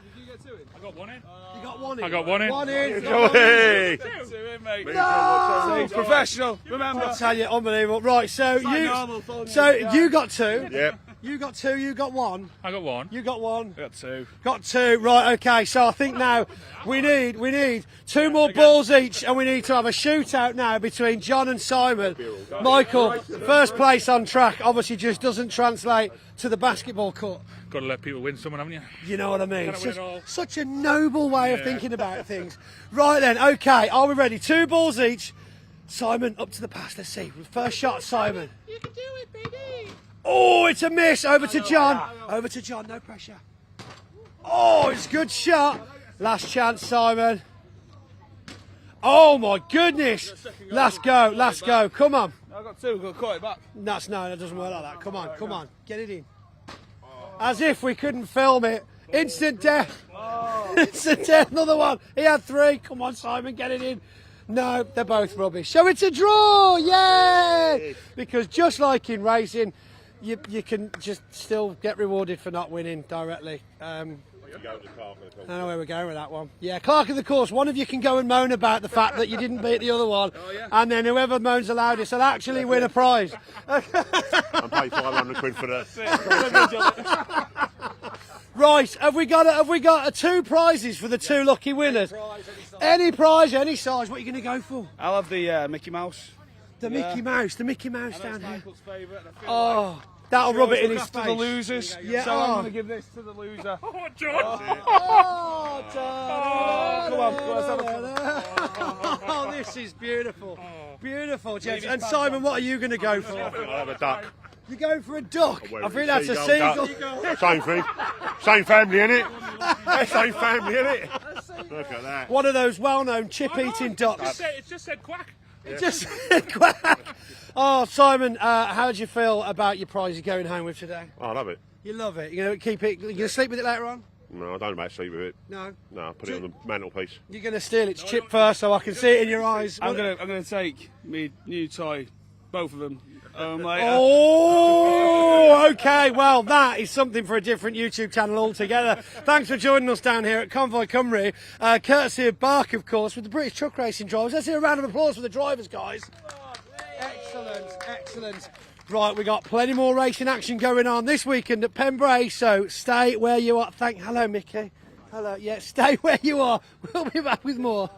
I got one in. You got one in? I got one in. One in. Hey. Two in, mate. No! Professional, remember. I tell you, unbelievable. Right, so you got 2. Yep. You got 2, you got 1. I got 1. You got 1. I got 2. Got 2, right, okay, so I think now we need 2 more balls each, and we need to have a shootout now between John and Simon. Michael, first place on track, obviously just doesn't translate to the basketball court. Got to let people win someone, haven't you? You know what I mean? Can't win it all. Such a noble way of thinking about things. Right then, okay, are we ready? 2 balls each. Simon, up to the pass, let's see. First shot, Simon. You can do it, baby. Oh, it's a miss. Over to John. Over to John, no pressure. Oh, it's a good shot. Last chance, Simon. Oh, my goodness. Last go. Come on. I got 2, got to cut it back. No, that doesn't work like that. Come on. Get it in. As if we couldn't film it. Instant death. Instant death, another one. He had 3. Come on, Simon, get it in. No, they're both rubbish. So it's a draw. Yay! Because just like in racing, you can just still get rewarded for not winning directly. I don't know where we're going with that one. Yeah, Clerk of the course. One of you can go and moan about the fact that you didn't beat the other one, and then whoever moans the loudest will actually win a prize. I'm paid £500 for that. Right, have we got 2 prizes for the 2 lucky winners? Any prize, any size. What are you going to go for? I'll have the Mickey Mouse. The Mickey Mouse down here. Oh, that'll rub it in his face. To the losers. Yeah. So I'm going to give this to the loser. Oh, John! Come on, let's have a Oh, this is beautiful. Beautiful, gents. And Simon, what are you going to go for? I'll have a duck. You're going for a duck? I think that's a seagull. Same thing. Same family, innit? Same family, innit? Look at that. One of those well-known chip-eating ducks. It just said quack. It just said quack. Oh, Simon, how do you feel about your prize you're going home with today? I love it. You love it? You're going to keep it? You're going to sleep with it later on? No, I don't about sleep with it. No? No, put it on the mantelpiece. You're going to steal its chip first so I can see it in your eyes. I'm going to take me new toy, both of them. Oh, okay. Well, that is something for a different YouTube channel altogether. Thanks for joining us down here at Convoy Cymru, courtesy of BARC, of course, with the British truck racing drivers. Let's hear a round of applause for the drivers, guys. Excellent. Right, we got plenty more racing action going on this weekend at Pembrey, so stay where you are. Hello, Mickey. Hello. Yeah, stay where you are. We'll be back with more.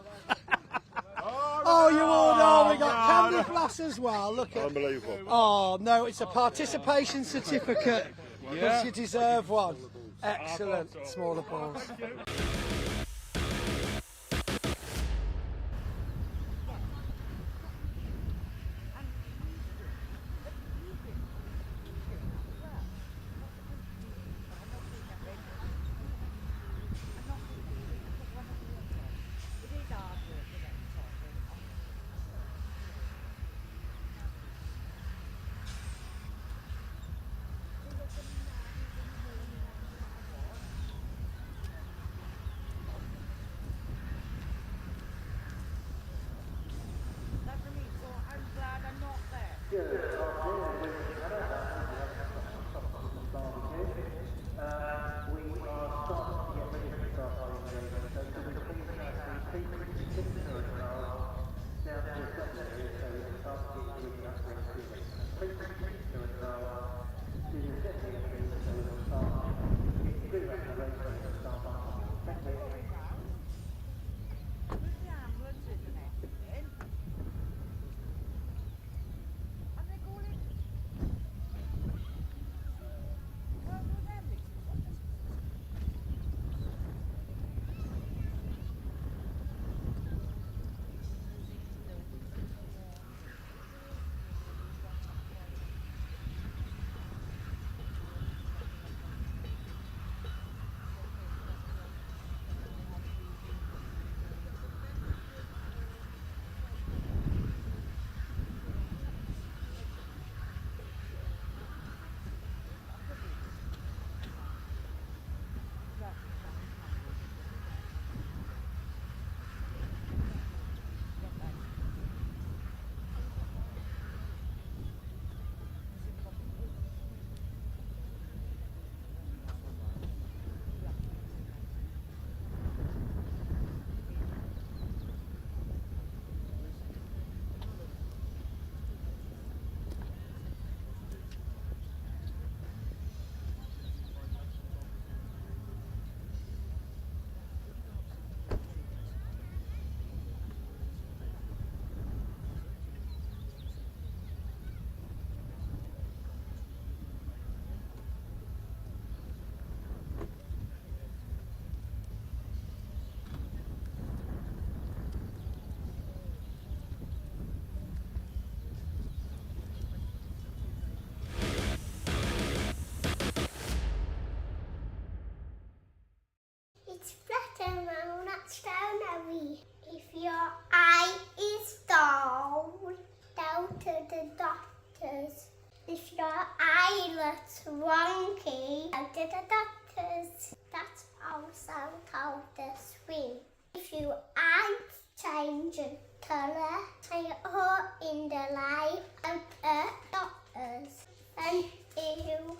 Oh, you all know we got candy floss as well. Look at. Unbelievable. Oh no, it's a participation certificate. Because you deserve one. Excellent. Small applause. your eyelets wonky, go to the doctors. That's also called the swing. If your eyes change colour, say or in the light, go to doctors. Thank you.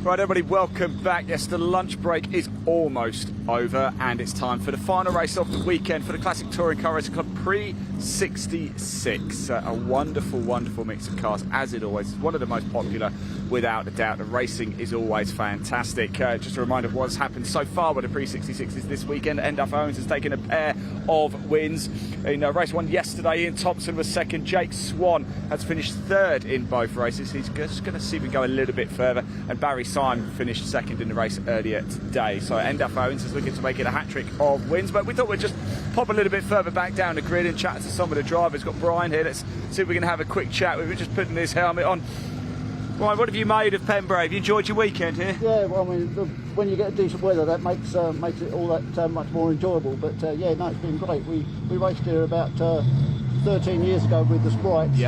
Right, everybody, welcome back. Yes, the lunch break is almost over, and it's time for the final race of the weekend for the Classic Touring Car Racing Club Prix 66. A wonderful, wonderful mix of cars, as it always is. One of the most popular, without a doubt. The racing is always fantastic. Just a reminder of what's happened so far with the Prix 66 is this weekend. Endaf Owens has taken a pair of wins. In race 1 yesterday, Ian Thompson was second. Jake Swan has finished third in both races. He's just going to see if we go a little bit further. And Barry Simon finished second in the race earlier today. So Endaf Owens is looking to make it a hat-trick of wins. But we thought we'd just pop a little bit further back down the grid and chat to some of the drivers. Got Brian here. Let's see if we can have a quick chat. We were just putting his helmet on. Brian, what have you made of Pembrey? Have you enjoyed your weekend here? Yeah, well, I mean, when you get decent weather, that makes it all that much more enjoyable. But yeah, no, it's been great. We raced here about 13 years ago with the Sprites,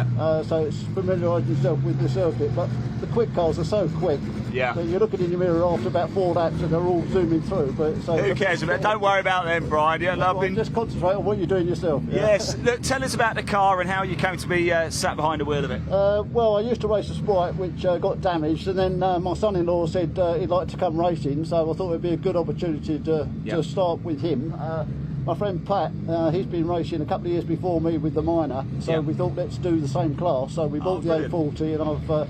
so it's familiarised yourself with the circuit. But the quick cars are so quick. Yeah. So you look in your mirror after about 4 laps and they're all zooming through. But so who cares about it? Don't worry about them, Brian. Yeah, loving. Just concentrate on what you're doing yourself. Yeah. Yes. Look, tell us about the car and how you came to be sat behind the wheel of it. Well, I used to race a Sprite which got damaged, and then my son-in-law said he'd like to come racing, so I thought it'd be a good opportunity to start with him. My friend Pat, he's been racing a couple of years before me with the Minor, so we thought let's do the same class. So we bought the A40 and I've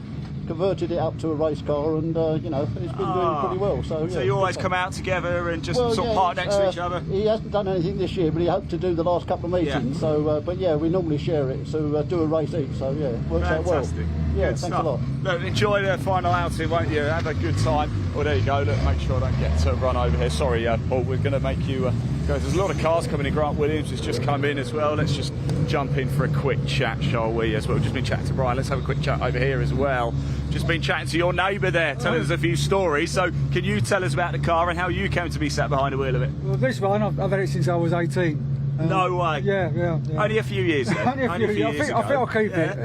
converted it up to a race car, and you know, it's been doing pretty well. So yeah, you always come out together and just sort of park next to each other? He hasn't done anything this year, but he hoped to do the last couple of meetings. So, but yeah, we normally share it, so do a race each. So yeah, it works out well. Yeah, thanks a lot. Look, enjoy the final outing, won't you? Have a good time. Well, there you go. Look, make sure I don't get to run over here. Sorry, Paul, we're going to make you go. There's a lot of cars coming in. Grant Williams has just come in as well. Let's just jump in for a quick chat, shall we, as well? We've just been chatting to Brian. Let's have a quick chat over here as well. Just been chatting to your neighbour there, telling us a few stories. So can you tell us about the car and how you came to be sat behind the wheel of it? Well, this one, I've had it since I was 18. No way. Yeah. Only a few years then. Only a few years. I think I'll keep it.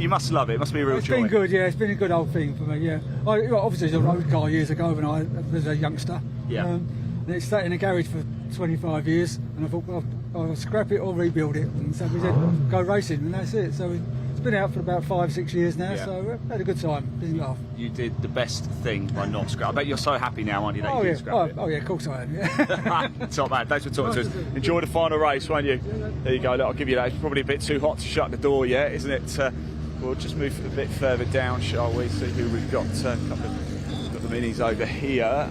You must love it. It must be a real joy. It's been good, yeah. It's been a good old thing for me, yeah. Obviously, it was a road car years ago when I was a youngster. Yeah. And it sat in a garage for 25 years, and I thought, well, I'll scrap it or rebuild it. And so we said, go racing, and that's it. So it's been out for about 5-6 years now, so we've had a good time. Didn't laugh. You did the best thing by not scrap. I bet you're so happy now, aren't you, that you didn't scrap it? Oh yeah, of course I am, yeah. Top man, thanks for talking to us. Enjoy the final race, won't you? There you go, look, I'll give you that. It's probably a bit too hot to shut the door yet, isn't it? We'll just move a bit further down, shall we? See who we've got. A couple of the minis over here.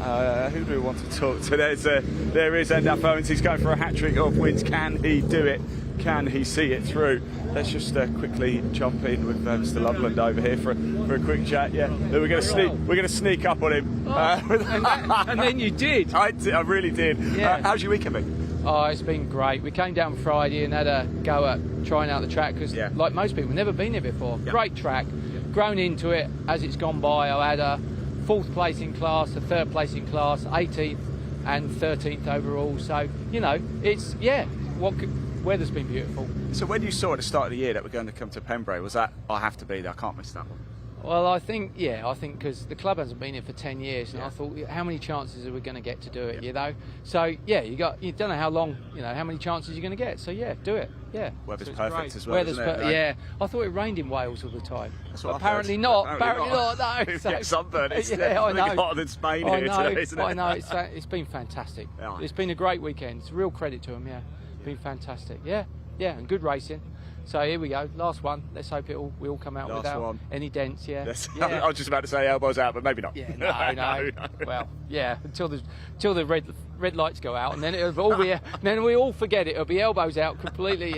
Who do we want to talk to? There is Endaf Owens. He's going for a hat-trick of wins. Can he do it? Can he see it through? Let's just quickly jump in with Mr. Loveland over here for a quick chat. Yeah, we're going to sneak up on him. And then you did. I really did. Yeah. How's your weekend been? Oh, it's been great. We came down Friday and had a go at trying out the track because, like most people, never been here before. Great track, grown into it as it's gone by. I had a 4th place in class, a 3rd place in class, 18th and 13th overall. So you know, it's weather's been beautiful. So when you saw at the start of the year that we're going to come to Pembrey, was that I have to be there? I can't miss that one. Well, I think because the club hasn't been here for 10 years, and I thought, how many chances are we going to get to do it? You know, so you don't know how long, how many chances you're going to get. So do it. Yeah. Weather's so perfect as well. Weather's isn't it? Yeah. I thought it rained in Wales all the time. That's what apparently not. Apparently not. No. So, get sunburned. It's I know. hotter than Spain here today, isn't it? I know. It's been fantastic. It's been a great weekend. It's a real credit to them. Yeah. Been fantastic. Yeah, and good racing. So here we go, last one. Let's hope we all come out without any dents. Yeah. I was just about to say elbows out, but maybe not. Yeah, no. Well, yeah, until the red lights go out, and then it'll all be. Then we all forget it. It'll be elbows out completely.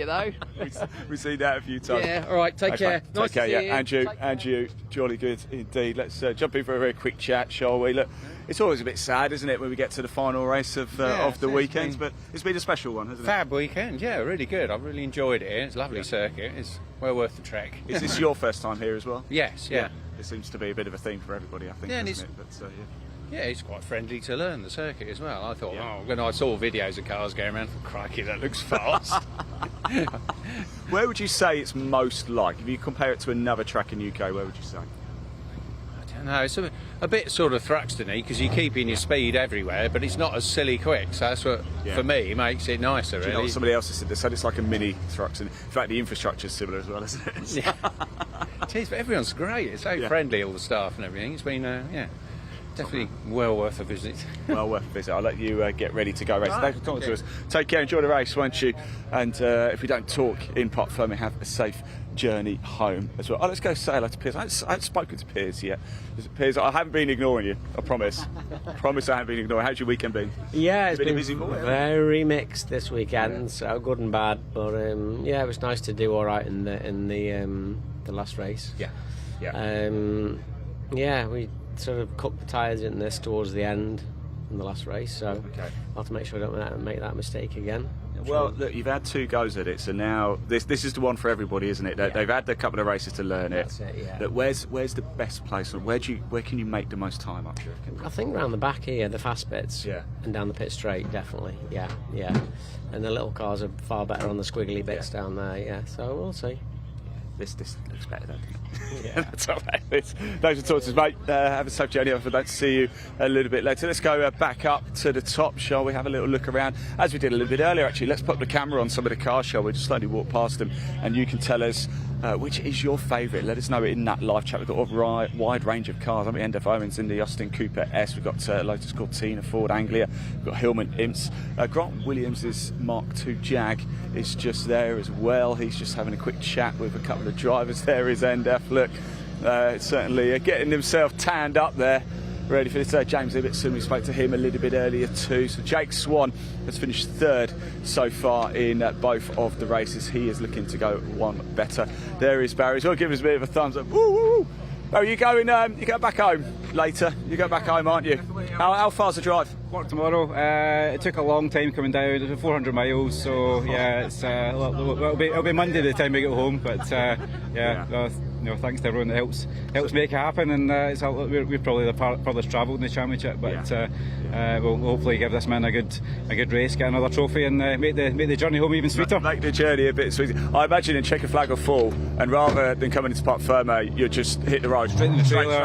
We've seen that a few times. Yeah. All right. Take care. Nice to see you. And you, jolly good indeed. Let's jump in for a very quick chat, shall we? Look, it's always a bit sad, isn't it, when we get to the final race of the weekends? But it's been a special one, hasn't it? Fab weekend, yeah, really good. I've really enjoyed it. It's a lovely circuit. It's well worth the trek. Is this your first time here as well? Yes, yeah. It seems to be a bit of a theme for everybody, I think, doesn't it? But, yeah, it's quite friendly to learn the circuit as well. I thought, when I saw videos of cars going around, crikey, that looks fast. Where would you say it's most like? If you compare it to another track in UK, where would you say? No, it's a bit sort of Thruxton-y because you're keeping your speed everywhere, but it's not as silly quick. So that's what, for me, makes it nicer. Do you know what somebody else has said? They said it's like a mini Thruxton. In fact, the infrastructure's similar as well, isn't it? Yeah. It is, but everyone's great. It's so friendly, all the staff and everything. It's been, definitely well worth a visit. Well worth a visit. I'll let you get ready to go race. Thanks for talking to us. Take care, enjoy the race, won't you? And if we don't talk in pot firmly, have a safe journey home as well. Oh, let's go say hello to Piers. I haven't spoken to Piers yet. Piers, I haven't been ignoring you, I promise. I promise I haven't been ignoring. How's your weekend been? Yeah, it's been busy morning. very mixed this weekend, so good and bad. But yeah, it was nice to do all right in the last race. Yeah, we sort of cooked the tyres in this towards the end in the last race, so I'll have to make sure I don't make that mistake again. Well, look, you've had 2 goes at it, so now this is the one for everybody, isn't it? They've had a couple of races to learn it. That's it, yeah. Look, where's the best place? Where can you make the most time up? I think round the back here, the fast bits, and down the pit straight, definitely, yeah. And the little cars are far better on the squiggly bits down there, yeah. So we'll see. This looks better, doesn't it? Yeah, that's all right. Thanks for talking to us, mate. Have a safe journey. I'd like to see you a little bit later. Let's go back up to the top, shall we? Have a little look around, as we did a little bit earlier, actually. Let's put the camera on some of the cars, shall we? Just slowly walk past them, and you can tell us which is your favourite. Let us know in that live chat. We've got a wide range of cars. I mean, NF Owens in the Austin Cooper S. We've got Lotus Cortina, Ford Anglia. We've got Hillman Imps. Grant Williams' Mark II Jag is just there as well. He's just having a quick chat with a couple of drivers there. Is NF, look, certainly getting himself tanned up there, ready for this. James Ibbotson, we spoke to him a little bit earlier too. So Jake Swan has finished 3rd so far in both of the races. He is looking to go one better. There is Barry. He's going to give us a bit of a thumbs up. Woo, woo, woo. Barry, you going back home later? You go back home, aren't you? How far's the drive? Work tomorrow. It took a long time coming down. It was 400 miles, so yeah, it's it'll be Monday by the time we get home. But thanks to everyone that helps make it happen. And we're probably the furthest travelled in the championship. But we'll hopefully give this man a good race, get another trophy, and make the journey home even sweeter. Make the journey a bit sweeter. I imagine in checker flag or fall, and rather than coming into Parc Fermé, you just hit the road straight in the trailer.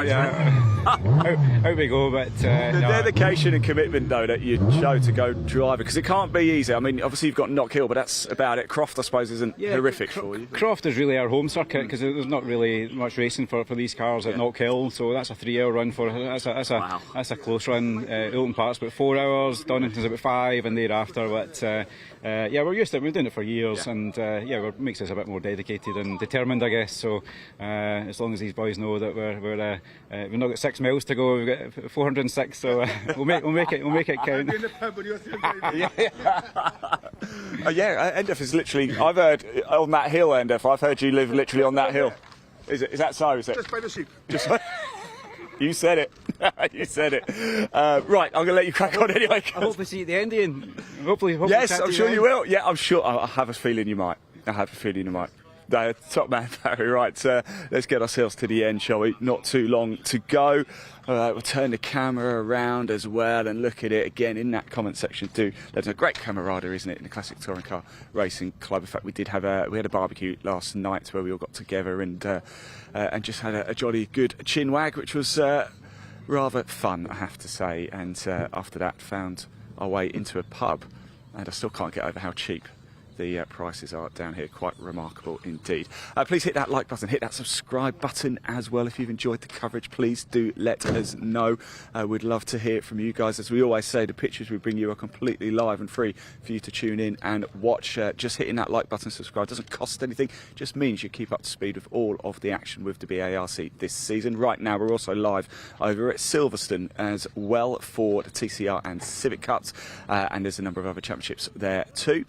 Out we go. But the dedication and commitment though that you show to go driving, because it can't be easy. I mean, obviously you've got Knock Hill, but that's about it. Croft, I suppose, isn't horrific for you. Croft is really our home circuit because there's not really much racing for these cars at Knock Hill, so that's a 3-hour run for that's a close run. Oulton Park's about 4 hours, Donington's about 5, and thereafter. But we're used to it. We've done it for years, and it makes us a bit more dedicated and determined, I guess. So as long as these boys know that we've not got 6 miles to go, we've got 406, so we'll make it count. Endef is literally. I've heard on that hill, Endef. I've heard you live literally on that hill. Is that so? Is it? Just by the sheep. You said it. You said it. Right, I'm going to let you crack on anyway. I hope we see you at the end, Ian. Hopefully yes, I'm sure you will. Yeah, I'm sure. I have a feeling you might. No, top man, Barry. Right, let's get ourselves to the end, shall we? Not too long to go. We'll turn the camera around as well and look at it again in that comment section too. There's a great camaraderie, isn't it, in the Classic Touring Car Racing Club. In fact, we had a barbecue last night where we all got together and just had a jolly good chinwag, which was rather fun, I have to say. And after that, found our way into a pub, and I still can't get over how cheap the prices are down here. Quite remarkable indeed. Please hit that like button, hit that subscribe button as well. If you've enjoyed the coverage, please do let us know. We'd love to hear from you guys. As we always say, the pictures we bring you are completely live and free for you to tune in and watch. Just hitting that like button, subscribe, doesn't cost anything, just means you keep up to speed with all of the action with the BARC this season. Right now we're also live over at Silverstone as well for the TCR and Civic Cups, and there's a number of other championships there too.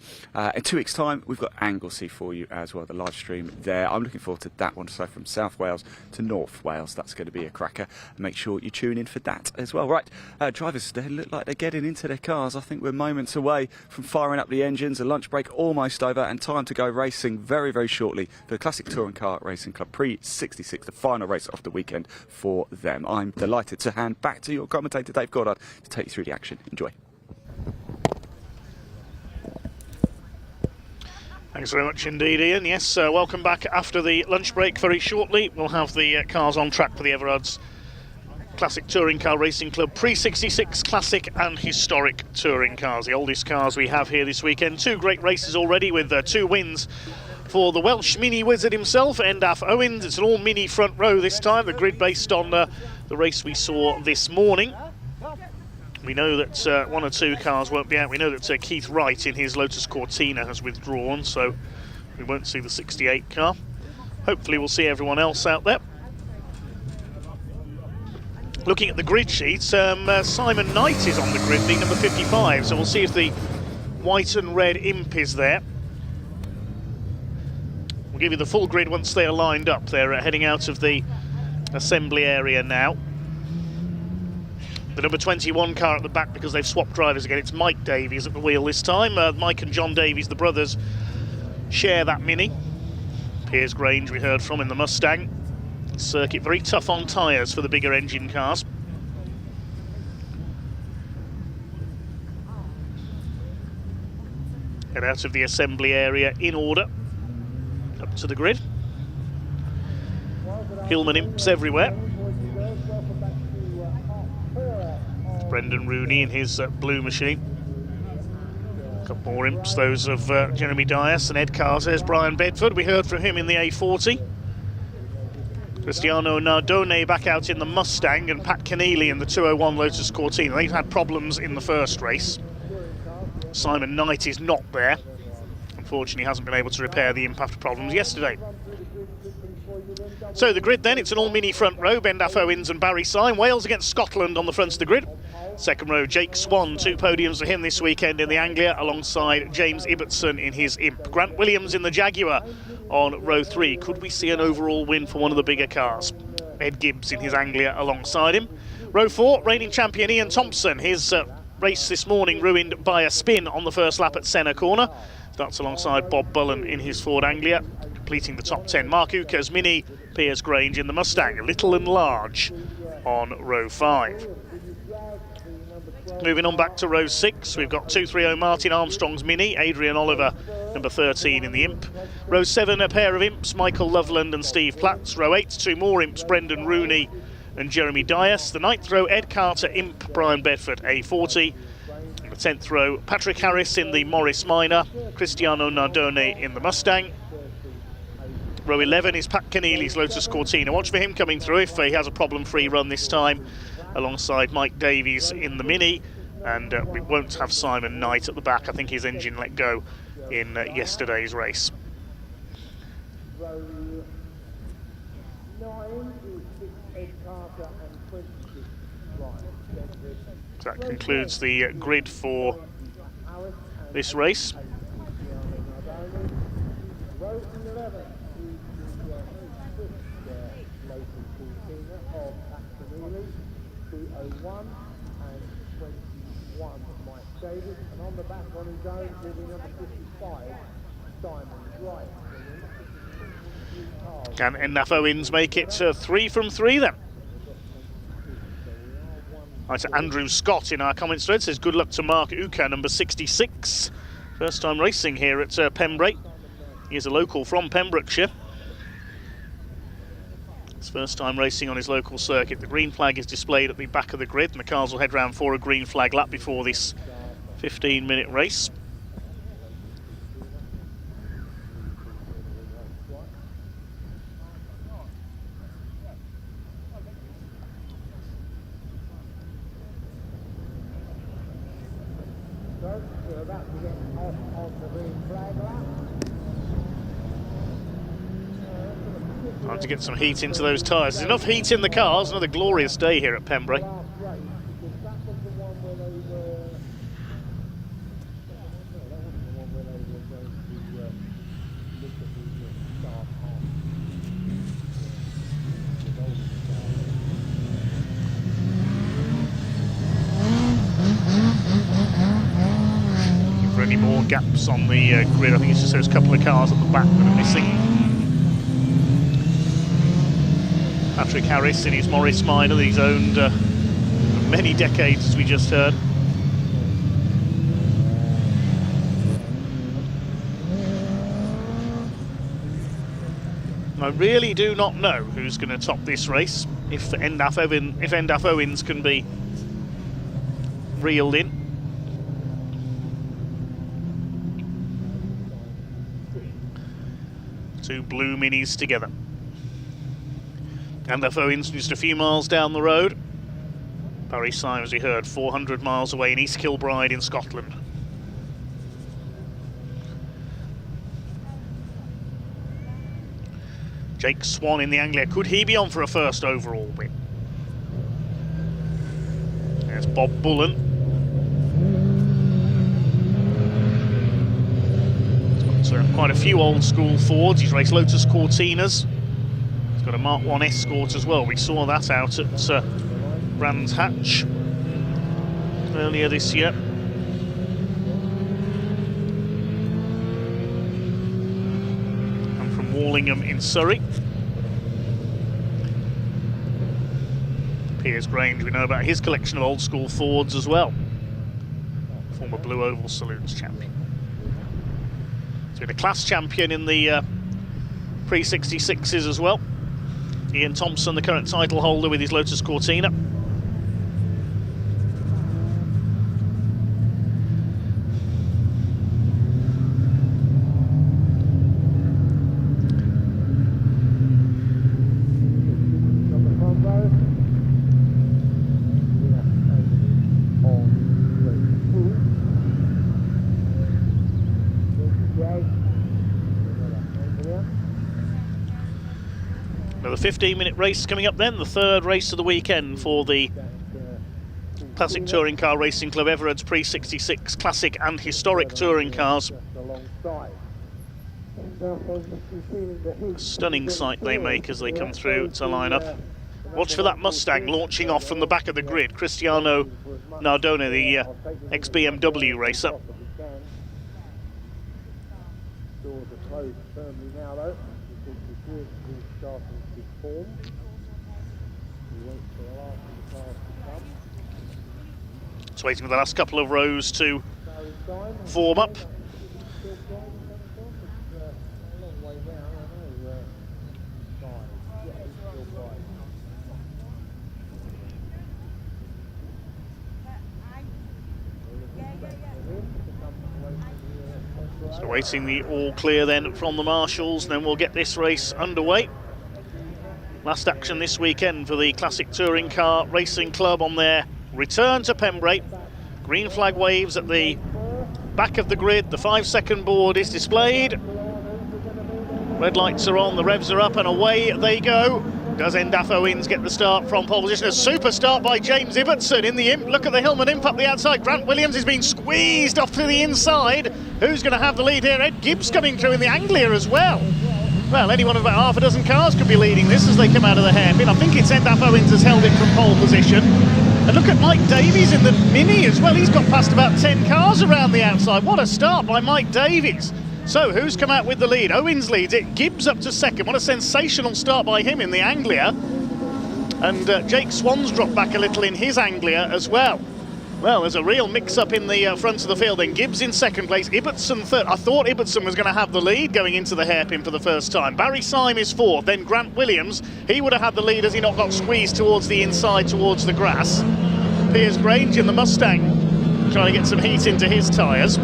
In 2 weeks time we've got Anglesey for you as well, the live stream there. I'm looking forward to that one. So from South Wales to North Wales, that's going to be a cracker. Make sure you tune in for that as well. Right, drivers, they look like they're getting into their cars. I think we're moments away from firing up the engines. A lunch break almost over and time to go racing very, very shortly for the Classic Touring Car Racing Club Pre 66, the final race of the weekend for them. I'm delighted to hand back to your commentator Dave Goddard to take you through the action. Enjoy. Thanks very much indeed, Ian. Yes, welcome back after the lunch break very shortly. We'll have the cars on track for the Everard's Classic Touring Car Racing Club Pre-66 Classic and Historic Touring Cars, the oldest cars we have here this weekend. 2 great races already with 2 wins for the Welsh mini wizard himself, Endaf Owens. It's an all-mini front row this time, the grid based on the race we saw this morning. We know that one or two cars won't be out. We know that Keith Wright in his Lotus Cortina has withdrawn, so we won't see the 68 car. Hopefully we'll see everyone else out there. Looking at the grid sheet, Simon Knight is on the grid, being number 55, so we'll see if the white and red imp is there. We'll give you the full grid once they are lined up. They're heading out of the assembly area now. The number 21 car at the back, because they've swapped drivers again. It's Mike Davies at the wheel this time. Mike and John Davies, the brothers, share that Mini. Piers Grange we heard from in the Mustang. Circuit very tough on tyres for the bigger engine cars. Head out of the assembly area in order. Up to the grid. Hillman imps everywhere. Brendan Rooney in his blue machine. A couple more imps, those of Jeremy Dias and Ed Carter's Brian Bedford. We heard from him in the A40. Cristiano Nardone back out in the Mustang, and Pat Keneally in the 201 Lotus Cortina. They've had problems in the first race. Simon Knight is not there. Unfortunately, hasn't been able to repair the imp after problems yesterday. So the grid then, it's an all-mini front row. Endaf Owens and Barry Syme. Wales against Scotland on the front of the grid. Second row, Jake Swan, 2 podiums for him this weekend in the Anglia, alongside James Ibbotson in his imp. Grant Williams in the Jaguar on row 3. Could we see an overall win for one of the bigger cars? Ed Gibbs in his Anglia alongside him. Row 4, reigning champion Ian Thompson. His race this morning ruined by a spin on the first lap at Senna Corner. Starts alongside Bob Bullen in his Ford Anglia, completing the top 10. Mark Uca's Mini, Piers Grange in the Mustang, little and large on row 5. Moving on back to row 6, we've got 230 Martin Armstrong's Mini, Adrian Oliver, number 13 in the imp. Row 7, a pair of imps, Michael Loveland and Steve Platts. Row 8, 2 more imps, Brendan Rooney and Jeremy Dias. The 9th row, Ed Carter imp, Brian Bedford A40. And the 10th row, Patrick Harris in the Morris Minor, Cristiano Nardone in the Mustang. Row 11 is Pat Keneally's Lotus Cortina. Watch for him coming through if he has a problem-free run this time, alongside Mike Davies in the Mini. And we won't have Simon Knight at the back. I think his engine let go in yesterday's race. So that concludes the grid for this race. And on the back on his own, moving number 55, Simon Wright. Can Endaf Owens make it 3 from 3 then? Right, to Andrew Scott in our comments thread says good luck to Mark Uca, number 66. First time racing here at Pembrey. He is a local from Pembrokeshire. It's first time racing on his local circuit. The green flag is displayed at the back of the grid, and the cars will head round for a green flag lap before this 15-minute race. Time to get some heat into those tyres. There's enough heat in the cars. Another glorious day here at Pembrey. For any more gaps on the grid, I think it's just those couple of cars at the back that are missing. Patrick Harris in his Morris Minor that he's owned for many decades, as we just heard. I really do not know who's going to top this race, if Endaf Owens can be reeled in. Two blue minis together. And FO Owens just a few miles down the road. Barry Syme, as we heard, 400 miles away in East Kilbride in Scotland. Jake Swan in the Anglia. Could he be on for a first overall win? There's Bob Bullen. He's got quite a few old school Fords. He's raced Lotus Cortinas. He's got a Mark 1 Escort as well. We saw that out at Brands Hatch earlier this year. And from Wallingham in Surrey. Piers Grange, we know about his collection of old school Fords as well. Former Blue Oval Saloons champion. He's been a class champion in the pre-66s as well. Ian Thompson, the current title holder with his Lotus Cortina. Another 15-minute race coming up then, the third race of the weekend for the Classic Touring Car Racing Club Everard's Pre-66 Classic and Historic Touring Cars. Stunning sight they make as they come through to line up. Watch for that Mustang launching off from the back of the grid. Cristiano Nardone, the ex-BMW racer. Doors are closed firmly now though. Starting to form. We wait for the last of the cars to come. Just waiting for the last couple of rows to form up. So waiting the all clear then from the marshals, then we'll get this race underway. Last action this weekend for the Classic Touring Car Racing Club on their return to Pembrey. Green flag waves at the back of the grid. The 5-second board is displayed. Red lights are on, the revs are up, and away they go. Does Endaf Owens get the start from pole position? A super start by James Ibbotson in the imp. Look at the Hillman imp up the outside. Grant Williams is being squeezed off to the inside. Who's going to have the lead here? Ed Gibbs coming through in the Anglia as well. Well, any one of about half a dozen cars could be leading this as they come out of the hairpin. I think it's Endaf Owens has held it from pole position. And look at Mike Davies in the Mini as well. He's got past about 10 cars around the outside. What a start by Mike Davies. So who's come out with the lead? Owens leads it, Gibbs up to second. What a sensational start by him in the Anglia. And Jake Swan's dropped back a little in his Anglia as well. Well, there's a real mix-up in the front of the field. Then Gibbs in second place, Ibbotson third. I thought Ibbotson was going to have the lead going into the hairpin for the first time. Barry Syme is fourth, then Grant Williams. He would have had the lead as he not got squeezed towards the inside, towards the grass. Piers Grange in the Mustang, trying to get some heat into his tyres.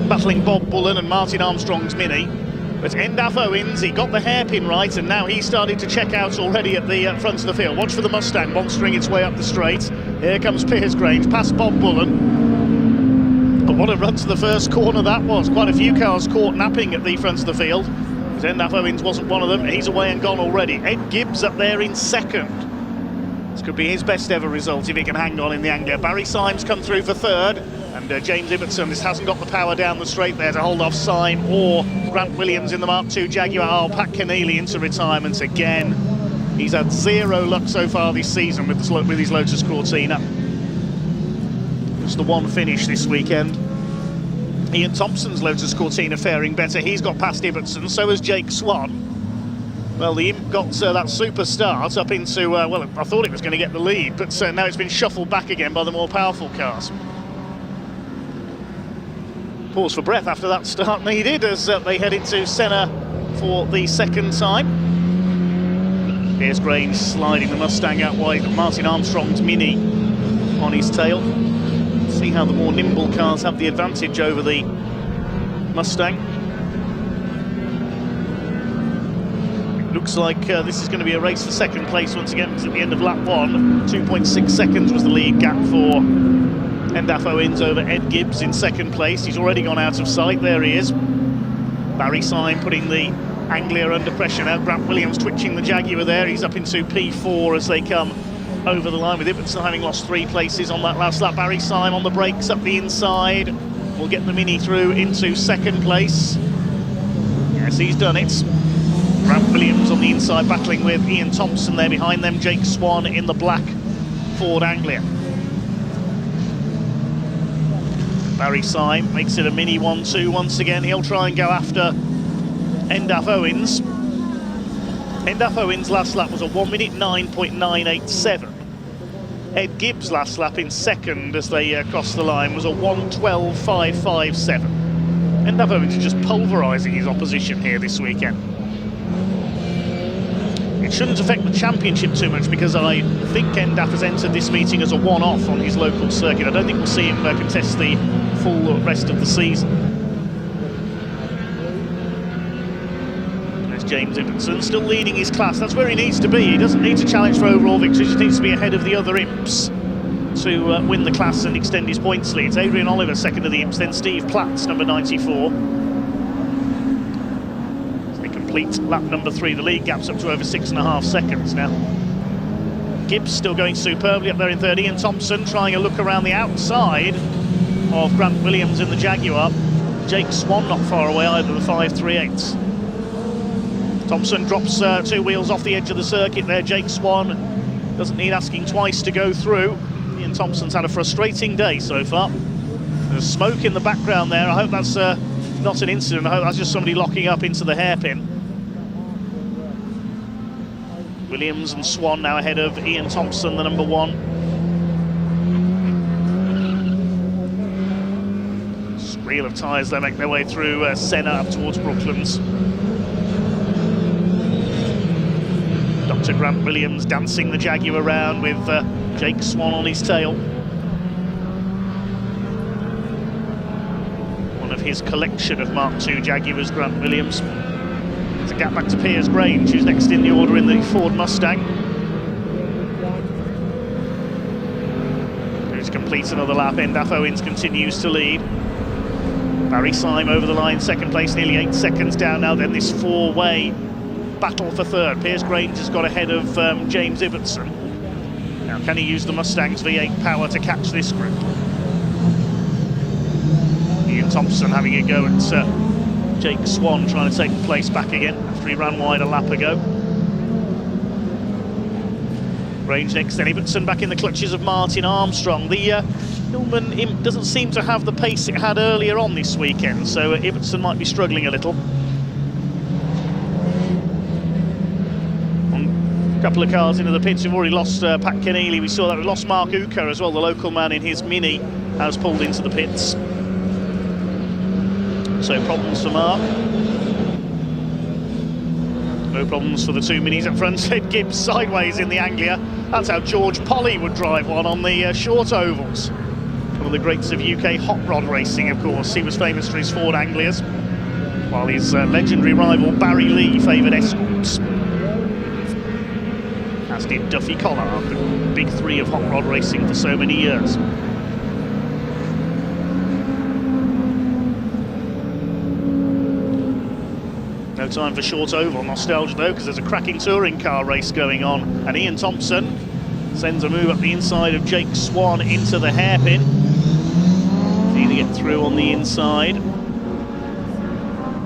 Battling Bob Bullen and Martin Armstrong's Mini. But Endaf Owens, he got the hairpin right, and now he's started to check out already at the front of the field. Watch for the Mustang monstering its way up the straight. Here comes Piers Grange, past Bob Bullen. But what a run to the first corner that was. Quite a few cars caught napping at the front of the field. But Endaf Owens wasn't one of them. He's away and gone already. Ed Gibbs up there in second. This could be his best ever result if he can hang on in the Anglia. Barry Syme's come through for third. And James Ibbotson just hasn't got the power down the straight there to hold off Syme or Grant Williams in the Mark II Jaguar. Oh, Pat Keneally into retirement again. He's had zero luck so far this season with his Lotus Cortina. Just the one finish this weekend. Ian Thompson's Lotus Cortina faring better. He's got past Ibbotson, so has Jake Swan. Well, the imp got that super start up into, well, I thought it was going to get the lead, but now it's been shuffled back again by the more powerful cars. Pause for breath after that start needed as they head into Senna for the second time. Here's Grange sliding the Mustang out wide. Martin Armstrong's Mini on his tail. See how the more nimble cars have the advantage over the Mustang. Looks like this is going to be a race for second place once again, because at the end of lap 1, 2.6 seconds was the lead gap for Endaf Owens over Ed Gibbs in second place. He's already gone out of sight. There he is. Barry Syme putting the Anglia under pressure now. Grant Williams twitching the Jaguar there. He's up into P4 as they come over the line, with Ibbotson having lost 3 places on that last lap. Barry Syme on the brakes up the inside. Will get the Mini through into second place. Yes, he's done it. Grant Williams on the inside battling with Ian Thompson there behind them. Jake Swan in the black Ford Anglia. Barry Syme makes it a Mini 1-2 once again. He'll try and go after Endaf Owens. Endaf Owens' last lap was a 1 minute 9.987. Ed Gibbs' last lap in second as they crossed the line was a 1:12.557. Endaf Owens is just pulverising his opposition here this weekend. It shouldn't affect the championship too much, because I think Endaf has entered this meeting as a one-off on his local circuit. I don't think we'll see him contest the full rest of the season. There's James Ibbotson still leading his class. That's where he needs to be. He doesn't need to challenge for overall victory. He just needs to be ahead of the other imps to win the class and extend his points lead. It's Adrian Oliver second of the imps, then Steve Platts, number 94. Complete lap number 3. The lead gap's up to over 6.5 seconds now. Gibbs still going superbly up there in third. Ian Thompson trying a look around the outside of Grant Williams in the Jaguar. Jake Swan not far away either, the 5.38. Thompson drops 2 wheels off the edge of the circuit there. Jake Swan doesn't need asking twice to go through. Ian Thompson's had a frustrating day so far. There's smoke in the background there. I hope that's not an incident. I hope that's just somebody locking up into the hairpin. Williams and Swan now ahead of Ian Thompson, the number 1. Reel of tyres, they make their way through Senna up towards Brooklands. Dr. Grant Williams dancing the Jaguar around with Jake Swan on his tail. One of his collection of Mark II Jaguars, Grant Williams. There's a gap back to Piers Grange, who's next in the order in the Ford Mustang. Who's complete another lap. Endaf Owens continues to lead. Barry Syme over the line, second place, nearly 8 seconds down now. Then this 4-way battle for third. Piers Grange has got ahead of James Ibbotson. Now, can he use the Mustang's V8 power to catch this group? Ian Thompson having a go at Jake Swan, trying to take the place back again after he ran wide a lap ago. Grange next, then Ibbotson back in the clutches of Martin Armstrong. The Hillman imp doesn't seem to have the pace it had earlier on this weekend, so Ibbotson might be struggling a little. A couple of cars into the pits. We've already lost Pat Keneally. We saw that. We lost Mark Uker as well. The local man in his Mini has pulled into the pits. So problems for Mark. No problems for the 2 Minis up front. Ed Gibbs sideways in the Anglia. That's how George Polly would drive one on the short ovals. One of the greats of UK hot rod racing, of course. He was famous for his Ford Anglias, while his legendary rival Barry Lee favoured Escorts. As did Duffy Collard, the big 3 of hot rod racing for so many years. No time for short oval nostalgia though, because there's a cracking touring car race going on, and Ian Thompson sends a move up the inside of Jake Swan into the hairpin. Need to get through on the inside.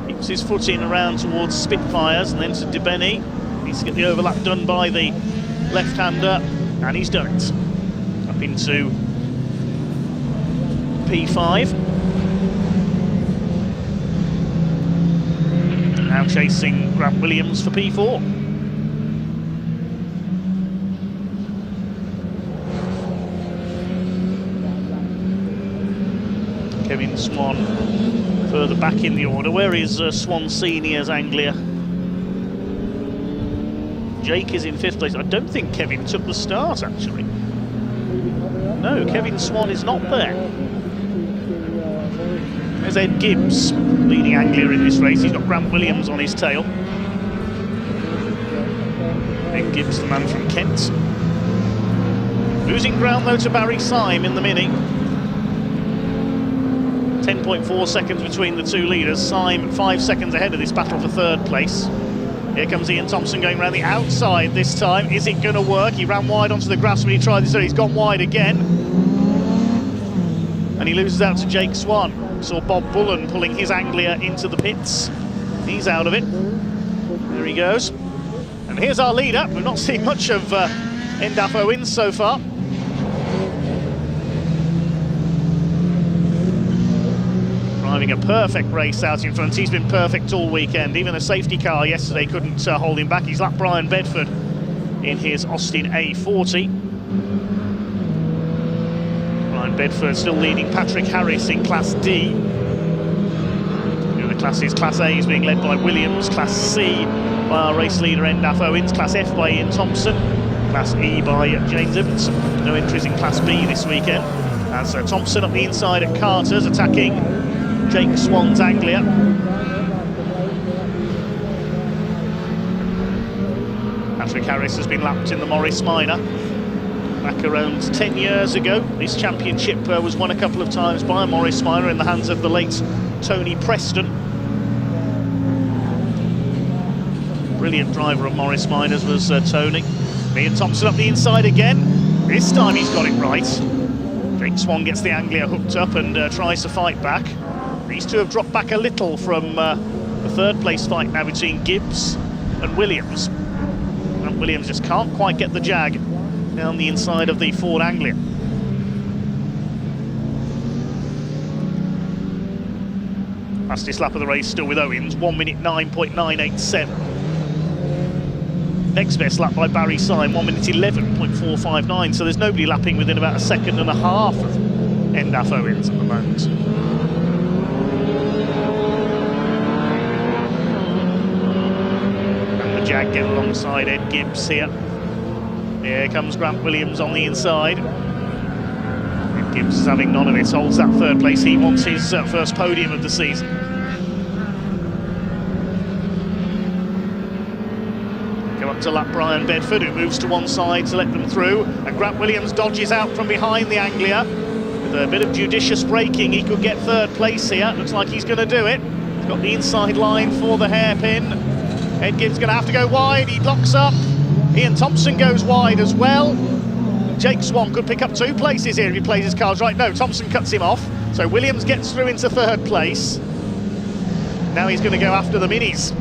Keeps his foot in around towards Spitfires and then to DeBenny. Needs to get the overlap done by the left-hander, and he's done it. Up into P5. Now chasing Grant Williams for P4. Kevin Swan further back in the order. Where is Swan Senior's Anglia? Jake is in 5th place. I don't think Kevin took the start, actually. No, Kevin Swan is not there. There's Ed Gibbs, leading Anglia in this race. He's got Grant Williams on his tail. Gibbs, the man from Kent. Losing ground though to Barry Syme in the Mini. 10.4 seconds between the two leaders. Syme 5 seconds ahead of this battle for third place. Here comes Ian Thompson going around the outside this time. Is it going to work? He ran wide onto the grass when he tried this, so he's gone wide again. And he loses out to Jake Swan. Saw Bob Bullen pulling his Anglia into the pits. He's out of it. There he goes. And here's our leader. We've not seen much of Endaf Owens so far. Driving a perfect race out in front. He's been perfect all weekend. Even the safety car yesterday couldn't hold him back. He's lapped Brian Bedford in his Austin A40. Brian Bedford still leading Patrick Harris in Class D. The other classes, Class A is being led by Williams, Class C by our race leader Endaf Owens, Class F by Ian Thompson, Class E by James Ibbotson. No entries in Class B this weekend. As Thompson up the inside at Carter's, attacking Jake Swan's Anglia. Patrick Harris has been lapped in the Morris Minor. Back around 10 years ago, this championship was won a couple of times by a Morris Minor in the hands of the late Tony Preston. Brilliant driver of Morris Minors was Tony. Ian Thompson up the inside again. This time he's got it right. Jake Swan gets the Anglia hooked up and tries to fight back. These two have dropped back a little from the third place fight now between Gibbs and Williams. And Williams just can't quite get the Jag down the inside of the Ford Anglia. Fastest lap of the race still with Owens, 1 minute 9.987. Next best lap by Barry Syme, 1 minute 11.459. So there's nobody lapping within about a second and a half of Endaf Owens at the moment. Jag get alongside Ed Gibbs here. Here comes Grant Williams on the inside. Ed Gibbs is having none of it, holds that third place. He wants his first podium of the season. Come up to lap Brian Bedford, who moves to one side to let them through. And Grant Williams dodges out from behind the Anglia. With a bit of judicious braking, he could get third place here. Looks like he's going to do it. He's got the inside line for the hairpin. Ed Gibbs going to have to go wide, he locks up. Ian Thompson goes wide as well. Jake Swan could pick up 2 places here if he plays his cards right. No, Thompson cuts him off. So Williams gets through into third place. Now he's going to go after the minis.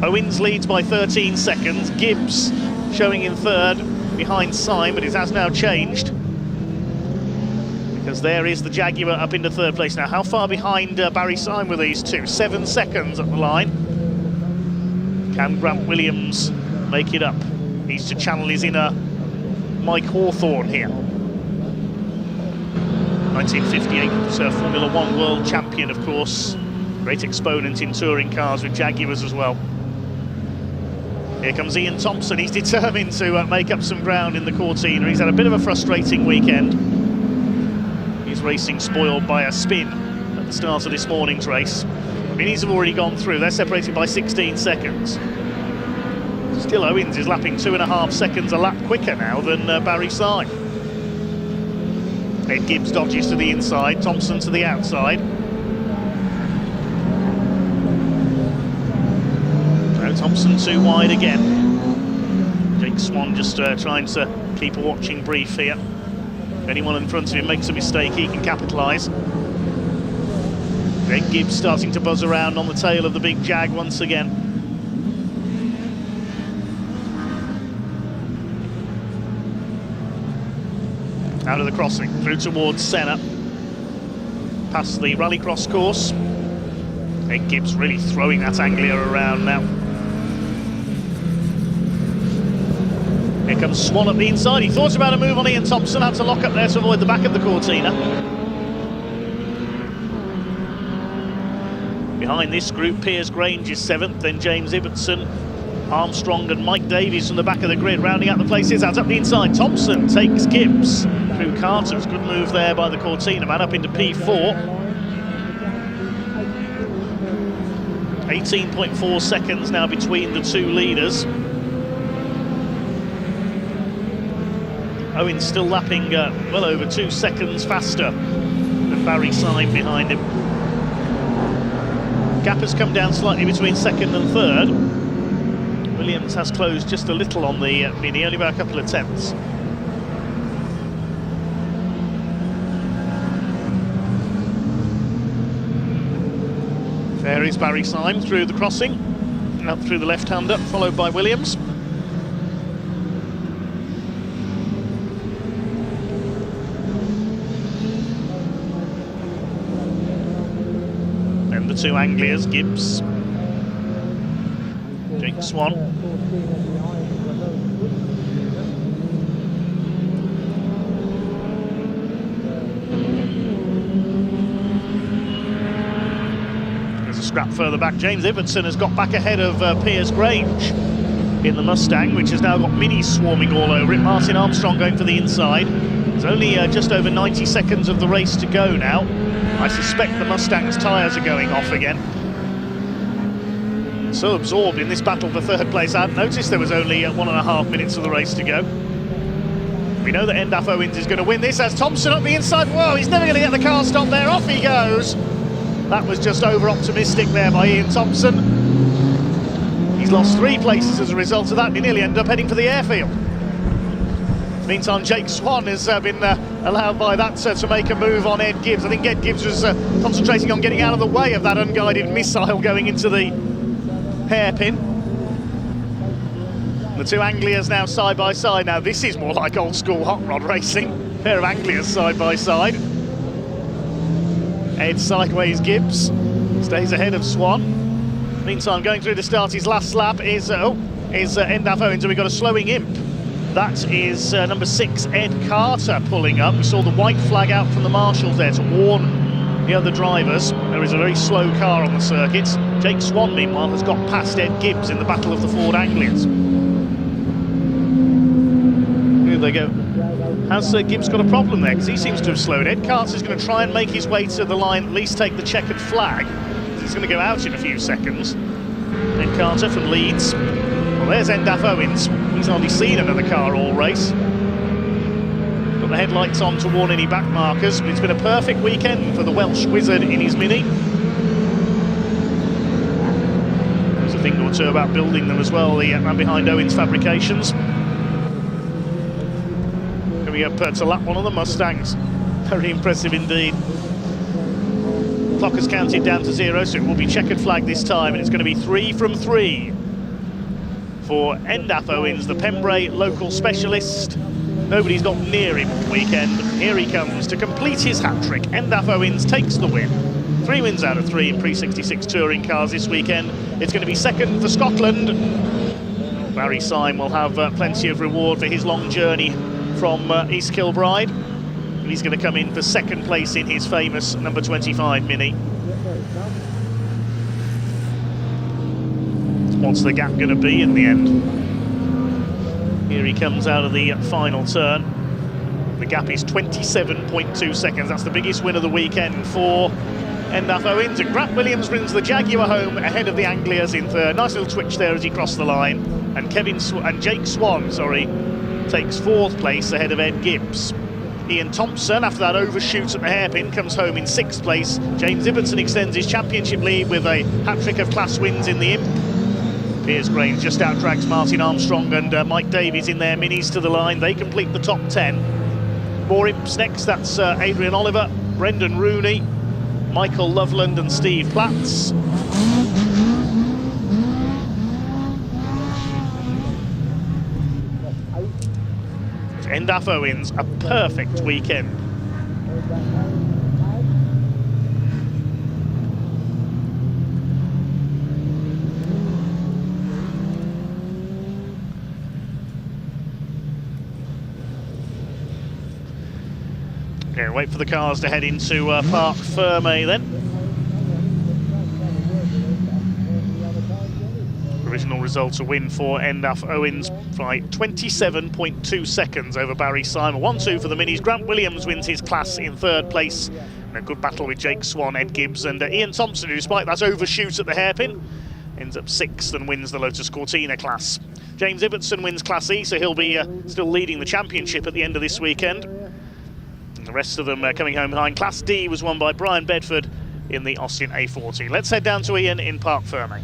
Owens leads by 13 seconds. Gibbs showing in third behind Syme, but it has now changed. Because there is the Jaguar up into third place now. How far behind Barry Syme were these two? 7 seconds at the line. Can Grant Williams make it up? Needs to channel his inner Mike Hawthorne here. 1958 Formula One world champion, of course. Great exponent in touring cars with Jaguars as well. Here comes Ian Thompson. He's determined to make up some ground in the Cortina. He's had a bit of a frustrating weekend. He's racing spoiled by a spin at the start of this morning's race. Minis have already gone through. They're separated by 16 seconds. Still, Owens is lapping 2.5 seconds a lap quicker now than Barry Syme. Ed Gibbs dodges to the inside, Thompson to the outside. So Thompson too wide again. Jake Swan just trying to keep a watching brief here. If anyone in front of him makes a mistake, he can capitalise. Ed Gibbs starting to buzz around on the tail of the big Jag once again. Out of the crossing, through towards Senna. Past the rallycross course. Ed Gibbs really throwing that Anglia around now. Here comes Swan at the inside. He thought about a move on Ian Thompson, had to lock up there to avoid the back of the Cortina. Behind this group, Piers Grange is 7th, then James Ibbotson, Armstrong and Mike Davies from the back of the grid, rounding out the places. Out up the inside, Thompson takes Gibbs through Carter's. Good move there by the Cortina man, up into P4. 18.4 seconds now between the two leaders. Owens still lapping well over 2 seconds faster than Barry Syme behind him. Gap has come down slightly between second and third. Williams has closed just a little on the Mini, only by a couple of tenths. There is Barry Syme through the crossing, up through the left-hander, followed by Williams. And the two Anglias, Gibbs, Jake Swan. Scrap further back, James Ibbotson has got back ahead of Piers Grange in the Mustang, which has now got minis swarming all over it. Martin Armstrong going for the inside. There's only just over 90 seconds of the race to go now. I suspect the Mustang's tyres are going off again. So absorbed in this battle for third place, I hadn't noticed there was only 1.5 minutes of the race to go. We know that Endaf Owens is going to win this as Thompson up the inside. Whoa, he's never going to get the car stop there. Off he goes. That was just over-optimistic there by Ian Thompson. He's lost 3 places as a result of that, and he nearly ended up heading for the airfield. Meantime, Jake Swan has been allowed by that to make a move on Ed Gibbs. I think Ed Gibbs was concentrating on getting out of the way of that unguided missile going into the hairpin. The two Anglias now side by side. Now this is more like old school hot rod racing. Pair of Anglias side by side. Ed sideways, Gibbs stays ahead of Swan. Meantime, going through to start his last lap is Endaf Owens, and we've got a slowing imp. That is number 6, Ed Carter, pulling up. We saw the white flag out from the marshals there to warn the other drivers. There is a very slow car on the circuit. Jake Swan, meanwhile, has got past Ed Gibbs in the battle of the Ford Anglias. Here they go. Has Gibbs got a problem there? Because he seems to have slowed. Ed Carter's going to try and make his way to the line, at least take the checkered flag. He's going to go out in a few seconds. Ed Carter from Leeds. Well, there's Endaf Owens. He's hardly seen another car all race. Got the headlights on to warn any back markers, but it's been a perfect weekend for the Welsh wizard in his Mini. There's a thing or two about building them as well, the man behind Owens Fabrications. Coming up to lap one of the Mustangs. Very impressive indeed. Clock has counted down to 0, so it will be checkered flag this time, and it's going to be 3 from 3 for Endaf Owens, the Pembrey local specialist. Nobody's got near him all weekend. Here he comes to complete his hat-trick. Endaf Owens takes the win. 3 wins out of 3 in pre-66 touring cars this weekend. It's going to be second for Scotland. Barry Syme will have plenty of reward for his long journey from East Kilbride. He's going to come in for second place in his famous number 25 Mini. What's the gap going to be in the end? Here he comes out of the final turn. The gap is 27.2 seconds. That's the biggest win of the weekend for Endaf Owens. And Grant Williams brings the Jaguar home ahead of the Anglias in third. Nice little twitch there as he crossed the line. And Jake Swan, takes 4th place ahead of Ed Gibbs. Ian Thompson, after that overshoot at the hairpin, comes home in 6th place. James Ibbotson extends his championship lead with a hat-trick of class wins in the Imp. Piers Grange just outdrags Martin Armstrong and Mike Davies in their Minis to the line. They complete the top 10. More Imps next. That's Adrian Oliver, Brendan Rooney, Michael Loveland and Steve Platts. Endaf Owens, a perfect weekend. Okay, wait for the cars to head into Parc Fermé then. Original result, a win for Endaf Owens by 27.2 seconds over Barry Syme. 1-2 for the Minis. Grant Williams wins his class in 3rd place. And a good battle with Jake Swan, Ed Gibbs and Ian Thompson, who despite that overshoot at the hairpin, ends up 6th and wins the Lotus Cortina class. James Ibbotson wins Class E, so he'll be still leading the championship at the end of this weekend. And the rest of them coming home behind. Class D was won by Brian Bedford in the Austin A40. Let's head down to Ian in Parc Fermé.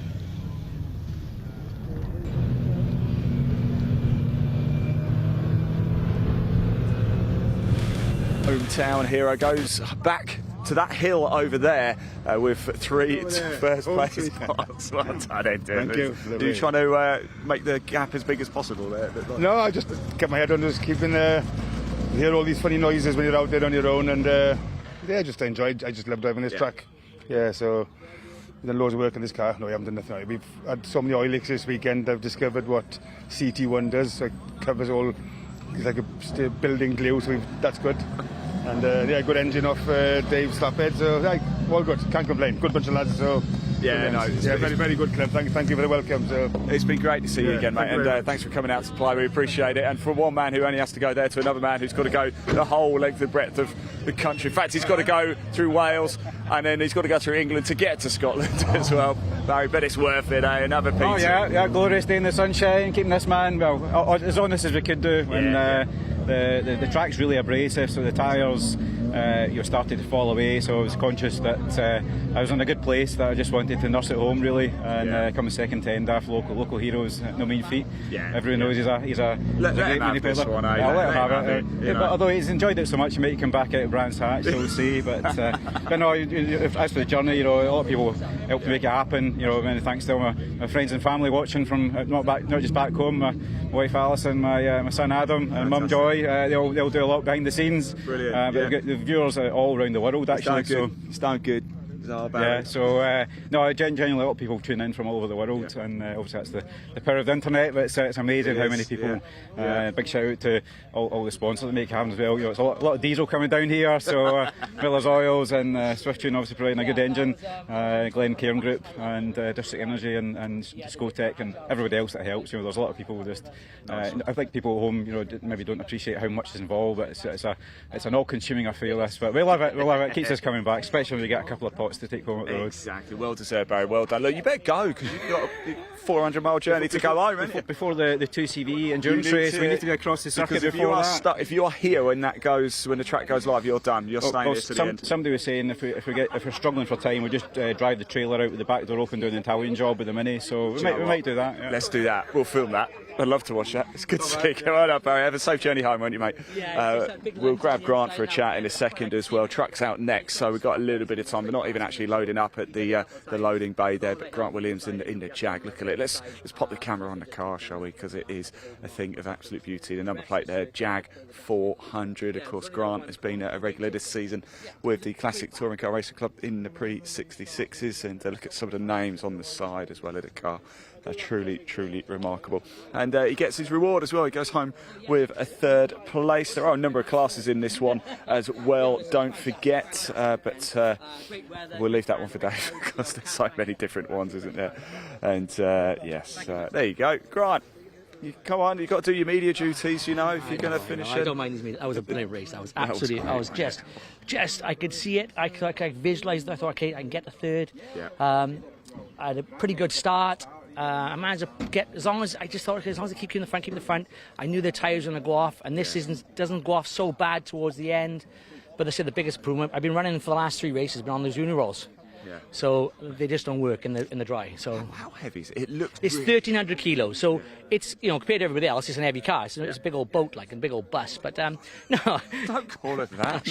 Hometown hero goes back to that hill over there with 3 first place spots. Well done, Adrian. Thank you. Are you trying to make the gap as big as possible there? No, I just kept my head on, just keeping you hear all these funny noises when you're out there on your own, and yeah, just I just love driving this track. Yeah, so we've done loads of work on this car. No, we haven't done nothing. We've had so many oil leaks this weekend. I've discovered what CT1 does. It covers all, it's like a building glue, so that's good. And yeah, good engine off Dave's flatbed, so yeah, all good, can't complain. Good bunch of lads, so yeah, no, yeah, very, very good club. Thank you for the welcome. So it's been great to see you again, mate, and thanks for coming out to play. We appreciate it. And from one man who only has to go there to another man who's got to go the whole length and breadth of the country. In fact, he's got to go through Wales, and then he's got to go through England to get to Scotland as well. Barry, but it's worth it, eh? Another piece. Oh yeah, glorious day in the sunshine, keeping this man as honest as we could do. The track's really abrasive, so the tyres started to fall away, so I was conscious that I was in a good place, that I just wanted to nurse it home really, and come second to end off. Local heroes, no mean feat. Everyone knows he's a great manipulator. I'll let him have it. But although he's enjoyed it so much, he might come back out of Brands Hatch, so we'll see. But no, as for the journey, a lot of people helped to make it happen. Many thanks to all my friends and family watching from not just back home. My wife Alison, my son Adam, and mum Joy. They'll do a lot behind the scenes. Brilliant. But we've got the viewers all around the world actually. It's done good. Yeah, so no, genuinely a lot of people tune in from all over the world, and obviously that's the power of the internet. But it's amazing how many people. Big shout out to all the sponsors that make it happen as well. It's a lot of diesel coming down here, so Miller's Oils and Swiftune obviously providing a good engine, Glen Cairn Group and District Energy and Scotec and everybody else that helps. There's a lot of people just. I think people at home, maybe don't appreciate how much is involved, but it's an all-consuming affair. This, but we love it. It keeps us coming back, especially when we get a couple of pots to take home up the road. Exactly, well deserved, Barry. Well done. Look, you better go because you've got a 400-mile journey to go home, haven't you? Before the 2CV endurance race, we need to go across the circuit before that. If you are here when the track goes live, you're done. You're staying here to the end. Somebody was saying if we're struggling for time, we just drive the trailer out with the back door open, doing the Italian job with the Mini. So we might do that. Yeah. Let's do that. We'll film that. I'd love to watch that. It's good to see you. Come on up, Barry. Have a safe journey home, won't you, mate? Yeah, we'll grab Grant for a chat in a second as well. Truck's out next, so we've got a little bit of time. We're not even actually loading up at the loading bay there, but Grant Williams in the Jag. Look at it. Let's pop the camera on the car, shall we? Because it is a thing of absolute beauty. The number plate there, Jag 400. Of course, Grant has been a regular this season with the Classic Touring Car Racing Club in the pre-66s, and look at some of the names on the side as well of the car. Truly, truly remarkable. And he gets his reward as well. He goes home with a 3rd place. There are a number of classes in this one as well, don't forget. But we'll leave that one for Dave because there's so many different ones, isn't there? And yes, there you go. Grant, come on, you've got to do your media duties, if you're going to finish it. I don't mind these media. That was a brilliant race. I was just, I could see it. I visualised it. I thought, okay, I can get the 3rd. Yeah. I had a pretty good start. I managed to get, as long as I keep in the front, I knew the tyres were going to go off, and this doesn't go off so bad towards the end. But they said the biggest improvement, I've been running for the last 3 races, been on those unirolls. Yeah. So they just don't work in the dry. So how heavy is it? It looks. It's 1,300 kilos. So it's compared to everybody else, it's an heavy car. It's a big old boat, like a big old bus. But no, don't call it that.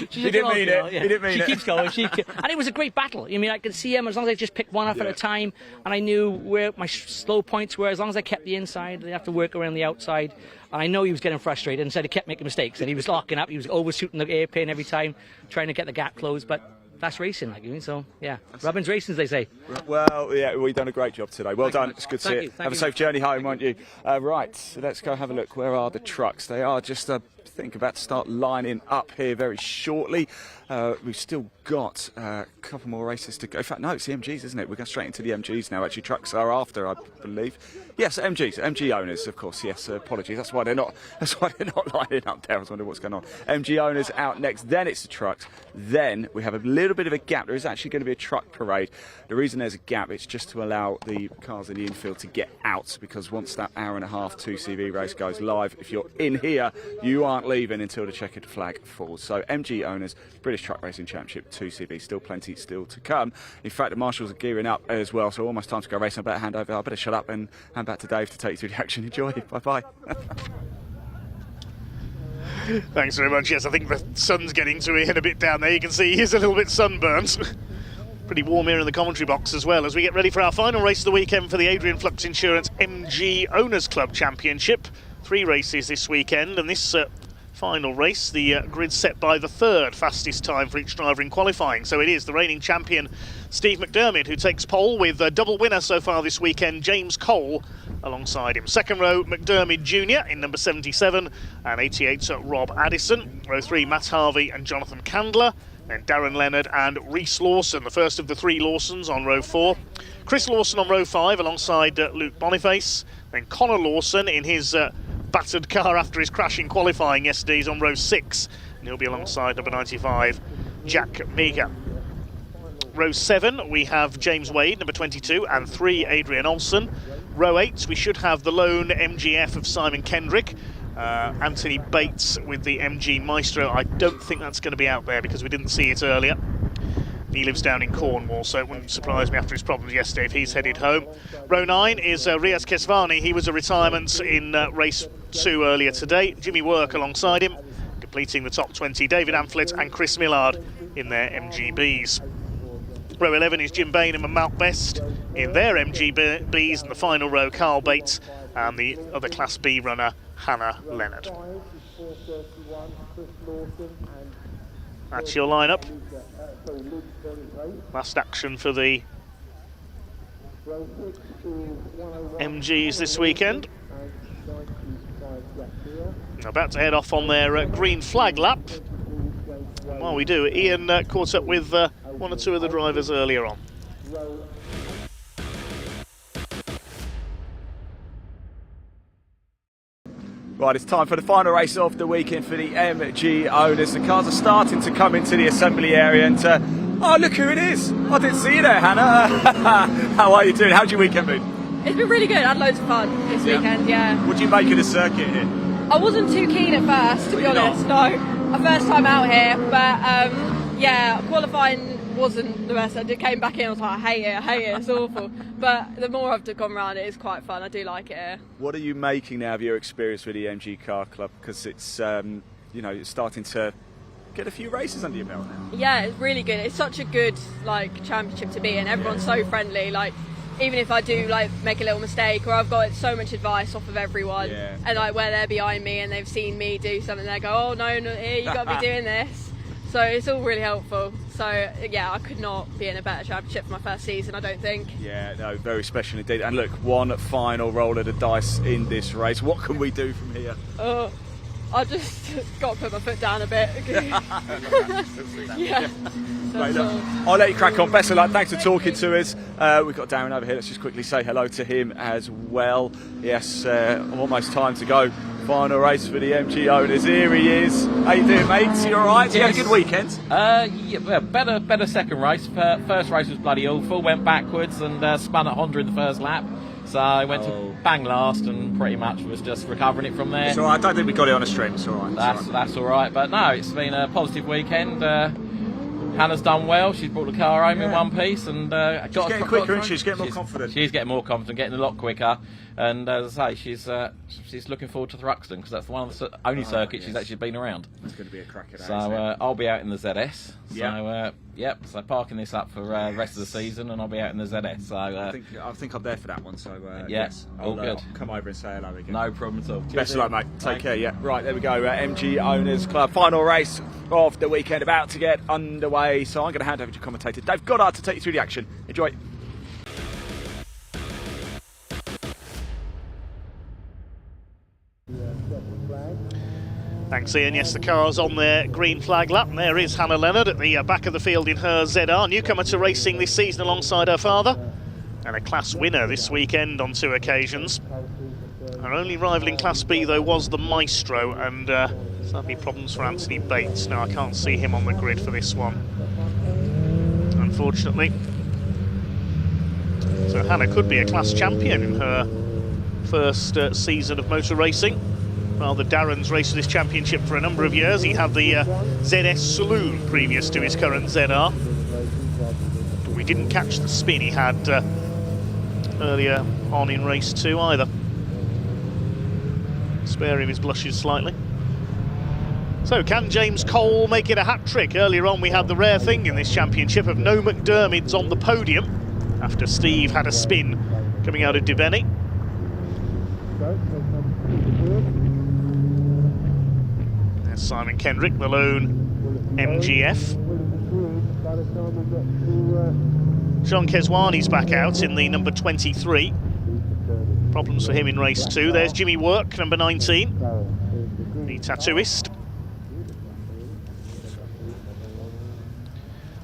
She didn't mean it. Yeah. He didn't mean it. She keeps going. And it was a great battle. I could see him as long as I just picked one up at a time, and I knew where my slow points were. As long as I kept the inside, they have to work around the outside. And I know he was getting frustrated, and said he kept making mistakes, and he was locking up. He was overshooting the airpin every time, trying to get the gap closed, but. That's racing, so yeah. Robbins Racing, as they say. Well, yeah, we've done a great job today. Well done. It's good to see you. Have a safe journey home, won't you? Right, so let's go have a look. Where are the trucks? They are just think about to start lining up here very shortly. We've still got a couple more races to go. In fact, no, it's the MGs, isn't it? We're going straight into the MGs now. Actually, trucks are after, I believe. Yes, MG owners, of course. Yes, apologies. That's why they're not lining up there. I was wondering what's going on. MG owners out next. Then it's the trucks. Then we have a little bit of a gap. There is actually going to be a truck parade. The reason there's a gap, it's just to allow the cars in the infield to get out, because once that hour-and-a-half 2CV race goes live, if you're in here, you aren't leaving until the checkered flag falls. So MG owners, British Truck Racing Championship 2CV, still plenty still to come. In fact, the marshals are gearing up as well, so almost time to go racing. I better shut up and hand back to Dave to take you through the action. Enjoy. Bye-bye. Thanks very much. Yes, I think the sun's getting to him a bit down there. You can see he's a little bit sunburnt. Pretty warm here in the commentary box as well, as we get ready for our final race of the weekend for the Adrian Flux Insurance MG Owners Club Championship. 3 races this weekend, and this final race, the grid set by the 3rd fastest time for each driver in qualifying. So it is the reigning champion Steve McDermott who takes pole, with a double winner so far this weekend, James Cole, alongside him. Second row, McDermott Jr. in number 77, and 88 Rob Addison. Row 3, Matt Harvey and Jonathan Candler. Then Darren Leonard and Reese Lawson, the first of the 3 Lawsons, on row 4. Chris Lawson on row 5 alongside Luke Boniface. Then Connor Lawson in his battered car after his crash in qualifying yesterday is on row 6, and he'll be alongside number 95, Jack Meager. Row 7, we have James Wade, number 22, and 3, Adrian Olsen. Row 8, we should have the lone MGF of Simon Kendrick, Anthony Bates with the MG Maestro. I don't think that's going to be out there because we didn't see it earlier. He lives down in Cornwall, so it wouldn't surprise me after his problems yesterday if he's headed home. Row 9 is Riaz Kesvani. He was a retirement in race 2 earlier today. Jimmy Work alongside him, completing the top 20. David Amphlett and Chris Millard in their MGBs. Row 11 is Jim Bainham and Malk Best in their MGBs, and the final row, Carl Bates and the other Class B runner, Hannah Leonard. That's your lineup. Last action for the MGs this weekend. About to head off on their green flag lap. And while we do, Ian caught up with 1 or 2 of the drivers earlier on. Right, it's time for the final race of the weekend for the MG owners. The cars are starting to come into the assembly area, and oh, look who it is! I didn't see you there, Hannah. How are you doing? How's your weekend been? It's been really good. I had loads of fun this weekend, yeah. What do you make of the circuit here? I wasn't too keen at first, to be honest. No, my first time out here, but yeah, qualifying wasn't the best. I came back in, I was like, I hate it, it's awful. But the more I've gone around, it is quite fun. I do like it here. What are you making now of your experience with the MG Car Club? Because it's, you know, it's starting to get a few races under your belt now. Yeah, it's really good. It's such a good championship to be in. Everyone's so friendly. Even if I do make a little mistake, or I've got so much advice off of everyone, and where they're behind me and they've seen me do something, they go, oh no, here you got to be doing this. So it's all really helpful. So yeah, I could not be in a better championship for my first season, I don't think. Yeah, no, very special indeed. And look, one final roll of the dice in this race. What can we do from here? Oh, I just got to put my foot down a bit. Yeah. Right, look, I'll let you crack on. Best of luck. Thanks for talking to us. We've got Darren over here. Let's just quickly say hello to him as well. Yes, almost time to go. Final race for the MG owners. Here he is. How you doing, mate? You all right? Yes. You had a good weekend? Yeah, better second race. First race was bloody awful. Went backwards and spun at Honda in the first lap. So I went to bang last and pretty much was just recovering it from there. It's all right. I don't think we got it on a stream. It's all right. That's all right. But no, it's been a positive weekend. Hannah's done well. She's brought the car home in one piece, and she's getting quicker, isn't she? She's getting more confident. She's getting more confident, getting a lot quicker. And as I say, she's looking forward to Thruxton because that's one of the only circuits she's actually been around. It's going to be a cracker day. So I'll be out in the ZS. So parking this up for the rest of the season, and I'll be out in the ZS. So I think I'm there for that one. So yes, all good. I'll come over and say hello again. No problem at all. Best of luck, mate. Take care. Yeah. Right, there we go. MG Owners Club final race of the weekend about to get underway. So I'm going to hand over to commentator Dave Goddard to take you through the action. Enjoy. Thanks Thanks, Ian. Yes, the car's on their green flag lap, and there is Hannah Leonard at the back of the field in her ZR, newcomer to racing this season alongside her father, and a class winner this weekend on 2 occasions. Her only rival in Class B, though, was the Maestro, and sadly problems for Anthony Bates. Now, I can't see him on the grid for this one, unfortunately. So Hannah could be a class champion in her first season of motor racing. Father Darren's raced this championship for a number of years. He had the ZS Saloon previous to his current ZR. But we didn't catch the spin he had earlier on in race 2 either. Spare him his blushes slightly. So can James Cole make it a hat-trick? Earlier on we had the rare thing in this championship of no McDermidds on the podium after Steve had a spin coming out of Dibeni. There's Simon Kendrick, the lone MGF. Jean Keswani's back out in the number 23. Problems for him in race 2. There's Jimmy Work, number 19, the tattooist.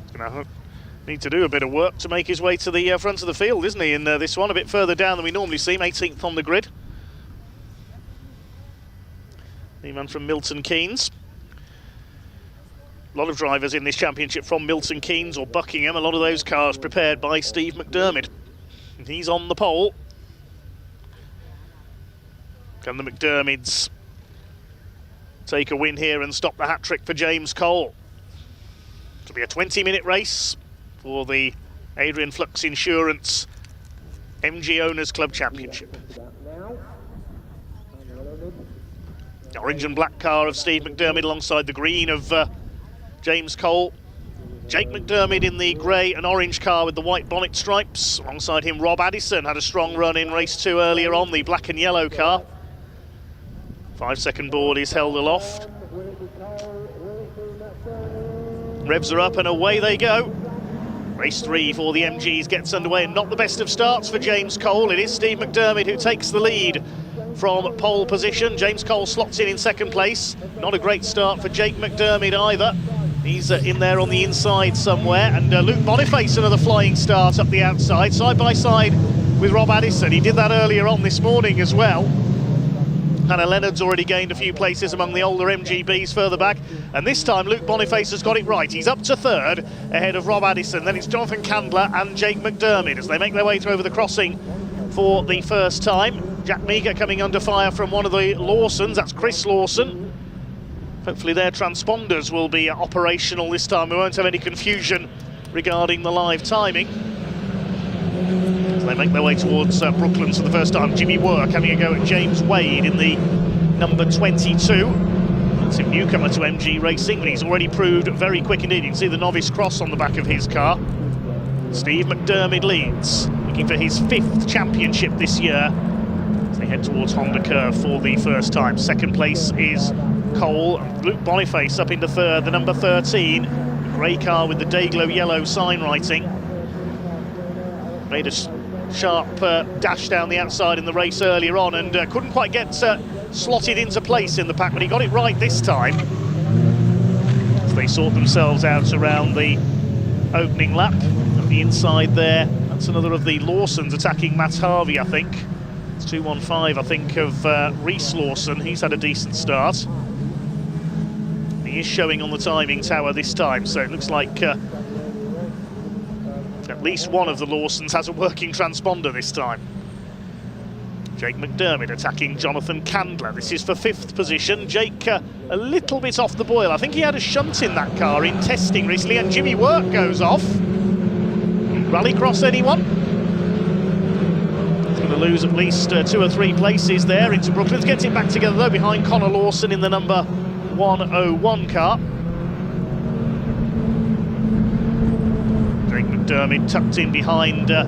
He's going to need to do a bit of work to make his way to the front of the field, isn't he, in this one? A bit further down than we normally see him, 18th on the grid. The man from Milton Keynes. A lot of drivers in this championship from Milton Keynes or Buckingham. A lot of those cars prepared by Steve McDermid. And he's on the pole. Can the McDermidds take a win here and stop the hat-trick for James Cole? It'll be a 20-minute race for the Adrian Flux Insurance MG Owners Club Championship. The orange and black car of Steve McDermid alongside the green of James Cole. Jake McDermid in the grey and orange car with the white bonnet stripes. Alongside him, Rob Addison had a strong run in race 2 earlier on, the black and yellow car. 5-second board is held aloft. Revs are up and away they go. Race 3 for the MGs gets underway, and not the best of starts for James Cole. It is Steve McDermid who takes the lead from pole position. James Cole slots in second place. Not a great start for Jake McDermid either. He's in there on the inside somewhere. And Luke Boniface, another flying start up the outside, side by side with Rob Addison. He did that earlier on this morning as well. Hannah Leonard's already gained a few places among the older MGBs further back, and this time Luke Boniface has got it right. He's up to third ahead of Rob Addison. Then it's Jonathan Candler and Jake McDermid as they make their way through over the crossing for the first time. Jack Meager coming under fire from one of the Lawsons, that's Chris Lawson. Hopefully their transponders will be operational this time. We won't have any confusion regarding the live timing. As they make their way towards Brooklands for the first time. Jimmy Work having a go at James Wade in the number 22. It's a newcomer to MG Racing, but he's already proved very quick indeed. You can see the novice cross on the back of his car. Steve McDermid leads, looking for his 5th championship this year as they head towards Honda Curve for the first time. Second place is Cole. Luke Boniface up into third, the number 13. The grey car with the Dayglow yellow sign writing. Made a sharp dash down the outside in the race earlier on and couldn't quite get slotted into place in the pack, but he got it right this time. As they sort themselves out around the opening lap. At the inside there, that's another of the Lawsons attacking Matt Harvey, I think. It's 215, I think, of Reese Lawson. He's had a decent start. He is showing on the timing tower this time, so it looks like at least one of the Lawsons has a working transponder this time. Jake McDermid attacking Jonathan Candler. This is for 5th position. Jake a little bit off the boil. I think he had a shunt in that car in testing recently, and Jimmy Work goes off. Rallycross anyone? He's going to lose at least 2 or 3 places there into Brooklands. Gets it back together though behind Connor Lawson in the number 101 car. McDermid tucked in behind the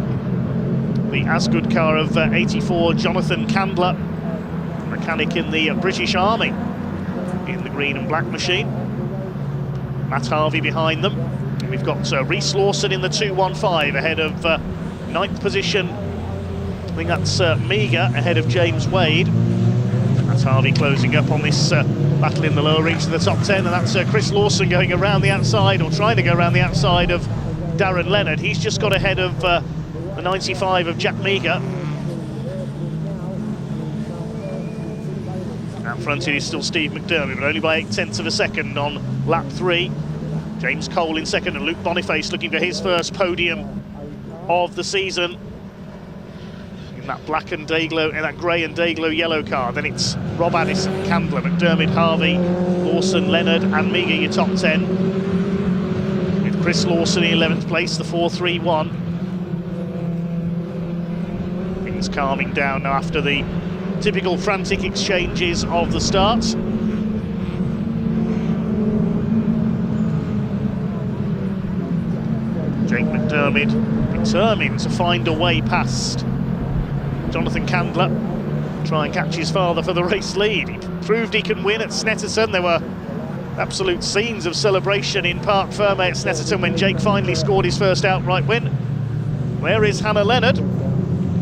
Asgood car of 84 Jonathan Candler, mechanic in the British Army in the green and black machine. Matt Harvey behind them. And we've got Reese Lawson in the 215 ahead of 9th position. I think that's Meager ahead of James Wade. Matt Harvey closing up on this battle in the lower reach of the top 10, and that's Chris Lawson going around the outside, or trying to go around the outside of Darren Leonard. He's just got ahead of the 95 of Jack Meager. Out front it is still Steve McDermott, but only by 0.8 of a second on lap 3. James Cole in second, and Luke Boniface looking for his first podium of the season in that black and Dayglow, in that grey and Dayglow yellow car. Then it's Rob Addison, Candler, McDermott, Harvey, Lawson, Leonard and Meager, your top 10. With Chris Lawson in 11th place, the 4-3-1. Things calming down now after the typical frantic exchanges of the start. Jake McDermott determined to find a way past Jonathan Candler, try and catch his father for the race lead. He proved he can win at Snetterton. There were absolute scenes of celebration in Parc Ferme at Snetterton when Jake finally scored his first outright win. Where is Hannah Leonard?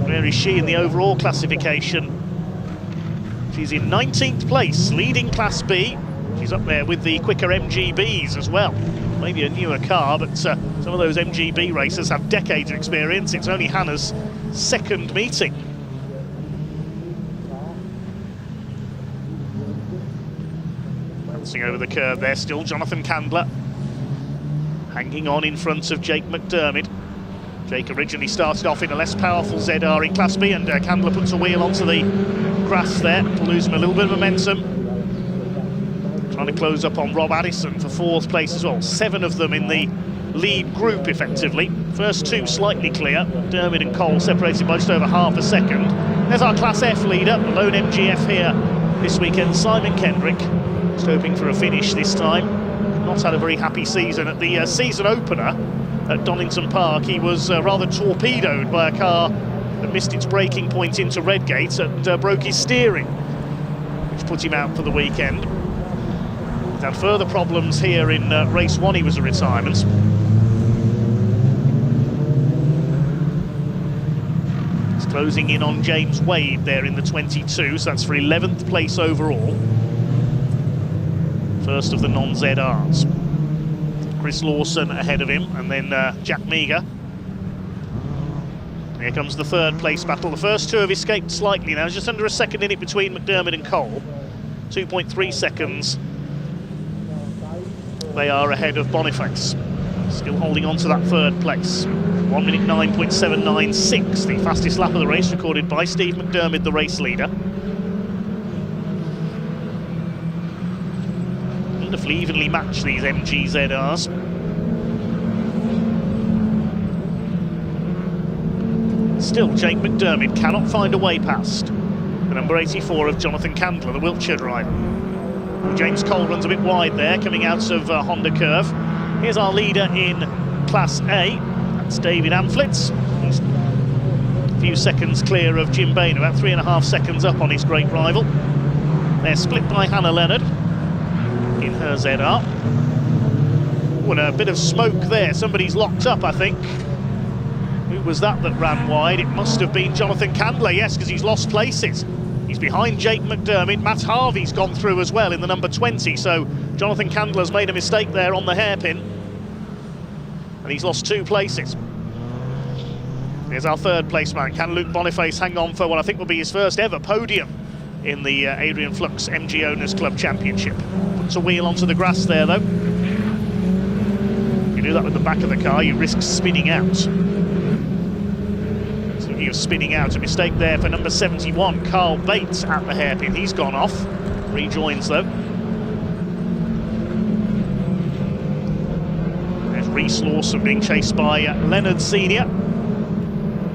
Where is she in the overall classification? She's in 19th place, leading Class B. She's up there with the quicker MGBs as well. Maybe a newer car, but some of those MGB racers have decades of experience. It's only Hannah's second meeting. Bouncing over the curve there still, Jonathan Candler. Hanging on in front of Jake McDermott. Jake originally started off in a less powerful ZR in Class B, and Candler puts a wheel onto the grass there to lose him a little bit of momentum. Trying to close up on Rob Addison for 4th place as well. 7 of them in the lead group, effectively. First 2 slightly clear. Dermot and Cole separated by just over half a second. There's our Class F leader, the lone MGF here this weekend, Simon Kendrick. Just hoping for a finish this time. Not had a very happy season. At the season opener at Donington Park, he was rather torpedoed by a car that missed its braking point into Redgate and broke his steering, which put him out for the weekend. He's had further problems here in race 1. He was a retirement. He's closing in on James Wade there in the 22, so that's for 11th place overall. First of the non-ZRs. Chris Lawson ahead of him, and then Jack Meager. Here comes the 3rd place battle. The first 2 have escaped slightly now. There's just under a second in it between McDermott and Cole. 2.3 seconds. They are ahead of Boniface. Still holding on to that 3rd place. 1 minute 9.796, the fastest lap of the race, recorded by Steve McDermott, the race leader. Wonderfully evenly matched, these MG ZRs. Still, Jake McDermott cannot find a way past the number 84 of Jonathan Candler, the Wiltshire driver. James Cole runs a bit wide there, coming out of Honda Curve. Here's our leader in Class A. That's David Amflitz. He's a few seconds clear of Jim Bain, about 3.5 seconds up on his great rival. They're split by Hannah Leonard in her ZR. Oh, and a bit of smoke there. Somebody's locked up, I think. Who was that ran wide? It must have been Jonathan Candler, yes, because he's lost places. He's behind Jake McDermott. Matt Harvey's gone through as well in the number 20, so Jonathan Candler's made a mistake there on the hairpin. And he's lost 2 places. Here's our 3rd place man. Can Luke Boniface hang on for what I think will be his first ever podium in the Adrian Flux MG Owners Club Championship? Puts a wheel onto the grass there, though. If you do that with the back of the car, you risk spinning out. Of spinning out, a mistake there for number 71, Carl Bates at the hairpin. He's gone off, rejoins though. There's Reese Lawson being chased by Leonard Senior.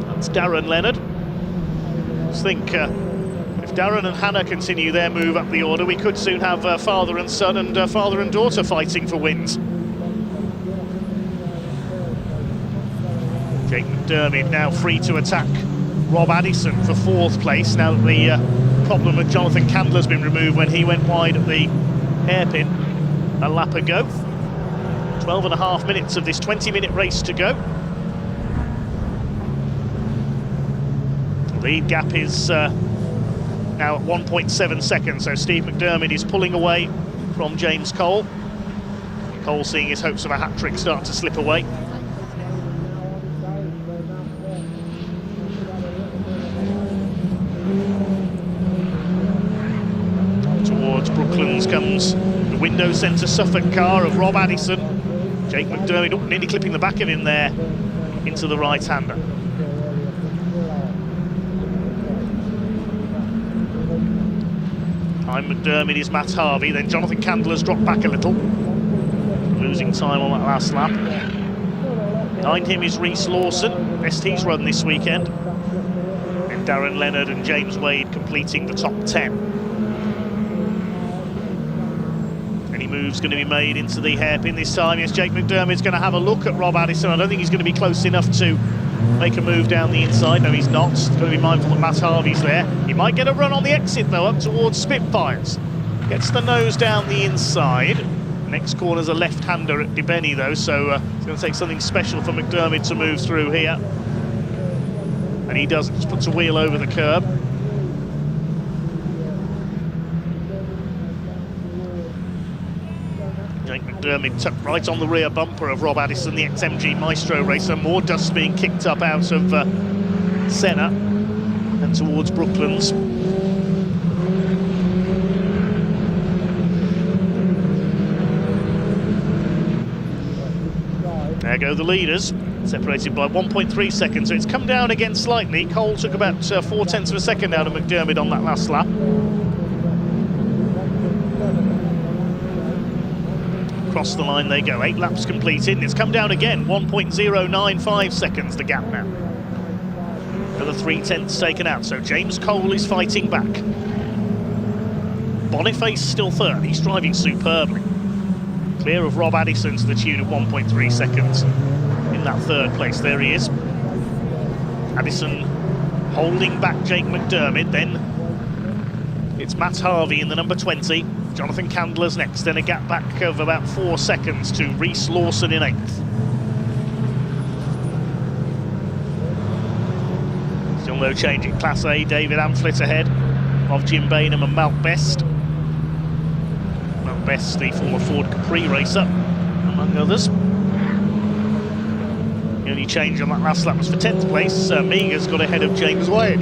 That's Darren Leonard. I just think if Darren and Hannah continue their move up the order, we could soon have father and son and father and daughter fighting for wins. Jake McDermott now free to attack Rob Addison for 4th place. Now that the problem with Jonathan Candler's been removed when he went wide at the hairpin a lap ago. 12.5 minutes of this 20-minute race to go. The lead gap is now now at 1.7 seconds. So Steve McDermott is pulling away from James Cole. Cole seeing his hopes of a hat-trick start to slip away. Towards Brooklands comes the window centre Suffolk car of Rob Addison. Jake McDermott nearly clipping the back of him there into the right-hander. Behind McDermott is Matt Harvey, then Jonathan Candler's dropped back a little, losing time on that last lap. Behind him is Reece Lawson, best he's run this weekend. And Darren Leonard and James Wade completing the top 10. Any move's going to be made into the hairpin this time. Yes, Jake McDermott's going to have a look at Rob Addison. I don't think he's going to be close enough to make a move down the inside. No, he's not. He's going to be mindful that Matt Harvey's there. He might get a run on the exit, though, up towards Spitfires. Gets the nose down the inside. Next corner's a left-hander at Debeni, though, so it's going to take something special for McDermott to move through here. And he does, just puts a wheel over the curb. Jake McDermott tucked right on the rear bumper of Rob Addison, the ex-MG Maestro racer. More dust being kicked up out of Senna and towards Brooklands. There go the leaders, separated by 1.3 seconds, so it's come down again slightly. Cole took about 0.4 of a second out of McDermott on that last lap. Across the line they go, 8 laps completed, and it's come down again, 1.095 seconds the gap now. Another 0.3 taken out, so James Cole is fighting back. Boniface still third, he's driving superbly. Clear of Rob Addison to the tune of 1.3 seconds in that third place. There he is. Addison holding back Jake McDermott, then it's Matt Harvey in the number 20. Jonathan Candler's next, then a gap back of about 4 seconds to Reece Lawson in 8th. Still no change in Class A. David Amflet ahead of Jim Bainham and Malc Best. Malc Best, the former Ford Capri racer, among others. The only change on that last lap was for 10th place. Meagher's got ahead of James Wade.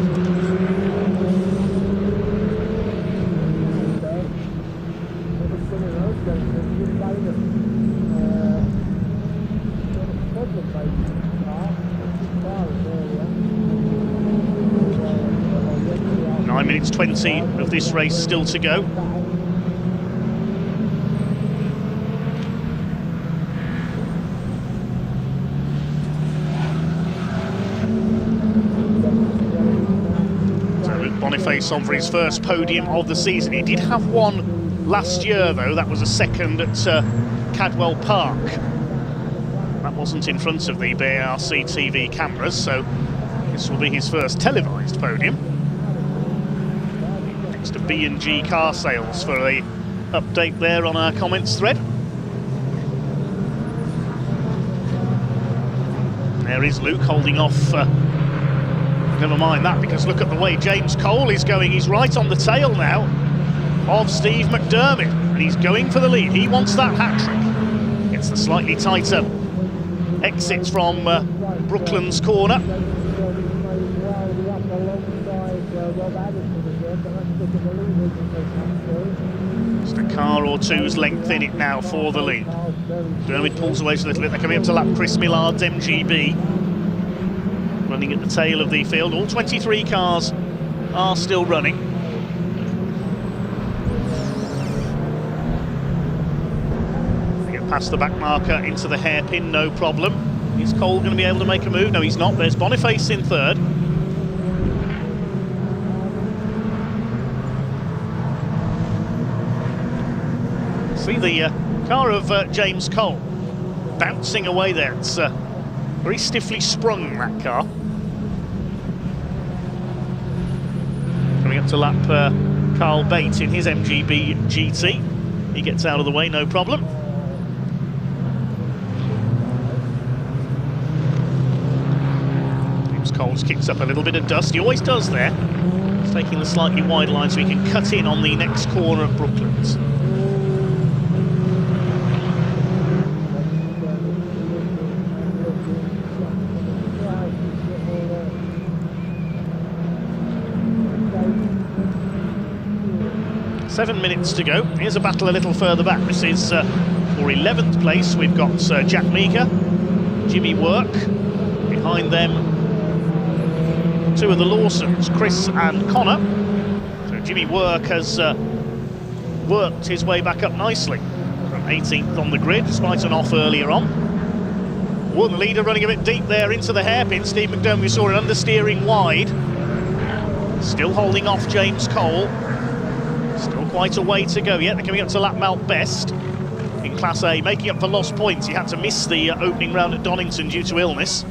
Minutes 20 of this race still to go. So Luke Boniface on for his first podium of the season. He did have one last year, though. That was a second at Cadwell Park. That wasn't in front of the BARC TV cameras, so this will be his first televised podium. To B&G Car Sales for a update there on our comments thread. There is Luke holding off. Never mind that, because look at the way James Cole is going. He's right on the tail now of Steve McDermott, and he's going for the lead. He wants that hat-trick. It's the slightly tighter exits from Brooklands corner. Just a car or two's length in it now for the lead. Dermot pulls away just a little bit. They're coming up to lap Chris Millard's MGB. Running at the tail of the field. All 23 cars are still running. They get past the back marker into the hairpin, no problem. Is Cole going to be able to make a move? No, he's not. There's Boniface in third. See the car of James Cole bouncing away there. It's very stiffly sprung, that car. Coming up to lap Carl Bate in his MGB GT. He gets out of the way, no problem. James Cole's kicked up a little bit of dust. He always does there. He's taking the slightly wide line so he can cut in on the next corner of Brooklands. Seven minutes to go. Here's a battle a little further back. This is for 11th place. We've got Jack Meeker, Jimmy Work. Behind them, two of the Lawsons, Chris and Connor. So Jimmy Work has worked his way back up nicely from 18th on the grid, despite an off earlier on. One leader running a bit deep there into the hairpin. Steve McDermott, we saw an understeering wide. Still holding off James Cole. Still quite a way to go yet. They're coming up to lap mount best in Class A, making up for lost points. He had to miss the opening round at Donington due to illness.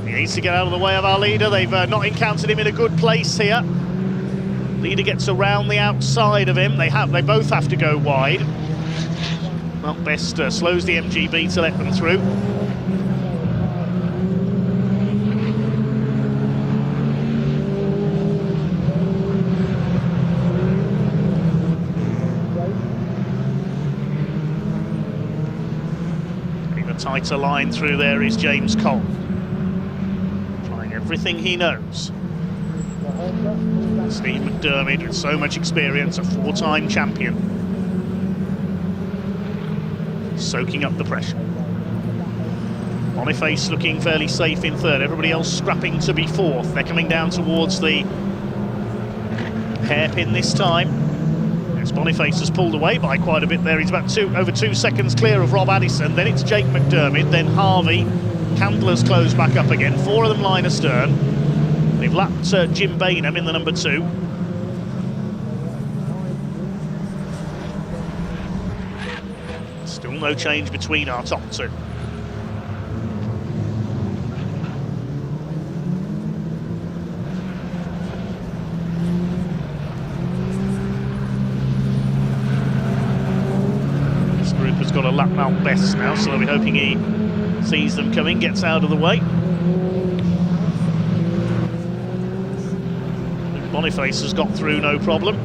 He needs to get out of the way of our leader. They've not encountered him in a good place here. Leader gets around the outside of him. They both have to go wide. Mount best slows the MGB to let them through. Tighter line through there is James Cole. Trying everything he knows. Steve McDermott, with so much experience, a four-time champion. Soaking up the pressure. Boniface looking fairly safe in third. Everybody else scrapping to be fourth. They're coming down towards the hairpin this time. Boniface has pulled away by quite a bit there. He's about over 2 seconds clear of Rob Addison. Then it's Jake McDermott, then Harvey. Candler's closed back up again. Four of them line astern. They've lapped Jim Bainham in the number 2. Still no change between our top two. Has got a lap mount best now, so they'll be hoping he sees them coming, gets out of the way. Boniface has got through no problem.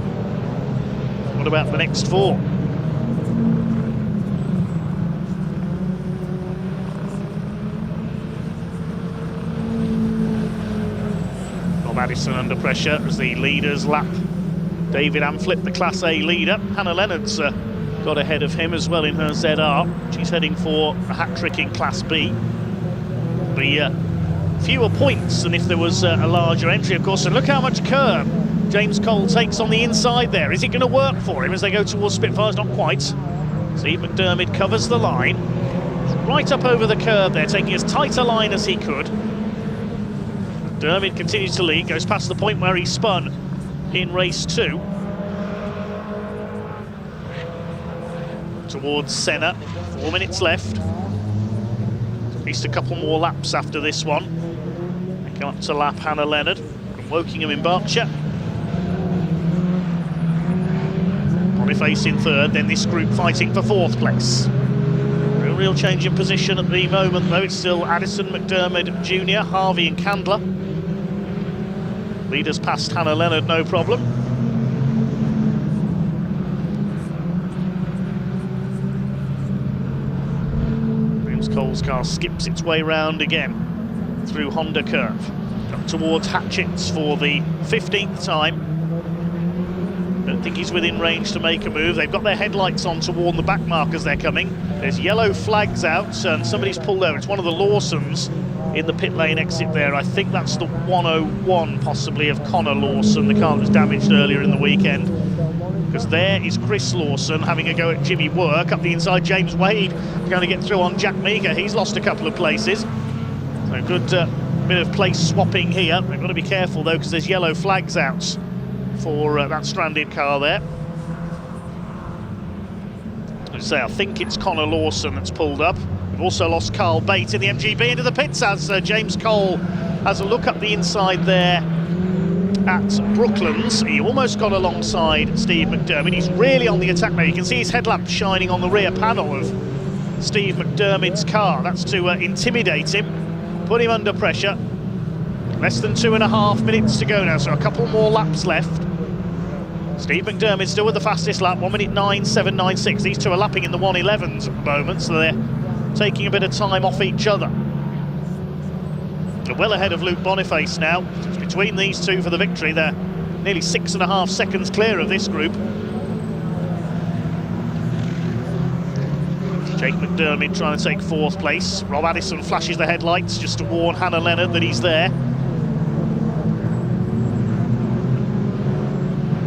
What about the next four? Rob Addison under pressure as the leaders lap David Amflip, the Class A leader. Hannah Leonard's got ahead of him as well in her ZR. She's heading for a hat-trick in Class B. The fewer points than if there was a larger entry, of course. And look how much curb James Cole takes on the inside there. Is it going to work for him as they go towards Spitfires? Not quite. Steve McDermott covers the line. Right up over the curb there, taking as tight a line as he could. McDermott continues to lead, goes past the point where he spun in race 2. Towards Senna, 4 minutes left. At least a couple more laps after this one. They come up to lap Hannah Leonard from Wokingham in Berkshire. Boniface in third, then this group fighting for 4th place. No real change in position at the moment though. It's still Addison, McDermott Jr., Harvey and Candler. Leaders past Hannah Leonard, no problem. Cole's car skips its way round again through Honda Curve. Up towards Hatchett's for the 15th time. Don't think he's within range to make a move. They've got their headlights on to warn the back markers they're coming. There's yellow flags out and somebody's pulled over. It's one of the Lawsons in the pit lane exit there. I think that's the 101 possibly of Connor Lawson, the car that was damaged earlier in the weekend. Because there is Chris Lawson having a go at Jimmy Work. Up the inside, James Wade going to get through on Jack Meeker. He's lost a couple of places. So good bit of place swapping here. They've got to be careful though because there's yellow flags out for that stranded car there. As I say, I think it's Connor Lawson that's pulled up. We've also lost Carl Bate in the MGB into the pits as James Cole has a look up the inside there at Brooklands. He almost got alongside Steve McDermott. He's really on the attack now. You can see his headlamp shining on the rear panel of Steve McDermott's car. That's to intimidate him, put him under pressure. Less than 2.5 minutes to go now, so a couple more laps left. Steve McDermott still with the fastest lap, 1 minute 9.796. These two are lapping in the 111s at the moment, so they're taking a bit of time off each other. They're well ahead of Luke Boniface now. It's between these two for the victory. They're nearly 6.5 seconds clear of this group. Jake McDermott trying to take 4th place. Rob Addison flashes the headlights just to warn Hannah Leonard that he's there.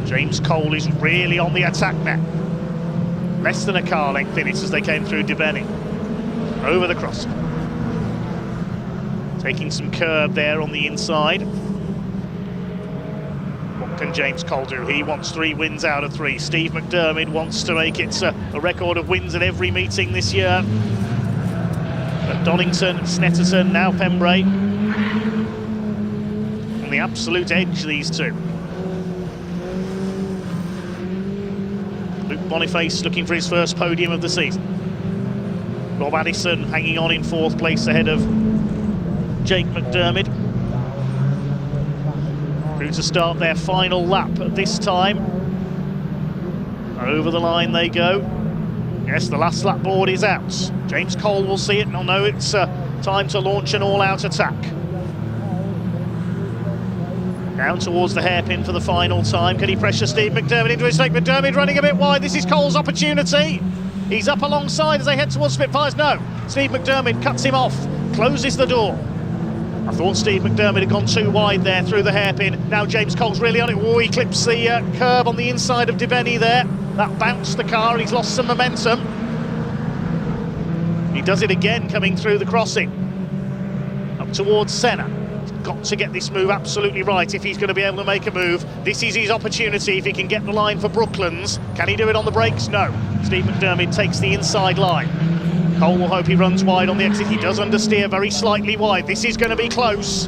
James Cole is really on the attack now. Less than a car length in it as they came through Dibeni. Over the cross. Taking some curb there on the inside. What can James Cole do? He wants 3 wins out of 3. Steve McDermott wants to make it a record of wins at every meeting this year. But Donington, Snetterton, now Pembrey. On the absolute edge, these two. Luke Boniface looking for his first podium of the season. Rob Addison hanging on in 4th place ahead of Jake McDermott. Through to start their final lap at this time. Over the line they go. Yes, the last lap board is out. James Cole will see it and he'll know it's time to launch an all-out attack. Down towards the hairpin for the final time. Can he pressure Steve McDermott into his stake? McDermott running a bit wide. This is Cole's opportunity. He's up alongside as they head towards Spitfires. No, Steve McDermott cuts him off, closes the door. I thought Steve McDermott had gone too wide there through the hairpin. Now James Cole's really on it. Oh, he clips the curb on the inside of Dibeni there. That bounced the car, he's lost some momentum. He does it again coming through the crossing. Up towards Senna. He's got to get this move absolutely right if he's going to be able to make a move. This is his opportunity if he can get the line for Brooklands. Can he do it on the brakes? No. Steve McDermott takes the inside line. Cole will hope he runs wide on the exit. He does understeer very slightly wide. This is going to be close.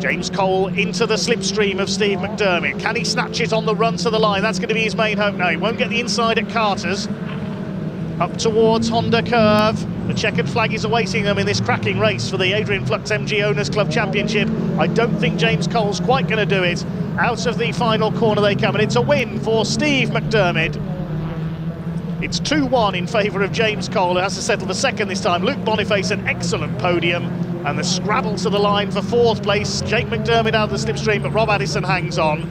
James Cole into the slipstream of Steve McDermott. Can he snatch it on the run to the line? That's going to be his main hope. No, he won't get the inside at Carter's. Up towards Honda Curve. The checkered flag is awaiting them in this cracking race for the Adrian Flux MG Owners Club Championship. I don't think James Cole's quite going to do it. Out of the final corner they come, and it's a win for Steve McDermott. It's 2-1 in favour of James Cole, who has to settle the second this time. Luke Boniface, an excellent podium, and the scrabble to the line for 4th place. Jake McDermott out of the slipstream, but Rob Addison hangs on.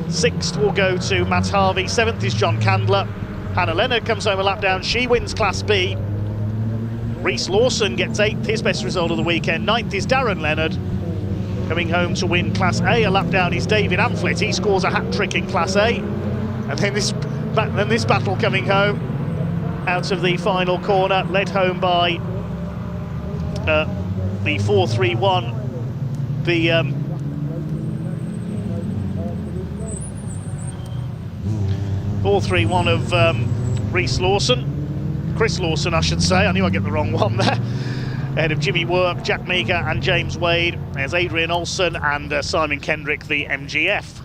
6th will go to Matt Harvey, 7th is John Candler. Hannah Leonard comes home a lap down, she wins Class B. Reese Lawson gets 8th, his best result of the weekend. 9th is Darren Leonard. Coming home to win Class A, a lap down is David Amflett. He scores a hat-trick in Class A. And then this battle coming home out of the final corner, led home by the 431. The 431 of Reese Lawson. Chris Lawson, I should say. I knew I'd get the wrong one there. Ahead of Jimmy Work, Jack Meeker and James Wade. There's Adrian Olsen and Simon Kendrick, the MGF.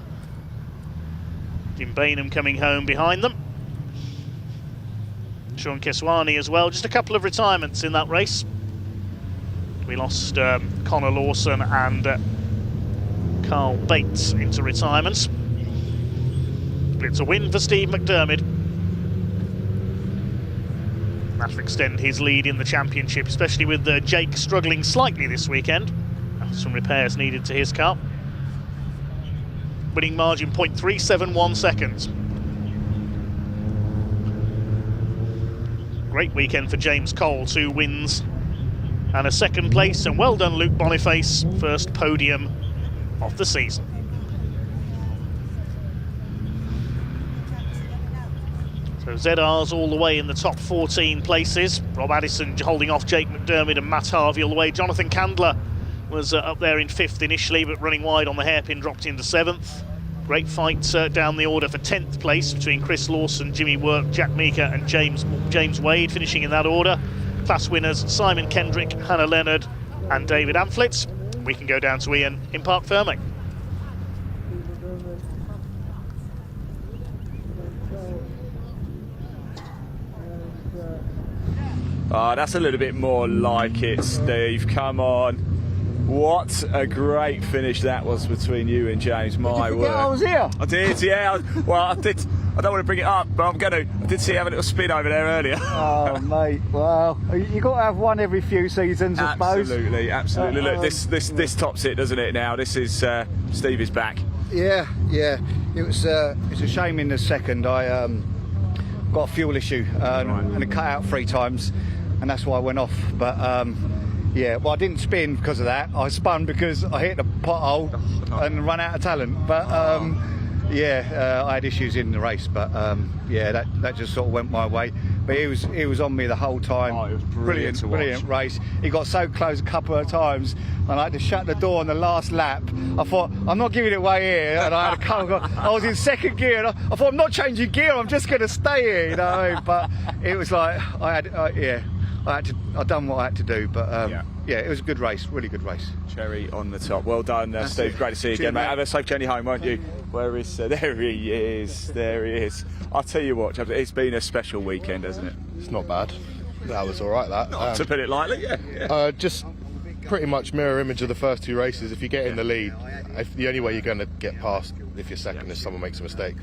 Jim Bainham coming home behind them. Sean Keswani as well. Just a couple of retirements in that race. We lost Connor Lawson and Carl Bates into retirement. But it's a win for Steve McDermott. That'll extend his lead in the championship, especially with Jake struggling slightly this weekend. Some repairs needed to his car. Winning margin 0.371 seconds. Great weekend for James Cole, 2 wins and a 2nd place, and well done Luke Boniface, first podium of the season. So ZR's all the way in the top 14 places. Rob Addison holding off Jake McDermott and Matt Harvey all the way. Jonathan Candler was up there in 5th initially, but running wide on the hairpin, dropped into 7th. Great fight down the order for 10th place between Chris Lawson, Jimmy Work, Jack Meeker and James Wade, finishing in that order. Class winners Simon Kendrick, Hannah Leonard and David Amflett. We can go down to Ian in Parc Ferme. Oh, that's a little bit more like it, Steve. Come on. What a great finish that was between you and James. My word. I was here? I did, yeah. I did. I don't want to bring it up, but I'm going to. I did see you have a little spin over there earlier. Oh, mate. Well, you've got to have one every few seasons, I suppose. Absolutely. Look, this tops it, doesn't it? Now this is Steve is back. Yeah. It was a shame in the second. I got a fuel issue and it cut out 3 times, and that's why I went off. But yeah, well, I didn't spin because of that. I spun because I hit the pothole and ran out of talent. But yeah, I had issues in the race, but yeah, that just sort of went my way. But he was on me the whole time. Oh, it was brilliant race. He got so close a couple of times, and I had to shut the door on the last lap. I thought, I'm not giving it away here, and I had a couple. I was in second gear, and I thought, I'm not changing gear. I'm just going to stay here, you know. But it was like I'd done what I had to do. But yeah, it was a good race, really good race. Cherry on the top. Well done, Steve. Great to see you again, mate. Have a safe journey home, won't you? Where is there he is. There he is. I'll tell you what, it's been a special weekend, hasn't it? It's not bad. That was all right, that. Not to put it lightly, yeah. Just pretty much mirror image of the first 2 races. If you get in the lead, the only way you're going to get past if you're second is someone makes a mistake.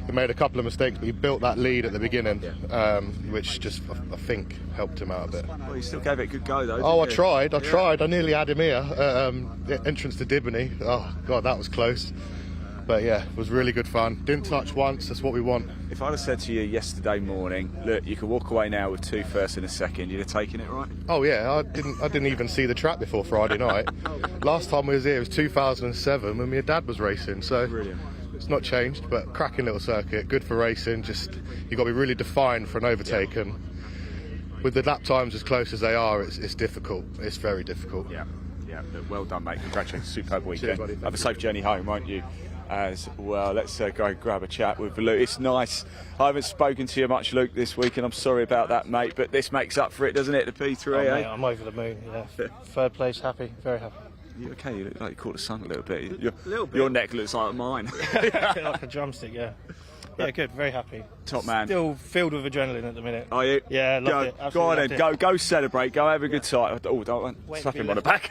He made a couple of mistakes, but he built that lead at the beginning, which just, I think, helped him out a bit. Well, you still gave it a good go, though. Oh, I tried. I nearly had him here. Entrance to Dibney. Oh, God, that was close. But yeah, it was really good fun. Didn't touch once, that's what we want. If I'd have said to you yesterday morning, look, you can walk away now with 2 firsts and a second, you'd have taken it, right? Oh yeah, I didn't even see the track before Friday night. Last time we was here, it was 2007 when my dad was racing, so brilliant. It's not changed, but cracking little circuit, good for racing, just you've got to be really defined for an overtake, and with the lap times as close as they are, it's difficult, it's very difficult. Yeah, well done, mate, congratulations, superb weekend. Cheers, buddy. Have a safe journey home, won't you? As well, let's go and grab a chat with Luke. It's nice. I haven't spoken to you much, Luke, this week, and I'm sorry about that, mate. But this makes up for it, doesn't it? The P3. Oh, mate, I'm over the moon. Yeah, 3rd place, happy, very happy. You okay? You look like you caught the sun a little bit. Your neck looks like mine. Like a drumstick, yeah. Yeah, good, very happy. Top man. Still filled with adrenaline at the minute. Are you? Yeah, love it. Go on then, go celebrate, go have a good time. Oh, don't slap him on the back.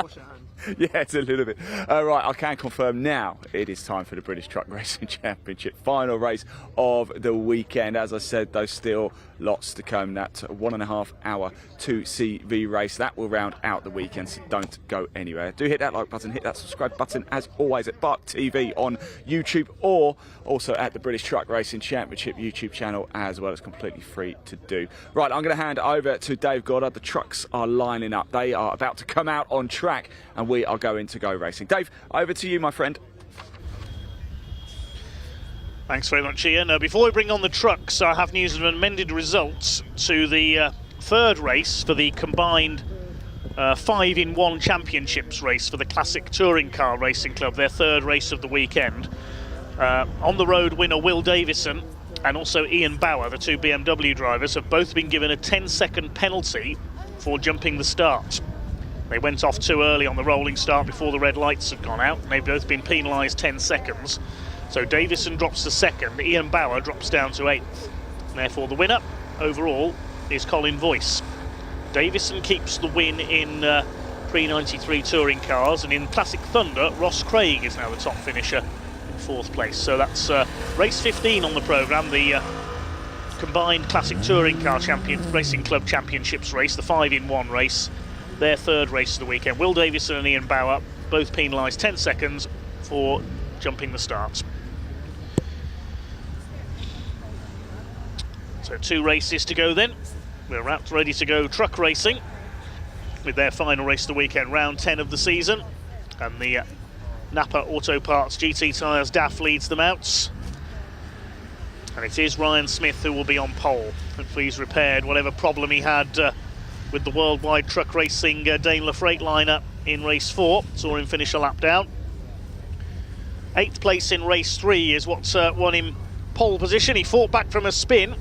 Wash your hands. Yeah, it's a little bit. Right, I can confirm now it is time for the British Truck Racing Championship. Final race of the weekend. As I said, though, still lots to come. That 1.5 hour 2CV race. That will round out the weekend, so don't go anywhere. Do hit that like button, hit that subscribe button, as always, at BARC TV on YouTube, or also at the British Truck Racing Championship YouTube channel as well. It's completely free to do. Right, I'm going to hand over to Dave Goddard. The trucks are lining up. They are about to come out on track, and we are going to go racing. Dave, over to you, my friend. Thanks very much, Ian. Before we bring on the trucks, I have news of amended results to the 3rd race for the combined 5-in-1 championships race for the Classic Touring Car Racing Club, their 3rd race of the weekend. On the road winner Will Davison and also Ian Bauer, the 2 BMW drivers, have both been given a 10-second penalty for jumping the start. They went off too early on the rolling start before the red lights had gone out, and they've both been penalised 10 seconds. So Davison drops to 2nd, Ian Bauer drops down to 8th. And therefore the winner overall is Colin Voice. Davison keeps the win in pre-93 touring cars, and in Classic Thunder, Ross Craig is now the top finisher in 4th place. So that's race 15 on the programme, the combined Classic Touring Car Racing Club Championships race, the 5-in-1 race, their 3rd race of the weekend. Will Davison and Ian Bauer both penalised 10 seconds for jumping the starts. So 2 races to go then. We're wrapped ready to go truck racing with their final race of the weekend, round 10 of the season. And the Napa Auto Parts GT Tyres DAF leads them out. And it is Ryan Smith who will be on pole. Hopefully he's repaired whatever problem he had with the Worldwide Truck Racing Daimler Freightliner in race 4. Saw him finish a lap down. 8th place in race 3 is what won him pole position. He fought back from a spin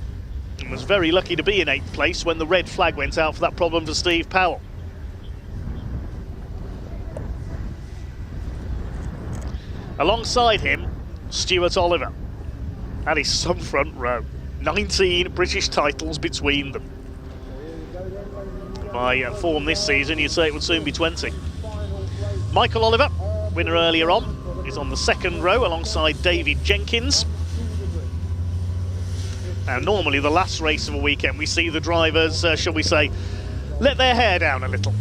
and was very lucky to be in 8th place when the red flag went out for that problem for Steve Powell. Alongside him, Stuart Oliver. That is some front row. 19 British titles between them. By form this season, you'd say it would soon be 20. Michael Oliver, winner earlier on, is on the second row alongside David Jenkins. Now, normally the last race of a weekend, we see the drivers, shall we say, let their hair down a little.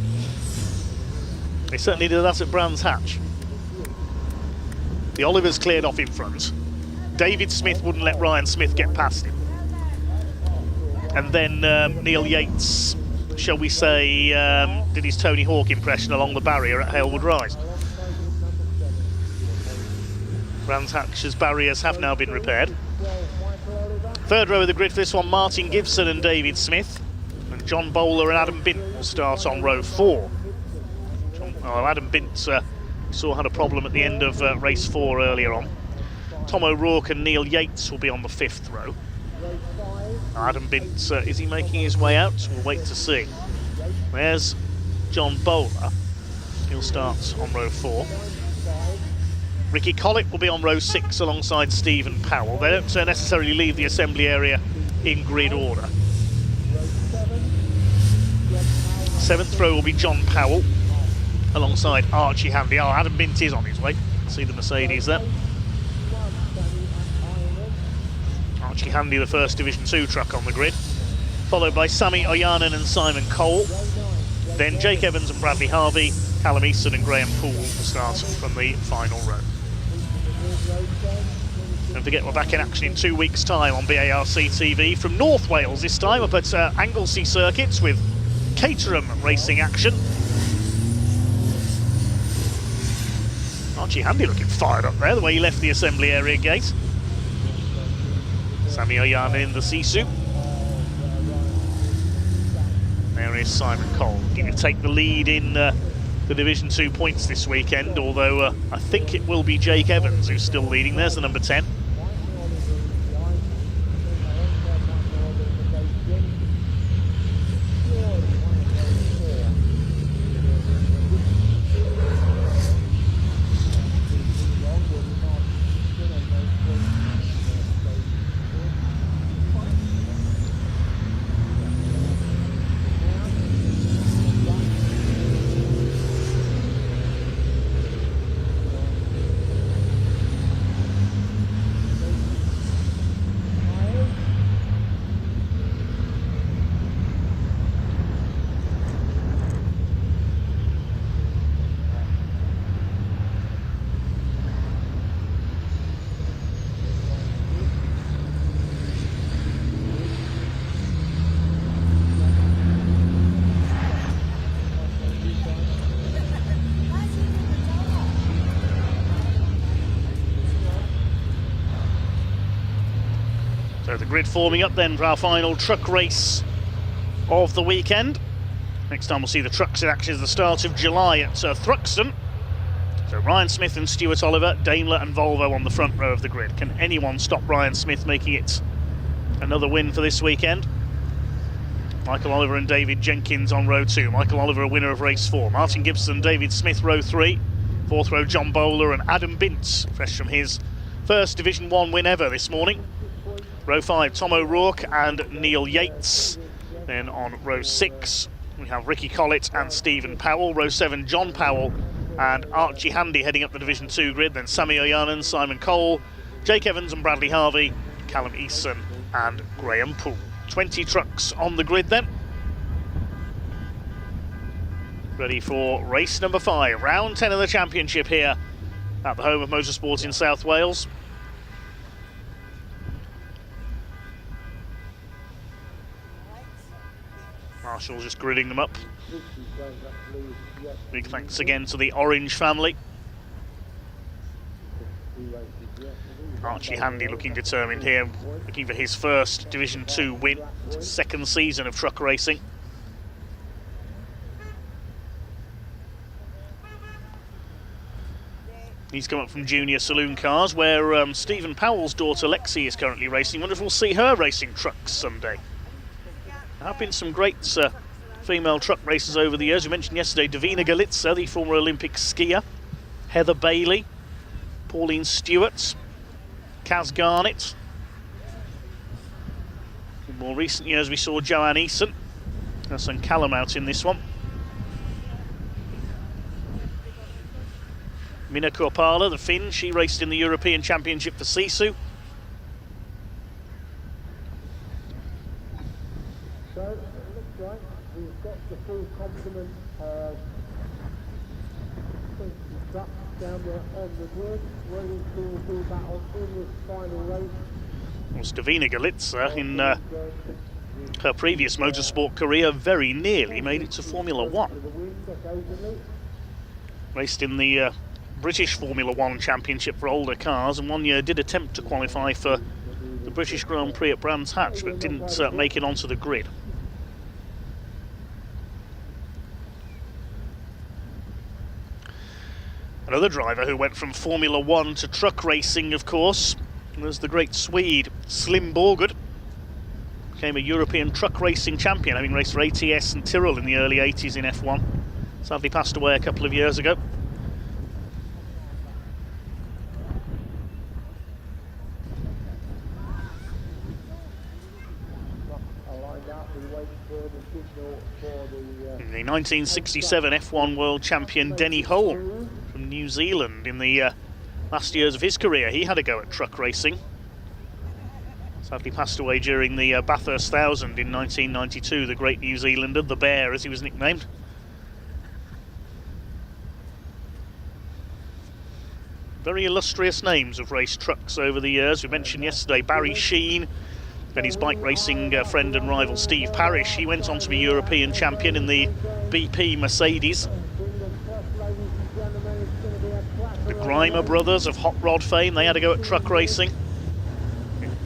They certainly did that at Brands Hatch. The Olivers cleared off in front. David Smith wouldn't let Ryan Smith get past him. And then Neil Yates, shall we say, did his Tony Hawk impression along the barrier at Halewood Rise. Brands Hatch's barriers have now been repaired. Third row of the grid for this one, Martin Gibson and David Smith. And John Bowler and Adam Bint will start on row 4. Adam Bint saw had a problem at the end of race 4 earlier on. Tom O'Rourke and Neil Yates will be on the 5th row. Adam Bint, is he making his way out? We'll wait to see. There's John Bowler. He'll start on row 4. Ricky Collett will be on row 6 alongside Stephen Powell. They don't necessarily leave the assembly area in grid order. 7th row will be John Powell alongside Archie Handy. Oh, Adam Bint is on his way. See the Mercedes there. Archie Handy, the first Division 2 truck on the grid. Followed by Sammy Oyanen and Simon Cole. Then Jake Evans and Bradley Harvey, Callum Easton and Graham Poole will start from the final row. Don't forget, we're back in action in 2 weeks' time on BARC TV from North Wales, this time up at Anglesey Circuits with Caterham racing action. Archie Handy looking fired up there, the way he left the assembly area gate. Sammy Oyanen in the Sisu. There is Simon Cole, going to take the lead in the Division 2 points this weekend, although I think it will be Jake Evans who's still leading. There's the number 10. So the grid forming up then for our final truck race of the weekend. Next time we'll see the trucks in action is the start of July at Thruxton. So Ryan Smith and Stuart Oliver, Daimler and Volvo on the front row of the grid. Can anyone stop Ryan Smith making it another win for this weekend? Michael Oliver and David Jenkins on row 2. Michael Oliver a winner of race 4. Martin Gibson, David Smith row 3. 4th row John Bowler and Adam Bint, fresh from his first Division 1 win ever this morning. Row 5, Tom O'Rourke and Neil Yates. Then on row 6, we have Ricky Collett and Stephen Powell. Row 7, John Powell and Archie Handy heading up the Division 2 grid. Then Sammy Oyanen, Simon Cole, Jake Evans and Bradley Harvey, Callum Easton and Graham Poole. 20 trucks on the grid then. Ready for race number 5, round 10 of the championship here at the home of motorsport in South Wales. Marshall's just gridding them up. Big thanks again to the Orange family. Archie Handy looking determined here, looking for his first Division 2 win, second season of truck racing. He's come up from Junior Saloon Cars, where Stephen Powell's daughter Lexi is currently racing. Wonder if we'll see her racing trucks someday. There have been some great female truck races over the years. We mentioned yesterday Davina Galitza, the former Olympic skier, Heather Bailey, Pauline Stewart, Kaz Garnett. In more recent years we saw Joanne Eason, Hassan Callum out in this one. Minna Korpala, the Finn, she raced in the European Championship for Sisu. So it looks like we've got the full complement of trucks down there on the grid, waiting to do battle in this final race. Well, Davina Galitsa in her previous motorsport career very nearly made it to Formula One. Raced in the British Formula One Championship for older cars, and one year did attempt to qualify for the British Grand Prix at Brands Hatch, but didn't make it onto the grid. Another driver who went from Formula One to truck racing, of course, was the great Swede Slim Borgard. Became a European truck racing champion, having raced for ATS and Tyrrell in the early 80s in F1. Sadly passed away a couple of years ago. The 1967 F1 world champion Denny Holm from New Zealand, in the last years of his career, he had a go at truck racing. Sadly passed away during the Bathurst 1000 in 1992, the great New Zealander, the Bear as he was nicknamed. Very illustrious names have raced trucks over the years. We mentioned yesterday Barry Sheen, and his bike racing friend and rival Steve Parrish. He went on to be European champion in the BP Mercedes. The Grimer brothers of Hot Rod fame, they had a go at truck racing.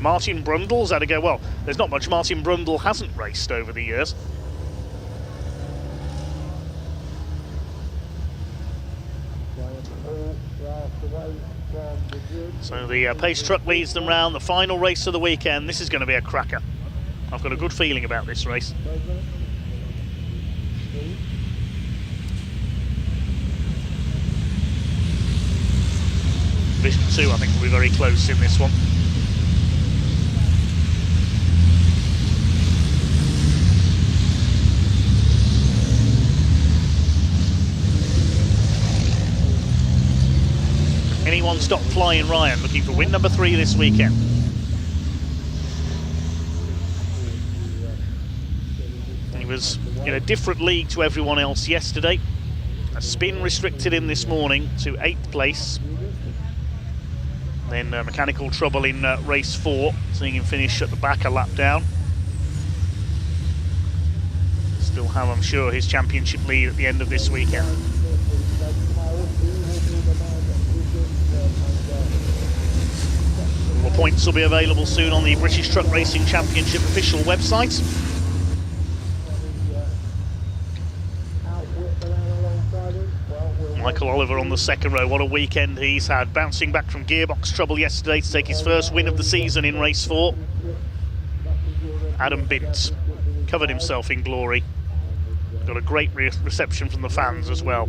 Martin Brundle's had a go. Well, there's not much Martin Brundle hasn't raced over the years. So the pace truck leads them round the final race of the weekend. This is going to be a cracker. I've got a good feeling about this race. Division 2, I think, will be very close in this one. Anyone stop Flying Ryan, looking for win number 3 this weekend. He was in a different league to everyone else yesterday. A spin restricted him this morning to 8th place. Then mechanical trouble in race 4, seeing him finish at the back a lap down. Still have, I'm sure, his championship lead at the end of this weekend. All the points will be available soon on the British Truck Racing Championship official website. Michael Oliver on the second row, what a weekend he's had, bouncing back from gearbox trouble yesterday to take his first win of the season in race 4. Adam Bint covered himself in glory, got a great reception from the fans as well.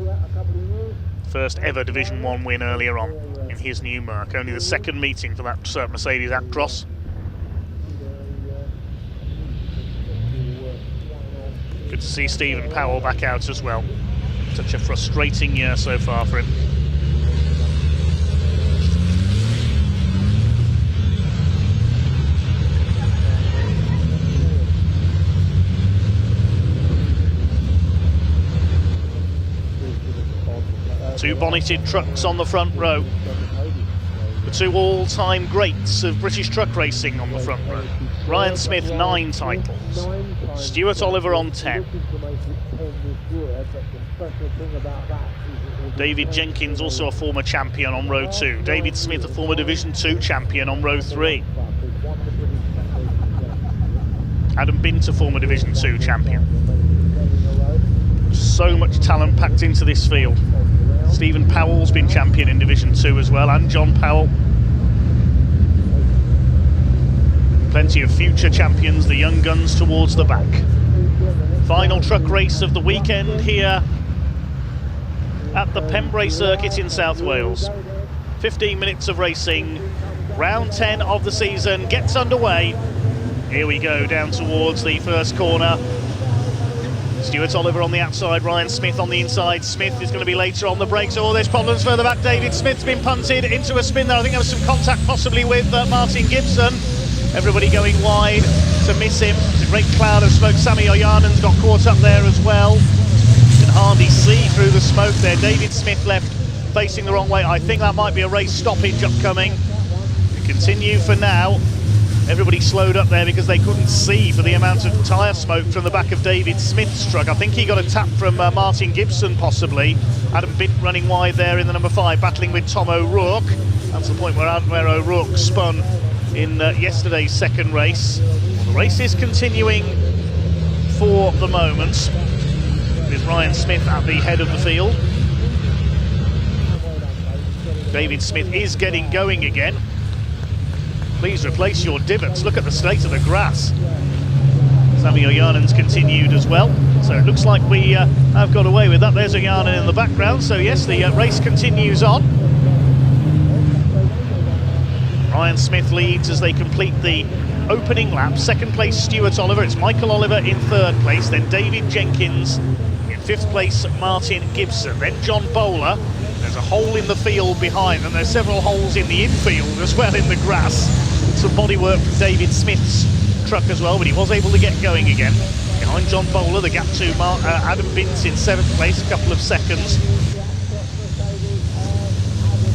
First ever Division 1 win earlier on in his new Merc, only the second meeting for that Mercedes Actros. Good to see Stephen Powell back out as well. Such a frustrating year so far for him. Two bonneted trucks on the front row. The two all-time greats of British truck racing on the front row. Ryan Smith, 9 titles. Stuart Oliver on 10. David Jenkins, also a former champion, on row 2. David Smith, a former Division 2 champion, on row 3. Adam Bint, a former Division 2 champion. So much talent packed into this field. Stephen Powell's been champion in Division 2 as well, and John Powell. Plenty of future champions, the young guns towards the back. Final truck race of the weekend here at the Pembrey Circuit in South Wales. 15 minutes of racing, round 10 of the season gets underway. Here we go down towards the first corner. Stuart Oliver on the outside, Ryan Smith on the inside. Smith is going to be later on the brakes. Oh, there's problems further back. David Smith's been punted into a spin there. I think there was some contact possibly with Martin Gibson. Everybody going wide to miss him. It's a great cloud of smoke. Sami Ojanen's got caught up there as well. You can hardly see through the smoke there. David Smith left facing the wrong way. I think that might be a race stoppage upcoming. We continue for now. Everybody slowed up there because they couldn't see for the amount of tyre smoke from the back of David Smith's truck. I think he got a tap from Martin Gibson possibly. Adam Bint running wide there in the number 5, battling with Tom O'Rourke. That's the point where O'Rourke spun in yesterday's second race. Well, the race is continuing for the moment, with Ryan Smith at the head of the field. David Smith is getting going again. Please replace your divots. Look at the state of the grass. Sami Ojanen's continued as well. So it looks like we have got away with that. There's Ojanen in the background. So yes, the race continues on. Ryan Smith leads as they complete the opening lap. Second place, Stuart Oliver. It's Michael Oliver in third place. Then David Jenkins in fifth place, Martin Gibson. Then John Bowler. There's a hole in the field behind, and there's several holes in the infield as well in the grass. Some bodywork from David Smith's truck as well, but he was able to get going again. Behind John Bowler, the gap to Adam Bint in 7th place, a couple of seconds.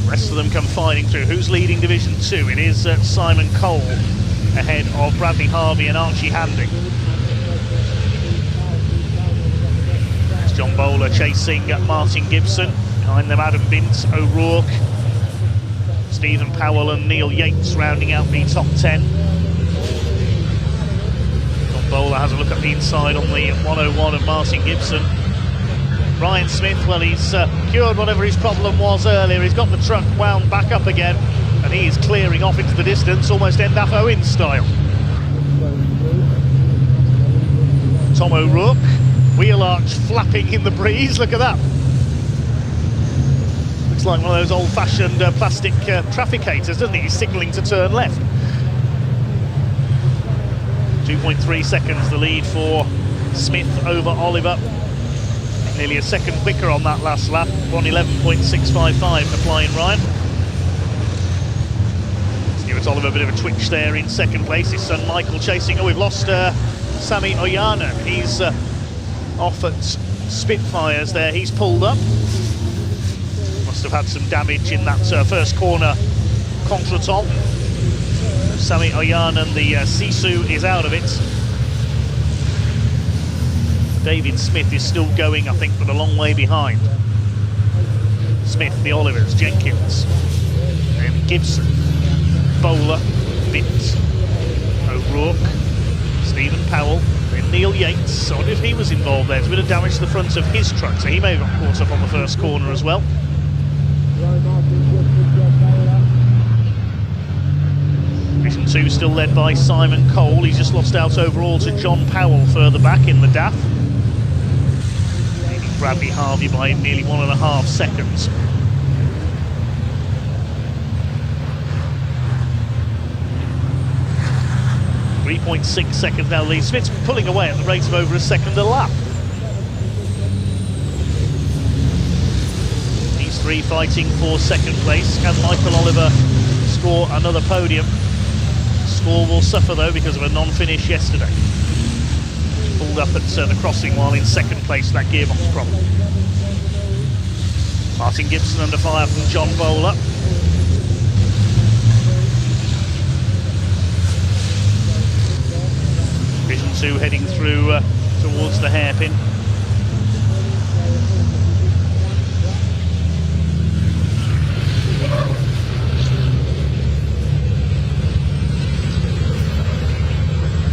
The rest of them come fighting through. Who's leading Division 2? It is Simon Cole, ahead of Bradley Harvey and Archie Handing. There's John Bowler chasing Martin Gibson. Behind them, Adam Bint, O'Rourke, Stephen Powell and Neil Yates rounding out the top 10. John Bowler has a look at the inside on the 101 of Martin Gibson. Ryan Smith, well, he's cured whatever his problem was earlier. He's got the truck wound back up again, and he is clearing off into the distance, almost Endaf Owen style. Tom O'Rourke, wheel arch flapping in the breeze, look at that. Looks like one of those old-fashioned plastic trafficators, doesn't he? He's signalling to turn left. 2.3 seconds the lead for Smith over Oliver. Nearly a second quicker on that last lap. 1:11.655 for Flying Ryan. Stuart Oliver, a bit of a twitch there in second place. His son Michael chasing. Oh, we've lost Sami Ojanen. He's off at Spitfires there. He's pulled up. Must have had some damage in that first corner contretemps. Sami Ojanen, the Sisu, is out of it. David Smith is still going, I think, but a long way behind. Smith, the Olivers, Jenkins, then Gibson, Bowler, Bint, O'Rourke, Stephen Powell, then Neil Yates. I wonder if he was involved there. There's a bit of damage to the front of his truck, so he may have got caught up on the first corner as well. Division 2 still led by Simon Cole. He's just lost out overall to John Powell further back in the DAF. Leading Bradley Harvey by nearly 1.5 seconds. .6 seconds now lead. Smith's pulling away at the rate of over a second a lap. These three fighting for second place. Can Michael Oliver score another podium? Score will suffer though because of a non-finish yesterday. Pulled up at the crossing while in second place, that gearbox problem. Martin Gibson under fire from John Bowler. Division 2 heading through towards the hairpin.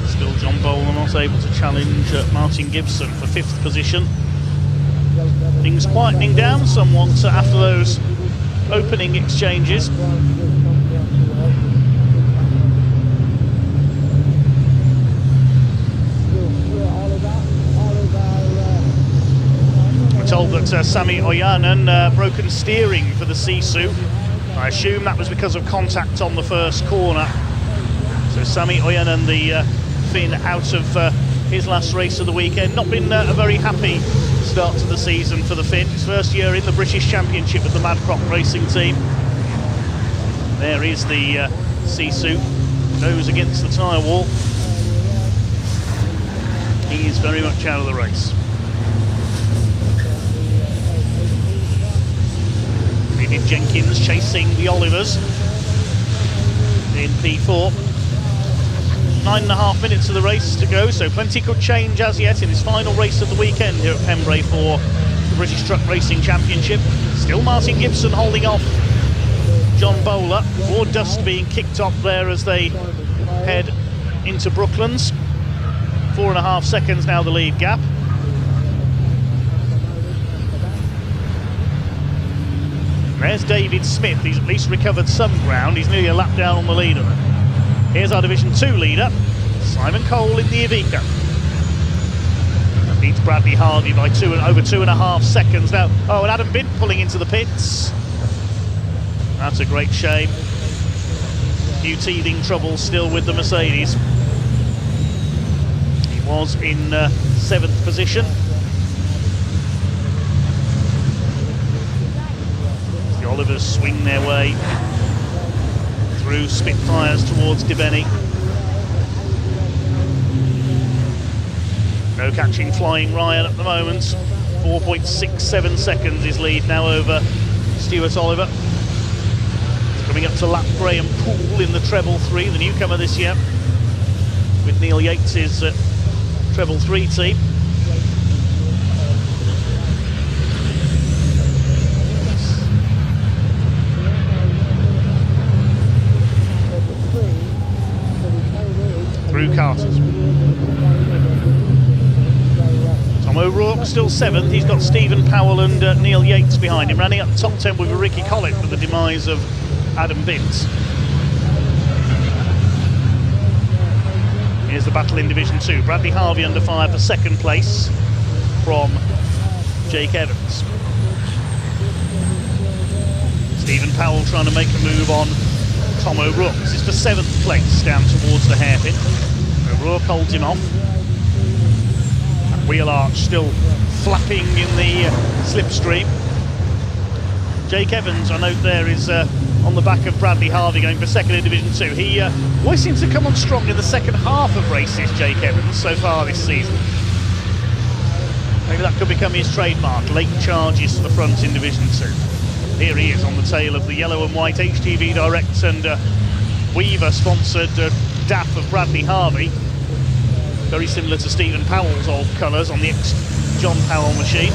Still John Bowler not able to challenge Martin Gibson for 5th position. Things quietening down somewhat after those opening exchanges. Told that Sami Ojanen broken steering for the Sisu. I assume that was because of contact on the first corner. So Sami Ojanen, the Finn out of his last race of the weekend. Not been a very happy start to the season for the Finn. His first year in the British Championship with the Mad Crop Racing team. There is the sea suit, goes against the tyre wall. He is very much out of the race. David Jenkins chasing the Olivers in P4. 9.5 minutes of the race to go, so plenty could change as yet in his final race of the weekend here at Pembrey for the British Truck Racing Championship. Still Martin Gibson holding off John Bowler. More dust being kicked up there as they head into Brooklands. 4.5 seconds now the lead gap. There's David Smith. He's at least recovered some ground. He's nearly a lap down on the leader. Here's our Division 2 leader, Simon Cole in the Iveco. Beats Bradley Harvey by over 2.5 seconds now. Oh, and Adam Bint pulling into the pits. That's a great shame. A few teething troubles still with the Mercedes. He was in 7th position. The Olivers swing their way through Spitfires towards Debenny. No catching Flying Ryan at the moment. 4.67 seconds his lead now over Stuart Oliver. Coming up to lap Graham Poole in the treble 3, the newcomer this year, with Neil Yates' treble 3 team. Through Carters. Tom O'Rourke still 7th. He's got Stephen Powell and Neil Yates behind him, running up the top 10 with Ricky Collett for the demise of Adam Bint. Here's the battle in Division 2. Bradley Harvey under fire for 2nd place from Jake Evans. Stephen Powell trying to make a move on Tom O'Rourke. This is for 7th place down towards the hairpin. O'Rourke holds him off. And wheel arch still flapping in the slipstream. Jake Evans, I note there, is on the back of Bradley Harvey going for 2nd in Division 2. He always seems to come on strong in the second half of races, Jake Evans, so far this season. Maybe that could become his trademark, late charges to the front in Division 2. Here he is on the tail of the yellow and white HGV Direct and Weaver-sponsored DAF of Bradley Harvey. Very similar to Stephen Powell's old colours on the ex-John Powell machine.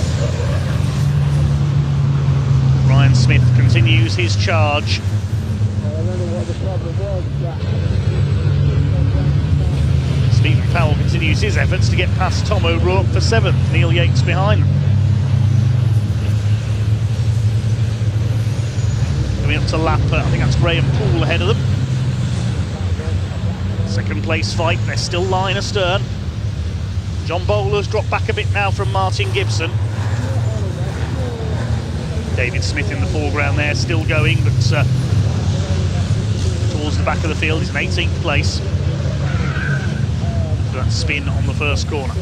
Ryan Smith continues his charge. Stephen Powell continues his efforts to get past Tom O'Rourke for 7th. Neil Yates behind them. Coming up to lap, I think that's Graham Poole ahead of them. 2nd place fight, they're still line astern. John Bowler's dropped back a bit now from Martin Gibson. David Smith in the foreground there, still going, but towards the back of the field is in 18th place. That spin on the first corner.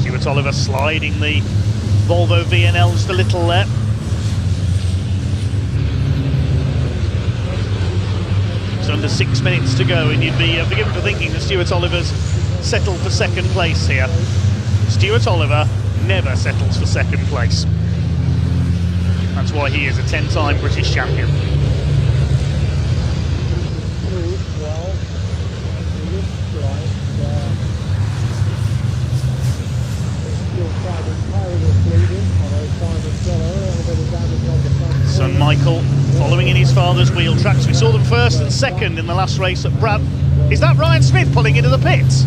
Stuart Oliver sliding the Volvo VNL just a little there. It's under 6 minutes to go, and you'd be forgiven for thinking that Stuart Oliver's settled for 2nd place here. Stuart Oliver never settles for 2nd place. That's why he is a 10-time British champion. Son Michael following in his father's wheel tracks. We saw them 1st and 2nd in the last race at Brad. Is that Ryan Smith pulling into the pits?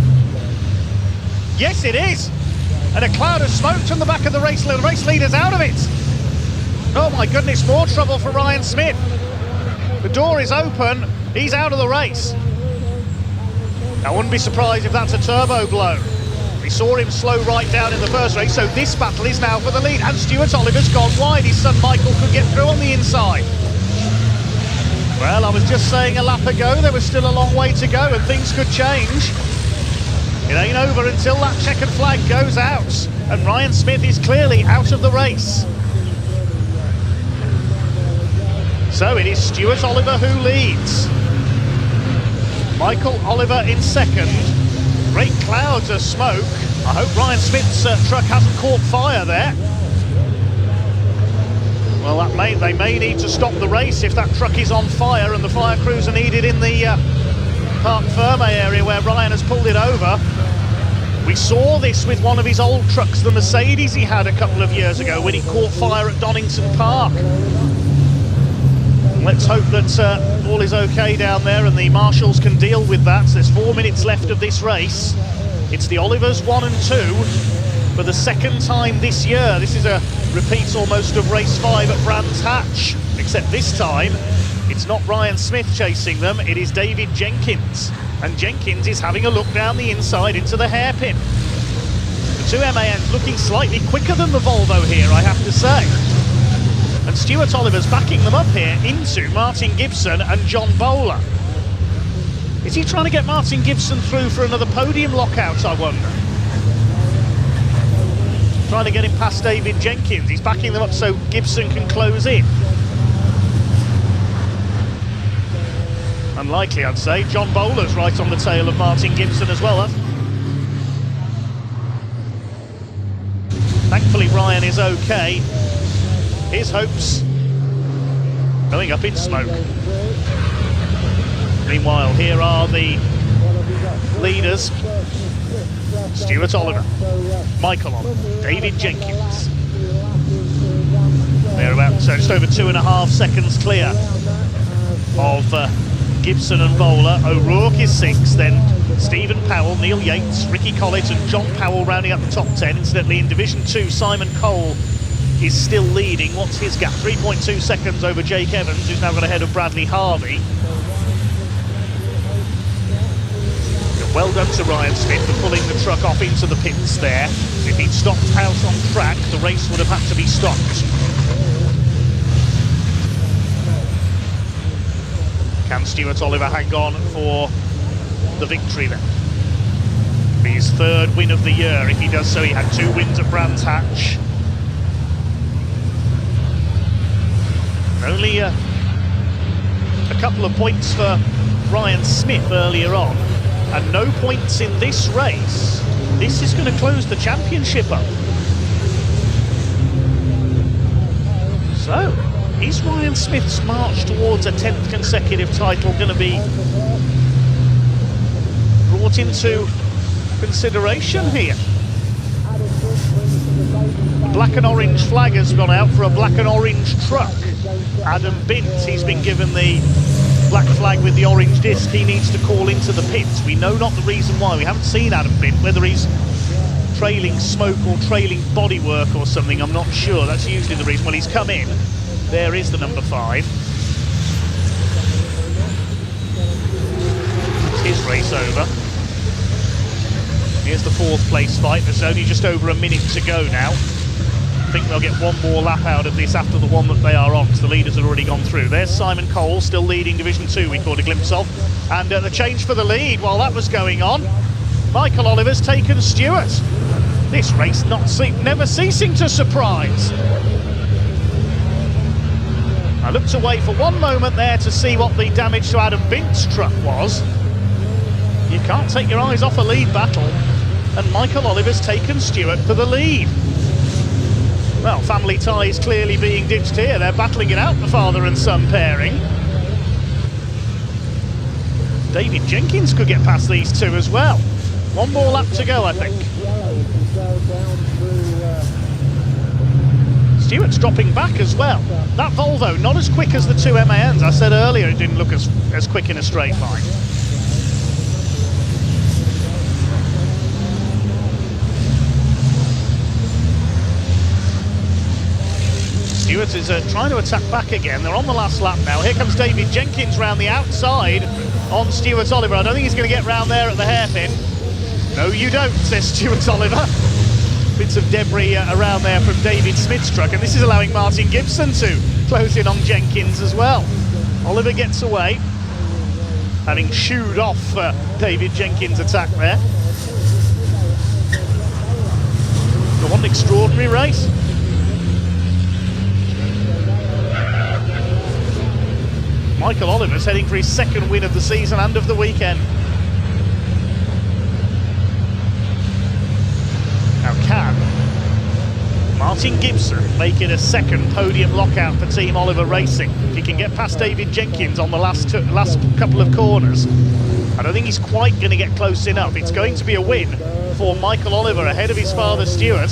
Yes, it is. And a cloud of smoke from the back of the race leader. The race leader's out of it. Oh my goodness, more trouble for Ryan Smith. The door is open. He's out of the race. I wouldn't be surprised if that's a turbo blow. We saw him slow right down in the first race, so this battle is now for the lead. And Stuart Oliver's gone wide. His son Michael could get through on the inside. Well, I was just saying a lap ago there was still a long way to go and things could change. It ain't over until that checkered flag goes out, and Ryan Smith is clearly out of the race. So it is Stuart Oliver who leads. Michael Oliver in second. Great clouds of smoke. I hope Ryan Smith's truck hasn't caught fire there. Well, they may need to stop the race if that truck is on fire, and the fire crews are needed in the Parc Ferme area where Ryan has pulled it over. We saw this with one of his old trucks, the Mercedes he had a couple of years ago when he caught fire at Donington Park. Let's hope that all is okay down there and the marshals can deal with that. There's 4 minutes left of this race. It's the Olivers 1 and 2 for the second time this year. This is a repeat almost of race 5 at Brands Hatch, except this time it's not Ryan Smith chasing them, it is David Jenkins. And Jenkins is having a look down the inside into the hairpin. The two MANs looking slightly quicker than the Volvo here, I have to say. And Stuart Oliver's backing them up here into Martin Gibson and John Bowler. Is he trying to get Martin Gibson through for another podium lockout, I wonder? Trying to get him past David Jenkins. He's backing them up so Gibson can close in. Unlikely, I'd say. John Bowler's right on the tail of Martin Gibson as well. Thankfully, Ryan is okay. His hopes going up in smoke. Meanwhile, here are the leaders. Stuart Oliver, Michael Oliver, David Jenkins. They're about just over 2.5 seconds clear of Gibson and Bowler. O'Rourke is 6th, then Stephen Powell, Neil Yates, Ricky Collett and John Powell rounding up the top 10. Incidentally, in Division 2, Simon Cole is still leading. What's his gap? 3.2 seconds over Jake Evans, who's now got ahead of Bradley Harvey. Well done to Ryan Smith for pulling the truck off into the pits there. If he'd stopped out on track, the race would have had to be stopped. Can Stuart Oliver hang on for the victory then? His 3rd win of the year. If he does so, he had 2 wins at Brands Hatch. Only a couple of points for Ryan Smith earlier on, and no points in this race. This is going to close the championship up. So, is Ryan Smith's march towards a 10th consecutive title going to be brought into consideration here? Black and orange flag has gone out for a black and orange truck. Adam Bint, he's been given the black flag with the orange disc. He needs to call into the pits. We know not the reason why. We haven't seen Adam Bint, whether he's trailing smoke or trailing bodywork or something, I'm not sure. That's usually the reason. Well, he's come in. There is the number 5. It's his race over. Here's the 4th place fight. There's only just over a minute to go now. I think they'll get one more lap out of this after the one that they are on, because the leaders have already gone through. There's Simon Cole, still leading Division 2, we caught a glimpse of. And the change for the lead while that was going on. Michael Oliver's taken Stuart. This race never ceasing to surprise. I looked away for one moment there to see what the damage to Adam Bint's truck was. You can't take your eyes off a lead battle. And Michael Oliver's taken Stuart for the lead. Well, family ties clearly being ditched here. They're battling it out, the father and son pairing. David Jenkins could get past these two as well. One more lap to go, I think. Stuart's dropping back as well. That Volvo, not as quick as the 2 MANs. I said earlier it didn't look as quick in a straight line. Stuart is trying to attack back again. They're on the last lap now. Here comes David Jenkins round the outside on Stuart Oliver. I don't think he's going to get round there at the hairpin. No, you don't, says Stuart Oliver. Bits of debris around there from David Smith's truck, and this is allowing Martin Gibson to close in on Jenkins as well. Oliver gets away, having shooed off David Jenkins' attack there. So what an extraordinary race. Michael Oliver's heading for his second win of the season and of the weekend. Now can Martin Gibson make it a second podium lockout for Team Oliver Racing? If he can get past David Jenkins on the last couple of corners, I don't think he's quite going to get close enough. It's going to be a win for Michael Oliver ahead of his father Stuart.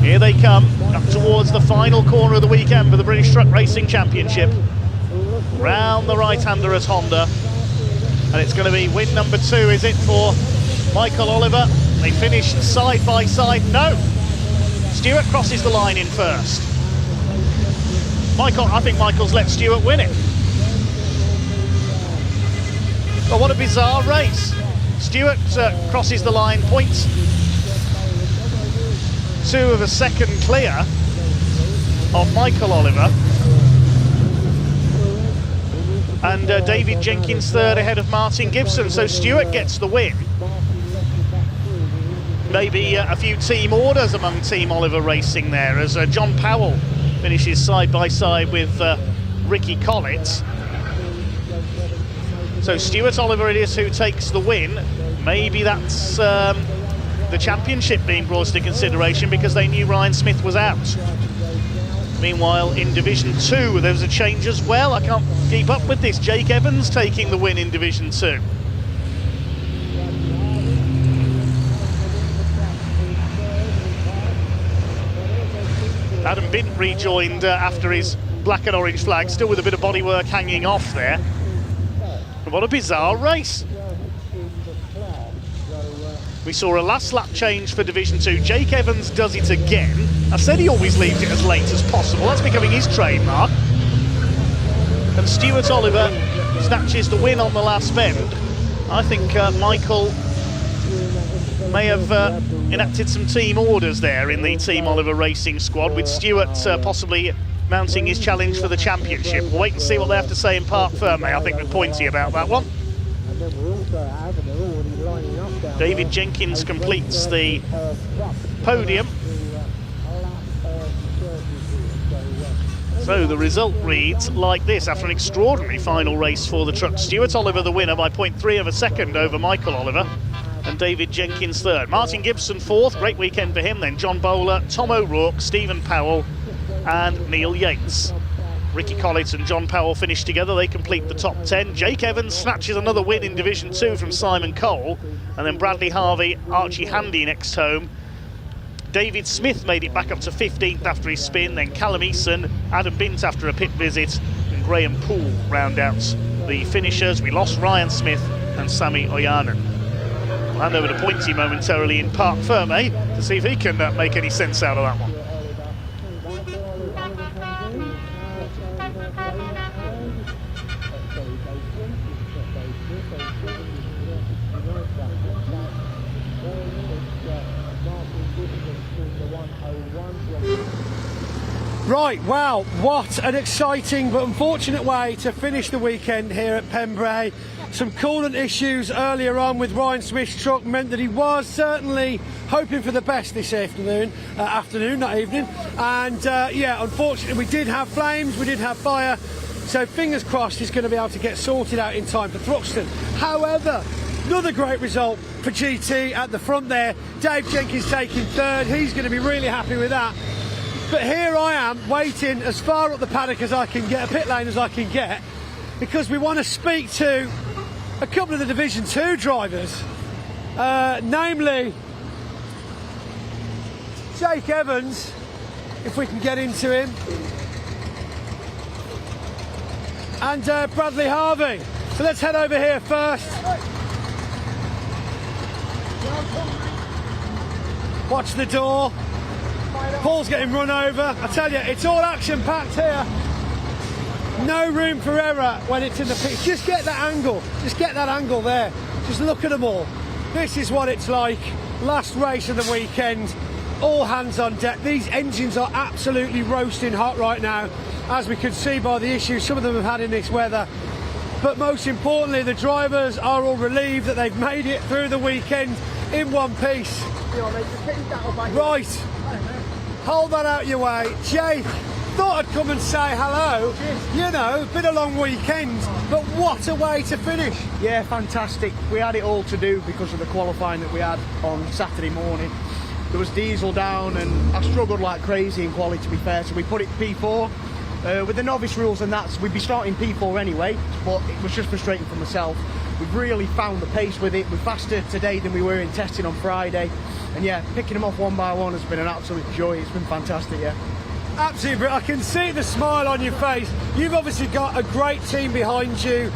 Here they come up towards the final corner of the weekend for the British Truck Racing Championship. Round the right-hander at Honda, and it's going to be win number 2, is it, for Michael Oliver? They finished side by side. No, Stuart crosses the line in first. I think Michael's let Stuart win it. But what a bizarre race. Stuart crosses the line, 0.2 of a second clear of Michael Oliver. And David Jenkins third ahead of Martin Gibson, so Stuart gets the win. Maybe a few team orders among Team Oliver Racing there, as John Powell finishes side by side with Ricky Collett. So Stuart Oliver it is who takes the win. Maybe that's the championship being brought into consideration because they knew Ryan Smith was out. Meanwhile, in Division 2, there was a change as well. I can't keep up with this. Jake Evans taking the win in Division 2. Adam Bint rejoined after his black and orange flag, still with a bit of bodywork hanging off there. But what a bizarre race. We saw a last lap change for Division 2. Jake Evans does it again. I said he always leaves it as late as possible. That's becoming his trademark. And Stuart Oliver snatches the win on the last bend. I think Michael may have enacted some team orders there in the Team Oliver Racing squad, with Stuart possibly mounting his challenge for the championship. We'll wait and see what they have to say in Parc Ferme. I think they're pointy about that one. David Jenkins completes the podium. So the result reads like this after an extraordinary final race for the truck. Stuart Oliver the winner by 0.3 of a second over Michael Oliver, and David Jenkins third. Martin Gibson fourth, great weekend for him then. John Bowler, Tom O'Rourke, Stephen Powell and Neil Yates. Ricky Collett and John Powell finish together, they complete the top 10. Jake Evans snatches another win in Division 2 from Simon Cole, and then Bradley Harvey, Archie Handy next home. David Smith made it back up to 15th after his spin, then Callum Eason, Adam Bint after a pit visit, and Graham Poole round out the finishers. We lost Ryan Smith and Sami Oyanen. We'll hand over to Pointy momentarily in Parc Ferme to see if he can make any sense out of that one. Right, wow, what an exciting but unfortunate way to finish the weekend here at Pembrey. Some coolant issues earlier on with Ryan Smith's truck meant that he was certainly hoping for the best this afternoon, not evening. And yeah, unfortunately we did have flames, we did have fire, so fingers crossed he's going to be able to get sorted out in time for Thruxton. However, another great result for GT at the front there. Dave Jenkins taking third, he's going to be really happy with that. But here I am waiting as far up the paddock as I can get, a pit lane as I can get, because we want to speak to a couple of the Division 2 drivers, namely Jake Evans, if we can get into him, and Bradley Harvey. So let's head over here first. Watch the door. Paul's getting run over. I tell you, it's all action-packed here. No room for error when it's in the pit. Just get that angle. Just get that angle there. Just look at them all. This is what it's like. Last race of the weekend. all hands on deck. These engines are absolutely roasting hot right now, as we could see by the issues some of them have had in this weather. But most importantly, the drivers are all relieved that they've made it through the weekend in one piece. Right, hold that out your way. Jake, thought I'd come and say hello. You know, been a long weekend, but what a way to finish. Yeah, fantastic. We had it all to do because of the qualifying that we had on Saturday morning. There was diesel down and I struggled like crazy in quali, to be fair, so we put it P4. With the novice rules and that, we'd be starting P4 anyway, but it was just frustrating for myself. We've really found the pace with it. We're faster today than we were in testing on Friday. And yeah, picking them off one by one has been an absolute joy. It's been fantastic, yeah. Absolutely, I can see the smile on your face. You've obviously got a great team behind you.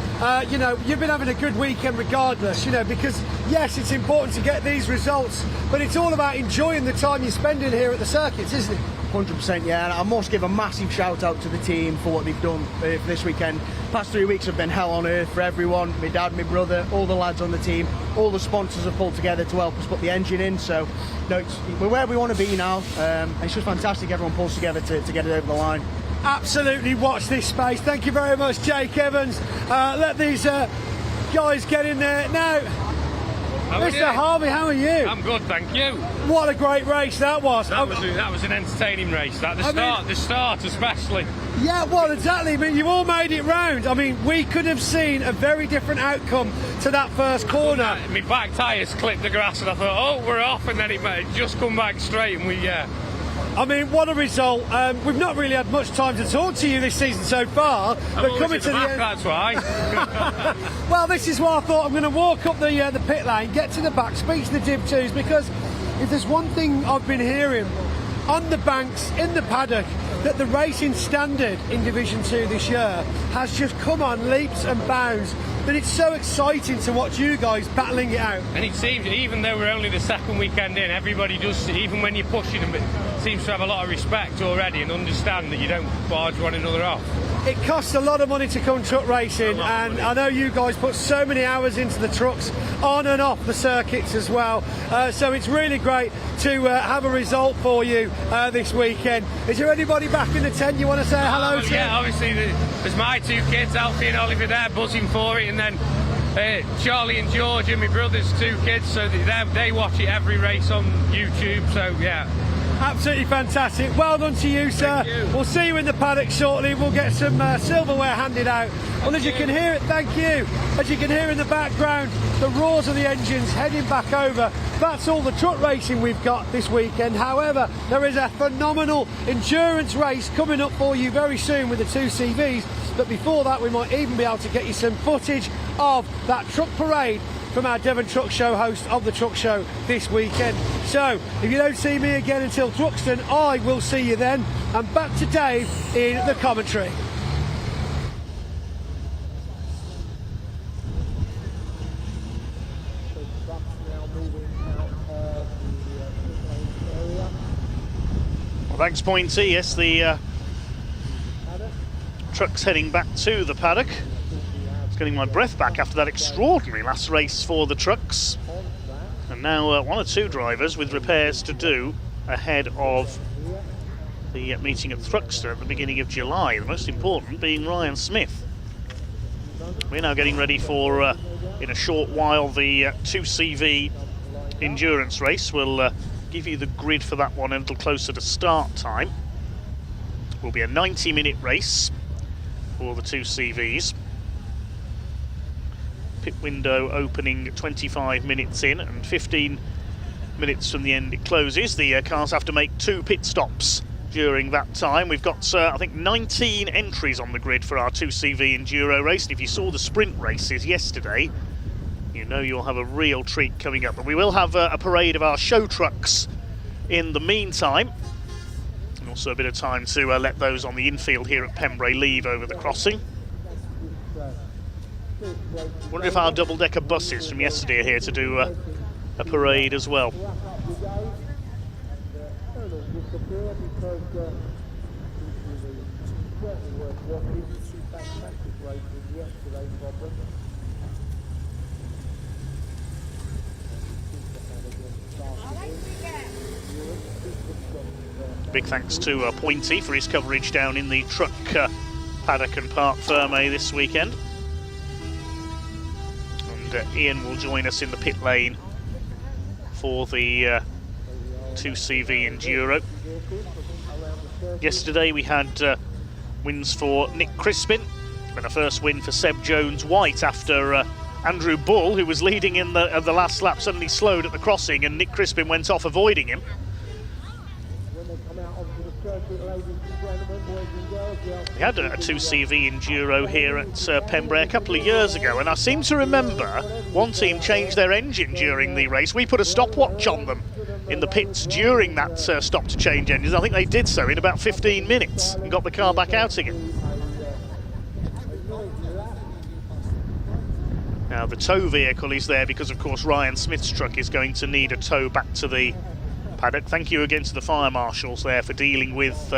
You know, you've been having a good weekend regardless, you know, because yes, it's important to get these results, but it's all about enjoying the time you're spending here at the circuits, isn't it? 100%, yeah, and I must give a massive shout out to the team for what they've done for this weekend. Past 3 weeks have been hell on earth for everyone. My dad, my brother, all the lads on the team, all the sponsors have pulled together to help us put the engine in, so no, we're where we want to be now. It's just fantastic everyone pulls together to get it over the line. Absolutely, watch this space. Thank you very much, Jake Evans. Let these guys get in there now. Mr. Harvey, how are you? I'm good, thank you. What a great race that was. That was an entertaining race. The start especially. Yeah, well, exactly. I mean, you all made it round. I mean, we could have seen a very different outcome to that first corner. My back tyres clipped the grass, and I thought, oh, we're off, and then it just come back straight, and we. I mean, what a result. We've not really had much time to talk to you this season so far. But coming to the end, that's why. Well, this is why I thought I'm going to walk up the pit lane, get to the back, speak to the Div 2s, because if there's one thing I've been hearing on the banks, in the paddock, that the racing standard in Division 2 this year has just come on leaps and bounds, that it's so exciting to watch you guys battling it out. And it seems, even though we're only the second weekend in, everybody does, even when you're pushing them, seems to have a lot of respect already and understand that you don't barge one another off. It costs a lot of money to come truck racing, and I know you guys put so many hours into the trucks on and off the circuits as well, so it's really great to have a result for you this weekend. Is there anybody back in the tent you want to say hello to? Yeah, obviously there's my two kids, Alfie and Oliver, there buzzing for it, and then Charlie and George and my brother's two kids, so they watch it every race on YouTube, so yeah. Absolutely fantastic. Well done to you, sir. We'll see you in the paddock shortly. We'll get some silverware handed out. Well, as you can hear it, thank you. As you can hear in the background, the roars of the engines heading back over. That's all the truck racing we've got this weekend. However, there is a phenomenal endurance race coming up for you very soon with the two CVs. But before that, we might even be able to get you some footage of that truck parade from our Devon Truck Show host of the Truck Show this weekend. So, if you don't see me again until Truxton, I will see you then. And back to Dave in the commentary. Well, thanks, Pointy. Yes, the truck's heading back to the paddock. Getting my breath back after that extraordinary last race for the trucks, and now one or two drivers with repairs to do ahead of the meeting at Thruxton at the beginning of July, the most important being Ryan Smith. We're now getting ready for in a short while the 2CV endurance race. We'll give you the grid for that one a little closer to start time. It will be a 90-minute race for the 2CVs. Pit window opening 25 minutes in, and 15 minutes from the end it closes. The cars have to make 2 pit stops during that time. We've got, I think, 19 entries on the grid for our 2CV Enduro race, and if you saw the sprint races yesterday, you know you'll have a real treat coming up. But we will have a parade of our show trucks in the meantime, and also a bit of time to let those on the infield here at Pembrey leave over the crossing. Wonder if our double-decker buses from yesterday are here to do a parade as well. Big thanks to Pointy for his coverage down in the truck paddock and Parc Fermé this weekend. And Ian will join us in the pit lane for the 2CV Enduro. Yesterday we had wins for Nick Crispin and a first win for Seb Jones-White after Andrew Bull, who was leading in the last lap, suddenly slowed at the crossing and Nick Crispin went off avoiding him. We had a 2CV Enduro here at Pembrey a couple of years ago, and I seem to remember one team changed their engine during the race. We put a stopwatch on them in the pits during that stop to change engines. I think they did so in about 15 minutes and got the car back out again. Now the tow vehicle is there because of course Ryan Smith's truck is going to need a tow back to the paddock. Thank you again to the fire marshals there for dealing with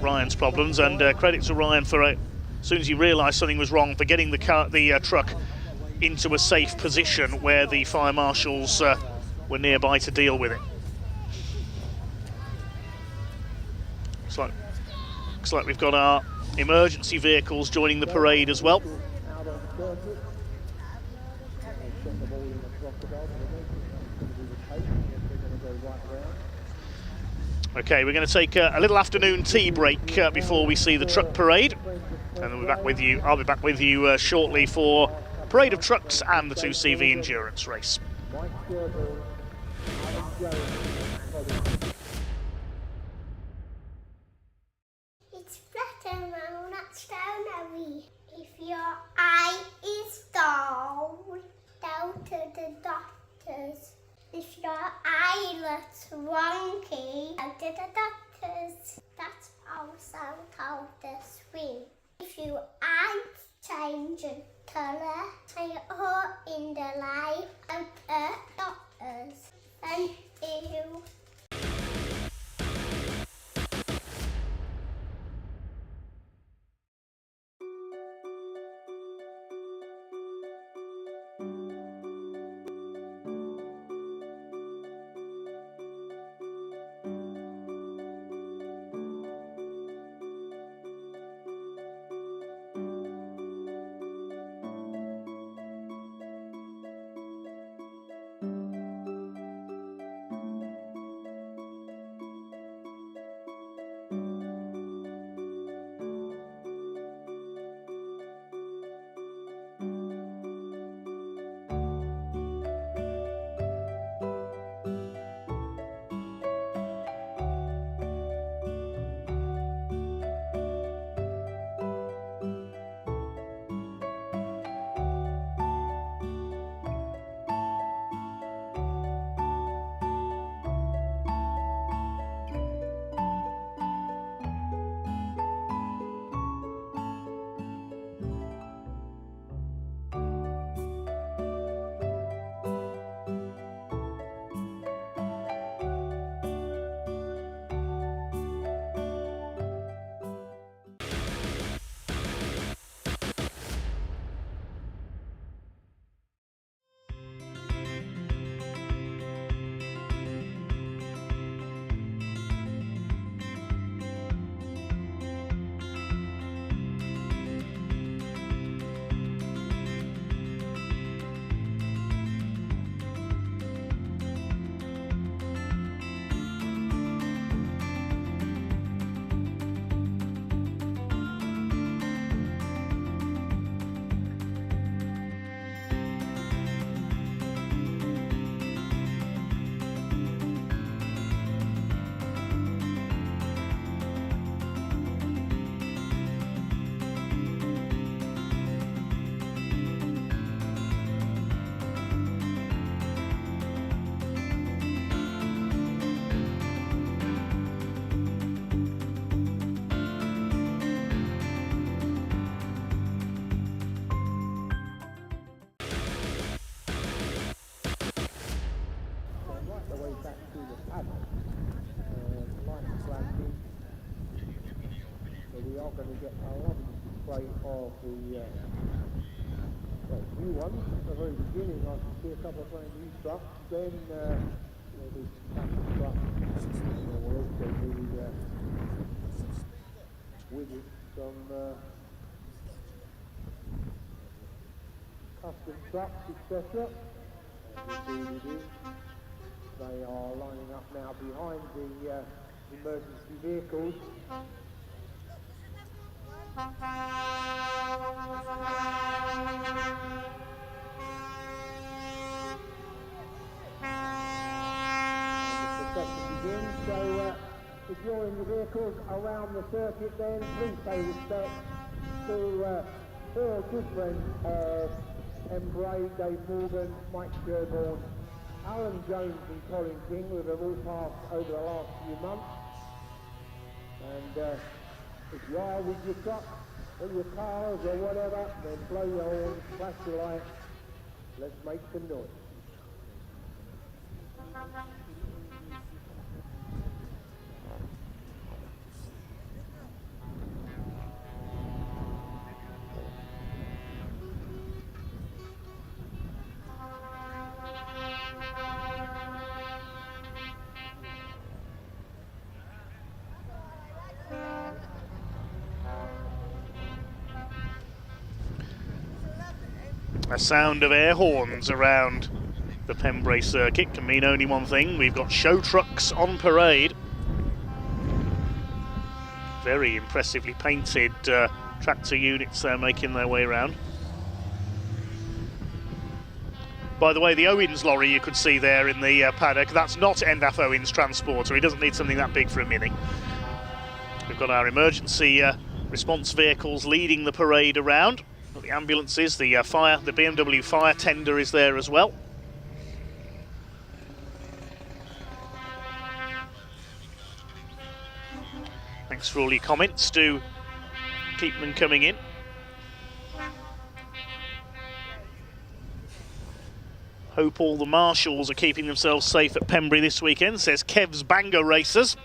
Ryan's problems, and credit to Ryan for as soon as he realised something was wrong, for getting the truck into a safe position where the fire marshals were nearby to deal with it. Looks like we've got our emergency vehicles joining the parade as well. Okay, we're going to take a little afternoon tea break before we see the truck parade, and then I'll be back with you shortly for parade of trucks and the 2CV endurance race. It's flat and round, that's down heavy. If your eye is dull, down to the doctors. If your eyelet's wonky, go to the doctors. That's also how to swim. If your eyes change colour, and you're in the light, go to doctors. Thank you. are going to get a lovely display of the new ones. At the very beginning I could see a couple of brand new trucks, then with it some custom trucks, etc. And indeed it is. They are lining up now behind the emergency vehicles. The procession begins, so if you're in the vehicles around the circuit, then please pay respect to four good friends of Pembrey, Dave Morgan, Mike Sherborne, Alan Jones and Colin King, who have all passed over the last few months. And if you are with your truck or your cars or whatever, then blow your horns, flash your lights, let's make some noise. A sound of air horns around the Pembrey Circuit can mean only one thing. We've got show trucks on parade. Very impressively painted tractor units there making their way around. By the way, the Owens lorry you could see there in the paddock, that's not Endaf Owens Transporter. He doesn't need something that big for a Mini. We've got our emergency response vehicles leading the parade around. The ambulances, the BMW fire tender is there as well. Thanks for all your comments. Do keep them coming in. Hope all the marshals are keeping themselves safe at Pembrey this weekend, says Kev's Banger Racers.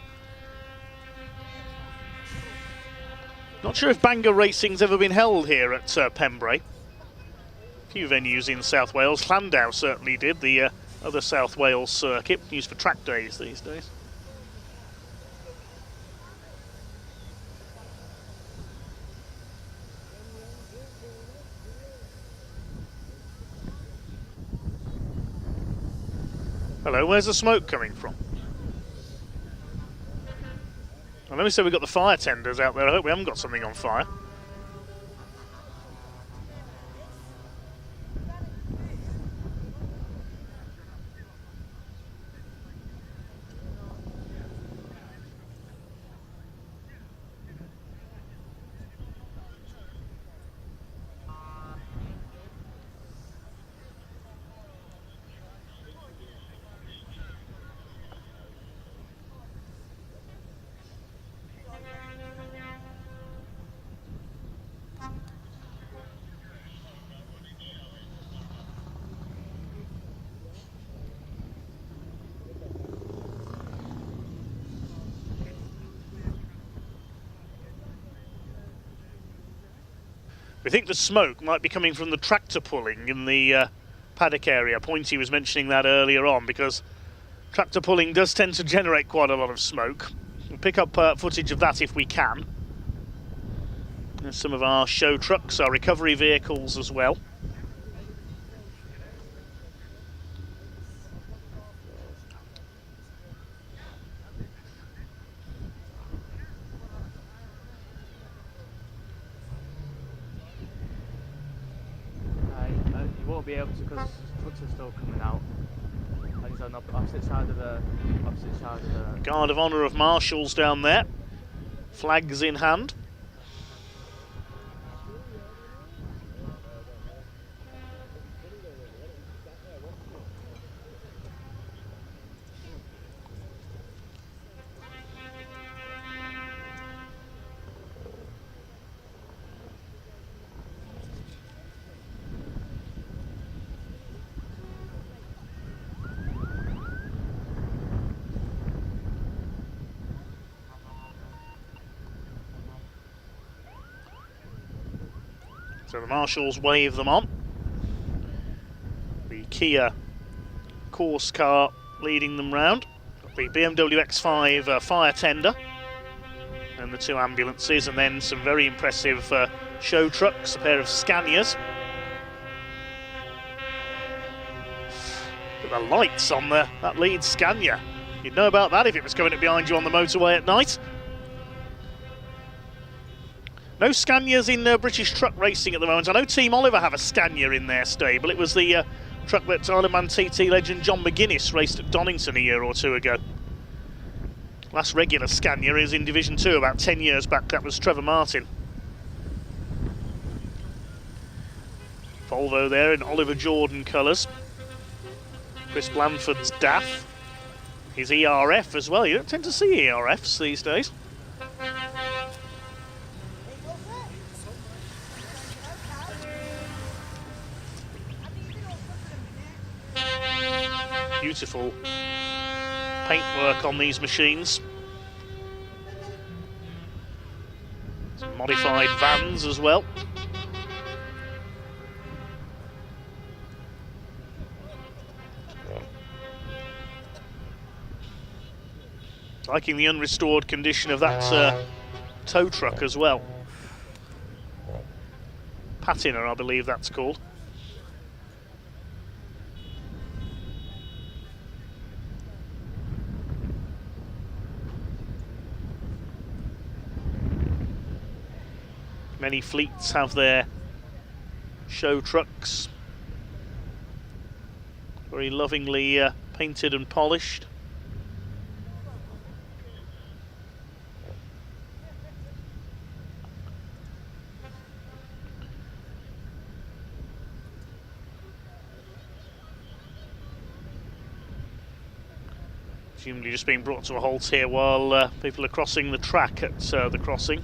Not sure if Banger Racing's ever been held here at Pembrey. A few venues in South Wales. Llandow certainly did, the other South Wales circuit, used for track days these days. Hello, where's the smoke coming from? Well, let me say we've got the fire tenders out there. I hope we haven't got something on fire. We think the smoke might be coming from the tractor pulling in the paddock area. Pointy was mentioning that earlier on, because tractor pulling does tend to generate quite a lot of smoke. We'll pick up footage of that if we can. There's some of our show trucks, our recovery vehicles as well. Be able to, because trucks are still coming out, and he's on the opposite side of the Guard of Honour of Marshals down there, flags in hand. So the marshals wave them on. The Kia course car leading them round. The BMW X5 fire tender and the 2 ambulances, and then some very impressive show trucks, a pair of Scanias. Look at the lights on that lead Scania. You'd know about that if it was coming up behind you on the motorway at night. No Scanias in British truck racing at the moment. I know Team Oliver have a Scania in their stable. It was the truck that Ironman TT legend John McGuinness raced at Donington a year or 2 ago. Last regular Scania is in Division 2 about 10 years back. That was Trevor Martin. Volvo there in Oliver Jordan colours. Chris Blandford's DAF. His ERF as well. You don't tend to see ERFs these days. Beautiful paintwork on these machines. Some modified vans as well. Liking the unrestored condition of that tow truck as well. Patina, I believe that's called. Many fleets have their show trucks, very lovingly painted and polished. Presumably just being brought to a halt here while people are crossing the track at the crossing.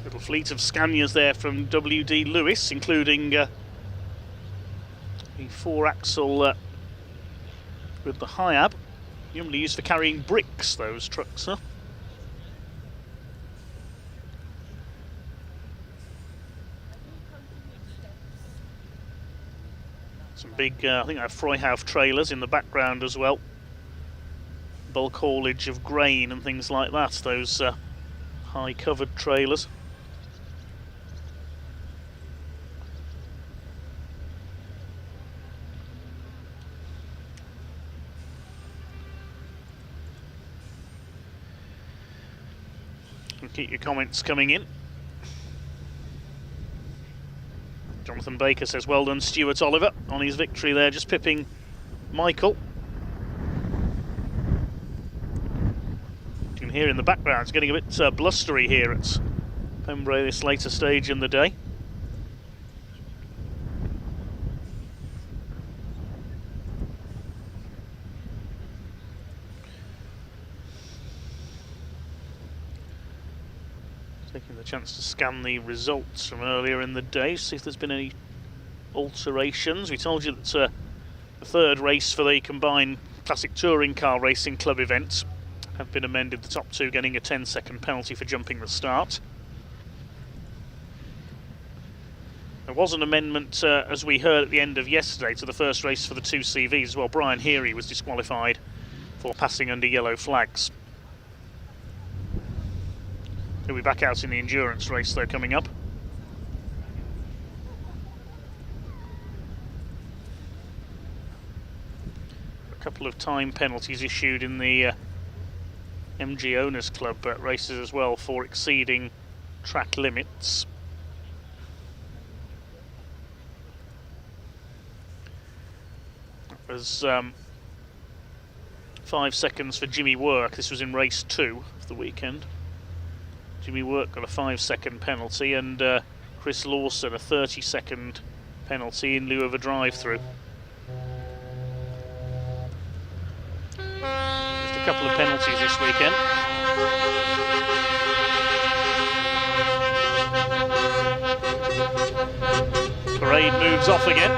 Little fleet of Scanias there from W.D. Lewis, including the 4-axle with the Hiab. Usually used for carrying bricks, those trucks, huh? Some big, I think I have Freuhauf trailers in the background as well. Bulk haulage of grain and things like that, those high covered trailers. Keep your comments coming in. Jonathan Baker says, well done Stuart Oliver on his victory there, just pipping Michael. You can hear in the background, it's getting a bit blustery here at Pembrey this later stage in the day. Taking the chance to scan the results from earlier in the day, see if there's been any alterations. We told you that the third race for the combined Classic Touring Car Racing Club event have been amended, the top two getting a 10-second penalty for jumping the start. There was an amendment, as we heard at the end of yesterday, to the first race for the two CVs as well. Brian Heary was disqualified for passing under yellow flags. He'll be back out in the endurance race though coming up. A couple of time penalties issued in the MG Owners Club races as well for exceeding track limits. That was 5 seconds for Jimmy Work. This was in race 2 of the weekend. Jimmy Work got a 5-second penalty, and Chris Lawson a 30-second penalty in lieu of a drive-through. Just a couple of penalties this weekend. Parade moves off again.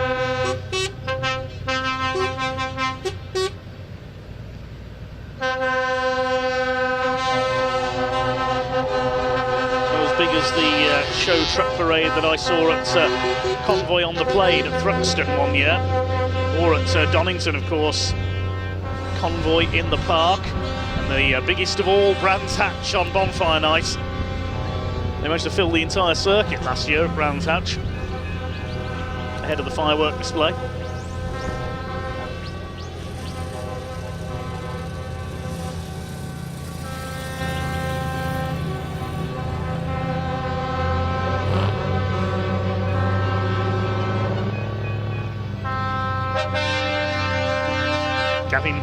The show truck parade that I saw at Convoy on the Plain at Thruxton one year, or at Donington, of course, Convoy in the Park, and the biggest of all, Brands Hatch on Bonfire Night. They managed to fill the entire circuit last year at Brands Hatch, ahead of the firework display.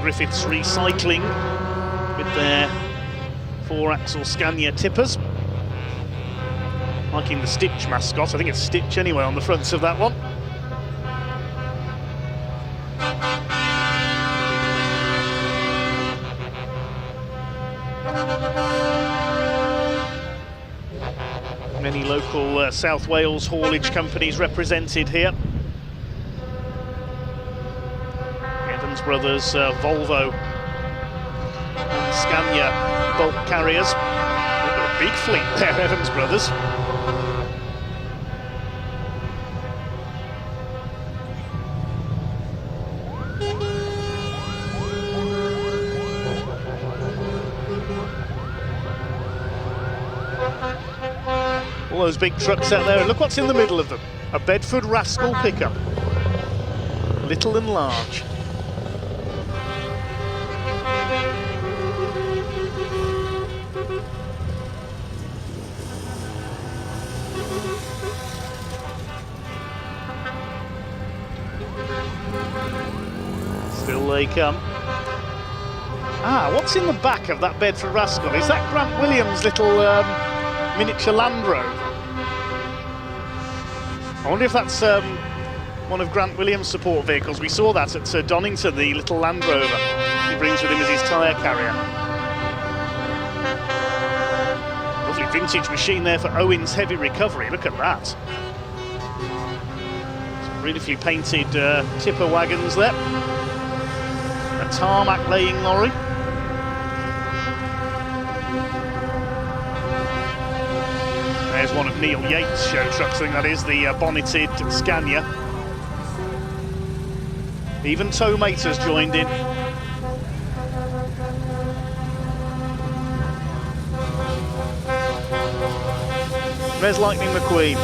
Griffiths Recycling with their 4-axle Scania tippers. Liking the Stitch mascot, I think it's Stitch anyway on the front of that one. Many local South Wales haulage companies represented here. Brothers, Volvo and Scania bulk carriers. They've got a big fleet there, Evans Brothers. All those big trucks out there, and look what's in the middle of them. A Bedford Rascal pickup. Little and large. Still they come. What's in the back of that Bedford Rascal? Is that Grant Williams' little miniature Land Rover? I wonder if that's one of Grant Williams' support vehicles. We saw that at Donington, the little Land Rover he brings with him as his tyre carrier. Lovely vintage machine there for Owen's Heavy Recovery. Look at that. Some beautifully painted tipper wagons there. A tarmac laying lorry. There's one of Neil Yates' show trucks, I think that is, the bonneted Scania. Even Tomate has joined in. There's Lightning McQueen.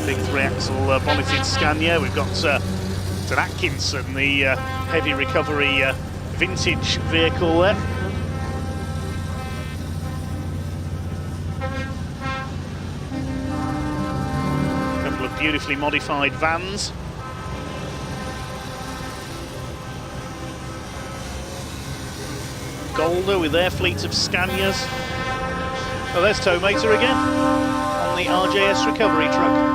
Big 3-axle bonneted Scania. We've got St Atkinson, the heavy recovery vintage vehicle there. A couple of beautifully modified vans. Golder with their fleet of Scanias. Oh, there's Tomater again on the RJS recovery truck.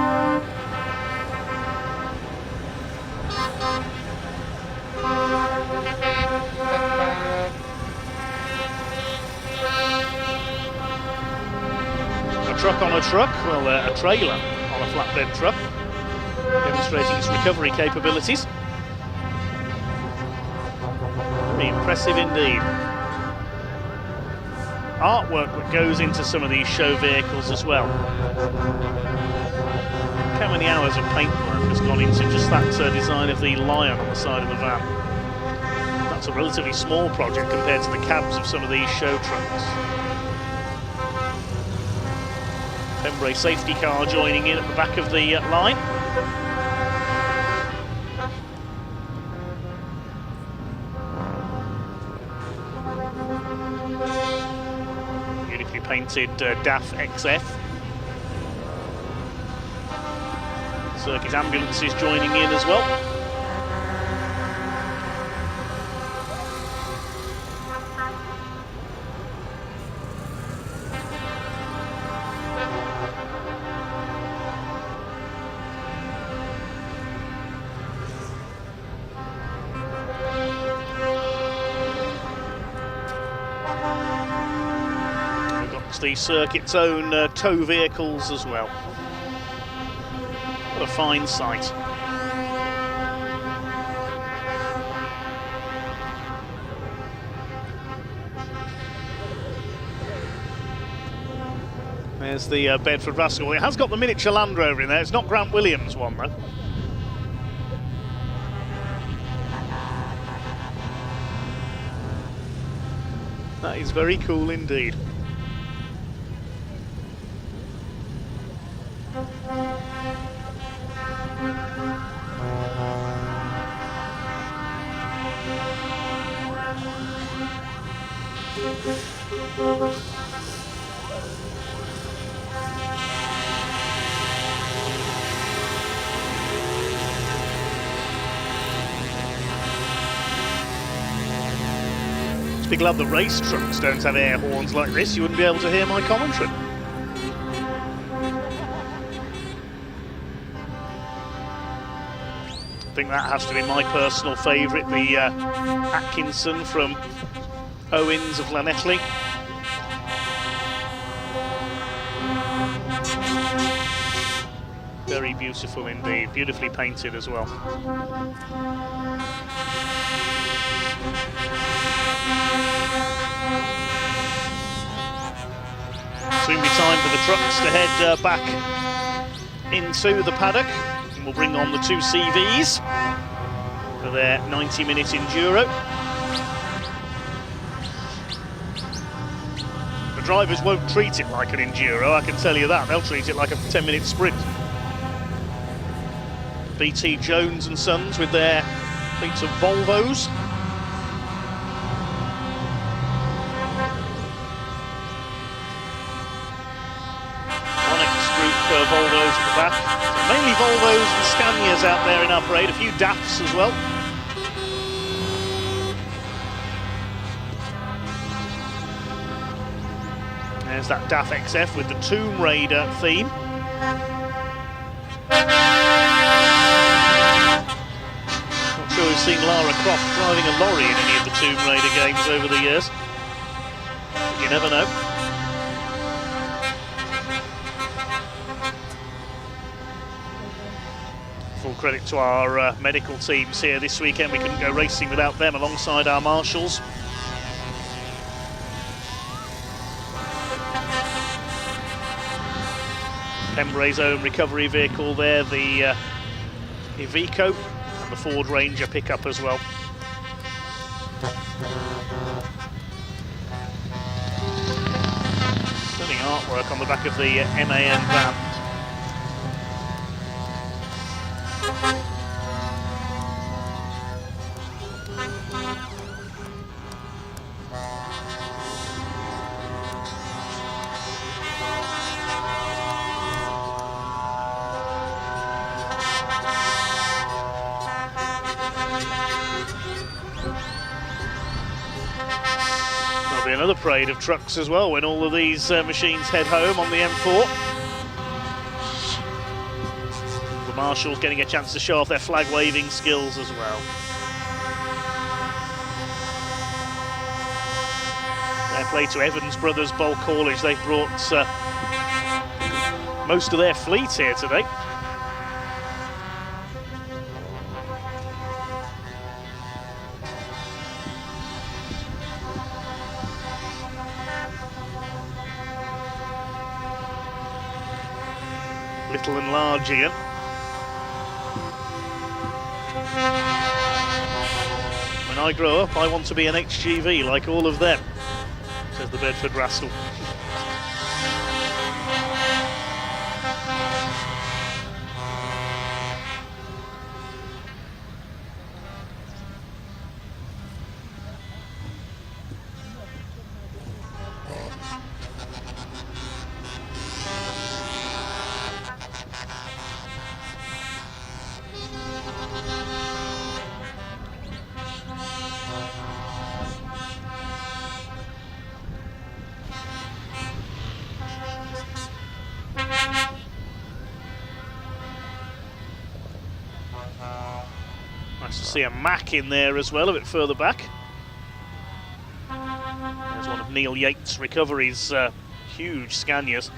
truck on a truck, well, a trailer on a flatbed truck, demonstrating its recovery capabilities. Very impressive indeed. Artwork that goes into some of these show vehicles as well. Look how many hours of paintwork has gone into just that design of the lion on the side of the van. That's a relatively small project compared to the cabs of some of these show trucks. Pembrey safety car joining in at the back of the line. Beautifully painted DAF XF. Circuit ambulances joining in as well. The circuit's own tow vehicles as well. What a fine sight. There's the Bedford Rascal. It has got the miniature Land Rover in there. It's not Grant Williams' one though. That is very cool indeed. Be glad the race trucks don't have air horns like this. You wouldn't be able to hear my commentary. I think that has to be my personal favourite, the Atkinson from Owens of Llanelli. Very beautiful indeed, beautifully painted as well. Soon be time for the trucks to head back into the paddock, and we'll bring on the two CVs for their 90-minute enduro. The drivers won't treat it like an enduro, I can tell you that. They'll treat it like a 10-minute sprint. BT Jones and Sons with their fleets of Volvos. Volvos at the back. So mainly Volvos and Scanias out there in our parade, a few DAFs as well. There's that DAF XF with the Tomb Raider theme. Not sure we've seen Lara Croft driving a lorry in any of the Tomb Raider games over the years. You never know. Full credit to our medical teams here this weekend. We couldn't go racing without them alongside our marshals. Pembrey's own recovery vehicle there, the Iveco, and the Ford Ranger pickup as well. Stunning artwork on the back of the MAN van. There'll be another parade of trucks as well when all of these machines head home on the M4. The marshals getting a chance to show off their flag waving skills as well. Fair play to Evans Brothers Bulk Haulage. They've brought most of their fleet here today. Little and large Ian. When I grow up, I want to be an HGV like all of them, says the Bedford Rascal. Nice to see a Mack in there as well, a bit further back. There's one of Neil Yates' recoveries, huge Scanias.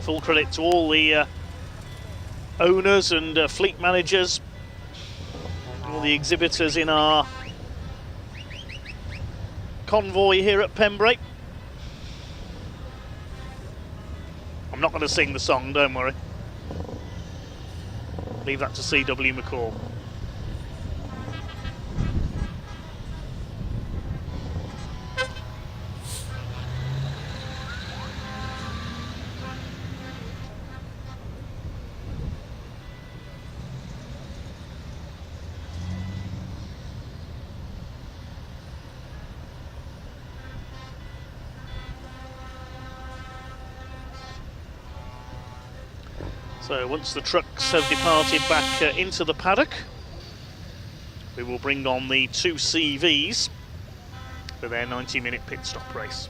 Full credit to all the owners and fleet managers, all the exhibitors in our convoy here at Pembrey. I'm not going to sing the song, don't worry. Leave that to C.W. McCall. So once the trucks have departed back into the paddock, we will bring on the two CVs for their 90-minute pit stop race.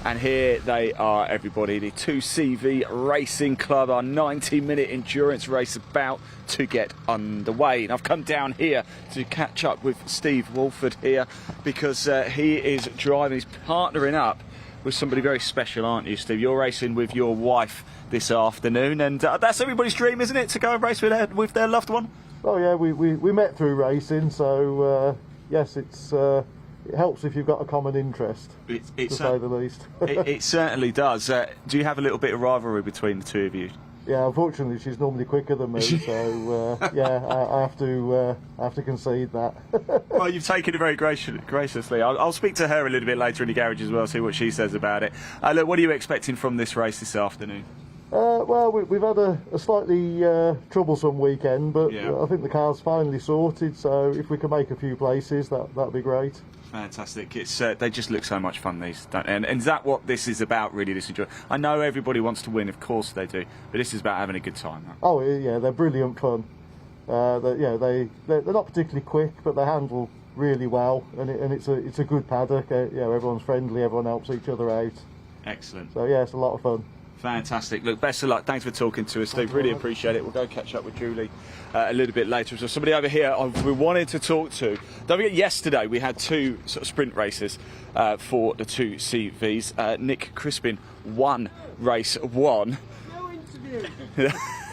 And here they are, everybody, the 2CV Racing Club, our 90-minute endurance race about to get underway. And I've come down here to catch up with Steve Walford here because he is driving, he's partnering up with somebody very special, aren't you, Steve? You're racing with your wife this afternoon, and that's everybody's dream, isn't it, to go and race with their loved one? Oh yeah, we met through racing, so yes, it's it helps if you've got a common interest, to say the least. it certainly does. Do you have a little bit of rivalry between the two of you? Yeah, unfortunately, she's normally quicker than me, so yeah, I have to concede that. Well, you've taken it very graciously. I'll speak to her a little bit later in the garage as well, see what she says about it. Look, what are you expecting from this race this afternoon? Well, we've had a slightly troublesome weekend, but I think the car's finally sorted, so if we can make a few places, that'd be great. Fantastic. It's they just look so much fun, these, don't they? And is that what this is about, really? This enjoy. I know everybody wants to win, of course they do, but this is about having a good time. Right? Oh yeah, they're brilliant fun. They're not particularly quick, but they handle really well, and it's a good paddock. Everyone's friendly, everyone helps each other out. Excellent. So yeah, it's a lot of fun. Fantastic. Look, best of luck. Thanks for talking to us, Steve. Really appreciate it. We'll go catch up with Julie a little bit later. So somebody over here we wanted to talk to. Don't forget, yesterday we had two sort of sprint races for the two CVs. Nick Crispin won race 1. No interview.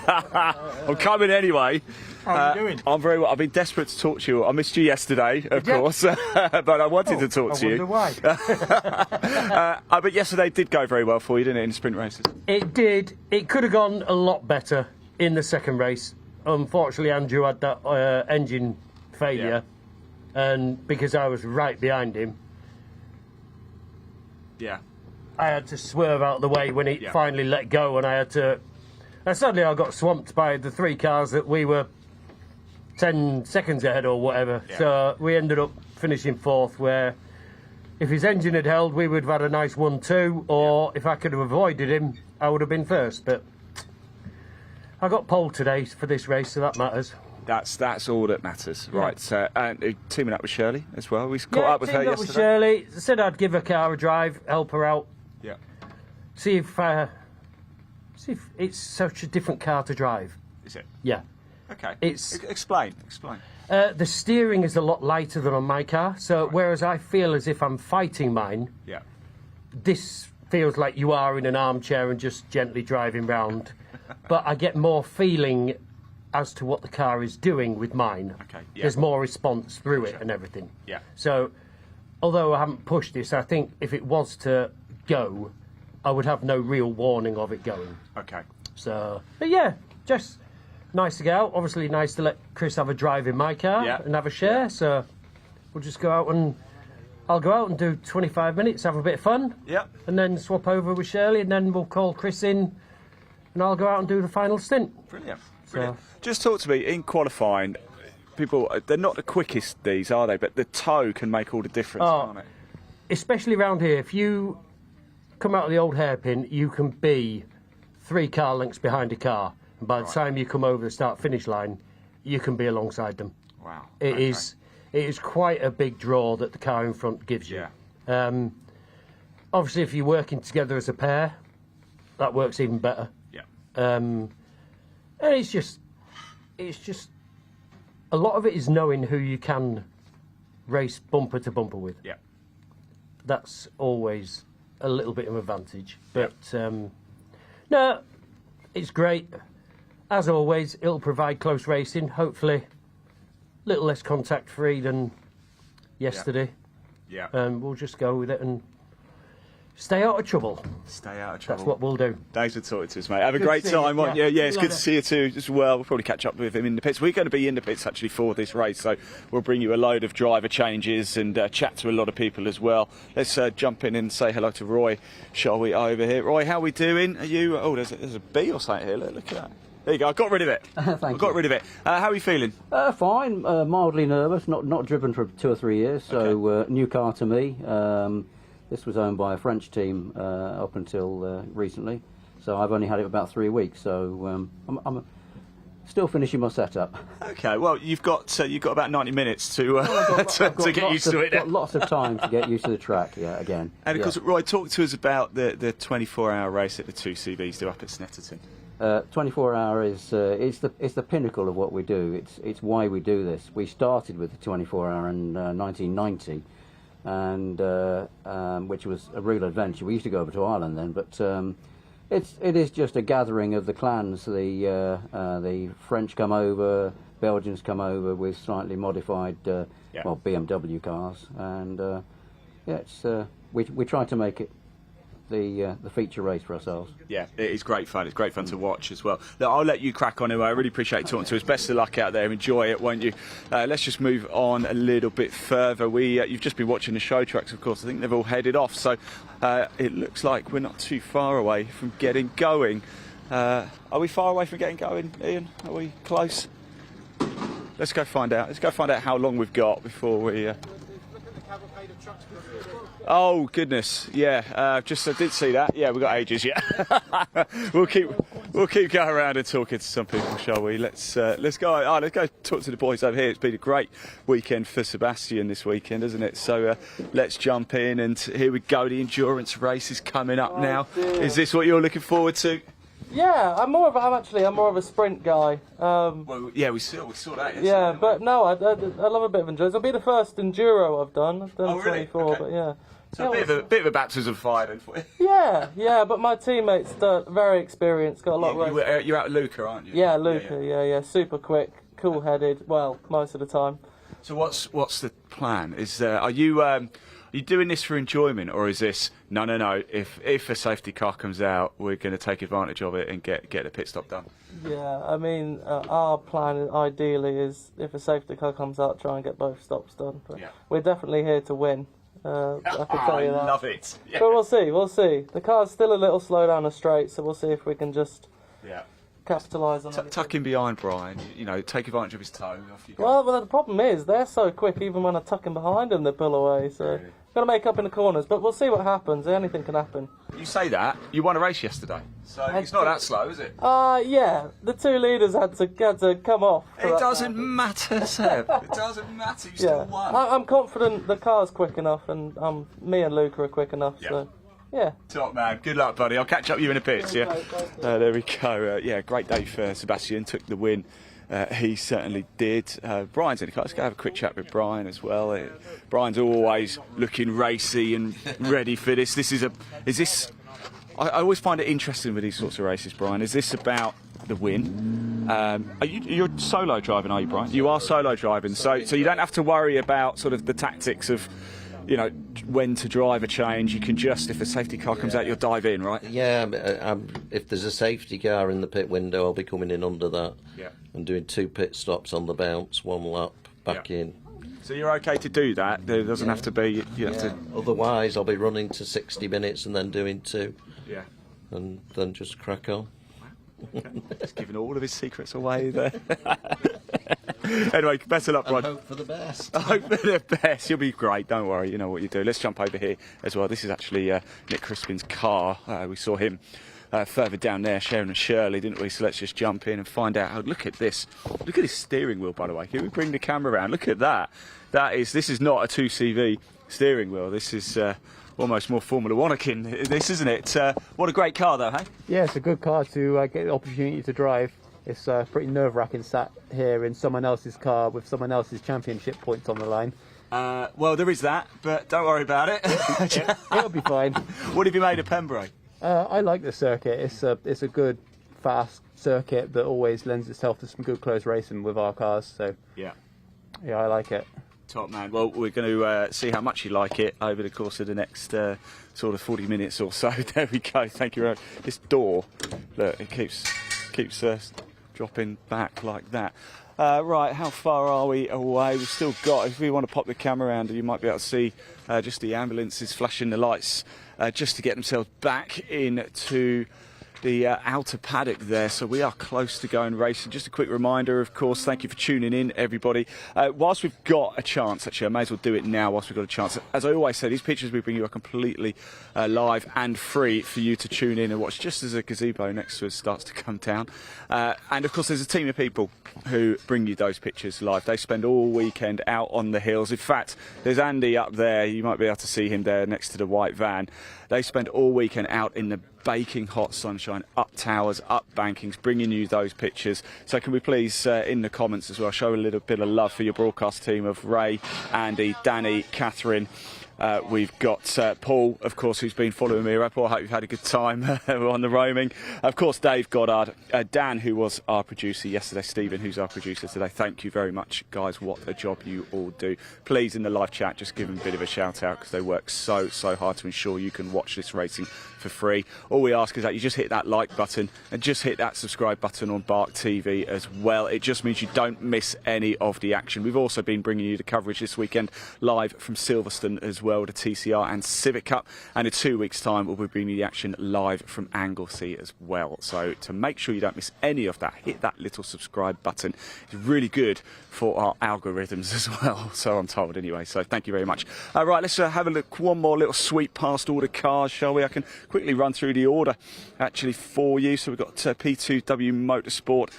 I'm coming anyway. How are you doing? I'm very well. I've been desperate to talk to you. I missed you yesterday, of course, but I wanted to talk to you. Why. But yesterday did go very well for you, didn't it, in sprint races? It did. It could have gone a lot better in the second race. Unfortunately, Andrew had that engine failure, and because I was right behind him, I had to swerve out of the way when it finally let go, and I had to. And suddenly I got swamped by the 3 cars that we were 10 seconds ahead or whatever. So we ended up finishing 4th, where if his engine had held, we would have had a nice 1-2, or if I could have avoided him, I would have been first. But I got pole today for this race, so that matters. That's all that matters, right? And teaming up with Shirley as well. We caught up with her yesterday. With Shirley. I said I'd give her car a drive, help her out. Yeah. See if it's such a different car to drive. Is it? Yeah. Okay. Explain. Explain. The steering is a lot lighter than on my car, so whereas I feel as if I'm fighting mine, this feels like you are in an armchair and just gently driving round. But I get more feeling as to what the car is doing with mine. Okay. There's more response through it and everything. Yeah. So, although I haven't pushed this, I think if it was to go, I would have no real warning of it going. Okay. So, but yeah, just nice to go out. Obviously nice to let Chris have a drive in my car and have a share. So we'll just go out and I'll go out and do 25 minutes, have a bit of fun. Yep. And then swap over with Shirley, and then we'll call Chris in and I'll go out and do the final stint. Brilliant. Brilliant. Just talk to me, in qualifying, people, they're not the quickest, these, are they? But the toe can make all the difference, can't it? Especially around here, if you come out of the old hairpin, you can be 3 car lengths behind a car, and by the time you come over the start-finish line, you can be alongside them. Wow. It is quite a big draw that the car in front gives you. Obviously, if you're working together as a pair, that works even better. Yeah. And it's just a lot of it is knowing who you can race bumper to bumper with. Yeah. That's always a little bit of an advantage, but no, it's great. As always, it'll provide close racing. Hopefully, a little less contact free than yesterday. Yeah. And we'll just go with it and stay out of trouble. Stay out of trouble. That's what we'll do. Thanks for talking to us, mate. Have a Good great to see you. time. Yeah. Yeah, it's good to see you too as well. We'll probably catch up with him in the pits. We're going to be in the pits actually for this race, so we'll bring you a load of driver changes and chat to a lot of people as well. Let's jump in and say hello to Roy, shall we, over here. Roy, how are we doing? Are you... Oh, there's a bee or something here. Look at that. There you go. I got rid of it. I got rid of it. How are you feeling? Fine. Mildly nervous. Not driven for 2 or 3 years, so new car to me. This was owned by a French team up until recently, so I've only had it about 3 weeks. So I'm still finishing my setup. Okay. Well, you've got about 90 minutes to get used to it. Got lots of time to get used to the track. Yeah, again. And of course, Roy, talk to us about the 24-hour race that the 2 CVs do up at Snetterton. 24-hour is it's the pinnacle of what we do. It's why we do this. We started with the 24-hour in 1990, and which was a real adventure. We used to go over to Ireland then, but It is just a gathering of the clans. The French come over, Belgians come over with slightly modified BMW cars, and we try to make it the feature race for ourselves. Yeah, it is great fun. It's great fun to watch as well. Look, I'll let you crack on anyway. I really appreciate talking to us. Best of luck out there. Enjoy it, won't you? Let's just move on a little bit further. You've just been watching the show tracks, of course. I think they've all headed off, so it looks like we're not too far away from getting going. Are we far away from getting going, Ian? Are we close? Let's go find out. Let's go find out how long we've got before we... Oh goodness, yeah. I did see that. Yeah, we've got ages. Yeah, we'll keep going around and talking to some people, shall we? Let's go. Let's go talk to the boys over here. It's been a great weekend for Sebastian this weekend, isn't it? So let's jump in, and here we go. The endurance race is coming up now. Dear. Is this what you're looking forward to? Yeah, I'm more of a sprint guy. Well, yeah, we saw that. Yesterday, yeah, but no, I love a bit of endurance. It'll be the first enduro I've done. I've done 24, okay. But yeah. So a bit of a baptism of fire then for you. Yeah, but my teammates are very experienced, got a lot of race. You're out at Luca, aren't you? Yeah, Luca, yeah. Super quick, cool-headed, well, most of the time. So what's the plan? Are you doing this for enjoyment, or is this, no, if a safety car comes out, we're going to take advantage of it and get the pit stop done? Yeah, I mean, our plan ideally is if a safety car comes out, try and get both stops done. But we're definitely here to win. I can tell you that. I love it. Yeah. But we'll see. The car's still a little slow down the straight, so we'll see if we can just capitalise on it. Tuck in behind Brian, take advantage of his toe. Off you go. Well, the problem is they're so quick, even when I tuck in behind them, they pull away. So got to make up in the corners, but we'll see what happens. Anything can happen. You say that, you won a race yesterday, so it's not that slow, is it? Yeah, the two leaders had to come off. It doesn't matter, Seb. It doesn't matter. You still won. I'm confident the car's quick enough, and me and Luca are quick enough. So. Yeah. Top man. Good luck, buddy. I'll catch up with you in a bit. Yeah. There we go. Great day for Sebastian. Took the win. He certainly did. Brian's in the car. Let's go have a quick chat with Brian as well. Brian's always looking racy and ready for this. I always find it interesting with these sorts of races, Brian. Is this about the win? You're solo driving, are you, Brian? You are solo driving, so you don't have to worry about sort of the tactics of, when to drive a change. You can just, if a safety car comes out, you'll dive in, right? Yeah, if there's a safety car in the pit window, I'll be coming in under that and doing 2 pit stops on the bounce, 1 lap, back in. So you're okay to do that? There doesn't have to be... Otherwise, I'll be running to 60 minutes and then doing 2. Yeah. And then just crack on. Okay. Just giving all of his secrets away there. Anyway, best of luck, Brian. Hope for the best. I hope for the best. You'll be great. Don't worry. You know what you do. Let's jump over here as well. This is actually Nick Crispin's car. We saw him further down there sharing a Shirley, didn't we? So let's just jump in and find out. Look at this. Look at his steering wheel, by the way. Can we bring the camera around? Look at that. This is not a 2CV steering wheel. This is almost more Formula One akin, this, isn't it? What a great car, though, hey? Yeah, it's a good car to get the opportunity to drive. It's pretty nerve-wracking sat here in someone else's car with someone else's championship points on the line. Well, there is that, but don't worry about it. It'll be fine. What have you made of Pembrey? I like the circuit. It's a good, fast circuit that always lends itself to some good close racing with our cars. So yeah, I like it. Top man. Well, we're going to see how much you like it over the course of the next sort of 40 minutes or so. There we go. Thank you very much. This door, look, it keeps dropping back like that. Right, how far are we away? We've still got, if we want to pop the camera around, you might be able to see just the ambulances flashing the lights just to get themselves back into the outer paddock there. So we are close to going racing. Just a quick reminder, of course, thank you for tuning in, everybody. Whilst we've got a chance, actually, I may as well do it now whilst we've got a chance. As I always say, these pictures we bring you are completely live and free for you to tune in and watch, just as a gazebo next to us starts to come down. And of course, there's a team of people who bring you those pictures live. They spend all weekend out on the hills. In fact, there's Andy up there. You might be able to see him there next to the white van. They spend all weekend out in the baking hot sunshine, up towers, up bankings, bringing you those pictures. So can we please, in the comments as well, show a little bit of love for your broadcast team of Ray, Andy, Danny, Catherine, We've got Paul, of course, who's been following me around. Paul, I hope you've had a good time on the roaming. Of course, Dave Goddard, Dan, who was our producer yesterday, Stephen, who's our producer today. Thank you very much, guys. What a job you all do. Please, in the live chat, just give them a bit of a shout out because they work so hard to ensure you can watch this racing for free. All we ask is that you just hit that like button and just hit that subscribe button on BARC TV as well. It just means you don't miss any of the action. We've also been bringing you the coverage this weekend live from Silverstone as well, the TCR and Civic Cup, and in 2 weeks' time we'll be bringing you the action live from Anglesey as well. So to make sure you don't miss any of that, hit that little subscribe button. It's really good for our algorithms as well, so I'm told anyway, so thank you very much. Right, let's have a look, one more little sweep past all the cars, shall we? I can quickly run through the order actually for you. So we've got P2W Motorsport.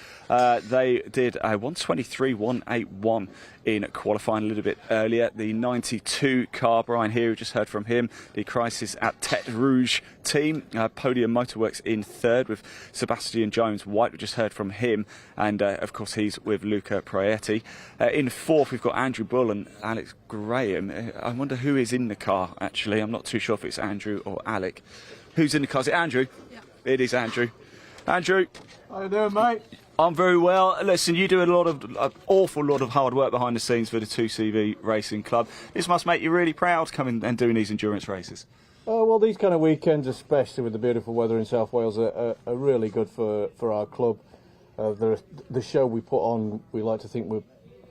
They did a 123.181 in qualifying a little bit earlier. The 92 car, Brian here, we just heard from him. The Crisis at Tête Rouge team. Podium Motorworks in third with Sebastian Jones White, we just heard from him. And of course he's with Luca Proietti. In fourth we've got Andrew Bull and Alex Graham. I wonder who is in the car actually. I'm not too sure if it's Andrew or Alec. Who's in the car? Is it Andrew? Yeah. It is Andrew. Andrew. How you doing, mate? I'm very well. Listen, you do an awful lot of hard work behind the scenes for the 2CV Racing Club. This must make you really proud coming and doing these endurance races. Well, these kind of weekends, especially with the beautiful weather in South Wales, are really good for our club. The show we put on, we like to think we're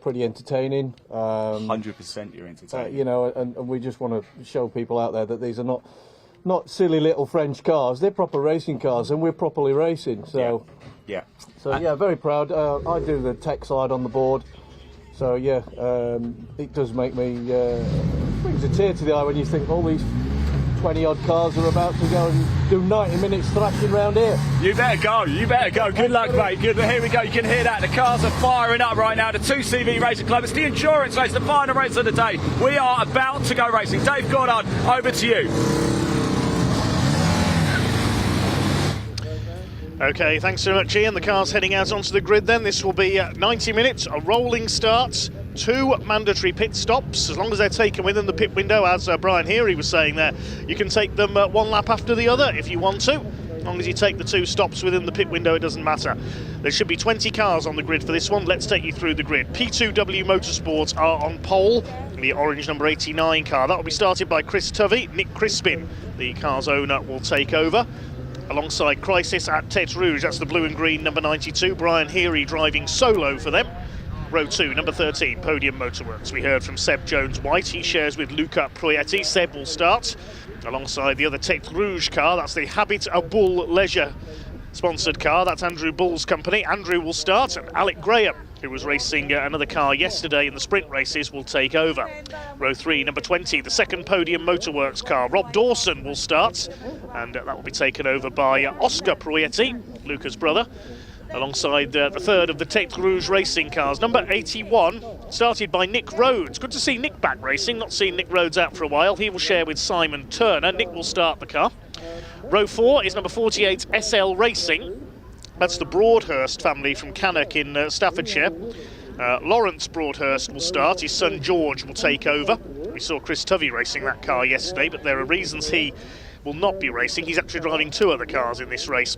pretty entertaining. 100% you're entertaining. You know, and we just want to show people out there that these are not silly little French cars. They're proper racing cars, and we're properly racing. So, yeah. So yeah, very proud. I do the tech side on the board. So yeah, it does make me brings a tear to the eye when you think all these 20-odd cars are about to go and do 90 minutes thrashing around here. You better go, you better go. Good luck, mate. Good. Here we go. You can hear that. The cars are firing up right now. The 2CV Racing Club. It's the endurance race, the final race of the day. We are about to go racing. Dave Goddard, over to you. Okay, thanks so much, Ian. The car's heading out onto the grid then. This will be 90 minutes, a rolling start, 2 mandatory pit stops. As long as they're taken within the pit window, as Brian Heary was saying there, you can take them one lap after the other if you want to. As long as you take the 2 stops within the pit window, it doesn't matter. There should be 20 cars on the grid for this one. Let's take you through the grid. P2W Motorsports are on pole. The orange number 89 car. That will be started by Chris Tovey. Nick Crispin, the car's owner, will take over. Alongside Crisis at Tête Rouge, that's the blue and green number 92. Brian Heary driving solo for them. Row 2, number 13, Podium Motorworks. We heard from Seb Jones-White. He shares with Luca Proietti. Seb will start alongside the other Tête Rouge car. That's the Habit a Bull Leisure sponsored car. That's Andrew Bull's company. Andrew will start, and Alec Graham, who was racing another car yesterday in the sprint races, will take over. Row 3, number 20, the second Podium Motorworks car. Rob Dawson will start, and that will be taken over by Oscar Proietti, Luca's brother, alongside the third of the Tête Rouge racing cars. Number 81, started by Nick Rhodes. Good to see Nick back racing, not seen Nick Rhodes out for a while. He will share with Simon Turner. Nick will start the car. Row 4 is number 48, SL Racing. That's the Broadhurst family from Cannock in Staffordshire. Lawrence Broadhurst will start. His son George will take over. We saw Chris Tovey racing that car yesterday, but there are reasons he will not be racing. He's actually driving 2 other cars in this race.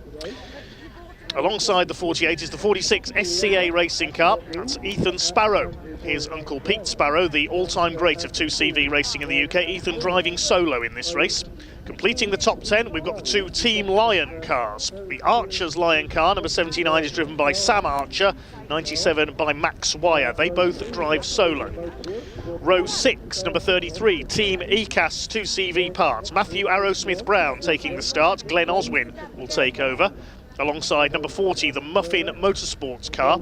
Alongside the 48 is the 46 SCA racing car. That's Ethan Sparrow. Here's Uncle Pete Sparrow, the all-time great of 2CV racing in the UK. Ethan driving solo in this race. Completing the top 10, we've got the 2 Team Lion cars. The Archer's Lion car, number 79, is driven by Sam Archer, 97 by Max Wire. They both drive solo. Row 6, number 33, Team ECAS 2CV parts. Matthew Arrowsmith Brown taking the start. Glenn Oswin will take over. Alongside number 40, the Muffin Motorsports car.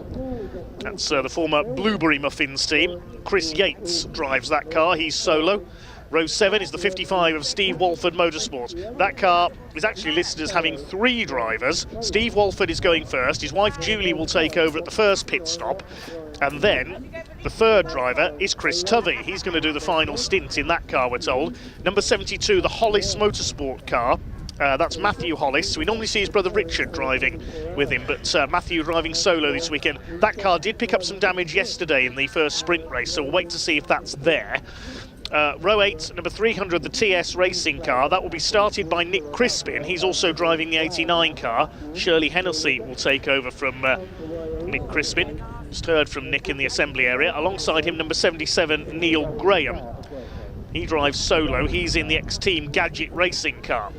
That's the former Blueberry Muffins team. Chris Yates drives that car, he's solo. Row 7 is the 55 of Steve Walford Motorsports. That car is actually listed as having 3 drivers. Steve Walford is going first. His wife Julie will take over at the first pit stop. And then the 3rd driver is Chris Tovey. He's going to do the final stint in that car, we're told. Number 72, the Hollis Motorsport car. That's Matthew Hollis. We normally see his brother Richard driving with him, but Matthew driving solo this weekend. That car did pick up some damage yesterday in the first sprint race, so we'll wait to see if that's there. row 8, number 300, the TS racing car. That will be started by Nick Crispin. He's also driving the 89 car. Shirley Hennessy will take over from Nick Crispin. Just heard from Nick in the assembly area. Alongside him, number 77, Neil Graham. He drives solo. He's in the X-Team Gadget racing car.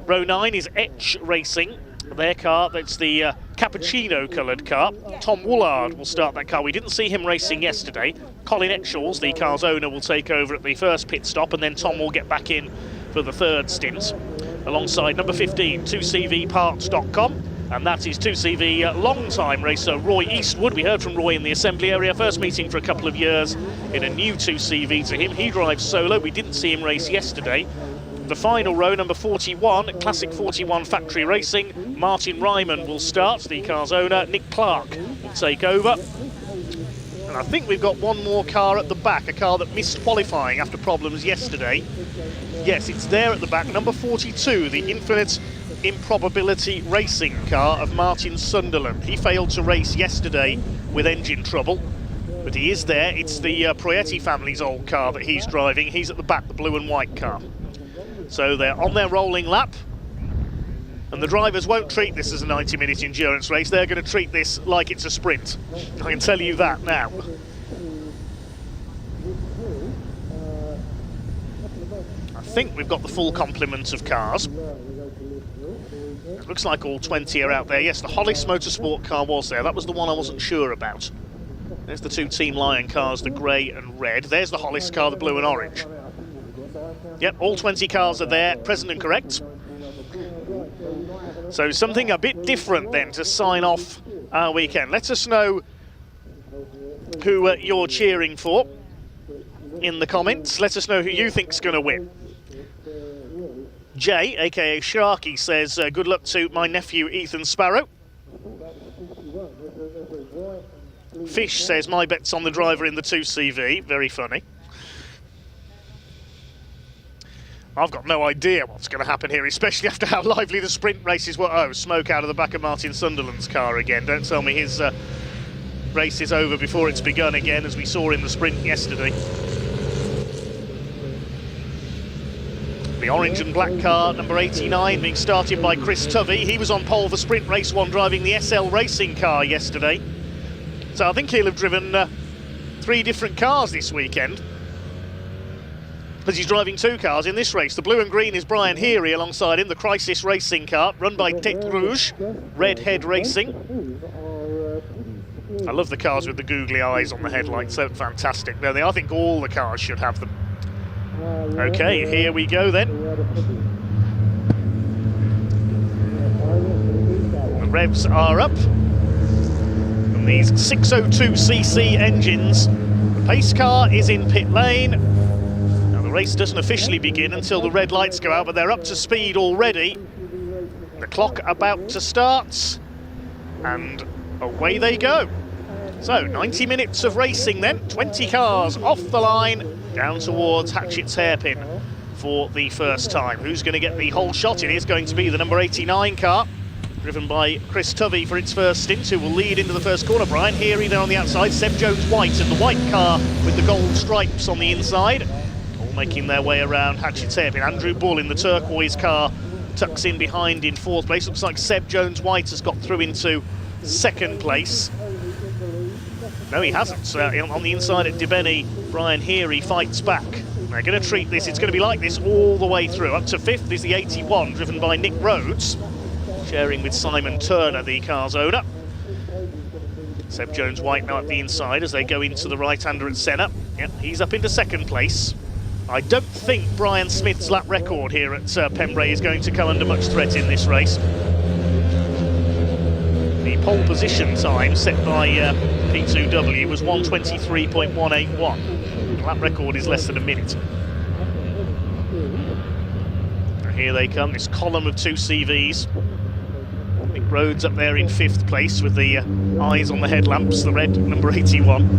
Row 9 is Etch Racing. Their car, that's the cappuccino coloured car. Tom Woolard will start that car. We didn't see him racing yesterday. Colin Etchells, the car's owner, will take over at the first pit stop, and then Tom will get back in for the third stint. Alongside number 15, 2CVparts.com, and that is 2CV long-time racer Roy Eastwood. We heard from Roy in the assembly area. First meeting for a couple of years in a new 2CV to him. He drives solo. We didn't see him race yesterday. The final row, number 41, Classic 41 Factory Racing. Martin Ryman will start, the car's owner. Nick Clark will take over. And I think we've got one more car at the back, a car that missed qualifying after problems yesterday. Yes, it's there at the back, number 42, the Infinite Improbability Racing car of Martin Sunderland. He failed to race yesterday with engine trouble, but he is there. It's the Proietti family's old car that he's driving. He's at the back, the blue and white car. So they're on their rolling lap, and the drivers won't treat this as a 90-minute endurance race. They're going to treat this like it's a sprint. I can tell you that now. I think we've got the full complement of cars. It looks like all 20 are out there. Yes, the Hollis Motorsport car was there. That was the one I wasn't sure about. There's the two Team Lion cars, the grey and red. There's the Hollis car, the blue and orange. Yep, all 20 cars are there, present and correct. So something a bit different then to sign off our weekend. Let us know who you're cheering for in the comments. Let us know who you think's going to win. Jay, aka Sharky, says good luck to my nephew Ethan Sparrow. Fish says my bet's on the driver in the 2CV. Very funny. I've got no idea what's going to happen here, especially after how lively the sprint races were. Oh, smoke out of the back of Martin Sunderland's car again. Don't tell me his race is over before it's begun again, as we saw in the sprint yesterday. The orange and black car, number 89, being started by Chris Tovey. He was on pole for sprint race 1, driving the SL racing car yesterday. So I think he'll have driven 3 different cars this weekend, because he's driving 2 cars in this race. The blue and green is Brian Heary, alongside him the Crisis racing car, run by Tete Rouge, Redhead Racing. I love the cars with the googly eyes on the headlights, so fantastic. No, I think all the cars should have them. Okay, here we go then. The revs are up. And these 602cc engines, the pace car is in pit lane. The race doesn't officially begin until the red lights go out, but they're up to speed already. The clock about to start, and away they go. So 90 minutes of racing then, 20 cars off the line, down towards Hatchett's Hairpin for the first time. Who's going to get the whole shot? It is going to be the number 89 car, driven by Chris Tovey for its first stint, who will lead into the first corner. Brian Heary there on the outside, Seb Jones-White in the white car with the gold stripes on the inside. Making their way around Hatchett's Hairpin. Andrew Bull in the turquoise car tucks in behind in 4th place. Looks like Seb Jones-White has got through into 2nd place. No, he hasn't. On the inside at Dibeni, Brian Heary fights back. They're going to treat this, it's going to be like this all the way through. Up to 5th is the 81, driven by Nick Rhodes, sharing with Simon Turner, the car's owner. Seb Jones-White now at the inside as they go into the right-hander at centre. Yep, he's up into 2nd place. I don't think Brian Smith's lap record here at Pembrey is going to come under much threat in this race. The pole position time set by P2W was 1:23.181. The lap record is less than a minute. And here they come, this column of 2 CVs. Nick Rhodes up there in 5th place with the eyes on the headlamps, the red number 81.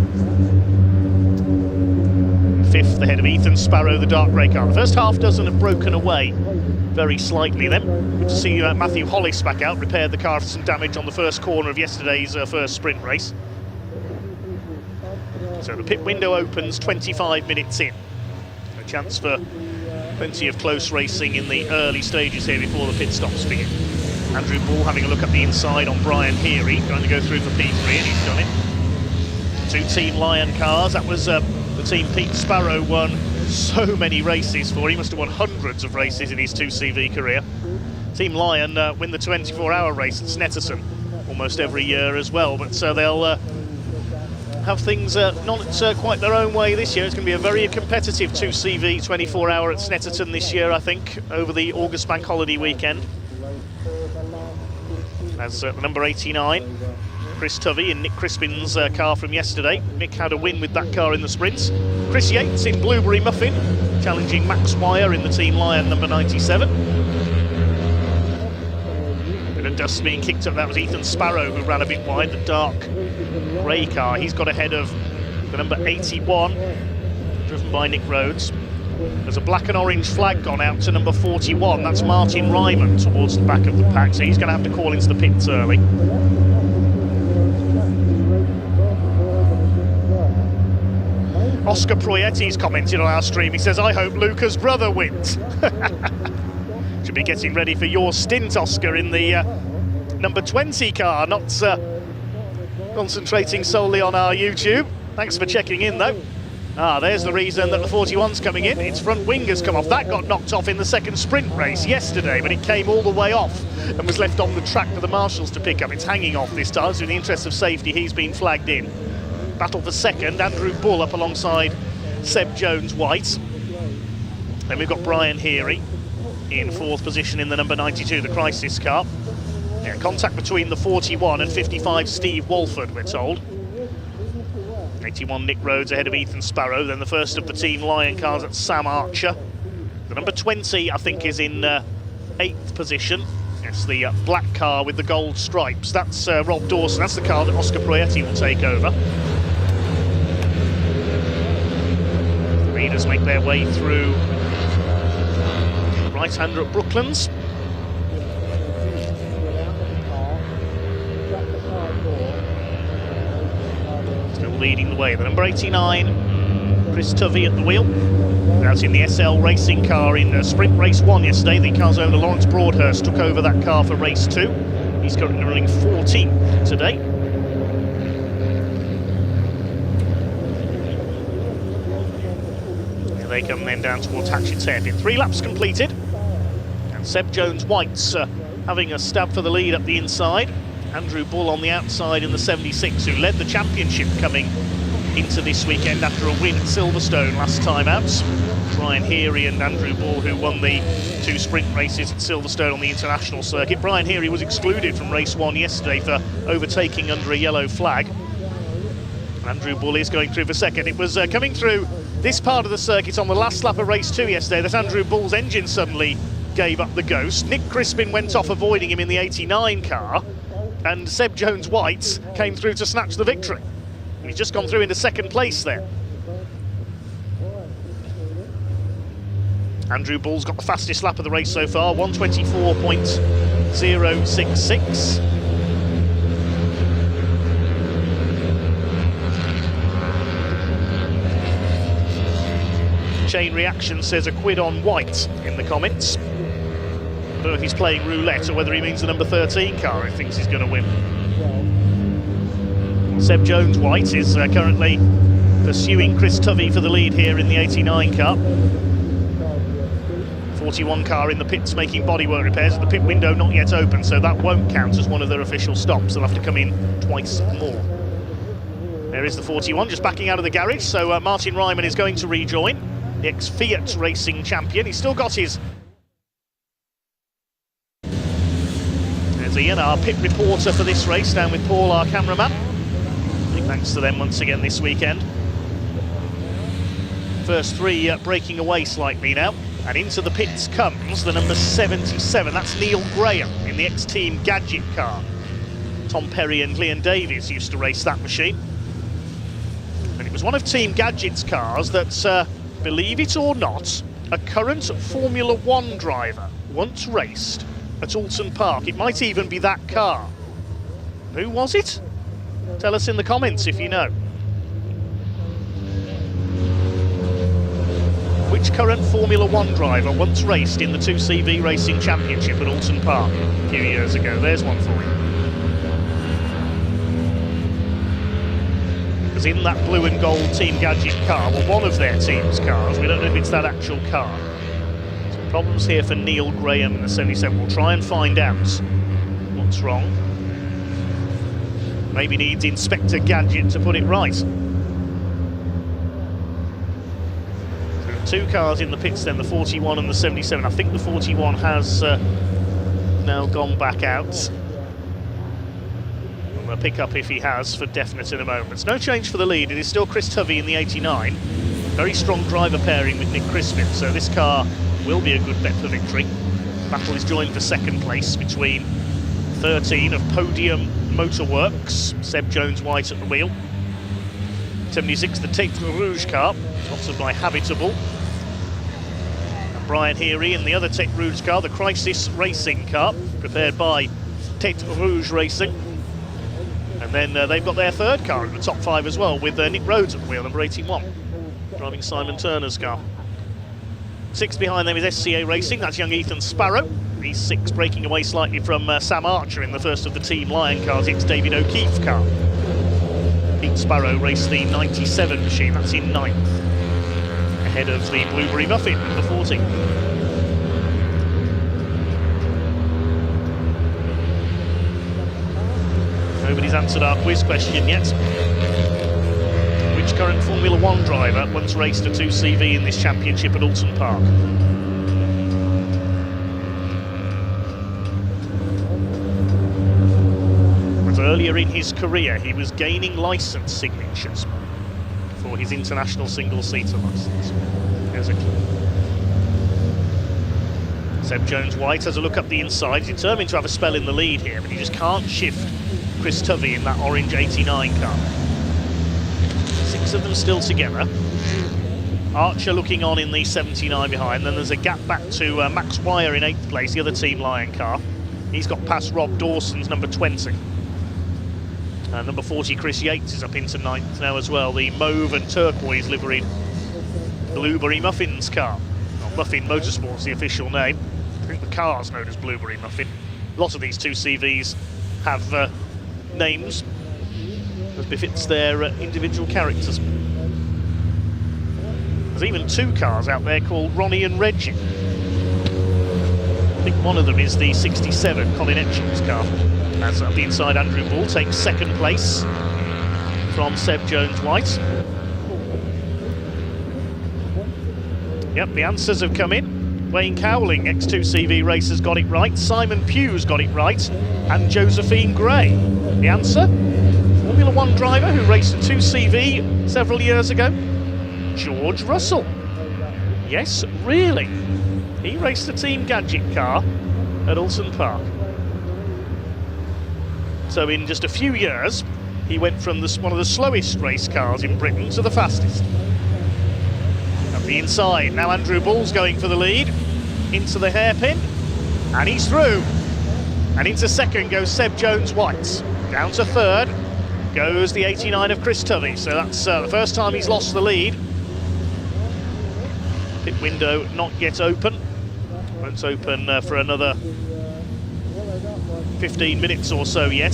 5th ahead of Ethan Sparrow, the dark grey car. The first half dozen have broken away very slightly then. Good to see Matthew Hollis back out, repaired the car for some damage on the first corner of yesterday's first sprint race. So the pit window opens 25 minutes in. chance for plenty of close racing in the early stages here before the pit stops begin. Andrew Ball having a look at the inside on Brian Heary, going to go through for P3, and he's done it. 2 Team Lion cars. That was the team Pete Sparrow won so many races for. He must have won hundreds of races in his 2CV career. Team Lion win the 24-hour race at Snetterton almost every year as well, but they'll have things not quite their own way this year. It's going to be a very competitive 2CV 24-hour at Snetterton this year, I think, over the August bank holiday weekend. As the number 89, Chris Tovey in Nick Crispin's car from yesterday. Nick had a win with that car in the sprints. Chris Yates in Blueberry Muffin, challenging Max Wire in the Team Lion number 97. Bit of dust being kicked up. That was Ethan Sparrow who ran a bit wide, the dark grey car. He's got ahead of the number 81, driven by Nick Rhodes. There's a black and orange flag gone out to number 41. That's Martin Ryman towards the back of the pack, so he's going to have to call into the pits early. Oscar Proietti's commented on our stream. He says, I hope Luca's brother wins. Should be getting ready for your stint, Oscar, in the number 20 car, not concentrating solely on our YouTube. Thanks for checking in, though. There's the reason that the 41's coming in. Its front wing has come off. That got knocked off in the second sprint race yesterday, but it came all the way off and was left on the track for the marshals to pick up. It's hanging off this time, so in the interest of safety, he's been flagged in. Battle for second, Andrew Bull up alongside Seb Jones-White. Then we've got Brian Heary in 4th position in the number 92, the Crisis car. Yeah, contact between the 41 and 55 Steve Walford, we're told. 81 Nick Rhodes ahead of Ethan Sparrow. Then the first of the Team Lion cars at Sam Archer. The number 20, I think, is in 8th position. It's the black car with the gold stripes. That's Rob Dawson. That's the car that Oscar Proietti will take over. The leaders make their way through right-hander at Brooklands. Still leading the way. The number 89, Chris Tovey at the wheel. Out in the SL racing car in sprint race 1 yesterday. The car's owner Lawrence Broadhurst took over that car for race 2. He's currently running 14th today. Here they come then down towards Hatchett's Head. In 3 laps completed. And Seb Jones-White's having a stab for the lead up the inside. Andrew Bull on the outside in the 76, who led the championship coming into this weekend after a win at Silverstone last time out. Brian Heary and Andrew Bull, who won the 2 sprint races at Silverstone on the international circuit. Brian Heary was excluded from race 1 yesterday for overtaking under a yellow flag. Andrew Bull is going through for second. It was coming through this part of the circuit on the last lap of race 2 yesterday that Andrew Bull's engine suddenly gave up the ghost. Nick Crispin went off, avoiding him in the 89 car, and Seb Jones-White came through to snatch the victory. He's just gone through into second place there. Andrew Bull's got the fastest lap of the race so far, 1:24.066. Chain Reaction says a quid on White in the comments. I don't know if he's playing roulette or whether he means the number 13 car he thinks he's going to win. Seb Jones-White is currently pursuing Chris Tovey for the lead here in the 89 car. 41 car in the pits making bodywork repairs. The pit window not yet open, so that won't count as one of their official stops. They'll have to come in twice more. There is the 41 just backing out of the garage, so Martin Ryman is going to rejoin, the ex-Fiat racing champion. He's still got his... There's Ian, our pit reporter for this race, down with Paul, our cameraman. Big thanks to them once again this weekend. First 3 breaking away slightly now. And into the pits comes the number 77. That's Neil Graham in the ex-Team Gadget car. Tom Perry and Leon Davies used to race that machine. And it was one of Team Gadget's cars that, believe it or not, a current Formula 1 driver once raced at Alton Park. It might even be that car. Who was it? Tell us in the comments if you know. Which current Formula One driver once raced in the 2CV Racing Championship at Alton Park a few years ago? There's one for you. Because in that blue and gold Team Gadget car, well, one of their team's cars, we don't know if it's that actual car. Some problems here for Neil Graham in the 77. We'll try and find out what's wrong. Maybe needs Inspector Gadget to put it right. So two cars in the pits then, the 41 and the 77. I think the 41 has now gone back out. I'm going to pick up if he has for definite in a moment. No change for the lead. It is still Chris Tovey in the 89. Very strong driver pairing with Nick Crispin, so this car will be a good bet for victory. Battle is joined for second place between 13 of Podium Motorworks, Seb Jones-White at the wheel. 76, the Tête Rouge car, sponsored by Habitable. And Brian Heary in the other Tête Rouge car, the Crisis Racing car, prepared by Tête Rouge Racing. And then they've got their third car in the top five as well, with Nick Rhodes at the wheel, number 81, driving Simon Turner's car. Sixth behind them is SCA Racing, that's young Ethan Sparrow. He's six, breaking away slightly from Sam Archer in the first of the Team Lion cars. It's David O'Keefe car. Pete Sparrow raced the 97 machine, that's in ninth, ahead of the Blueberry Muffin, the 40. Nobody's answered our quiz question yet. Which current Formula One driver once raced a 2CV in this championship at Alton Park? Earlier in his career, he was gaining licence signatures for his international single-seater licence. There's a clue. Seb Jones-White has a look up the inside. He's determined to have a spell in the lead here, but he just can't shift Chris Tovey in that orange 89 car. Six of them still together. Archer looking on in the 79 behind. Then there's a gap back to Max Wire in 8th place, the other Team Lion car. He's got past Rob Dawson's number 20. Number 40, Chris Yates, is up into 9th now as well. The mauve and turquoise liveried Blueberry Muffins car. Well, Muffin Motorsport's the official name. I think the car's known as Blueberry Muffin. A lot of these 2CVs have names as befits their individual characters. There's even two cars out there called Ronnie and Reggie. I think one of them is the 67, Colin Etching's car. As up the inside, Andrew Bull takes second place from Seb Jones-White. Yep, the answers have come in. Wayne Cowling, ex-2CV racers, got it right. Simon Pugh's got it right. And Josephine Gray. The answer? Formula One driver who raced a 2CV several years ago, George Russell. Yes, really. He raced a Team Gadget car at Alton Park. So in just a few years, he went from one of the slowest race cars in Britain to the fastest. Up the inside, now Andrew Bull's going for the lead. Into the hairpin, and he's through. And into second goes Seb Jones-White. Down to third goes the 89 of Chris Tovey. So that's the first time he's lost the lead. Pit window not yet open. Won't open for another 15 minutes or so yet.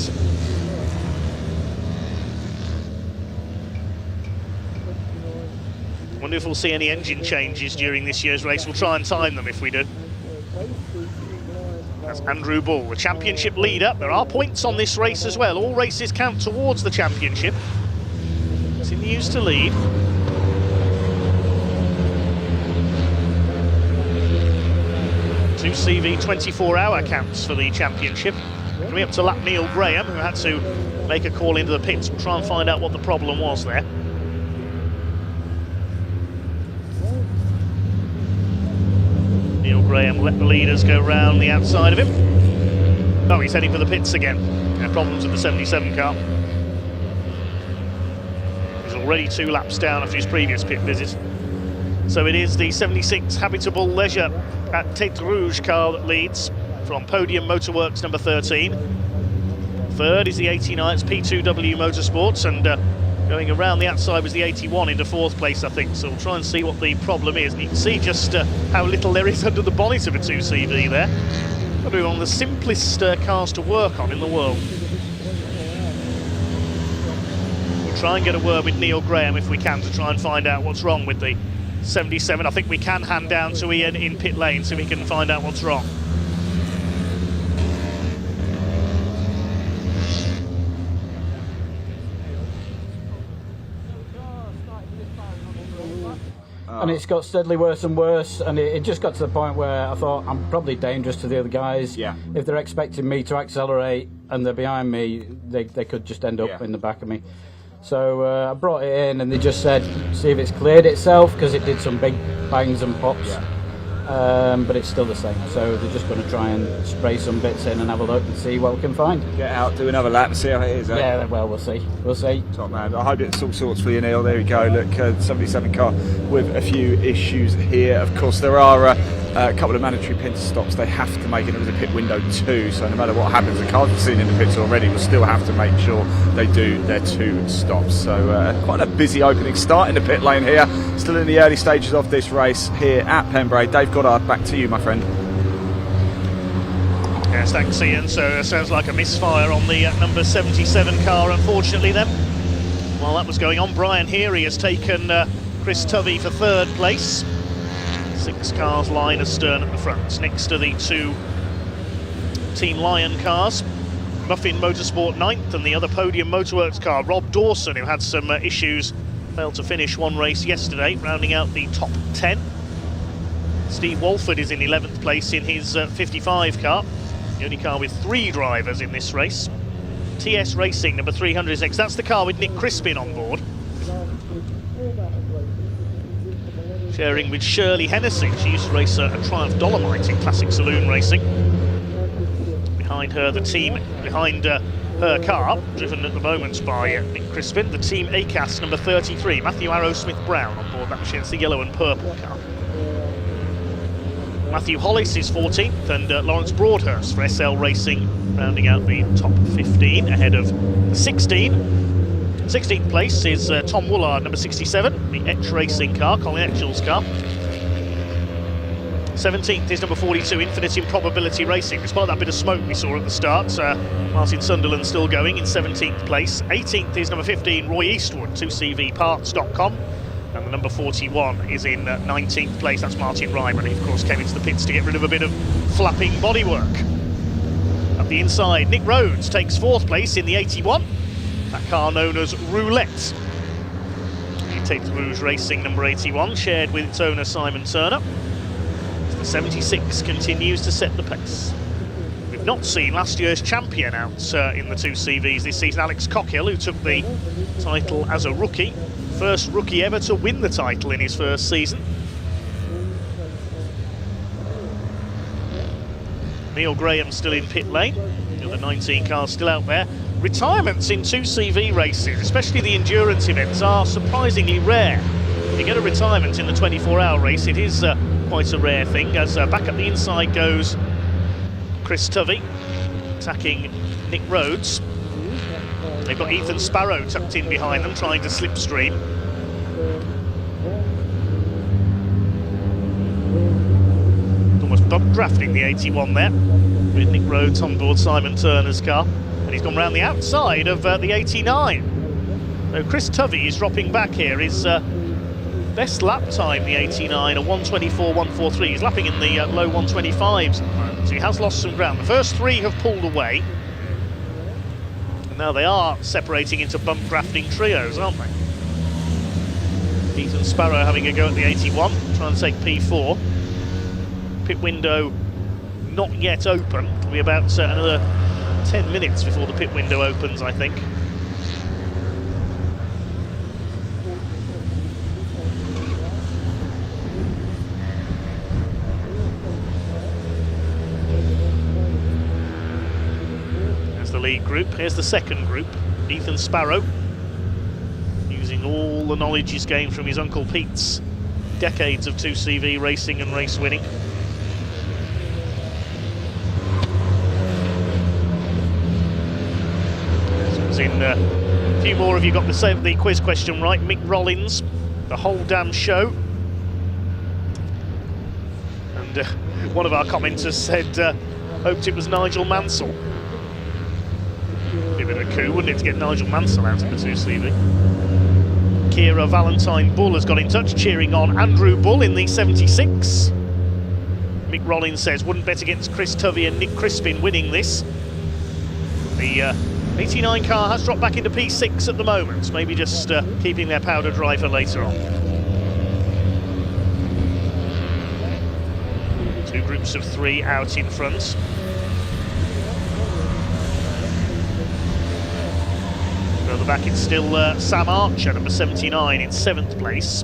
Wonder if we'll see any engine changes during this year's race. We'll try and time them if we do. That's Andrew Bull, the championship leader. There are points on this race as well. All races count towards the championship. It's in the use to lead. Two CV 24-hour counts for the championship. Coming up to lap Neil Graham, who had to make a call into the pits. We'll try and find out what the problem was there. Neil Graham let the leaders go round the outside of him. Oh, he's heading for the pits again. Problems with the 77 car. He's already 2 laps down after his previous pit visit. So it is the 76 Habitable Leisure at Tête Rouge car that leads from Podium Motorworks number 13. Third is the 89, it's P2W Motorsports, and Going around the outside was the 81 into 4th place, I think, so we'll try and see what the problem is. And you can see just how little there is under the bonnet of a 2CV there. Probably one of the simplest cars to work on in the world. We'll try and get a word with Neil Graham if we can to try and find out what's wrong with the 77. I think we can hand down to Ian in pit lane so we can find out what's wrong. And it's got steadily worse and worse, and it just got to the point where I thought I'm probably dangerous to the other guys. Yeah. If they're expecting me to accelerate and they're behind me, they could just end up in the back of me. So I brought it in, and they just said, see if it's cleared itself, because it did some big bangs and pops. But it's still the same, so they're just going to try and spray some bits in and have a look and see what we can find. Get out, do another lap and see how it is, eh? Yeah, well, we'll see. We'll see. Top man. I hope it's all sorts for you, Neil. There we go. Look, 77 car with a few issues here. Of course, there are a couple of mandatory pit stops they have to make, and it was a pit window too, so no matter what happens, the cars we've seen in the pits already will still have to make sure they do their 2 stops. So quite a busy opening start in the pit lane here. Still in the early stages of this race here at Pembrey. Dave Goddard, back to you, my friend. Yes, thanks, Ian. So it sounds like a misfire on the number 77 car, unfortunately, then. While that was going on, Brian Heary has taken Chris Tovey for 3rd place. 6 cars line astern at the front, next to the 2 Team Lion cars. Muffin Motorsport 9th, and the other Podium Motorworks car, Rob Dawson, who had some issues, failed to finish one race yesterday, rounding out the top 10. Steve Walford is in 11th place in his 55 car, the only car with 3 drivers in this race. TS Racing, number 300X, that's the car with Nick Crispin on board. Sharing with Shirley Hennessy. She used to race a Triumph Dolomite in Classic Saloon Racing. Behind her, the team behind her car, driven at the moment by Nick Crispin, the Team ACAS number 33, Matthew Arrowsmith-Brown on board that machine. It's the yellow and purple car. Matthew Hollis is 14th, and Lawrence Broadhurst for SL Racing, rounding out the top 15 ahead of the 16. 16th place is Tom Woolard, number 67, the Etch Racing car, Colin Etchel's car. 17th is number 42, Infinite Improbability Racing. Despite that bit of smoke we saw at the start, Martin Sunderland still going in 17th place. 18th is number 15, Roy Eastwood, 2CVparts.com. And the number 41 is in 19th place, that's Martin Ryman. He, of course, came into the pits to get rid of a bit of flapping bodywork. Up the inside, Nick Rhodes takes 4th place in the 81. That car known as Roulette. He takes Rouge Racing number 81, shared with its owner Simon Turner. The 76 continues to set the pace. We've not seen last year's champion out in the 2CVs this season, Alex Cockhill, who took the title as a rookie. First rookie ever to win the title in his first season. Neil Graham still in pit lane. The other 19 cars still out there. Retirements in 2CV races, especially the endurance events, are surprisingly rare. If you get a retirement in the 24-hour race, it is quite a rare thing, as back up the inside goes Chris Tovey, attacking Nick Rhodes. They've got Ethan Sparrow tucked in behind them, trying to slipstream. Almost bump drafting the 81 there, with Nick Rhodes on board Simon Turner's car. And he's gone round the outside of the 89. So Chris Tovey is dropping back here. His best lap time, the 89, a 1:24.143. He's lapping in the low 125s. So he has lost some ground. The first 3 have pulled away. And now they are separating into bump drafting trios, aren't they? Ethan Sparrow having a go at the 81, trying to take P4. Pit window not yet open. It'll be about another 10 minutes before the pit window opens, I think. There's the lead group. Here's the second group. Ethan Sparrow, using all the knowledge he's gained from his Uncle Pete's decades of 2CV racing and race winning. questions in. A few more of you got the quiz question right. Mick Rollins, the whole damn show. And one of our commenters said, hoped it was Nigel Mansell. Be a bit of a coup, wouldn't it, to get Nigel Mansell out of the 2CV? Kira Valentine Bull has got in touch, cheering on Andrew Bull in the 76. Mick Rollins says, wouldn't bet against Chris Tovey and Nick Crispin winning this. The 89 car has dropped back into P6 at the moment, maybe just keeping their powder dry for later on. Two groups of three out in front. Further back it's still Sam Archer, number 79, in 7th place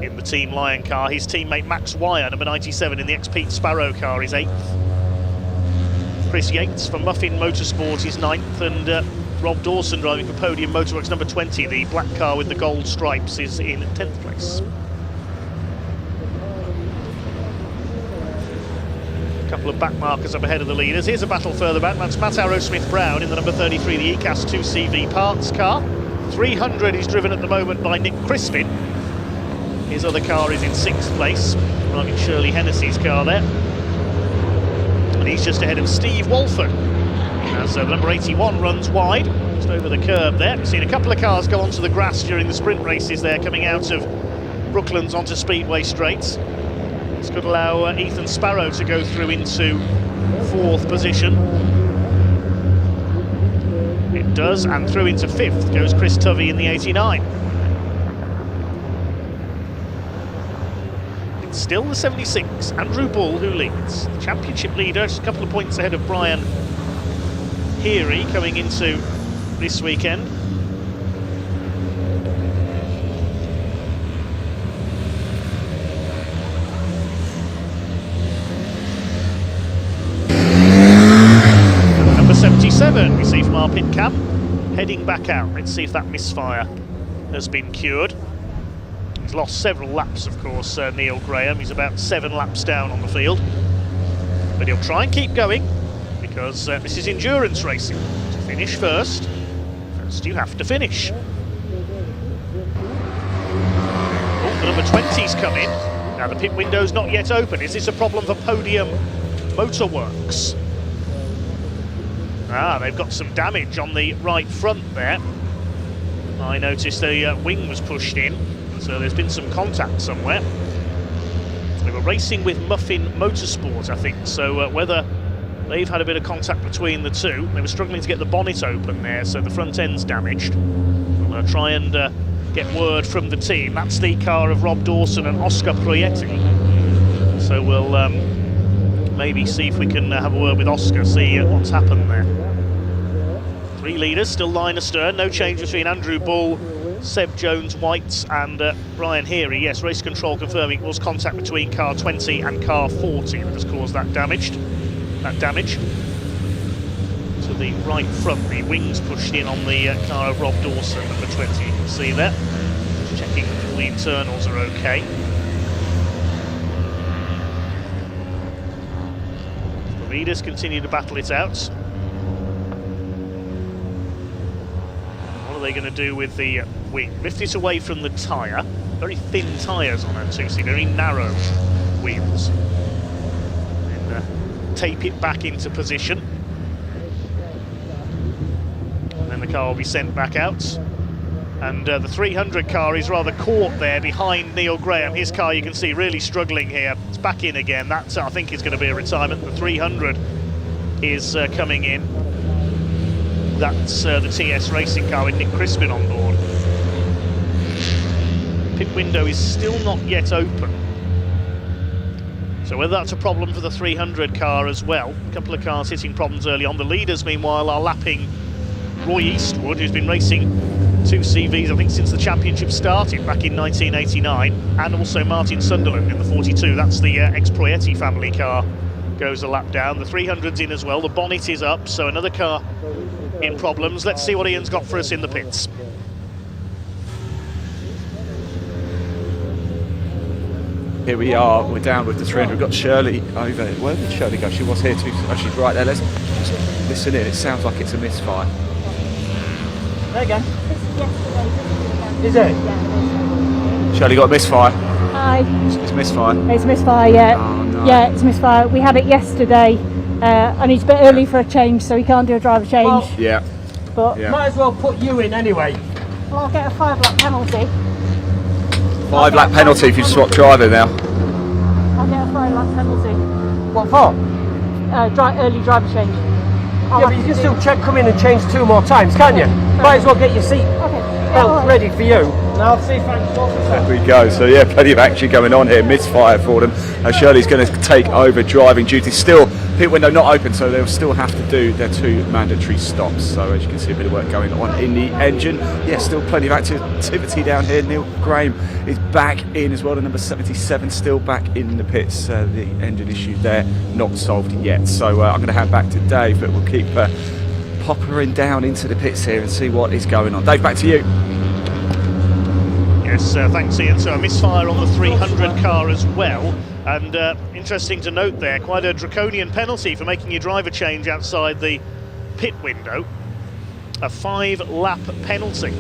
in the Team Lion car. His teammate Max Wire, number 97, in the ex-Pete Sparrow car, is 8th. Chris Yates from Muffin Motorsport is 9th, and Rob Dawson driving for Podium Motorworks, number 20, the black car with the gold stripes, is in 10th place. A couple of back markers up ahead of the leaders. Here's a battle further back. That's Matt Arrowsmith-Brown in the number 33, the ECAS 2CV parts car. 300 is driven at the moment by Nick Crispin. His other car is in 6th place, driving Shirley Hennessy's car there. And he's just ahead of Steve Walford as the number 81 runs wide, just over the curb there. We've seen a couple of cars go onto the grass during the sprint races there, coming out of Brooklands onto Speedway Straights. This could allow Ethan Sparrow to go through into 4th position. It does, and through into 5th goes Chris Tovey in the 89. It's still the 76, Andrew Bull, who leads. The championship leader, just a couple of points ahead of Brian Heary coming into this weekend. Number 77, we see from our pit cam, heading back out. Let's see if that misfire has been cured. He's lost several laps, of course, Neil Graham. He's about 7 laps down on the field. But he'll try and keep going, because this is endurance racing. To finish first you have to finish. Oh, the number 20's come in. Now the pit window's not yet open. Is this a problem for Podium Motorworks? Ah, they've got some damage on the right front there. I noticed the wing was pushed in, so there's been some contact somewhere. They were racing with Muffin Motorsport, I think, so whether they've had a bit of contact between the two. They were struggling to get the bonnet open there, so the front end's damaged. We'll try and get word from the team. That's the car of Rob Dawson and Oscar Proietti. So we'll maybe see if we can have a word with Oscar, see what's happened there. 3 leaders, still line astern, no change between Andrew Bull, Seb Jones-White and Brian Heary. Yes, race control confirming it was contact between car 20 and car 40 that has caused that damage. To the right front, the wings pushed in on the car of Rob Dawson, number 20, you can see there. Just checking all the internals are okay. The leaders continue to battle it out. What are they going to do with the wing? Lift it away from the tyre. Very thin tyres on a 2C, very narrow wheels. Tape it back into position, and then the car will be sent back out. And the 300 car is rather caught there behind Neil Graham. His car, you can see, really struggling here. It's back in again. That, I think, is going to be a retirement. The 300 is coming in. That's the TS Racing car with Nick Crispin on board. Pit window is still not yet open. So whether that's a problem for the 300 car as well. A couple of cars hitting problems early on. The leaders, meanwhile, are lapping Roy Eastwood, who's been racing 2CVs, I think, since the championship started back in 1989, and also Martin Sunderland in the 42. That's the ex-Proietti family car, goes a lap down. The 300's in as well. The bonnet is up, so another car in problems. Let's see what Ian's got for us in the pits. Here we are, we're down with the 300. We've got Shirley over. Where did Shirley go? She was here too. Oh, she's right there. Let's just listen in. It sounds like it's a misfire. There you go. Is it? Shirley got a misfire. Hi. It's misfire. It's misfire, yeah. Oh, no. Yeah, it's misfire. We had it yesterday, and it's a bit early for a change, so we can't do a driver change. Well, yeah. But might as well put you in anyway. well, I'll get a 5-lap penalty. 5-lap penalty if you swap driver now. I'll get a 5-lap penalty. What for? Early driver change. Yeah, but you can still come in and change 2 more times, can't you? Might as well get your seat belt ready for you. Now, see if I can sort this out. There we go. So yeah, plenty of action going on here. Misfire for them. Shirley's going to take over driving duty. Still, pit window not open, so they'll still have to do their 2 mandatory stops. So as you can see, a bit of work going on in the engine. Yeah, still plenty of activity down here. Neil Graham is back in as well. The number 77 still back in the pits. The engine issue there not solved yet. So I'm going to hand back to Dave, but we'll keep poppering down into the pits here and see what is going on. Dave, back to you. Yes, thanks Ian. So a misfire on the 300 car as well, and interesting to note there, quite a draconian penalty for making your driver change outside the pit window, a 5-lap penalty.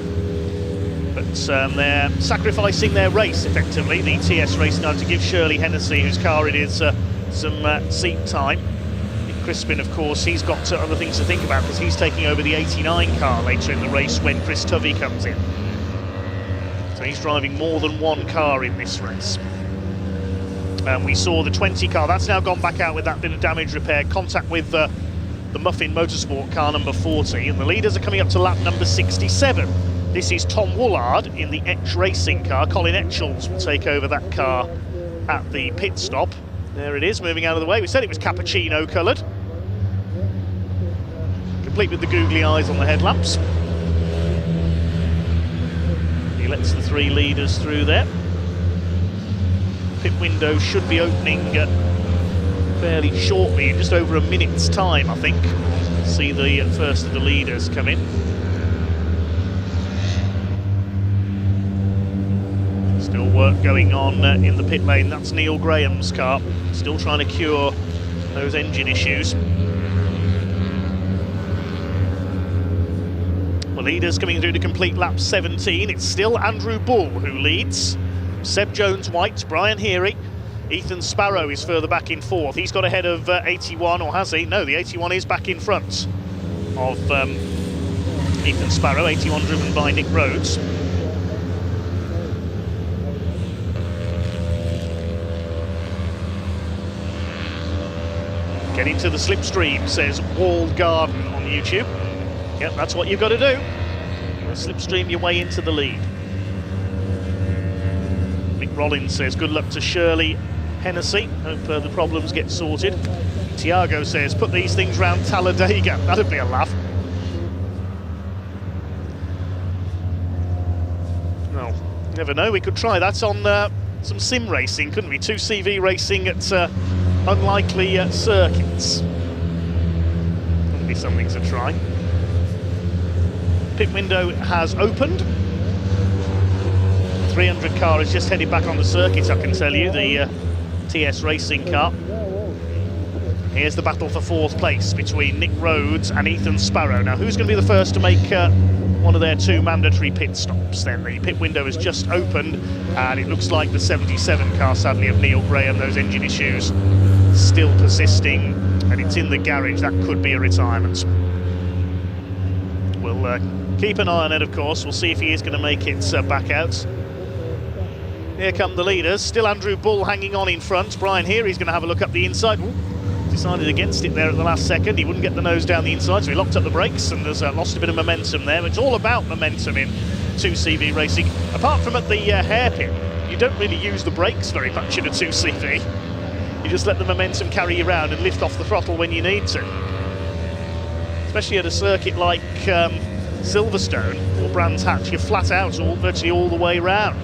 But they're sacrificing their race effectively, the TS race now, to give Shirley Hennessy, whose car it is, some seat time. Crispin, of course, he's got other things to think about because he's taking over the 89 car later in the race when Chris Tovey comes in. So he's driving more than 1 car in this race. We saw the 20 car, that's now gone back out with that bit of damage repair, contact with the Muffin Motorsport car number 40, and the leaders are coming up to lap number 67. This is Tom Woolard in the Etch Racing car. Colin Etchells will take over that car at the pit stop. There it is, moving out of the way. We said it was cappuccino coloured. Complete with the googly eyes on the headlamps. He lets the 3 leaders through there. Pit window should be opening fairly shortly, in just over a minute's time, I think. See the first of the leaders come in. Still work going on in the pit lane. That's Neil Graham's car. Still trying to cure those engine issues. The leaders coming through to complete lap 17. It's still Andrew Bull who leads. Seb Jones-White, Brian Heary. Ethan Sparrow is further back in 4th. He's got ahead of 81, or has he? No, the 81 is back in front of Ethan Sparrow. 81 driven by Nick Rhodes. Get into the slipstream, says Walled Garden on YouTube. Yep, that's what you've got to do. Slipstream your way into the lead. Mick Rollins says, good luck to Shirley Hennessy. Hope the problems get sorted. Tiago says, put these things round Talladega. That'd be a laugh. Well, you never know. We could try that on some sim racing, couldn't we? 2CV racing at unlikely circuits. That'd be something to try. Pit window has opened. 300 car is just headed back on the circuit, I can tell you, the TS Racing car. Here's the battle for 4th place between Nick Rhodes and Ethan Sparrow. Now, who's going to be the first to make one of their 2 mandatory pit stops then? The pit window has just opened, and it looks like the 77 car, sadly, of Neil Graham, those engine issues still persisting, and it's in the garage. That could be a retirement. We'll keep an eye on it, of course. We'll see if he is going to make it back out. Here come the leaders. Still Andrew Bull hanging on in front. Brian Heary's going to have a look up the inside. Ooh, decided against it there at the last second. He wouldn't get the nose down the inside, so he locked up the brakes and has lost a bit of momentum there. It's all about momentum in 2CV racing. Apart from at the hairpin, you don't really use the brakes very much in a 2CV. You just let the momentum carry you around and lift off the throttle when you need to. Especially at a circuit like Silverstone or Brands Hatch, you're flat out virtually all the way round.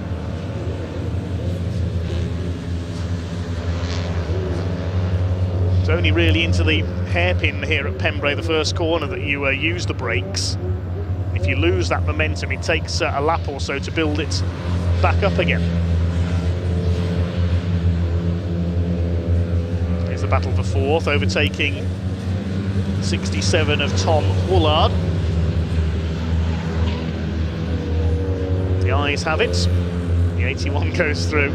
It's only really into the hairpin here at Pembrey, the first corner, that you use the brakes. If you lose that momentum, it takes a lap or so to build it back up again. Here's the battle for 4th, overtaking 67 of Tom Woolard. The eyes have it. The 81 goes through.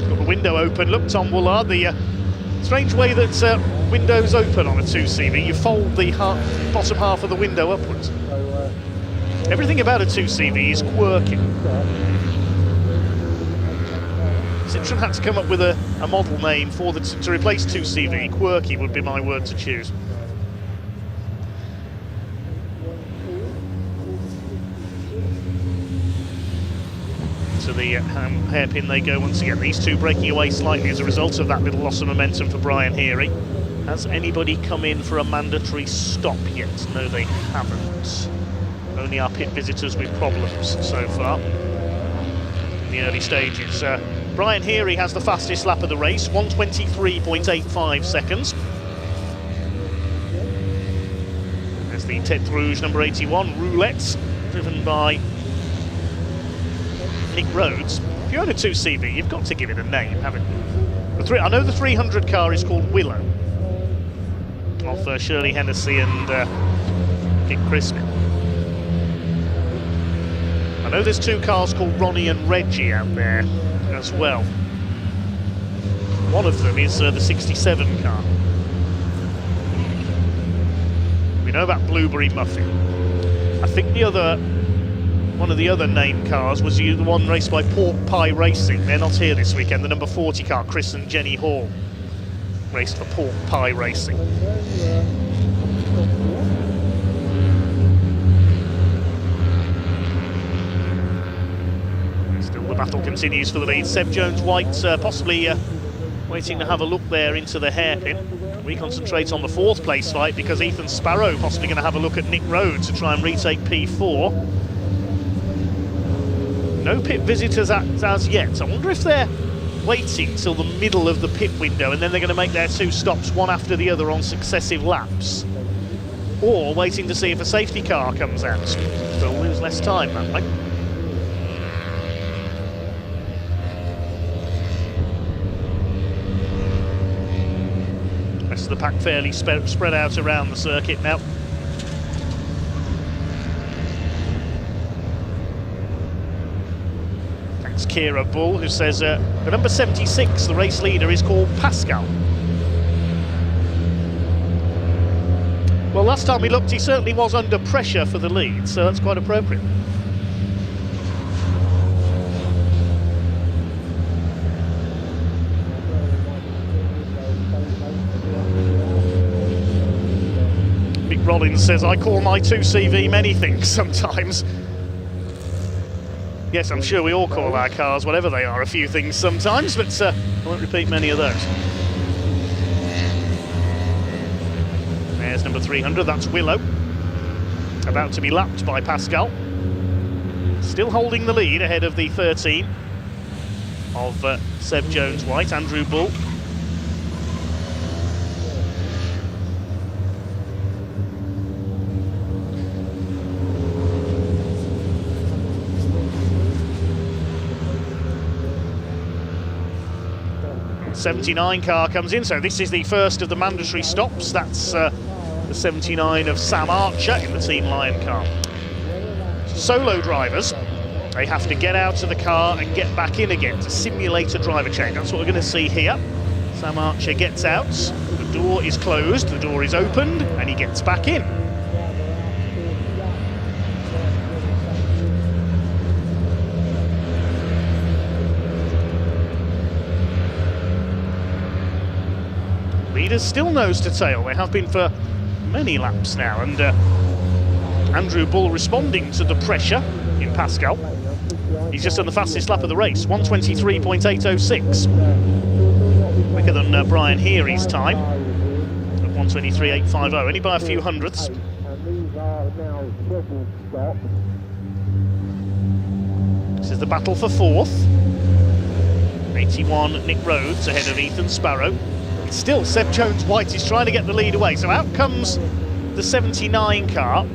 Got the window open. Look, Tom Woolard, the strange way that windows open on a 2CV. You fold the bottom half of the window upwards. Everything about a 2CV is quirky. Citroen had to come up with a model name for to replace 2CV. Quirky would be my word to choose. To the hairpin they go once again. These two breaking away slightly as a result of that little loss of momentum for Brian Heary. Has anybody come in for a mandatory stop yet? No, they haven't. Only our pit visitors with problems so far in the early stages. Brian Heary has the fastest lap of the race, 1:23.85 seconds. There's the Tête Rouge number 81, Roulette, driven by Nick Rhodes. If you own a 2CV, you've got to give it a name, haven't you? I know the 300 car is called Willow, of Shirley Hennessy and Dick Crispin. I know there's two cars called Ronnie and Reggie out there as well. One of them is the 67 car. We know about Blueberry Muffin. I think one of the other named cars was the one raced by Pork Pie Racing. They're not here this weekend. The number 40 car, Chris and Jenny Hall, raced for Pork Pie Racing. Still the battle continues for the lead. Seb Jones-White possibly waiting to have a look there into the hairpin. We concentrate on the fourth place fight because Ethan Sparrow possibly going to have a look at Nick Rhodes to try and retake P4. No pit visitors as yet. I wonder if they're waiting till the middle of the pit window and then they're going to make their two stops one after the other on successive laps, or waiting to see if a safety car comes out. They'll lose less time that way. Rest of the pack fairly spread out around the circuit now. Kira Bull, who says the number 76, the race leader, is called Pascal. Well, last time we looked, he certainly was under pressure for the lead, so that's quite appropriate. Mick Rollins says, I call my 2CV many things sometimes. Yes, I'm sure we all call our cars, whatever they are, a few things sometimes, but I won't repeat many of those. There's number 300, that's Willow. About to be lapped by Pascal. Still holding the lead ahead of the 13 of Seb Jones-White, Andrew Bull. '79 car comes in, so this is the first of the mandatory stops. That's the 79 of Sam Archer in the Team Lion car. Solo drivers, they have to get out of the car and get back in again to simulate a driver change. That's what we're going to see here. Sam Archer gets out, the door is closed, the door is opened, and he gets back in. Leaders still nose to tail. They have been for many laps now, and Andrew Bull responding to the pressure in Pascal. He's just done the fastest lap of the race, 1:23.806. Quicker than Brian Heary's time at 1:23.850, only by a few hundredths. This is the battle for fourth. 81 Nick Rhodes ahead of Ethan Sparrow. Still, Seb Jones-White is trying to get the lead away. So out comes the 79 car.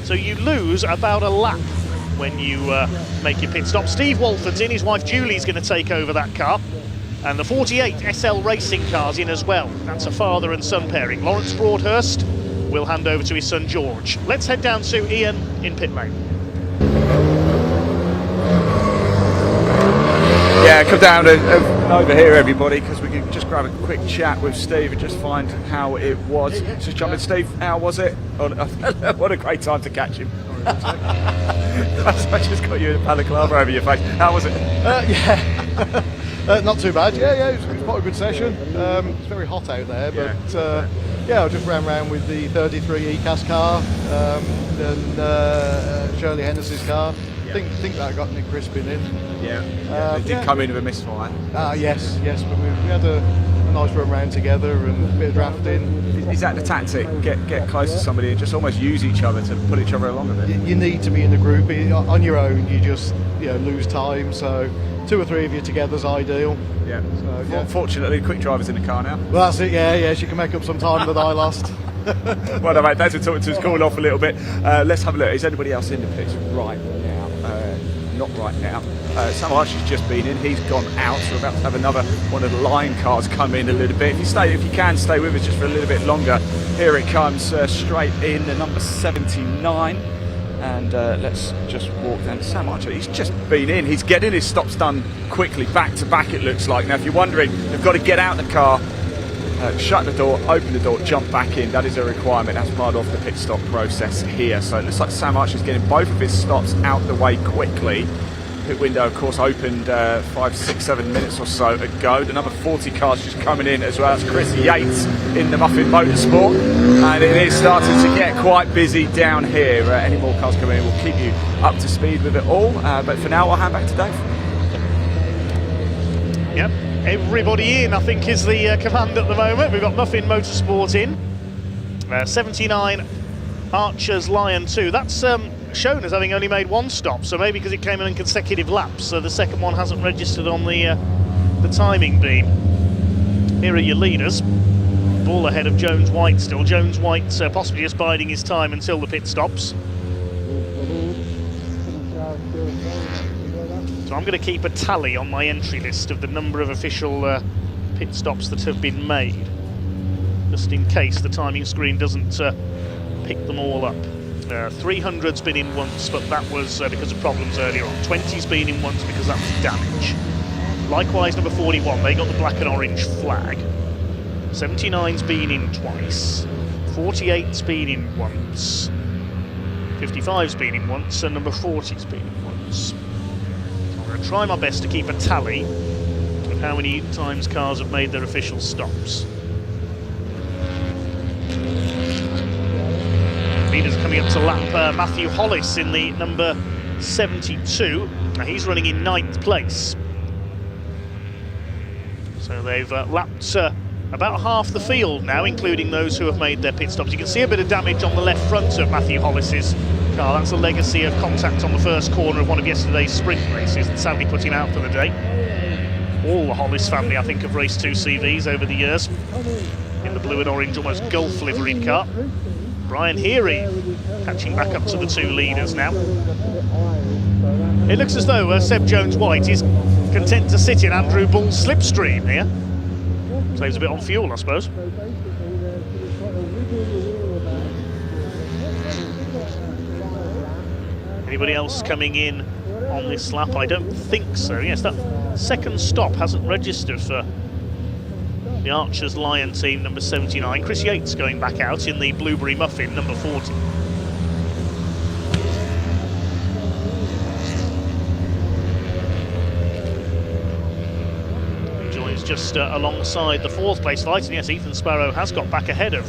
So you lose about a lap when you make your pit stop. Steve Walford's in, his wife Julie's going to take over that car. And the 48 SL Racing car's in as well. That's a father and son pairing. Lawrence Broadhurst will hand over to his son George. Let's head down to Ian in pit lane. Yeah, come down over here, everybody, because we can just grab a quick chat with Steve and just find how it was. Just jump in, Steve. How was it? What a great time to catch him. I just got you in a balaclava over your face. How was it? Not too bad. Yeah, it was quite a good session. It's very hot out there, but I just ran around with the 33 ECAS car and Shirley Hennessy's car. I think that got Nick Crispin in. They did come in with a misfire. Yes, but we had a nice run round together and a bit of drafting. Is that the tactic? Get close to somebody and just almost use each other to pull each other along a bit? You need to be in a group. On your own, you just lose time. So 2 or 3 of you together is ideal. Yeah. So, yeah. Fortunately, Quick Driver's in the car now. Well, that's it. Yeah. She can make up some time that I lost. Well, no, mate. Thanks for talking to us. Cool off a little bit. Let's have a look. Is anybody else in the pits right now? Not right now. Sam Archer's just been in. He's gone out. So we're about to have another one of the line cars come in a little bit. If you can stay with us just for a little bit longer. Here it comes straight in, the number 79. And let's just walk down to Sam Archer. He's just been in. He's getting his stops done quickly, back to back it looks like. Now if you're wondering, you've got to get out the car, shut the door, open the door, jump back in. That is a requirement. That's part of the pit stop process here. So it looks like Sam Archer's getting both of his stops out the way quickly. Pit window, of course, opened 5, 6, 7 minutes or so ago. The number 40 car's just coming in as well. That's Chris Yates in the Muffin Motorsport. And it is starting to get quite busy down here. Any more cars coming in, we'll keep you up to speed with it all. But for now, I'll hand back to Dave. Yep, everybody in, I think, is the command at the moment. We've got Muffin Motorsport in. 79 Archer's Lion 2. That's shown as having only made 1 stop, so maybe because it came in consecutive laps, so the second one hasn't registered on the timing beam. Here are your leaders. Ball ahead of Jones White still. Jones White possibly just biding his time until the pit stops. So I'm going to keep a tally on my entry list of the number of official pit stops that have been made, just in case the timing screen doesn't pick them all up. 300's been in once, but that was because of problems earlier on. 20's been in once because that was damage. Likewise, number 41, they got the black and orange flag. 79's been in twice. 48's been in once. 55's been in once, and number 40's been in once. I'm going to try my best to keep a tally of how many times cars have made their official stops. Leaders coming up to lap Matthew Hollis in the number 72. Now he's running in 9th place. So they've lapped about half the field now, including those who have made their pit stops. You can see a bit of damage on the left front of Matthew Hollis's car. That's a legacy of contact on the first corner of one of yesterday's sprint races that sadly put him out for the day. All the Hollis family, I think, have raced 2 CVs over the years in the blue and orange, almost Gulf liveried car. Brian Heary catching back up to the 2 leaders now. It looks as though Seb Jones-White is content to sit in Andrew Bull's slipstream here. Saves a bit on fuel, I suppose. Anybody else coming in on this lap? I don't think so. Yes, that second stop hasn't registered for the Archer's Lion team, number 79. Chris Yates going back out in the Blueberry Muffin, number 40. He joins just alongside the 4th place fight, and yes, Ethan Sparrow has got back ahead of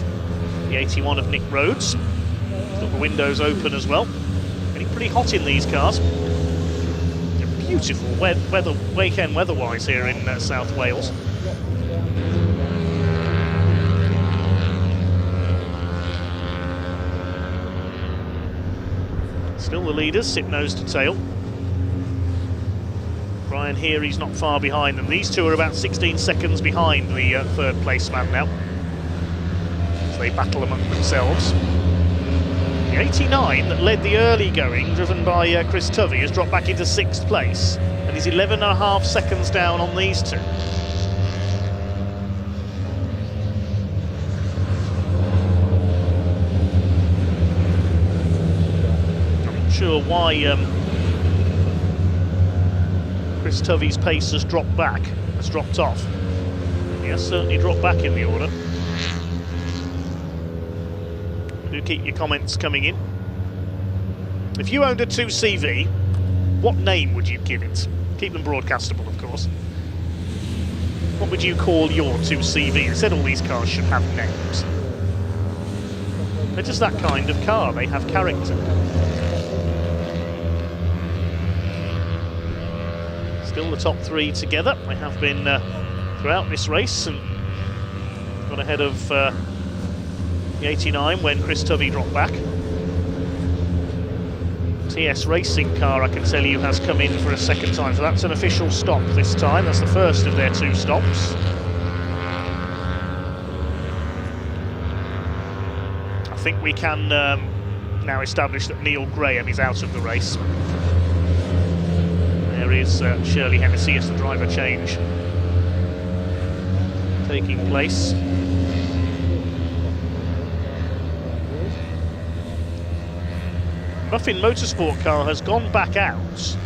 the 81 of Nick Rhodes. Got the windows open as well. Getting pretty hot in these cars. Beautiful weekend weather-wise here in South Wales. Still the leaders, sit nose to tail. Brian Heary's not far behind them. These two are about 16 seconds behind the 3rd place man now, as they battle among themselves. The 89 that led the early going, driven by Chris Tovey, has dropped back into 6th place and is 11.5 seconds down on these two. I'm not sure why Chris Tovey's pace has dropped off. He has certainly dropped back in the order. Do keep your comments coming in. If you owned a 2CV, what name would you give it? Keep them broadcastable, of course. What would you call your 2CV? I said all these cars should have names. They're just that kind of car, they have character. Still the top three together. They have been throughout this race and got ahead of the 89 when Chris Tovey dropped back. TS Racing car, I can tell you, has come in for a second time, so that's an official stop this time. That's the first of their 2 stops. I think we can now establish that Neil Graham is out of the race. There is Shirley Hennessy as the driver change taking place. Muffin Motorsport car has gone back out,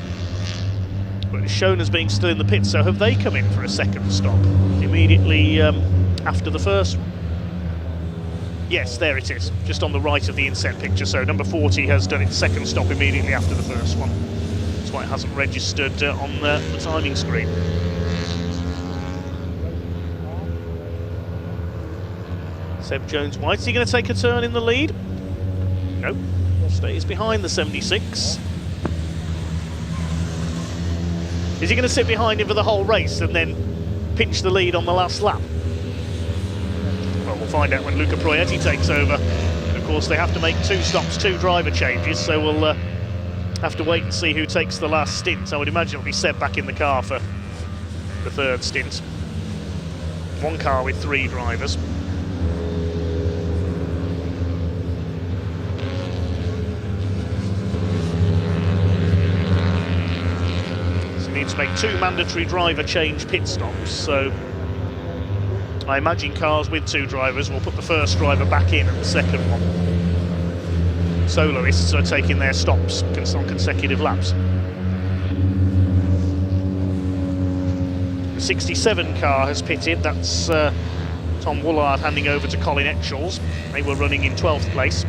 but it's shown as being still in the pit, so have they come in for a second stop immediately after the first one? Yes, there it is, just on the right of the inset picture, so number 40 has done its second stop immediately after the first one. That's why it hasn't registered on the timing screen. Seb Jones-White, is he going to take a turn in the lead? No. Stays behind the 76. Is he going to sit behind him for the whole race and then pinch the lead on the last lap? Well, we'll find out when Luca Proietti takes over. Of course, they have to make 2 stops, 2 driver changes, so we'll have to wait and see who takes the last stint. I would imagine it'll be Seb back in the car for the 3rd stint. 1 car with 3 drivers. Needs to make 2 mandatory driver change pit stops, so I imagine cars with 2 drivers will put the first driver back in at the second one. Soloists are taking their stops on consecutive laps. The 67 car has pitted, that's Tom Woolard handing over to Colin Etchells. They were running in 12th place.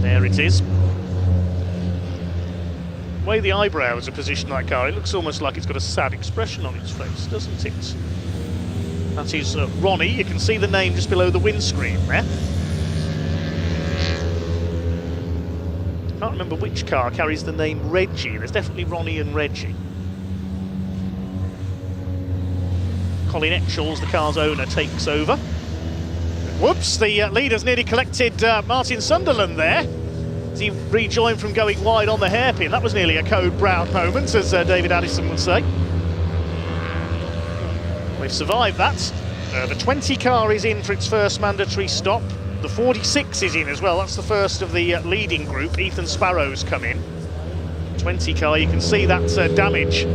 There it is. The way the eyebrows are positioned in that car, it looks almost like it's got a sad expression on its face, doesn't it? That is Ronnie. You can see the name just below the windscreen there. Can't remember which car carries the name Reggie. There's definitely Ronnie and Reggie. Colin Etchells, the car's owner, takes over. Whoops, the leader's nearly collected Martin Sunderland there. He rejoined from going wide on the hairpin. That was nearly a Code Brown moment, as David Addison would say. They've survived that. The 20 car is in for its first mandatory stop. The 46 is in as well. That's the first of the leading group. Ethan Sparrow's come in. 20 car, you can see that damage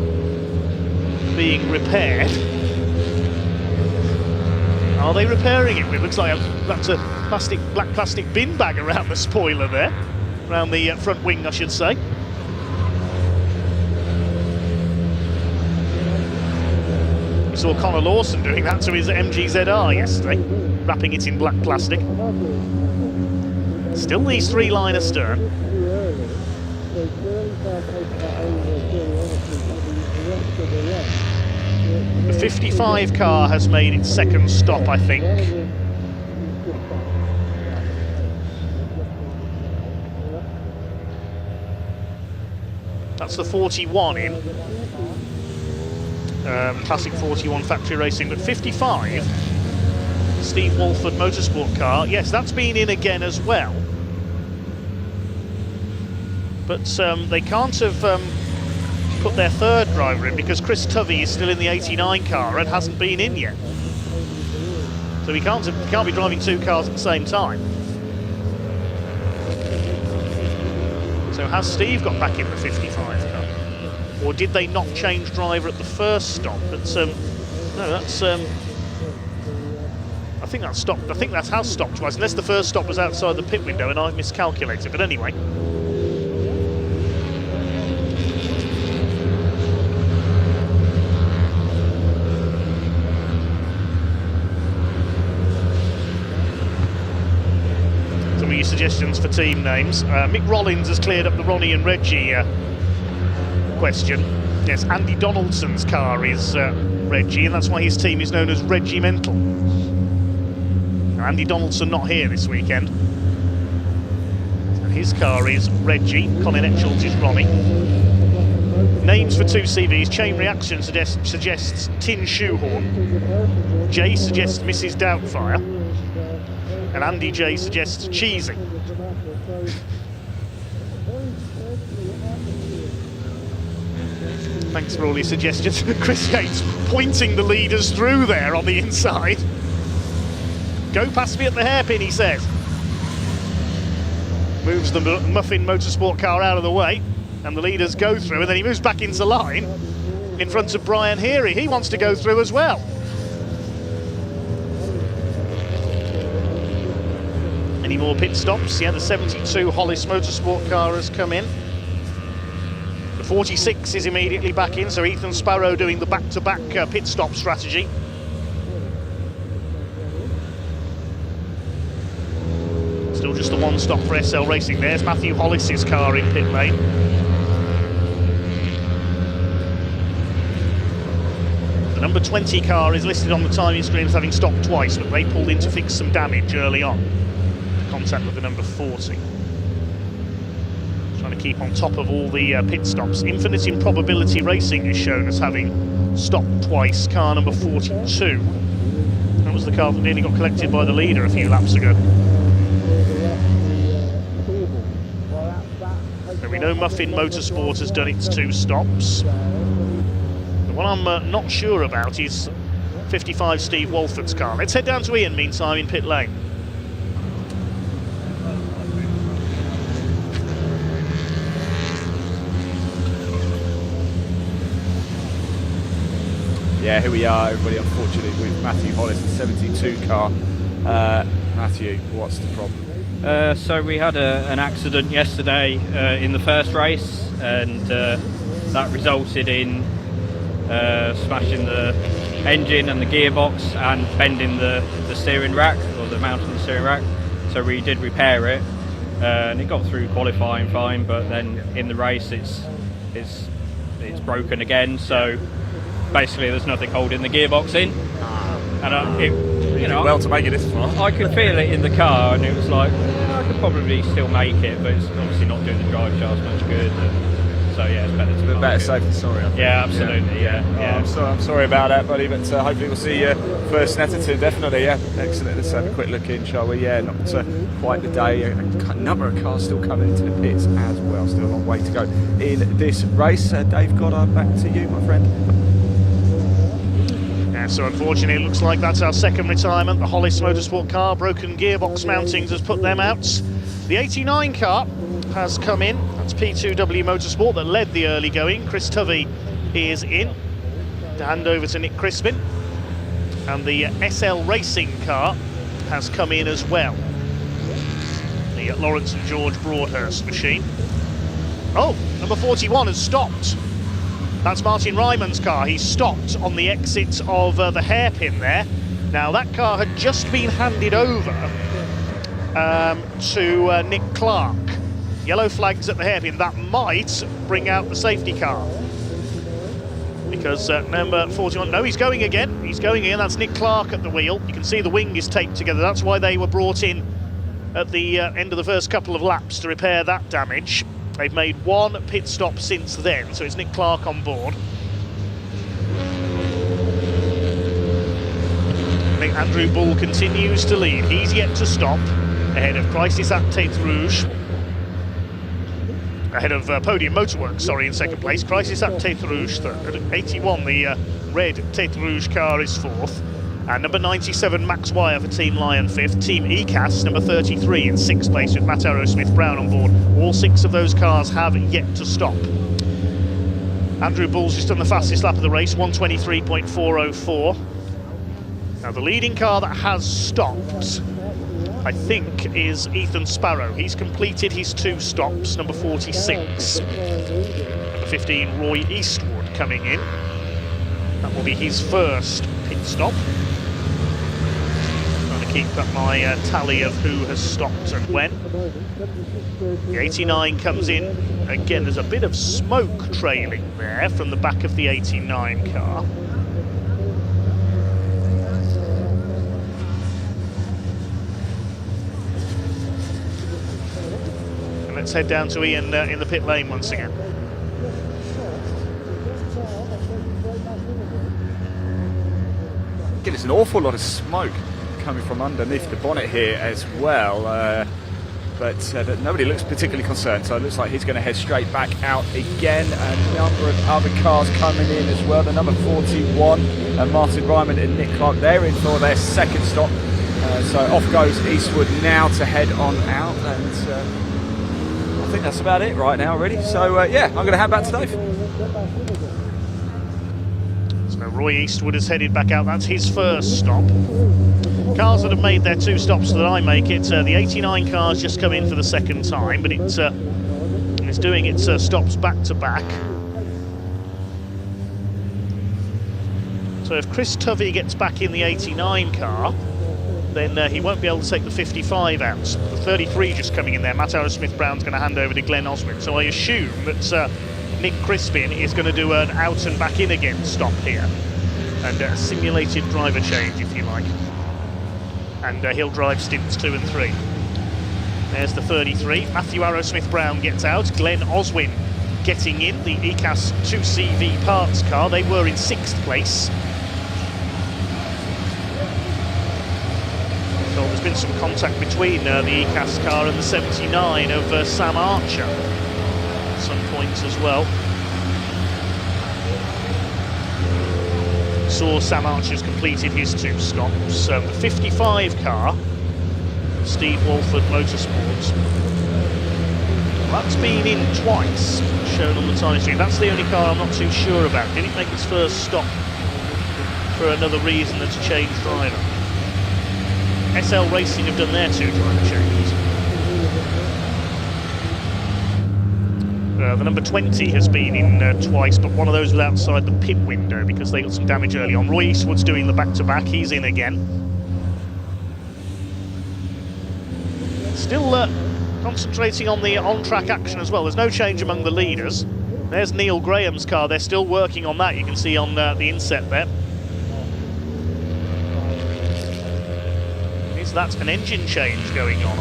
being repaired. Are they repairing it? It looks like that's a black plastic bin bag around the spoiler there. Around the front wing, I should say. We saw Conor Lawson doing that to his MG-ZR yesterday, wrapping it in black plastic. Still these 3 line astern. The 55 car has made its second stop, I think. That's the 41 in. Classic 41 factory racing, but 55, Steve Walford Motorsport car, yes, that's been in again as well. But they can't have put their 3rd driver in because Chris Tovey is still in the 89 car and hasn't been in yet. So he can't be driving 2 cars at the same time. So has Steve got back in the 55 car? Or did they not change driver at the first stop? But no, that's I think that's stopped. I think that has stopped twice, unless the first stop was outside the pit window and I've miscalculated. But anyway, your suggestions for team names. Mick Rollins has cleared up the Ronnie and Reggie question. Yes, Andy Donaldson's car is Reggie, and that's why his team is known as Regimental. Now, Andy Donaldson not here this weekend. And his car is Reggie. Colin Etchells is Ronnie. Names for 2 CVs. Chain Reaction suggests Tin Shoehorn. Jay suggests Mrs. Doubtfire. And Andy J suggests Cheesy. Thanks for all your suggestions. Chris Yates pointing the leaders through there on the inside. Go past me at the hairpin, he says. Moves the Muffin Motorsport car out of the way, and the leaders go through, and then he moves back into line in front of Brian Heary. He wants to go through as well. Any more pit stops? Yeah, the 72 Hollis Motorsport car has come in. The 46 is immediately back in, so Ethan Sparrow doing the back-to-back pit stop strategy. Still just the one stop for SL Racing. There's Matthew Hollis's car in pit lane. The number 20 car is listed on the timing screen as having stopped twice, but they pulled in to fix some damage early on. Contact with the number 40. Trying to keep on top of all the pit stops. Infinite Improbability Racing is shown as having stopped twice. Car number 42. That was the car that nearly got collected by the leader a few laps ago. So we know Muffin Motorsport has done its 2 stops. The one I'm not sure about is 55 Steve Walford's car. Let's head down to Ian meantime in pit lane. Yeah, here we are, everybody, unfortunately, with Matthew Hollis, the 72 car. Matthew, what's the problem? So we had an accident yesterday in the first race, and that resulted in smashing the engine and the gearbox and bending the steering rack, or the mount of the steering rack. So we did repair it, and it got through qualifying fine, but then in the race it's broken again. So basically there's nothing holding the gearbox in, and well to make it this far. I could feel it in the car, and it was like, I could probably still make it, but it's obviously not doing the drive shaft much good. So yeah, it's better to be better safe than sorry. Yeah, absolutely. Yeah. I'm sorry about that, buddy, but hopefully we'll see you first Snetterton, definitely. Yeah, excellent. Let's have a quick look in, shall we? Yeah, not quite the day. A number of cars still coming into the pits as well. Still a long way to go in this race. Dave Goddard, back to you, my friend. So unfortunately it looks like that's our second retirement. The Hollis Motorsport car, broken gearbox mountings has put them out. The 89 car has come in. That's P2W Motorsport that led the early going. Chris Tovey is in to hand over to Nick Crispin. And the SL Racing car has come in as well. The Lawrence and George Broadhurst machine. Oh, number 41 has stopped. That's Martin Ryman's car. He stopped on the exit of the hairpin there. Now that car had just been handed over to Nick Clark. Yellow flags at the hairpin. That might bring out the safety car. Because number 41, no, he's going again. He's going again. That's Nick Clark at the wheel. You can see the wing is taped together. That's why they were brought in at the end of the first couple of laps to repair that damage. They've made one pit stop since then, so it's Nick Clark on board. I think Andrew Bull continues to lead. He's yet to stop, ahead of Crisis at Tête Rouge. Ahead of Podium Motorworks, sorry, in second place. Crisis at Tête Rouge third. 81, the red Tête Rouge car is fourth. And number 97, Max Wire for Team Lion fifth. Team ECAS, number 33 in sixth place with Matt Arrowsmith-Brown on board. All 6 of those cars have yet to stop. Andrew Bull's just done the fastest lap of the race, 123.404. Now the leading car that has stopped, I think, is Ethan Sparrow. He's completed his 2 stops, number 46. Number 15, Roy Eastwood coming in. That will be his first pit stop. keep up my tally of who has stopped and when. The 89 comes in. Again, there's a bit of smoke trailing there from the back of the 89 car. And let's head down to Ian in the pit lane once again. Again, it's an awful lot of smoke coming from underneath the bonnet here as well, but nobody looks particularly concerned, so it looks like he's going to head straight back out again. A number of other cars coming in as well. The number 41, Martin Ryman and Nick Clark, they're in for their second stop. So off goes Eastwood now to head on out, and I think that's about it right now, really. So yeah, I'm going to hand back to Dave. So Roy Eastwood has headed back out. That's his first stop. Cars that have made their 2 stops that I make it. The 89 car's just come in for the second time, but it's doing its stops back to back. So if Chris Tovey gets back in the 89 car, then he won't be able to take the 55 out. The 33 just coming in there. Matt Arrowsmith-Brown's going to hand over to Glenn Oswin. So I assume that Nick Crispin is going to do an out and back in again stop here, and a simulated driver change, if you like. And he'll drive stints 2 and 3. There's the 33. Matthew Arrowsmith-Brown gets out. Glenn Oswin getting in the ECAS 2CV parts car. They were in 6th place. So there's been some contact between the ECAS car and the 79 of Sam Archer at some points as well. Saw Sam Archer's completed his 2 stops. The 55 car, Steve Walford Motorsports, that's been in twice, shown on the time stream. That's the only car I'm not too sure about. Did it make its first stop for another reason than to change driver? SL Racing have done their 2 driver changes. The number 20 has been in twice, but one of those was outside the pit window because they got some damage early on. Roy Eastwood's doing the back-to-back. He's in again. Still concentrating on the on-track action as well. There's no change among the leaders. There's Neil Graham's car. They're still working on that. You can see on the inset there. Is that an engine change going on?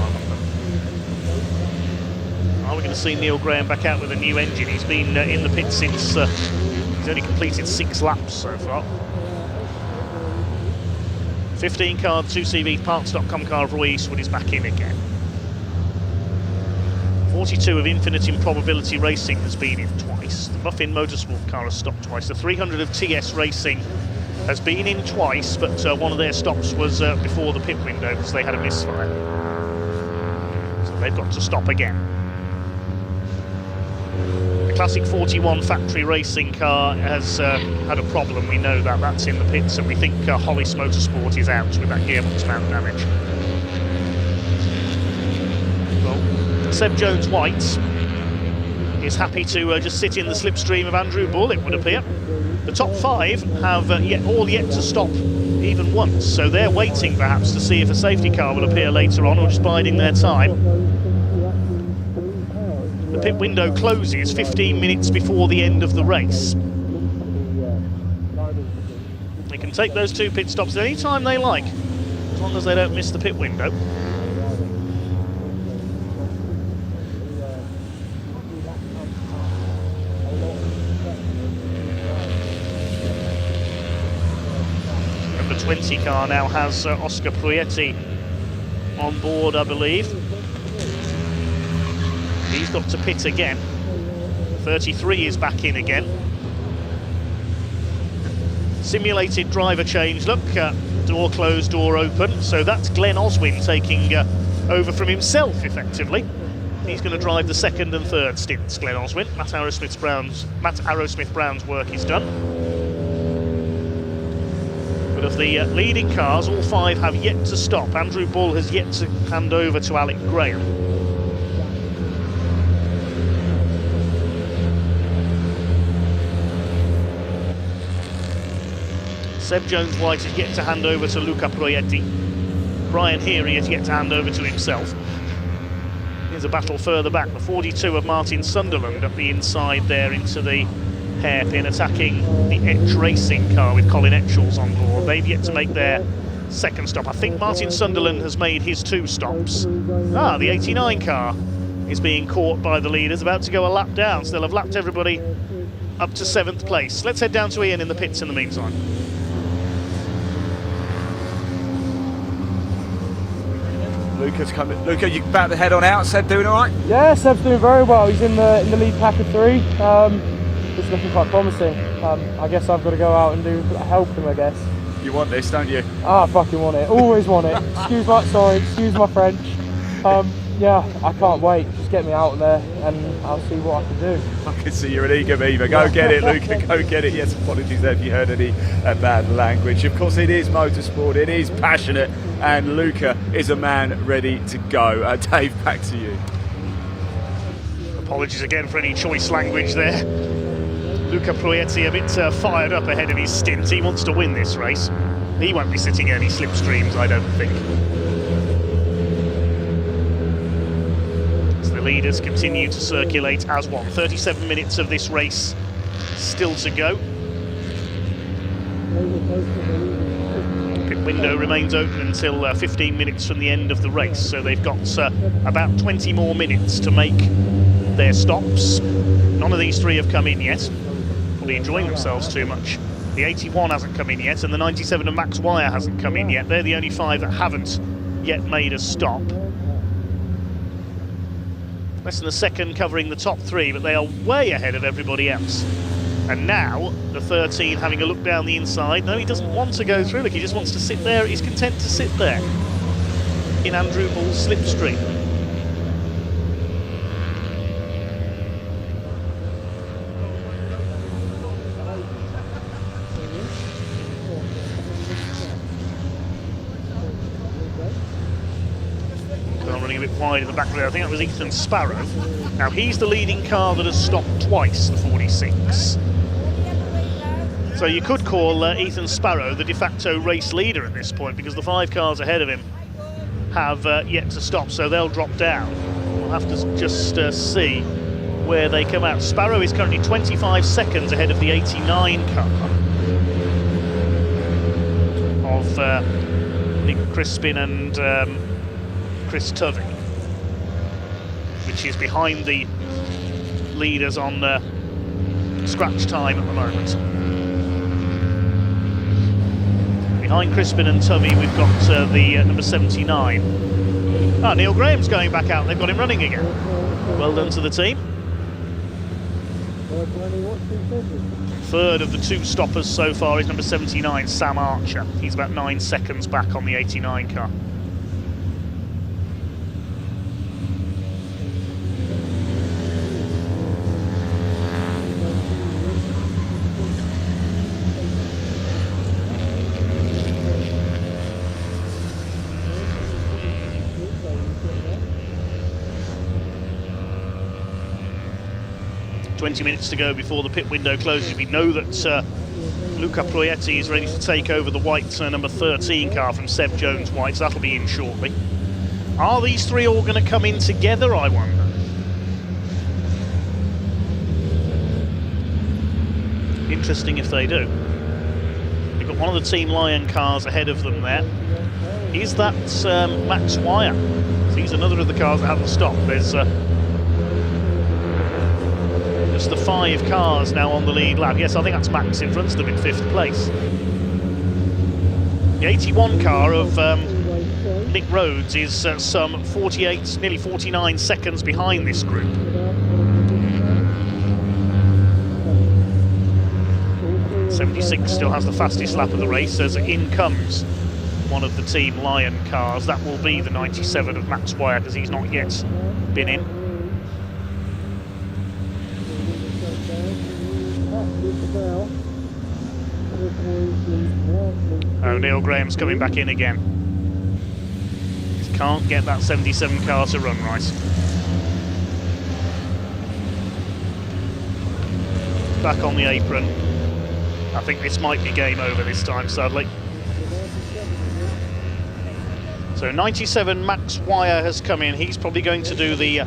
Are we going to see Neil Graham back out with a new engine? He's been in the pit since he's only completed 6 laps so far. 15 car, 2CV Parts.com car of Roy Eastwood is back in again. 42 of Infinite Improbability Racing has been in twice. The Muffin Motorsport car has stopped twice. The 300 of TS Racing has been in twice, but one of their stops was before the pit window because they had a misfire. So they've got to stop again. The Classic 41 factory racing car has had a problem, we know that. That's in the pits, and we think Hollis Motorsport is out with that gearbox mount damage. Well, Seb Jones-White is happy to just sit in the slipstream of Andrew Bull, it would appear. The top 5 have all yet to stop even once, so they're waiting perhaps to see if a safety car will appear later on, or just biding their time. The pit window closes 15 minutes before the end of the race. They can take those 2 pit stops at any time they like, as long as they don't miss the pit window. Number 20 car now has Oscar Proietti on board, I believe. He's got to pit again. 33 is back in again. Simulated driver change, look, door closed, door open. So that's Glenn Oswin taking over from himself, effectively. He's going to drive the 2nd and 3rd stints, Glenn Oswin. Matt Arrowsmith-Brown's work is done. But of the leading cars, all 5 have yet to stop. Andrew Bull has yet to hand over to Alec Graham. Seb Jones-White is yet to hand over to Luca Proietti. Brian Heary has yet to hand over to himself. Here's a battle further back. The 42 of Martin Sunderland up the inside there into the hairpin, attacking the Etch Racing car with Colin Etchells on board. They've yet to make their second stop. I think Martin Sunderland has made his 2 stops. The 89 car is being caught by the leaders, about to go a lap down, so they'll have lapped everybody up to 7th place. Let's head down to Ian in the pits in the meantime. Luca's coming. Luca, you about to head on out? Seb doing all right? Yeah, Seb's doing very well. He's in the lead pack of 3. It's looking quite promising. I guess I've got to go out and help him, I guess. You want this, don't you? I fucking want it. Always want it. Excuse my French. Yeah, I can't wait. Just get me out there and I'll see what I can do. I can see you're an eager beaver. Go get it, Luca. Go get it. Yes, apologies there if you heard any bad language. Of course, it is motorsport. It is passionate. And Luca is a man ready to go. Dave, back to you. Apologies again for any choice language there. Luca Proietti a bit fired up ahead of his stint. He wants to win this race. He won't be sitting any slipstreams, I don't think. As the leaders continue to circulate as one. 37 minutes of this race still to go. Pit window remains open until 15 minutes from the end of the race, so they've got about 20 more minutes to make their stops. None of these 3 have come in yet. Probably enjoying themselves too much. The 81 hasn't come in yet, and the 97 of Max Wire hasn't come in yet. They're the only 5 that haven't yet made a stop. Less than a second covering the top 3, but they are way ahead of everybody else. And now, the 13 having a look down the inside. No, he doesn't want to go through. Look, he just wants to sit there. He's content to sit there in Andrew Bull's slipstream. Running a bit wide in the back there. I think that was Ethan Sparrow. Now, he's the leading car that has stopped twice, the 46. So you could call Ethan Sparrow the de facto race leader at this point, because the 5 cars ahead of him have yet to stop, so they'll drop down. We'll have to just see where they come out. Sparrow is currently 25 seconds ahead of the 89 car of Nick Crispin and Chris Tovey, which is behind the leaders on scratch time at the moment. Behind Crispin and Tovey, we've got the number 79. Neil Graham's going back out. They've got him running again. Well done to the team. 3rd of the 2 stoppers so far is number 79, Sam Archer. He's about 9 seconds back on the 89 car. ...20 minutes to go before the pit window closes. We know that Luca Proietti is ready to take over the white number 13 car from Seb Jones Whites. That'll be in shortly. Are these 3 all going to come in together, I wonder? Interesting if they do. They've got one of the Team Lion cars ahead of them there. Is that Max Wire? So he's another of the cars that haven't stopped. There's just the 5 cars now on the lead lap. Yes, I think that's Max in front of them in 5th place. The 81 car of Nick Rhodes is some 48, nearly 49 seconds behind this group. '76 still has the fastest lap of the race as in comes one of the Team Lion cars. That will be the 97 of Max Wire, because he's not yet been in. Oh, Neil Graham's coming back in again. Just can't get that 77 car to run right. Back on the apron. I think this might be game over this time, sadly. So 97 Max Wire has come in. He's probably going to do the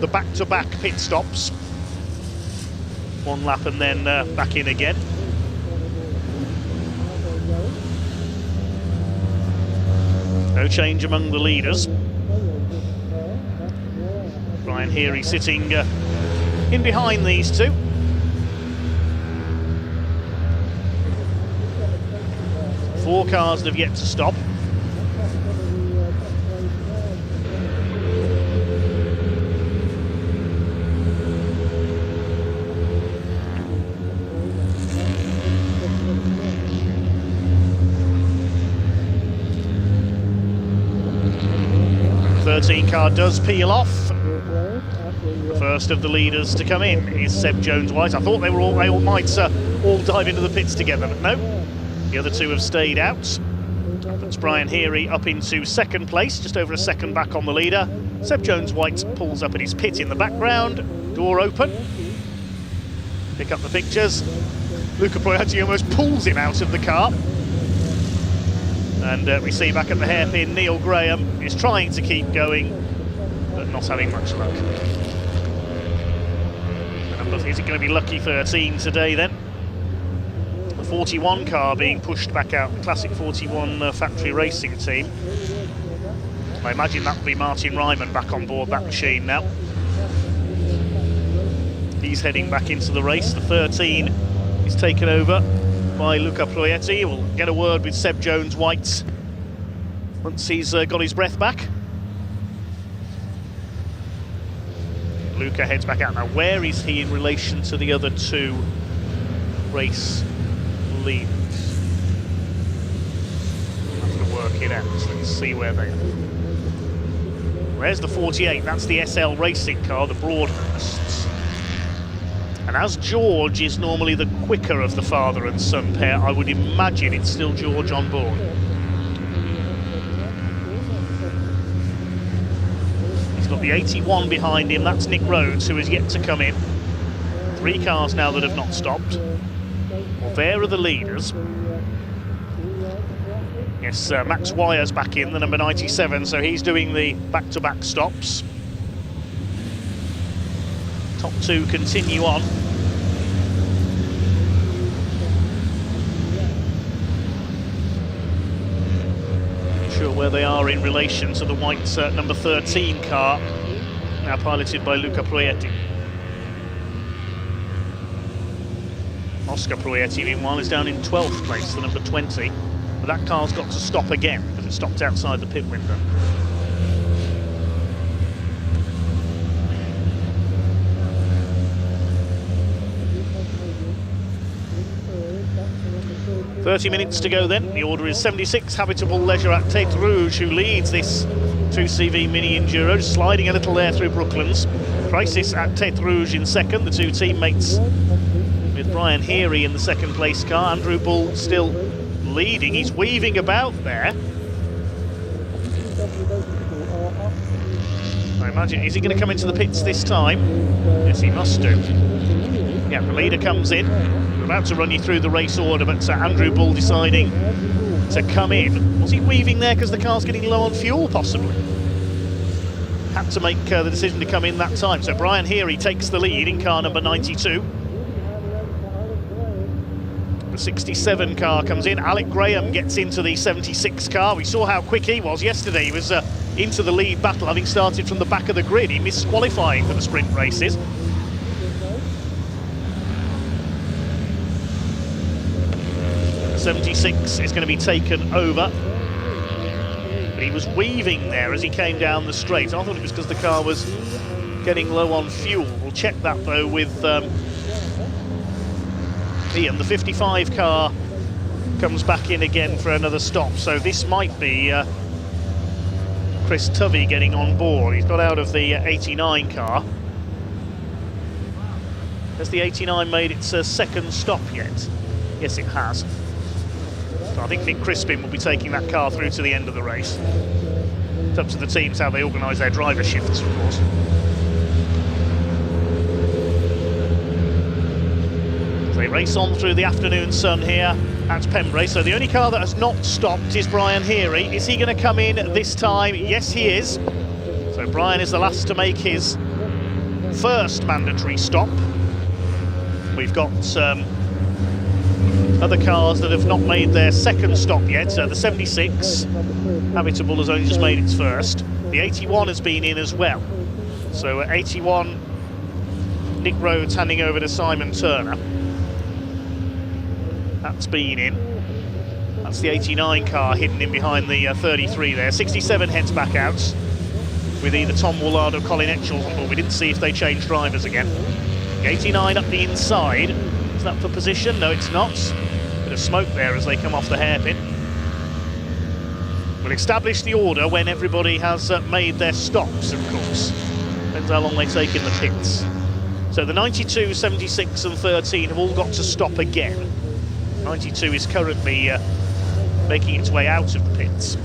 back-to-back pit stops. One lap and then back in again. No change among the leaders. Brian Heary sitting in behind these two. Four cars that have yet to stop. The 13 car does peel off. The first of the leaders to come in is Seb Jones-White. I thought they all might all dive into the pits together, but no. The other two have stayed out. Puts Brian Heary up into second place, just over a second back on the leader. Seb Jones-White pulls up at his pit in the background. Door open. Pick up the pictures. Luca Proietti almost pulls him out of the car. And we see back at the hairpin, Neil Graham is trying to keep going, but not having much luck. Is it going to be lucky 13 today then? The 41 car being pushed back out, the Classic 41 factory racing team. I imagine that will be Martin Ryman back on board that machine now. He's heading back into the race. The 13 is taken over by Luca Proietti. We'll get a word with Seb Jones-White once he's got his breath back. Luca heads back out. Now, where is he in relation to the other two race leaders? We'll have to work it out. So let's see where they are. Where's the 48? That's the SL racing car, the Broadhursts. And as George is normally the quicker of the father and son pair, I would imagine it's still George on board. He's got the 81 behind him, that's Nick Rhodes, who has yet to come in. Three cars now that have not stopped. Well, there are the leaders. Yes, Max Wire's back in, the number 97, so he's doing the back-to-back stops. Top two continue on. Not sure where they are in relation to the white number 13 car, now piloted by Luca Proietti. Oscar Proietti, meanwhile, is down in 12th place, the number 20. But that car's got to stop again because it stopped outside the pit window. "30 minutes to go then. The order is 76, Habitable Leisure at Tête Rouge, who leads this 2CV Mini Enduro, sliding a little there through Brooklands. Crisis at Tête Rouge in second, the two teammates with Brian Heary in the second place car. Andrew Bull still leading, he's weaving about there. I imagine, is he going to come into the pits this time? Yes, he must do. Yeah, the leader comes in. We're about to run you through the race order, but Andrew Bull deciding to come in. Was he weaving there because the car's getting low on fuel, possibly? Had to make the decision to come in that time. So Brian Heary takes the lead in car number 92. The 67 car comes in. Alec Graham gets into the 76 car. We saw how quick he was yesterday. He was into the lead battle, having started from the back of the grid. He missed qualifying for the sprint races. The 76 is going to be taken over. But he was weaving there as he came down the straight. I thought it was because the car was getting low on fuel. We'll check that though with Ian. The 55 car comes back in again for another stop, so this might be Chris Tovey getting on board. He's got out of the 89 car. Has the 89 made its second stop yet? Yes, it has. So I think Nick Crispin will be taking that car through to the end of the race. It's up to the teams how they organise their driver shifts, of course. They race on through the afternoon sun here at Pembrey. So the only car that has not stopped is Brian Heary. Is he going to come in this time? Yes, he is. So Brian is the last to make his first mandatory stop. We've got other cars that have not made their second stop yet. So the 76, Habitable, has only just made its first. The 81 has been in as well. So 81, Nick Rhodes handing over to Simon Turner. That's been in. That's the 89 car hidden in behind the 33 there. 67 heads back out with either Tom Woolard or Colin Etchells on board. We didn't see if they changed drivers again. The 89 up the inside. Is that for position? No, it's not. Bit of smoke there as they come off the hairpin. We'll establish the order when everybody has made their stops, of course. Depends how long they take in the pits. So the 92, 76 and 13 have all got to stop again. 92 is currently making its way out of the pits.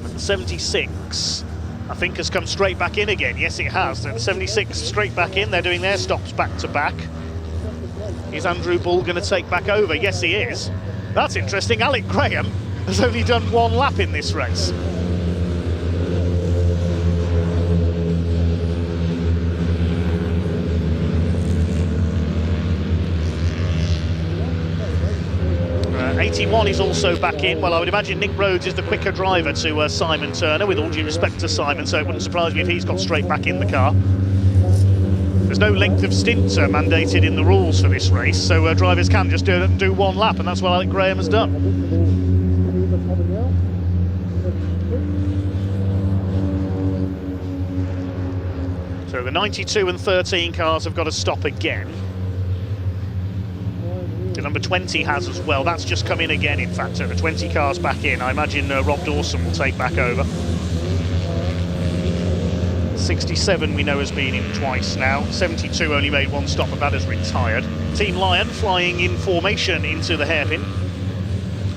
But the 76, I think, has come straight back in again. Yes, it has. So the 76 straight back in. They're doing their stops back to back. Is Andrew Bull going to take back over? Yes, he is. That's interesting. Alec Graham has only done one lap in this race. Uh, 81 is also back in. Well, I would imagine Nick Rhodes is the quicker driver to Simon Turner, with all due respect to Simon, so it wouldn't surprise me if he's got straight back in the car. There's no length of stint mandated in the rules for this race, so drivers can just do one lap, and that's what Alec Graham has done. So the 92 and 13 cars have got to stop again. The number 20 has as well. That's just come in again, in fact. So the 20 cars back in. I imagine Rob Dawson will take back over. 67 we know has been in twice now. 72 only made one stop, and that has retired. Team Lion flying in formation into the hairpin.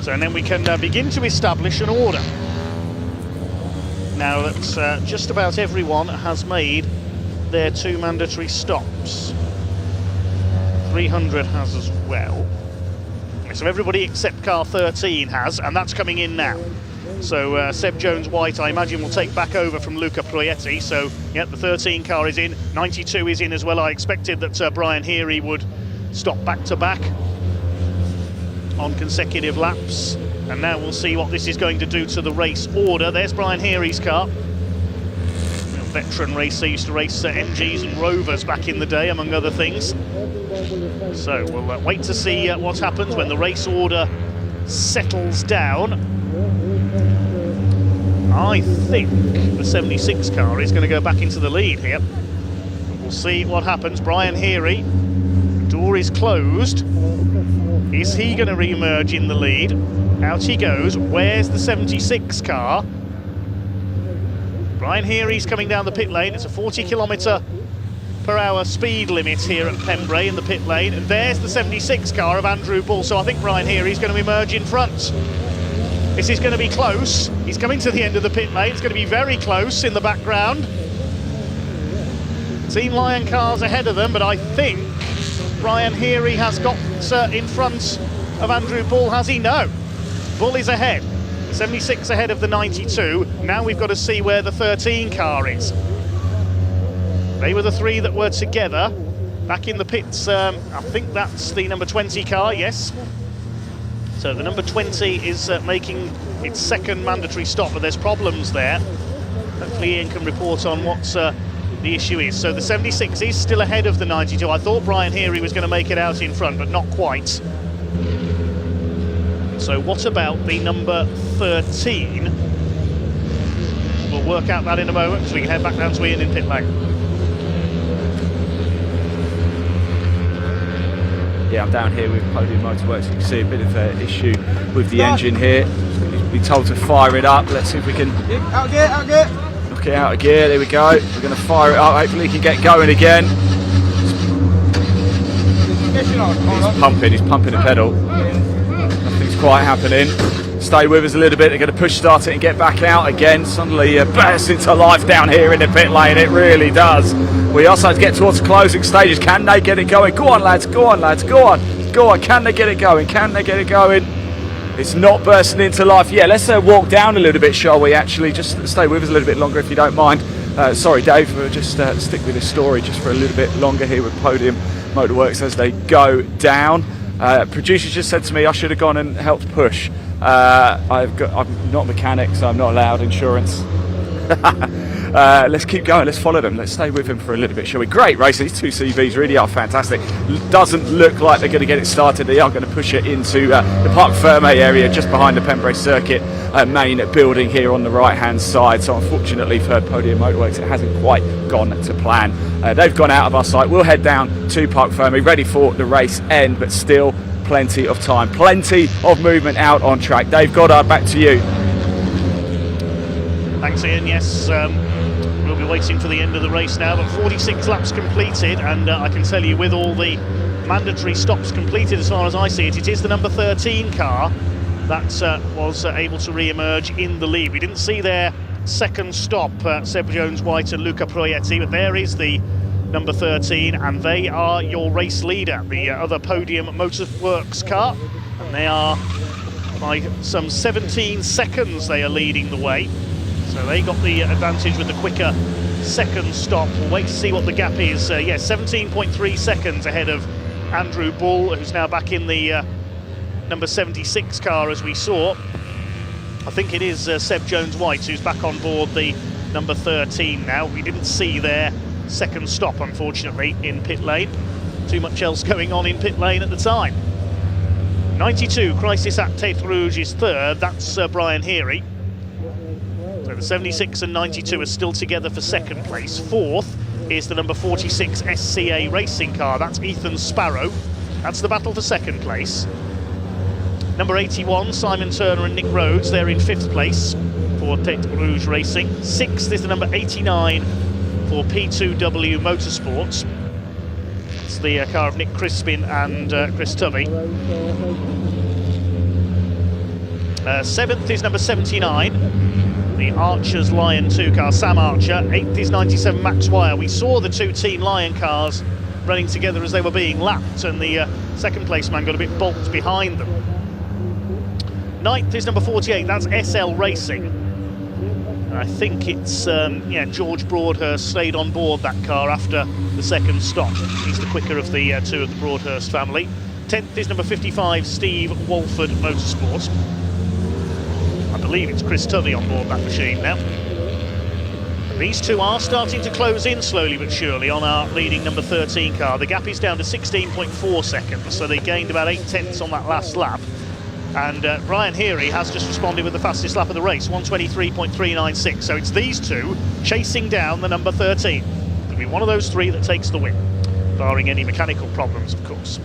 So and then we can begin to establish an order. Now that just about everyone has made their 2 mandatory stops. 300 has as well. So everybody except car 13 has, and that's coming in now. So Seb Jones-White, I imagine, will take back over from Luca Proietti. So, yeah, the 13 car is in. 92 is in as well. I expected that Brian Heary would stop back-to-back on consecutive laps. And now we'll see what this is going to do to the race order. There's Brian Heary's car. A veteran racer, used to race MGs and Rovers back in the day, among other things. So we'll wait to see what happens when the race order settles down. I think the 76 car is going to go back into the lead here. We'll see what happens. Brian Heary, the door is closed. Is he going to re-emerge in the lead? Out he goes. Where's the 76 car? Brian Heary's coming down the pit lane. It's a 40km/h speed limit here at Pembrey in the pit lane. And there's the 76 car of Andrew Bull. So I think Brian Heary's going to emerge in front. This is going to be close. He's coming to the end of the pit lane. It's going to be very close in the background. Team Lion cars ahead of them, but I think Brian Heary has got in front of Andrew Bull, has he? No. Bull is ahead. 76 ahead of the 92. Now we've got to see where the 13 car is. They were the 3 that were together. Back in the pits, I think that's the number 20 car, yes. So the number 20 is making its second mandatory stop, but there's problems there. Hopefully Ian can report on what the issue is. So the 76 is still ahead of the 92. I thought Brian Heary was going to make it out in front, but not quite. So what about the number 13? We'll work out that in a moment, so we can head back down to Ian in pit lane. Yeah, I'm down here with Podium Motorworks. You can see a bit of an issue with the engine here. He's been told to fire it up. Let's see if we can Out of gear, out of gear. knock it out of gear. There we go. We're going to fire it up. Hopefully he can get going again. He's pumping the pedal. Nothing's quite happening. Stay with us a little bit. They're going to push start it and get back out again. Suddenly bursts into life down here in the pit lane. It really does. We also have to get towards the closing stages. Can they get it going? Go on, lads. Go on, lads. Go on. Go on, can they get it going? Can they get it going? It's not bursting into life. Yeah, let's walk down a little bit, shall we, actually? Just stay with us a little bit longer if you don't mind. Sorry, Dave, we'll just stick with this story just for a little bit longer here with Podium Motorworks as they go down. Producers just said to me I should have gone and helped push. I'm not a mechanic, so I'm not allowed insurance. Let's keep going, let's follow them, let's stay with them for a little bit, shall we? Great race, these two CVs really are fantastic. Doesn't look like they're going to get it started. They are going to push it into the Parc Fermé area just behind the Pembrey Circuit main building here on the right hand side. So unfortunately for Podium Motorworks, it hasn't quite gone to plan. They've gone out of our sight. We'll head down to Parc Fermé ready for the race end, but still plenty of time, plenty of movement out on track. Dave Goddard, back to you. Thanks, Ian. Yes, we'll be waiting for the end of the race now, but 46 laps completed, and I can tell you with all the mandatory stops completed as far as I see it, it is the number 13 car that was able to re-emerge in the lead. We didn't see their second stop, Seb Jones-White and Luca Proietti, but there is the number 13, and they are your race leader, the other Podium Motorworks car, and they are by some 17 seconds they are leading the way. So they got the advantage with the quicker second stop. We'll wait to see what the gap is. Yes, 17.3 seconds ahead of Andrew Bull, who's now back in the number 76 car, as we saw. I think it is Seb Jones-White who's back on board the number 13 now. We didn't see their second stop, unfortunately, in pit lane. Too much else going on in pit lane at the time. 92, Crisis at Tête Rouge is third. That's Brian Heary. So the 76 and 92 are still together for second place. Fourth is the number 46 SCA racing car. That's Ethan Sparrow. That's the battle for second place. Number 81, Simon Turner and Nick Rhodes. They're in fifth place for Tête Rouge Racing. Sixth is the number 89 for P2W Motorsports. It's the car of Nick Crispin and Chris Tubby. Seventh is number 79, the Archer's Lion 2 car, Sam Archer. Eighth is 97, Max Wire. We saw the two Team Lion cars running together as they were being lapped, and the second place man got a bit bolt behind them. Ninth is number 48, that's SL Racing. I think it's, George Broadhurst stayed on board that car after the second stop. He's the quicker of the two of the Broadhurst family. 10th is number 55, Steve Walford Motorsport. I believe it's Chris Tubby on board that machine now. These two are starting to close in slowly but surely on our leading number 13 car. The gap is down to 16.4 seconds, so they gained about 8 tenths on that last lap. And Brian Heary has just responded with the fastest lap of the race, 123.396. So it's these two chasing down the number 13. It'll be one of those three that takes the win, barring any mechanical problems, of course.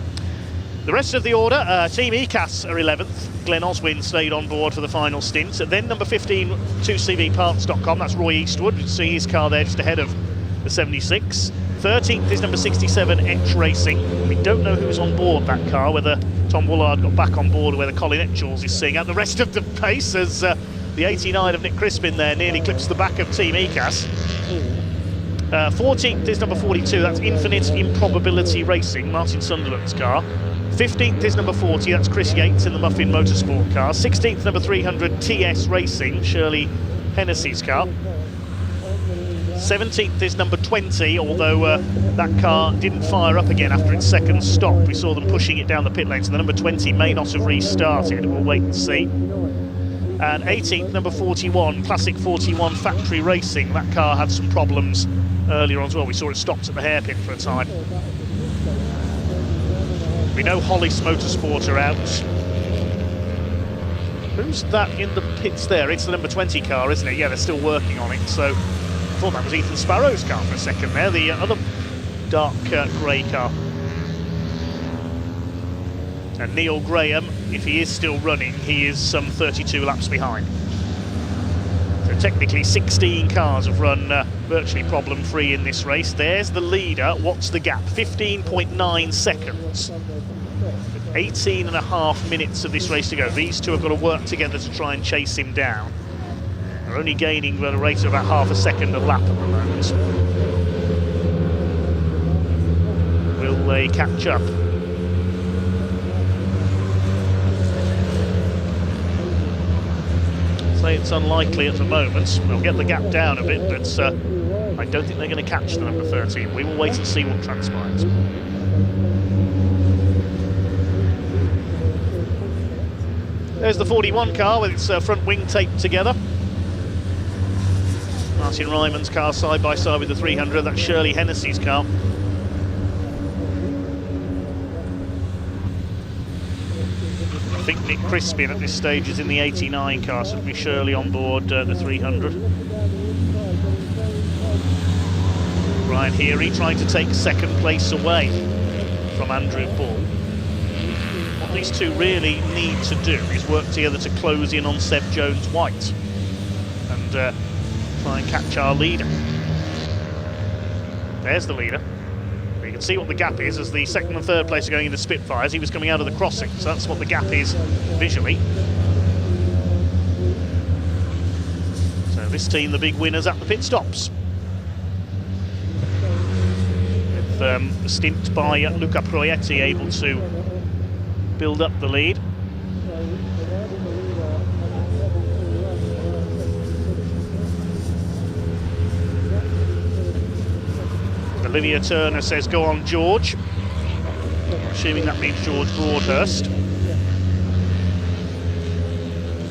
The rest of the order, Team ECAS are 11th. Glenn Oswin stayed on board for the final stint. Then number 15, 2CVparts.com, that's Roy Eastwood. You can see his car there just ahead of the 76. 13th is number 67, Etch Racing. We don't know who's on board that car, whether Tom Woolard got back on board or whether Colin Etchells is seeing out the rest of the pace, as the 89 of Nick Crispin there nearly clips the back of Team ECAS. 14th is number 42, that's Infinite Improbability Racing, Martin Sunderland's car. 15th is number 40, that's Chris Yates in the Muffin Motorsport car. 16th, number 300, TS Racing, Shirley Hennessy's car. 17th is number 20, although that car didn't fire up again after its second stop. We saw them pushing it down the pit lane, so the number 20 may not have restarted. We'll wait and see. And 18th, number 41, Classic 41 Factory Racing. That car had some problems earlier on as well. We saw it stopped at the hairpin for a time. We know Hollis Motorsport are out. Who's that in the pits there? It's the number 20 car, isn't it? Yeah, they're still working on it. So I thought that was Ethan Sparrow's car for a second there, the other dark grey car. And Neil Graham, if he is still running, he is some 32 laps behind. So technically 16 cars have run virtually problem-free in this race. There's the leader. What's the gap? 15.9 seconds. 18.5 minutes of this race to go. These two have got to work together to try and chase him down. They're only gaining at a rate of about half a second a lap at the moment. Will they catch up? say it's unlikely at the moment. They'll get the gap down a bit, but I don't think they're going to catch the number 13. We will wait and see what transpires. There's the 41 car with its front wing taped together. Martin Ryman's car side by side with the 300. That's Shirley Hennessy's car. I think Nick Crispin at this stage is in the 89 car, so it'll be Shirley on board the 300. Brian Heary trying to take second place away from Andrew Ball. What these two really need to do is work together to close in on Seb Jones-White and try and catch our leader. There's the leader. You can see what the gap is as the second and third place are going into Spitfires. He was coming out of the crossing, so that's what the gap is visually. So this team, the big winners at the pit stops. With a stint by Luca Proietti able to build up the lead. Olivia Turner says, "Go on, George." Assuming that means George Broadhurst.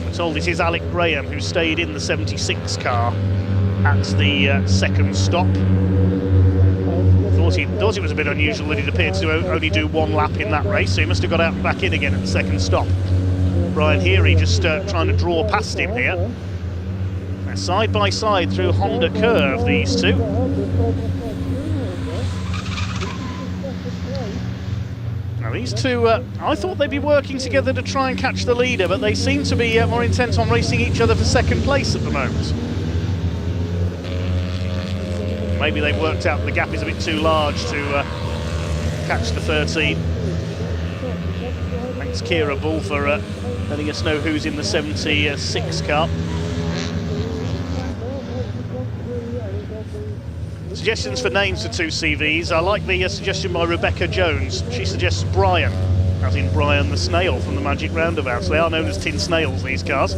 We're told it is Alec Graham who stayed in the 76 car at the second stop. Thought it was a bit unusual that he'd appeared to only do one lap in that race, so he must have got out back in again at the second stop. Brian Heary just trying to draw past him here. They're side by side through Honda Curve, these two. Now these two, I thought they'd be working together to try and catch the leader, but they seem to be more intent on racing each other for second place at the moment. Maybe they've worked out the gap is a bit too large to catch the 13. Thanks Kira Bull for letting us know who's in the 76 car. Suggestions for names for two CVs. I like the suggestion by Rebecca Jones. She suggests Brian, as in Brian the Snail from the Magic Roundabouts. They are known as tin snails, these cars.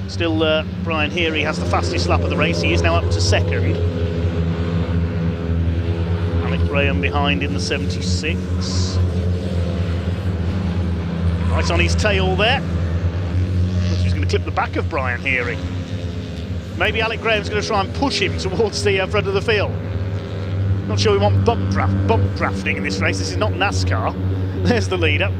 Still, Brian Heary has the fastest lap of the race. He is now up to second. Alec Graham behind in the 76. Right on his tail there. He's going to clip the back of Brian Heary. Maybe Alec Graham's going to try and push him towards the front of the field. Not sure we want bump drafting in this race. This is not NASCAR. There's the leader.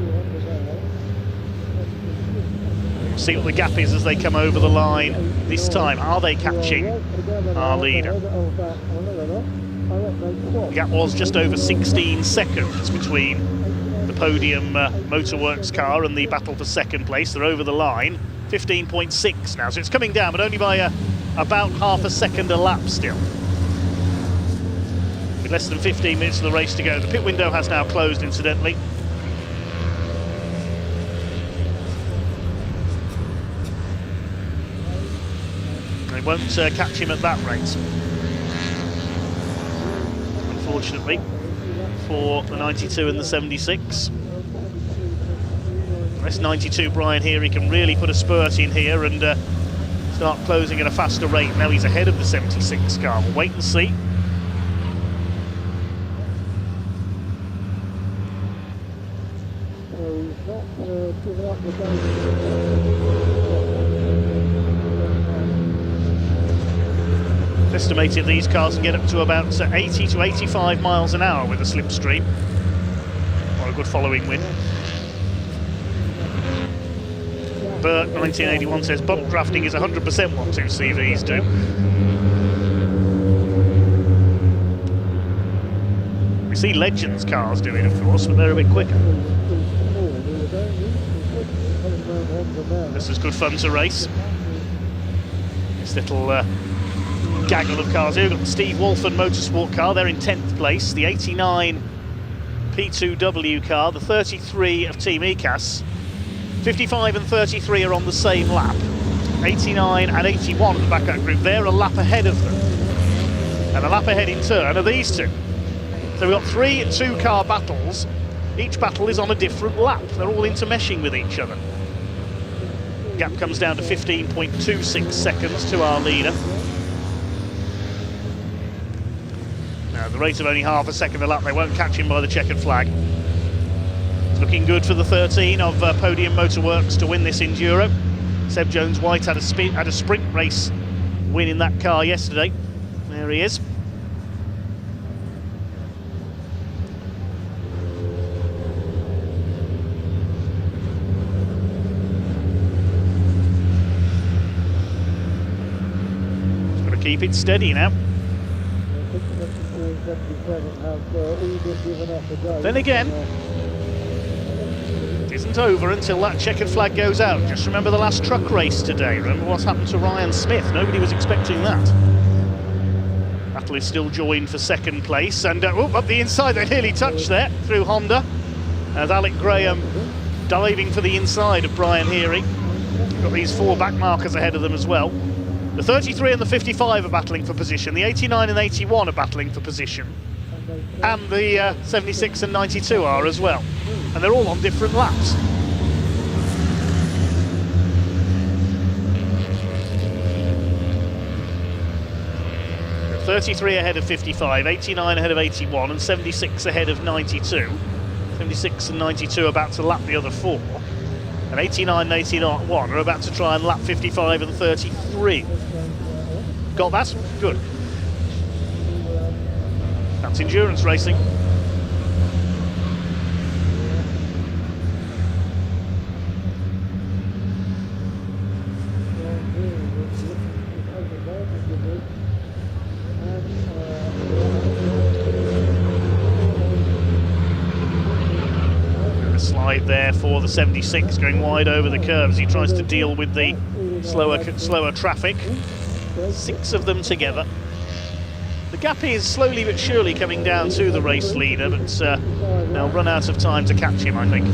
See what the gap is as they come over the line this time. Are they catching our leader? The gap was just over 16 seconds between the podium Motorworks car and the battle for second place. They're over the line. 15.6 now, so it's coming down, but only by about half a second a lap still. With less than 15 minutes of the race to go. The pit window has now closed, incidentally. They won't catch him at that rate, unfortunately, for the 92 and the 76. This 92 Brian Heary can really put a spurt in here and start closing at a faster rate. Now he's ahead of the 76 car. We'll wait and see. Estimated these cars can get up to about 80 to 85 miles an hour with a slipstream. Or a good following wind. Bert 1981 says bump drafting is 100% what two CVs do. We see Legends cars do it, of course, but they're a bit quicker. This is good fun to race. This little gaggle of cars here. We've got the Steve Walford Motorsport car, they're in 10th place. The 89 P2W car, the 33 of Team ECAS. 55 and 33 are on the same lap. 89 and 81 of the backup group, they're a lap ahead of them. And a lap ahead in turn are these two. So we've got 3 two-car battles. Each battle is on a different lap. They're all intermeshing with each other. Gap comes down to 15.26 seconds to our leader. Now, at the rate of only half a second a lap, they won't catch him by the checkered flag. It's looking good for the 13 of Podium Motorworks to win this Enduro. Seb Jones-White had a sprint race win in that car yesterday. There he is. Keep it steady now. Then again, it isn't over until that checkered flag goes out. Just remember the last truck race today. Remember what's happened to Ryan Smith. Nobody was expecting that. Battle is still joined for second place. And up the inside, they nearly touched there through Honda. As Alec Graham diving for the inside of Brian Heary. Got these 4 back markers ahead of them as well. The 33 and the 55 are battling for position. The 89 and 81 are battling for position. And the 76 and 92 are as well. And they're all on different laps. The 33 ahead of 55, 89 ahead of 81, and 76 ahead of 92. 76 and 92 are about to lap the other 4. And 89 and 81 are about to try and lap 55 and 33. Got that? Good. That's endurance racing. Slide there for the 76, going wide over the curves. He tries to deal with the slower traffic. 6 of them together. The gap is slowly but surely coming down to the race leader, but they'll run out of time to catch him, I think.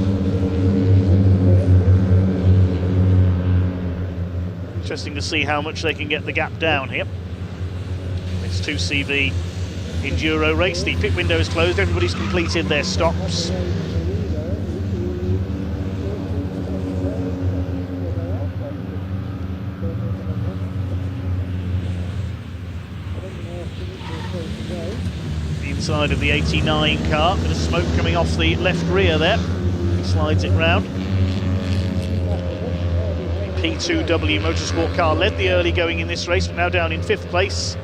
Interesting to see how much they can get the gap down here. It's 2CV Enduro race. The pit window is closed. Everybody's completed their stops. Side of the 89 car, bit of smoke coming off the left rear there. He slides it round. P2W Motorsport car led the early going in this race, but now down in 5th place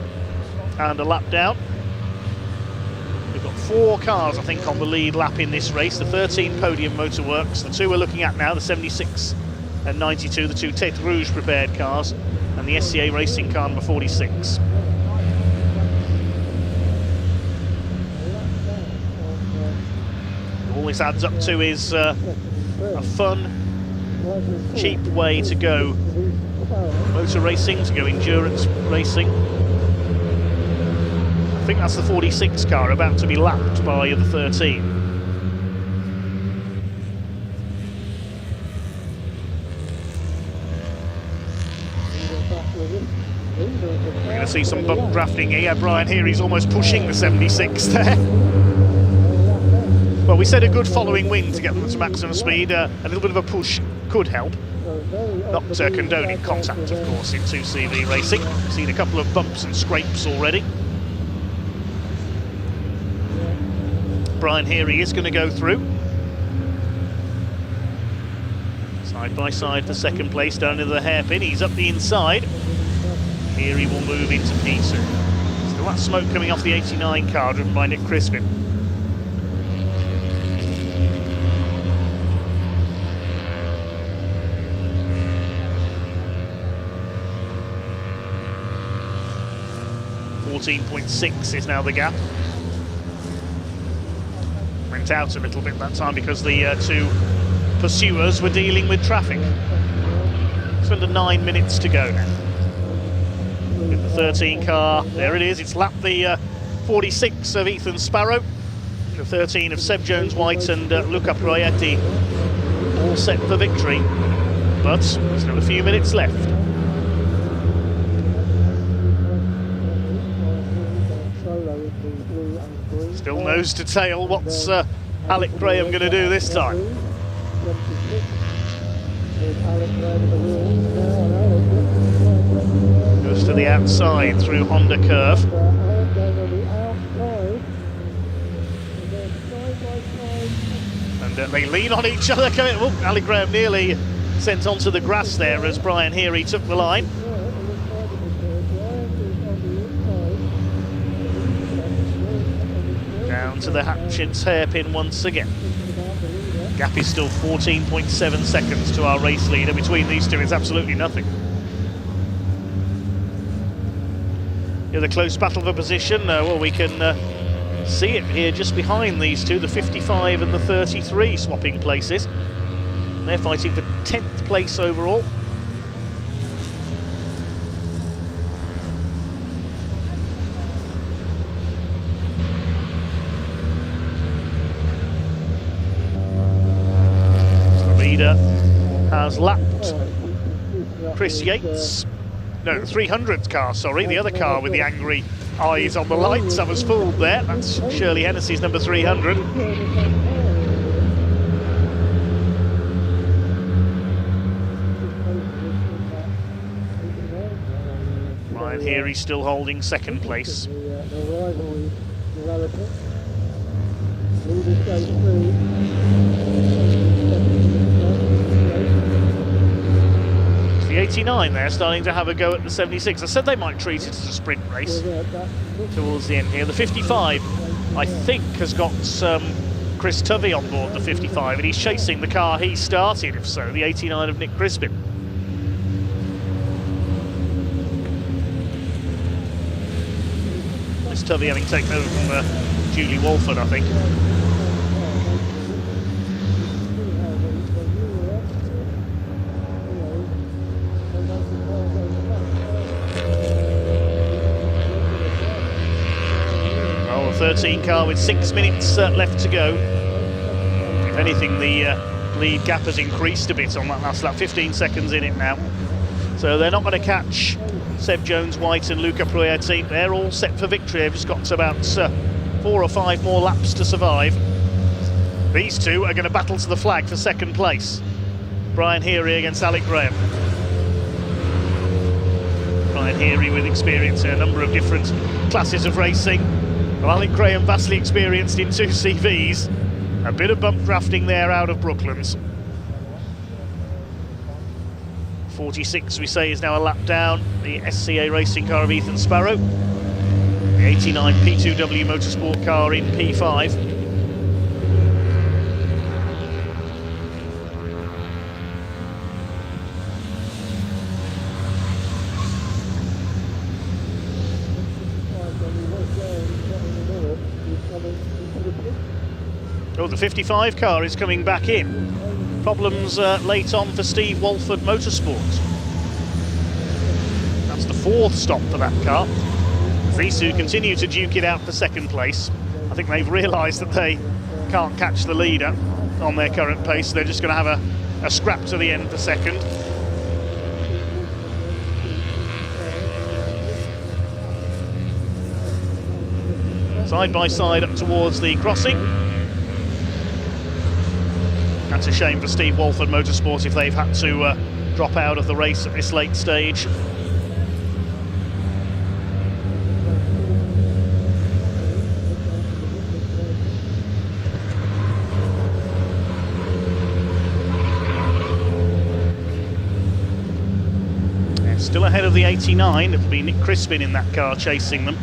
and a lap down. We've got 4 cars, I think, on the lead lap in this race. The 13 Podium Motorworks, the 2 we're looking at now, the 76 and 92, the 2 Tête Rouge prepared cars, and the SCA Racing car number 46. All this adds up to is a fun, cheap way to go motor racing, to go endurance racing. I think that's the 46 car about to be lapped by the 13. We're going to see some bump drafting here. Brian here, he's almost pushing the 76 there. Well, we said a good following wind to get them to maximum speed. A little bit of a push could help. Not condoning contact, of course, in 2CV racing. Seen a couple of bumps and scrapes already. Brian here, he is going to go through. Side by side for second place down into the hairpin. He's up the inside. Here he will move into P2. Still that smoke coming off the 89 car driven by Nick Crispin. .6 is now the gap. Went out a little bit that time because the 2 pursuers were dealing with traffic. It's under 9 minutes to go now. With the 13 car, there it is. It's lapped the 46 of Ethan Sparrow, the 13 of Seb Jones-White and Luca Proietti, all set for victory. But still a few minutes left. Still no nose to tail. What's Alec Graham going to do this time? Goes to the outside through Honda Curve. And they lean on each other. Oh, Alec Graham nearly sent onto the grass there as Brian Heary took the line. Down to the Hatchets hairpin once again. Gap is still 14.7 seconds to our race leader. Between these two, it's absolutely nothing. The close battle for position. Well, we can see it here just behind these two, the 55 and the 33 swapping places. They're fighting for 10th place overall. The leader has lapped Chris Yates. No, the 300 car, sorry, the other car with the angry eyes on the lights. I was fooled there. That's Shirley Hennessy's number 300. Brian Heary still holding second place. 89 there, starting to have a go at the 76. I said they might treat it as a sprint race towards the end here. The 55, I think, has got Chris Tovey on board the 55, and he's chasing the car he started, if so, the 89 of Nick Crispin. Chris Tovey having taken over from Julie Walford, I think. Oh, a 13 car with 6 minutes left to go. If anything, the lead gap has increased a bit on that last lap, 15 seconds in it now. So they're not going to catch Seb Jones-White and Luca Proietti. They're all set for victory. They've just got about 4 or 5 more laps to survive. These two are going to battle to the flag for second place. Brian Heary against Alec Graham. Brian Heary with experience in a number of different classes of racing. Well, Alec Graham vastly experienced in 2 CVs. A bit of bump drafting there out of Brooklands. 46, we say, is now a lap down. The SCA racing car of Ethan Sparrow. The 89 P2W Motorsport car in P5. Oh, the 55 car is coming back in. Problems late on for Steve Walford Motorsport. That's the 4th stop for that car. These two continue to duke it out for second place. I think they've realised that they can't catch the leader on their current pace. They're just going to have a scrap to the end for second. Side by side up towards the crossing. That's a shame for Steve Walford Motorsport if they've had to drop out of the race at this late stage. They're still ahead of the 89. It'll be Nick Crispin in that car chasing them.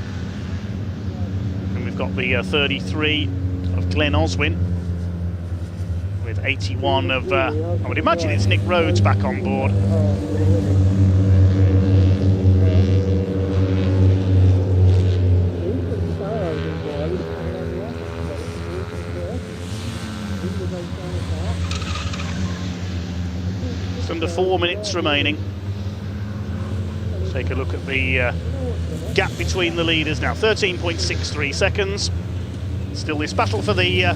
And we've got the 33 of Glenn Oswin. With 81 of, I would imagine it's Nick Rhodes back on board. It's under 4 minutes remaining. Let's take a look at the gap between the leaders now, 13.63 seconds. Still this battle for the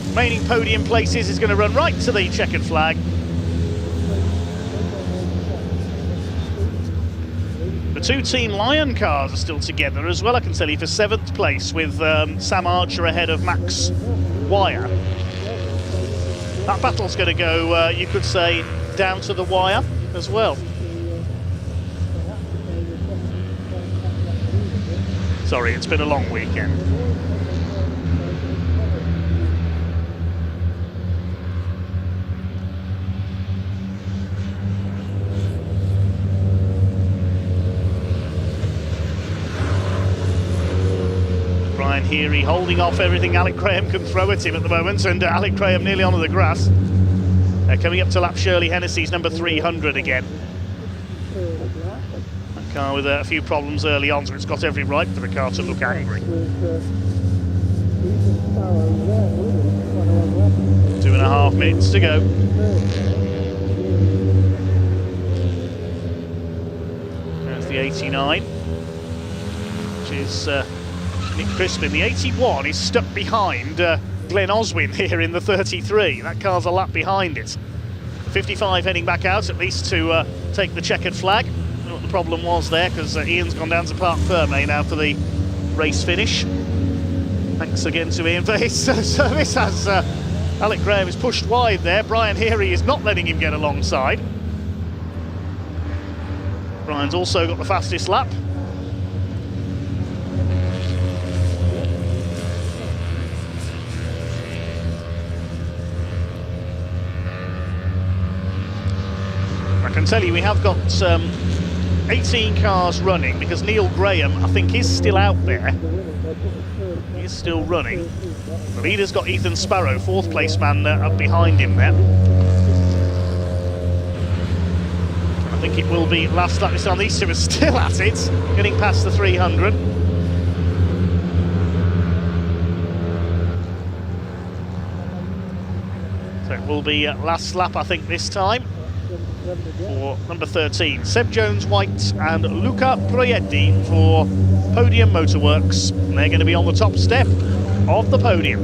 remaining podium places is going to run right to the checkered flag. The two Team Lion cars are still together as well, I can tell you, for 7th place, with Sam Archer ahead of Max Wire. That battle's going to go, you could say, down to the wire as well. Sorry, it's been a long weekend. Brian Heary holding off everything Alec Graham can throw at him at the moment, and Alec Graham nearly onto the grass. Coming up to lap Shirley Hennessy's number 300 again. That car with a few problems early on, so it's got every right for the car to look angry. 2.5 minutes to go. There's the 89, which is Nick Crispin. The 81 is stuck behind Glenn Oswin here in the 33. That car's a lap behind it. 55 heading back out, at least to take the checkered flag. I don't know what the problem was there, because Ian's gone down to Parc Fermé now for the race finish. Thanks again to Ian for his service, as Alec Graham is pushed wide there. Brian Heary is not letting him get alongside. Brian's also got the fastest lap. I can tell you we have got 18 cars running, because Neil Graham, I think, is still out there. He is still running. The leader's got Ethan Sparrow, 4th place man, up behind him there. I think it will be last lap this time. These two are still at it, getting past the 300. So it will be last lap, I think, this time, for number 13. Seb Jones-White and Luca Proietti for Podium Motorworks. And they're going to be on the top step of the podium.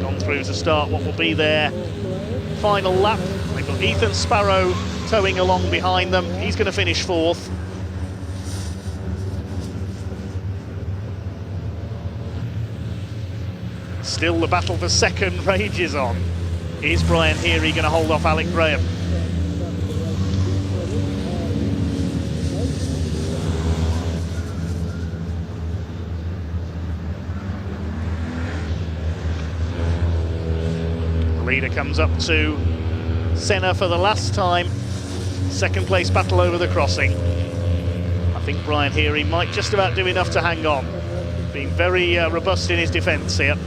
Gone through to start what will be their final lap. They've got Ethan Sparrow towing along behind them. He's going to finish 4th. Still the battle for second rages on. Is Brian Heary going to hold off Alec Graham? The leader comes up to Senna for the last time. 2nd place battle over the crossing. I think Brian Heary might just about do enough to hang on. Being very robust in his defence here.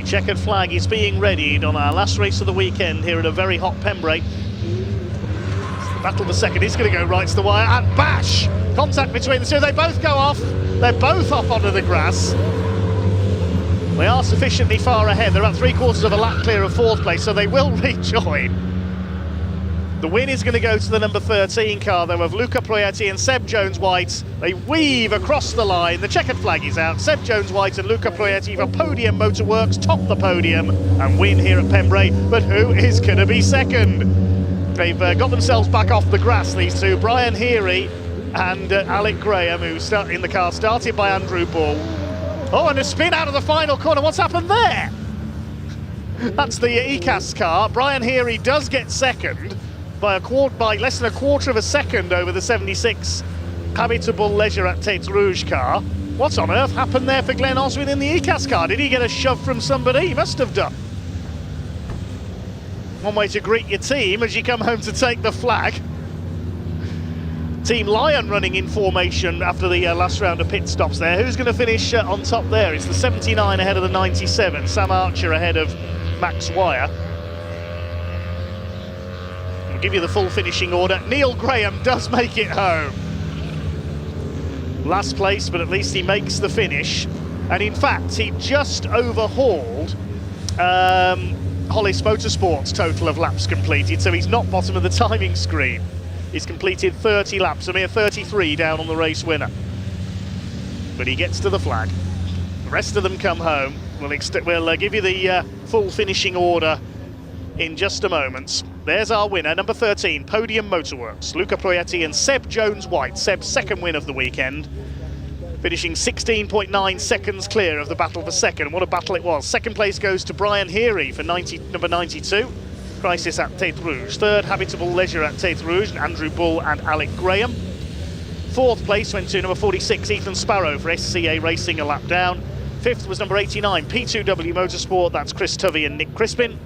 Checkered flag is being readied on our last race of the weekend here at a very hot Pembrey. The battle for second is going to go right to the wire, and bash! Contact between the two. They both go off. They're both off onto the grass. They are sufficiently far ahead. They're at 3/4 of a lap clear of 4th place, so they will rejoin. The win is going to go to the number 13 car, though, of Luca Proietti and Seb Jones-White. They weave across the line. The checkered flag is out. Seb Jones-White and Luca Proietti for Podium Motorworks top the podium and win here at Pembrey. But who is going to be second? They've got themselves back off the grass, these two. Brian Heary and Alec Graham, who start in the car started by Andrew Ball. Oh, and a spin out of the final corner. What's happened there? That's the ECAS car. Brian Heary does get second by less than 1/4 of a second over the 76 Habitable Leisure at Tete Rouge car. What on earth happened there for Glenn Oswin in the ECAS car? Did he get a shove from somebody? He must have done. One way to greet your team as you come home to take the flag. Team Lion running in formation after the last round of pit stops there. Who's going to finish on top there? It's the 79 ahead of the 97. Sam Archer ahead of Max Wire. I'll give you the full finishing order. Neil Graham does make it home. Last place, but at least he makes the finish. And in fact, he just overhauled Hollis Motorsport's total of laps completed, so he's not bottom of the timing screen. He's completed 30 laps, a mere 33 down on the race winner. But he gets to the flag. The rest of them come home. We'll give you the full finishing order in just a moment. There's our winner, number 13, Podium Motorworks, Luca Proietti and Seb Jones-White. Seb's second win of the weekend, finishing 16.9 seconds clear of the battle for second. What a battle it was. Second place goes to Brian Heary for number 92, Crisis at Tête Rouge. Third, Habitable Leisure at Tête Rouge, Andrew Bull and Alec Graham. Fourth place went to number 46, Ethan Sparrow for SCA Racing, a lap down. Fifth was number 89, P2W Motorsport, that's Chris Tovey and Nick Crispin.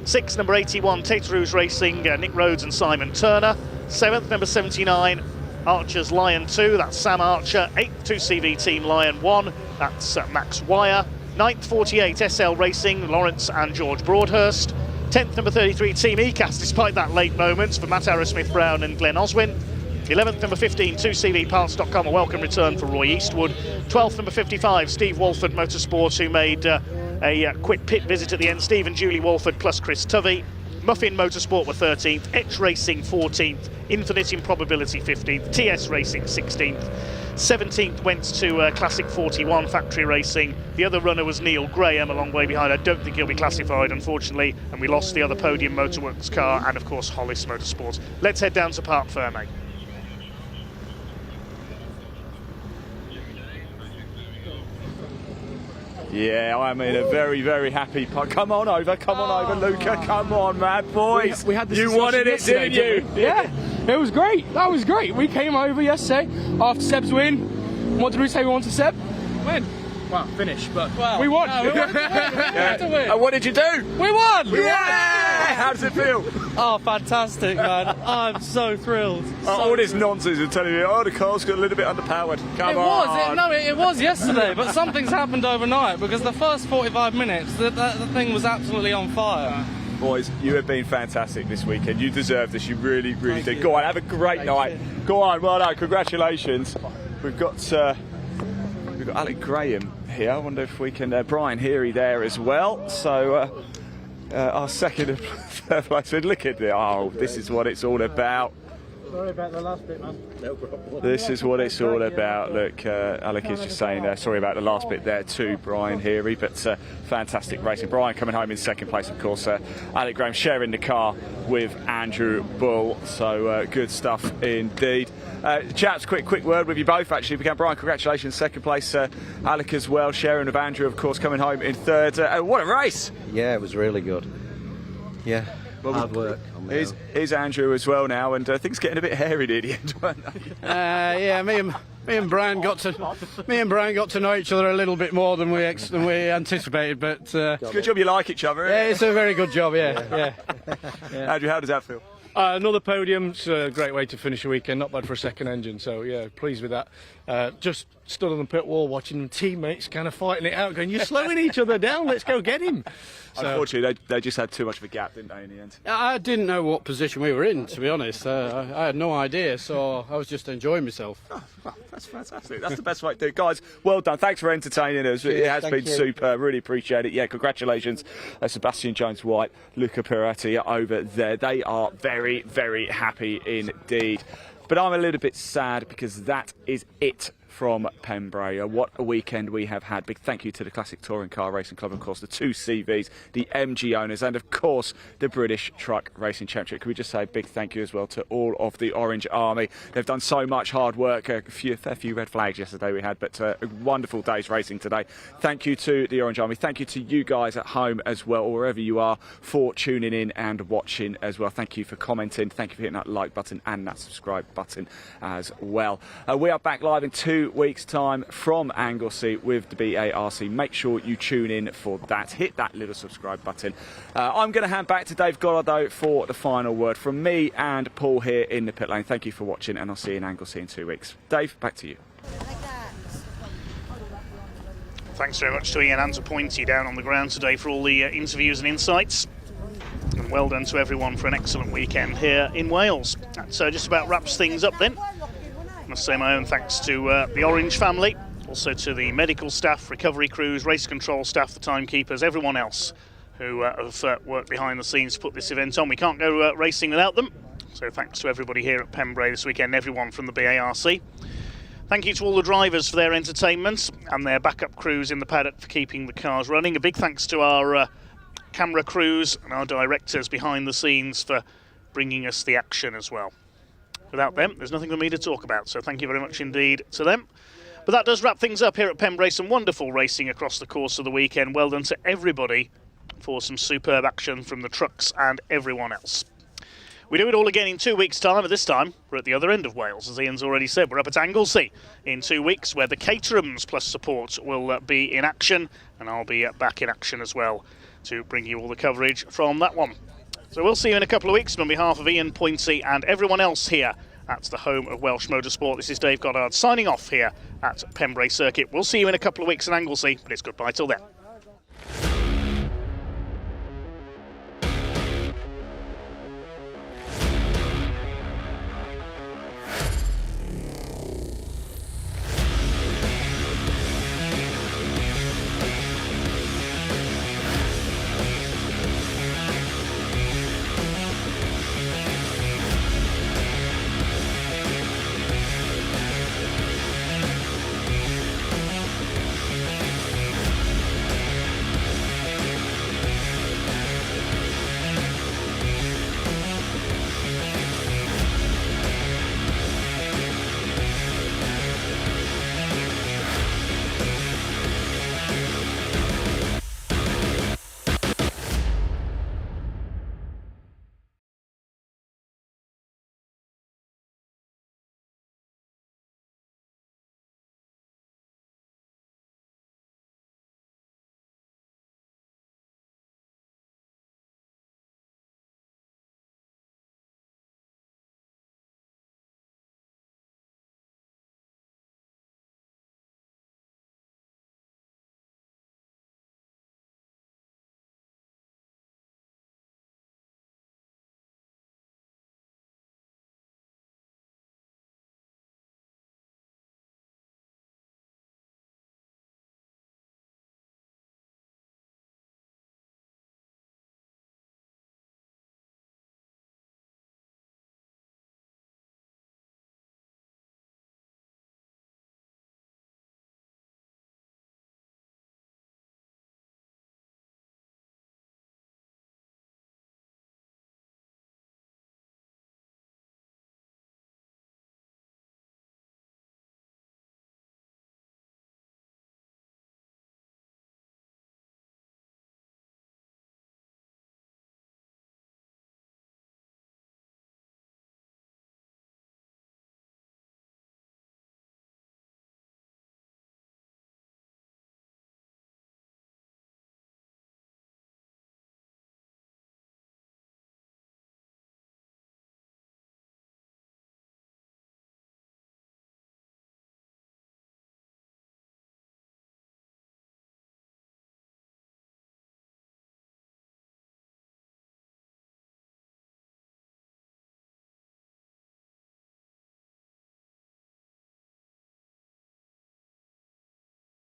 Sixth, number 81, Tête Rouge Racing, Nick Rhodes and Simon Turner. Seventh, number 79, Archer's Lion 2, that's Sam Archer. Eighth, 2CV Team Lion 1, that's Max Wire. Ninth, 48, SL Racing, Lawrence and George Broadhurst. 10th, number 33, Team ECAS, despite that late moment, for Matt Arrowsmith-Brown and Glenn Oswin. 11th, number 15, 2CVParts.com, a welcome return for Roy Eastwood. 12th, number 55, Steve Walford Motorsport, who made a quick pit visit at the end. Steve and Julie Walford plus Chris Tovey. Muffin Motorsport were 13th, Etch Racing 14th, Infinite Improbability 15th, TS Racing 16th. 17th went to Classic 41 Factory Racing. The other runner was Neil Graham, a long way behind. I don't think he'll be classified, unfortunately, and we lost the other Podium Motorworks car and, of course, Hollis Motorsport. Let's head down to Parc Fermé. Yeah, I'm in a very, very happy part. Come on over, Luca, come on, man, boys. We had this you wanted it, didn't you? Yeah, it was great. That was great. We came over yesterday after Seb's win. What did we say we wanted Seb? Win. Well, finish, but we won. No, we wanted to win. We wanted to win. And what did you do? We won. Yeah! How does it feel? Oh, fantastic, man. I'm so thrilled. All this nonsense of telling me, oh, the car's got a little bit underpowered. Come on. It was yesterday, but something's happened overnight because the first 45 minutes, the thing was absolutely on fire. Boys, you have been fantastic this weekend. You deserve this. You really, really did. Go on, have a great night. Go on, well done. Congratulations. We've got Alec Graham here. I wonder if we can. Brian Heary there as well. So our second and third place. Look at it. Oh, this is what it's all about. Sorry about the last bit, man. No problem. This is what it's all about. Look, Alec is just saying sorry about the last bit there too, Brian Heary, but fantastic racing. Brian coming home in second place, of course. Alec Graham sharing the car with Andrew Bull, so good stuff indeed. Chaps, quick word with you both, actually. Began Brian, congratulations, second place. Alec as well, sharing with Andrew, of course, coming home in third. What a race! Yeah, it was really good. Yeah, hard work. Here's Andrew as well now, and things getting a bit hairy near the end, weren't they? Yeah, me and Brian got to know each other a little bit more than we anticipated, but it's a good job you like each other. Yeah, it's a very good job. Yeah. Andrew, how does that feel? Another podium. It's a great way to finish a weekend. Not bad for a second engine. So yeah, pleased with that. Just stood on the pit wall watching teammates kind of fighting it out, going, "You're slowing each other down. Let's go get him." So, unfortunately, they just had too much of a gap, didn't they, in the end? I didn't know what position we were in, to be honest. I had no idea, so I was just enjoying myself. Oh, well, that's fantastic. That's the best way to do it. Guys, well done. Thanks for entertaining us. It has been super. Really appreciate it. Yeah, congratulations, Sebastian Jones-White, Luca Peretti over there. They are very, very happy indeed. But I'm a little bit sad because that is it from Pembrey. What a weekend we have had. Big thank you to the Classic Touring Car Racing Club, of course, the two CVs, the MG owners, and of course the British Truck Racing Championship. Can we just say a big thank you as well to all of the Orange Army? They've done so much hard work. A fair few red flags yesterday we had, but a wonderful day's racing today. Thank you to the Orange Army. Thank you to you guys at home as well, or wherever you are, for tuning in and watching as well. Thank you for commenting. Thank you for hitting that like button and that subscribe button as well. We are back live in 2 weeks' time from Anglesey with the BARC. Make sure you tune in for that. Hit that little subscribe button. I'm going to hand back to Dave Goddard for the final word from me and Paul here in the pit lane. Thank you for watching, and I'll see you in Anglesey in 2 weeks. Dave, back to you. Thanks very much to Ian and to Pointy down on the ground today for all the interviews and insights. And well done to everyone for an excellent weekend here in Wales. That just about wraps things up then. I must say my own thanks to the Orange family, also to the medical staff, recovery crews, race control staff, the timekeepers, everyone else who have worked behind the scenes to put this event on. We can't go racing without them, so thanks to everybody here at Pembrey this weekend, everyone from the BARC. Thank you to all the drivers for their entertainment and their backup crews in the paddock for keeping the cars running. A big thanks to our camera crews and our directors behind the scenes for bringing us the action as well. Without them, there's nothing for me to talk about, so thank you very much indeed to them. But that does wrap things up here at Pembrey. Some wonderful racing across the course of the weekend. Well done to everybody for some superb action from the trucks and everyone else. We do it all again in 2 weeks' time, but this time we're at the other end of Wales. As Ian's already said, we're up at Anglesey in 2 weeks, where the Caterhams plus support will be in action, and I'll be back in action as well to bring you all the coverage from that one. So we'll see you in a couple of weeks. And on behalf of Ian Pointy and everyone else here at the home of Welsh Motorsport, this is Dave Goddard signing off here at Pembrey Circuit. We'll see you in a couple of weeks in Anglesey, but it's goodbye till then.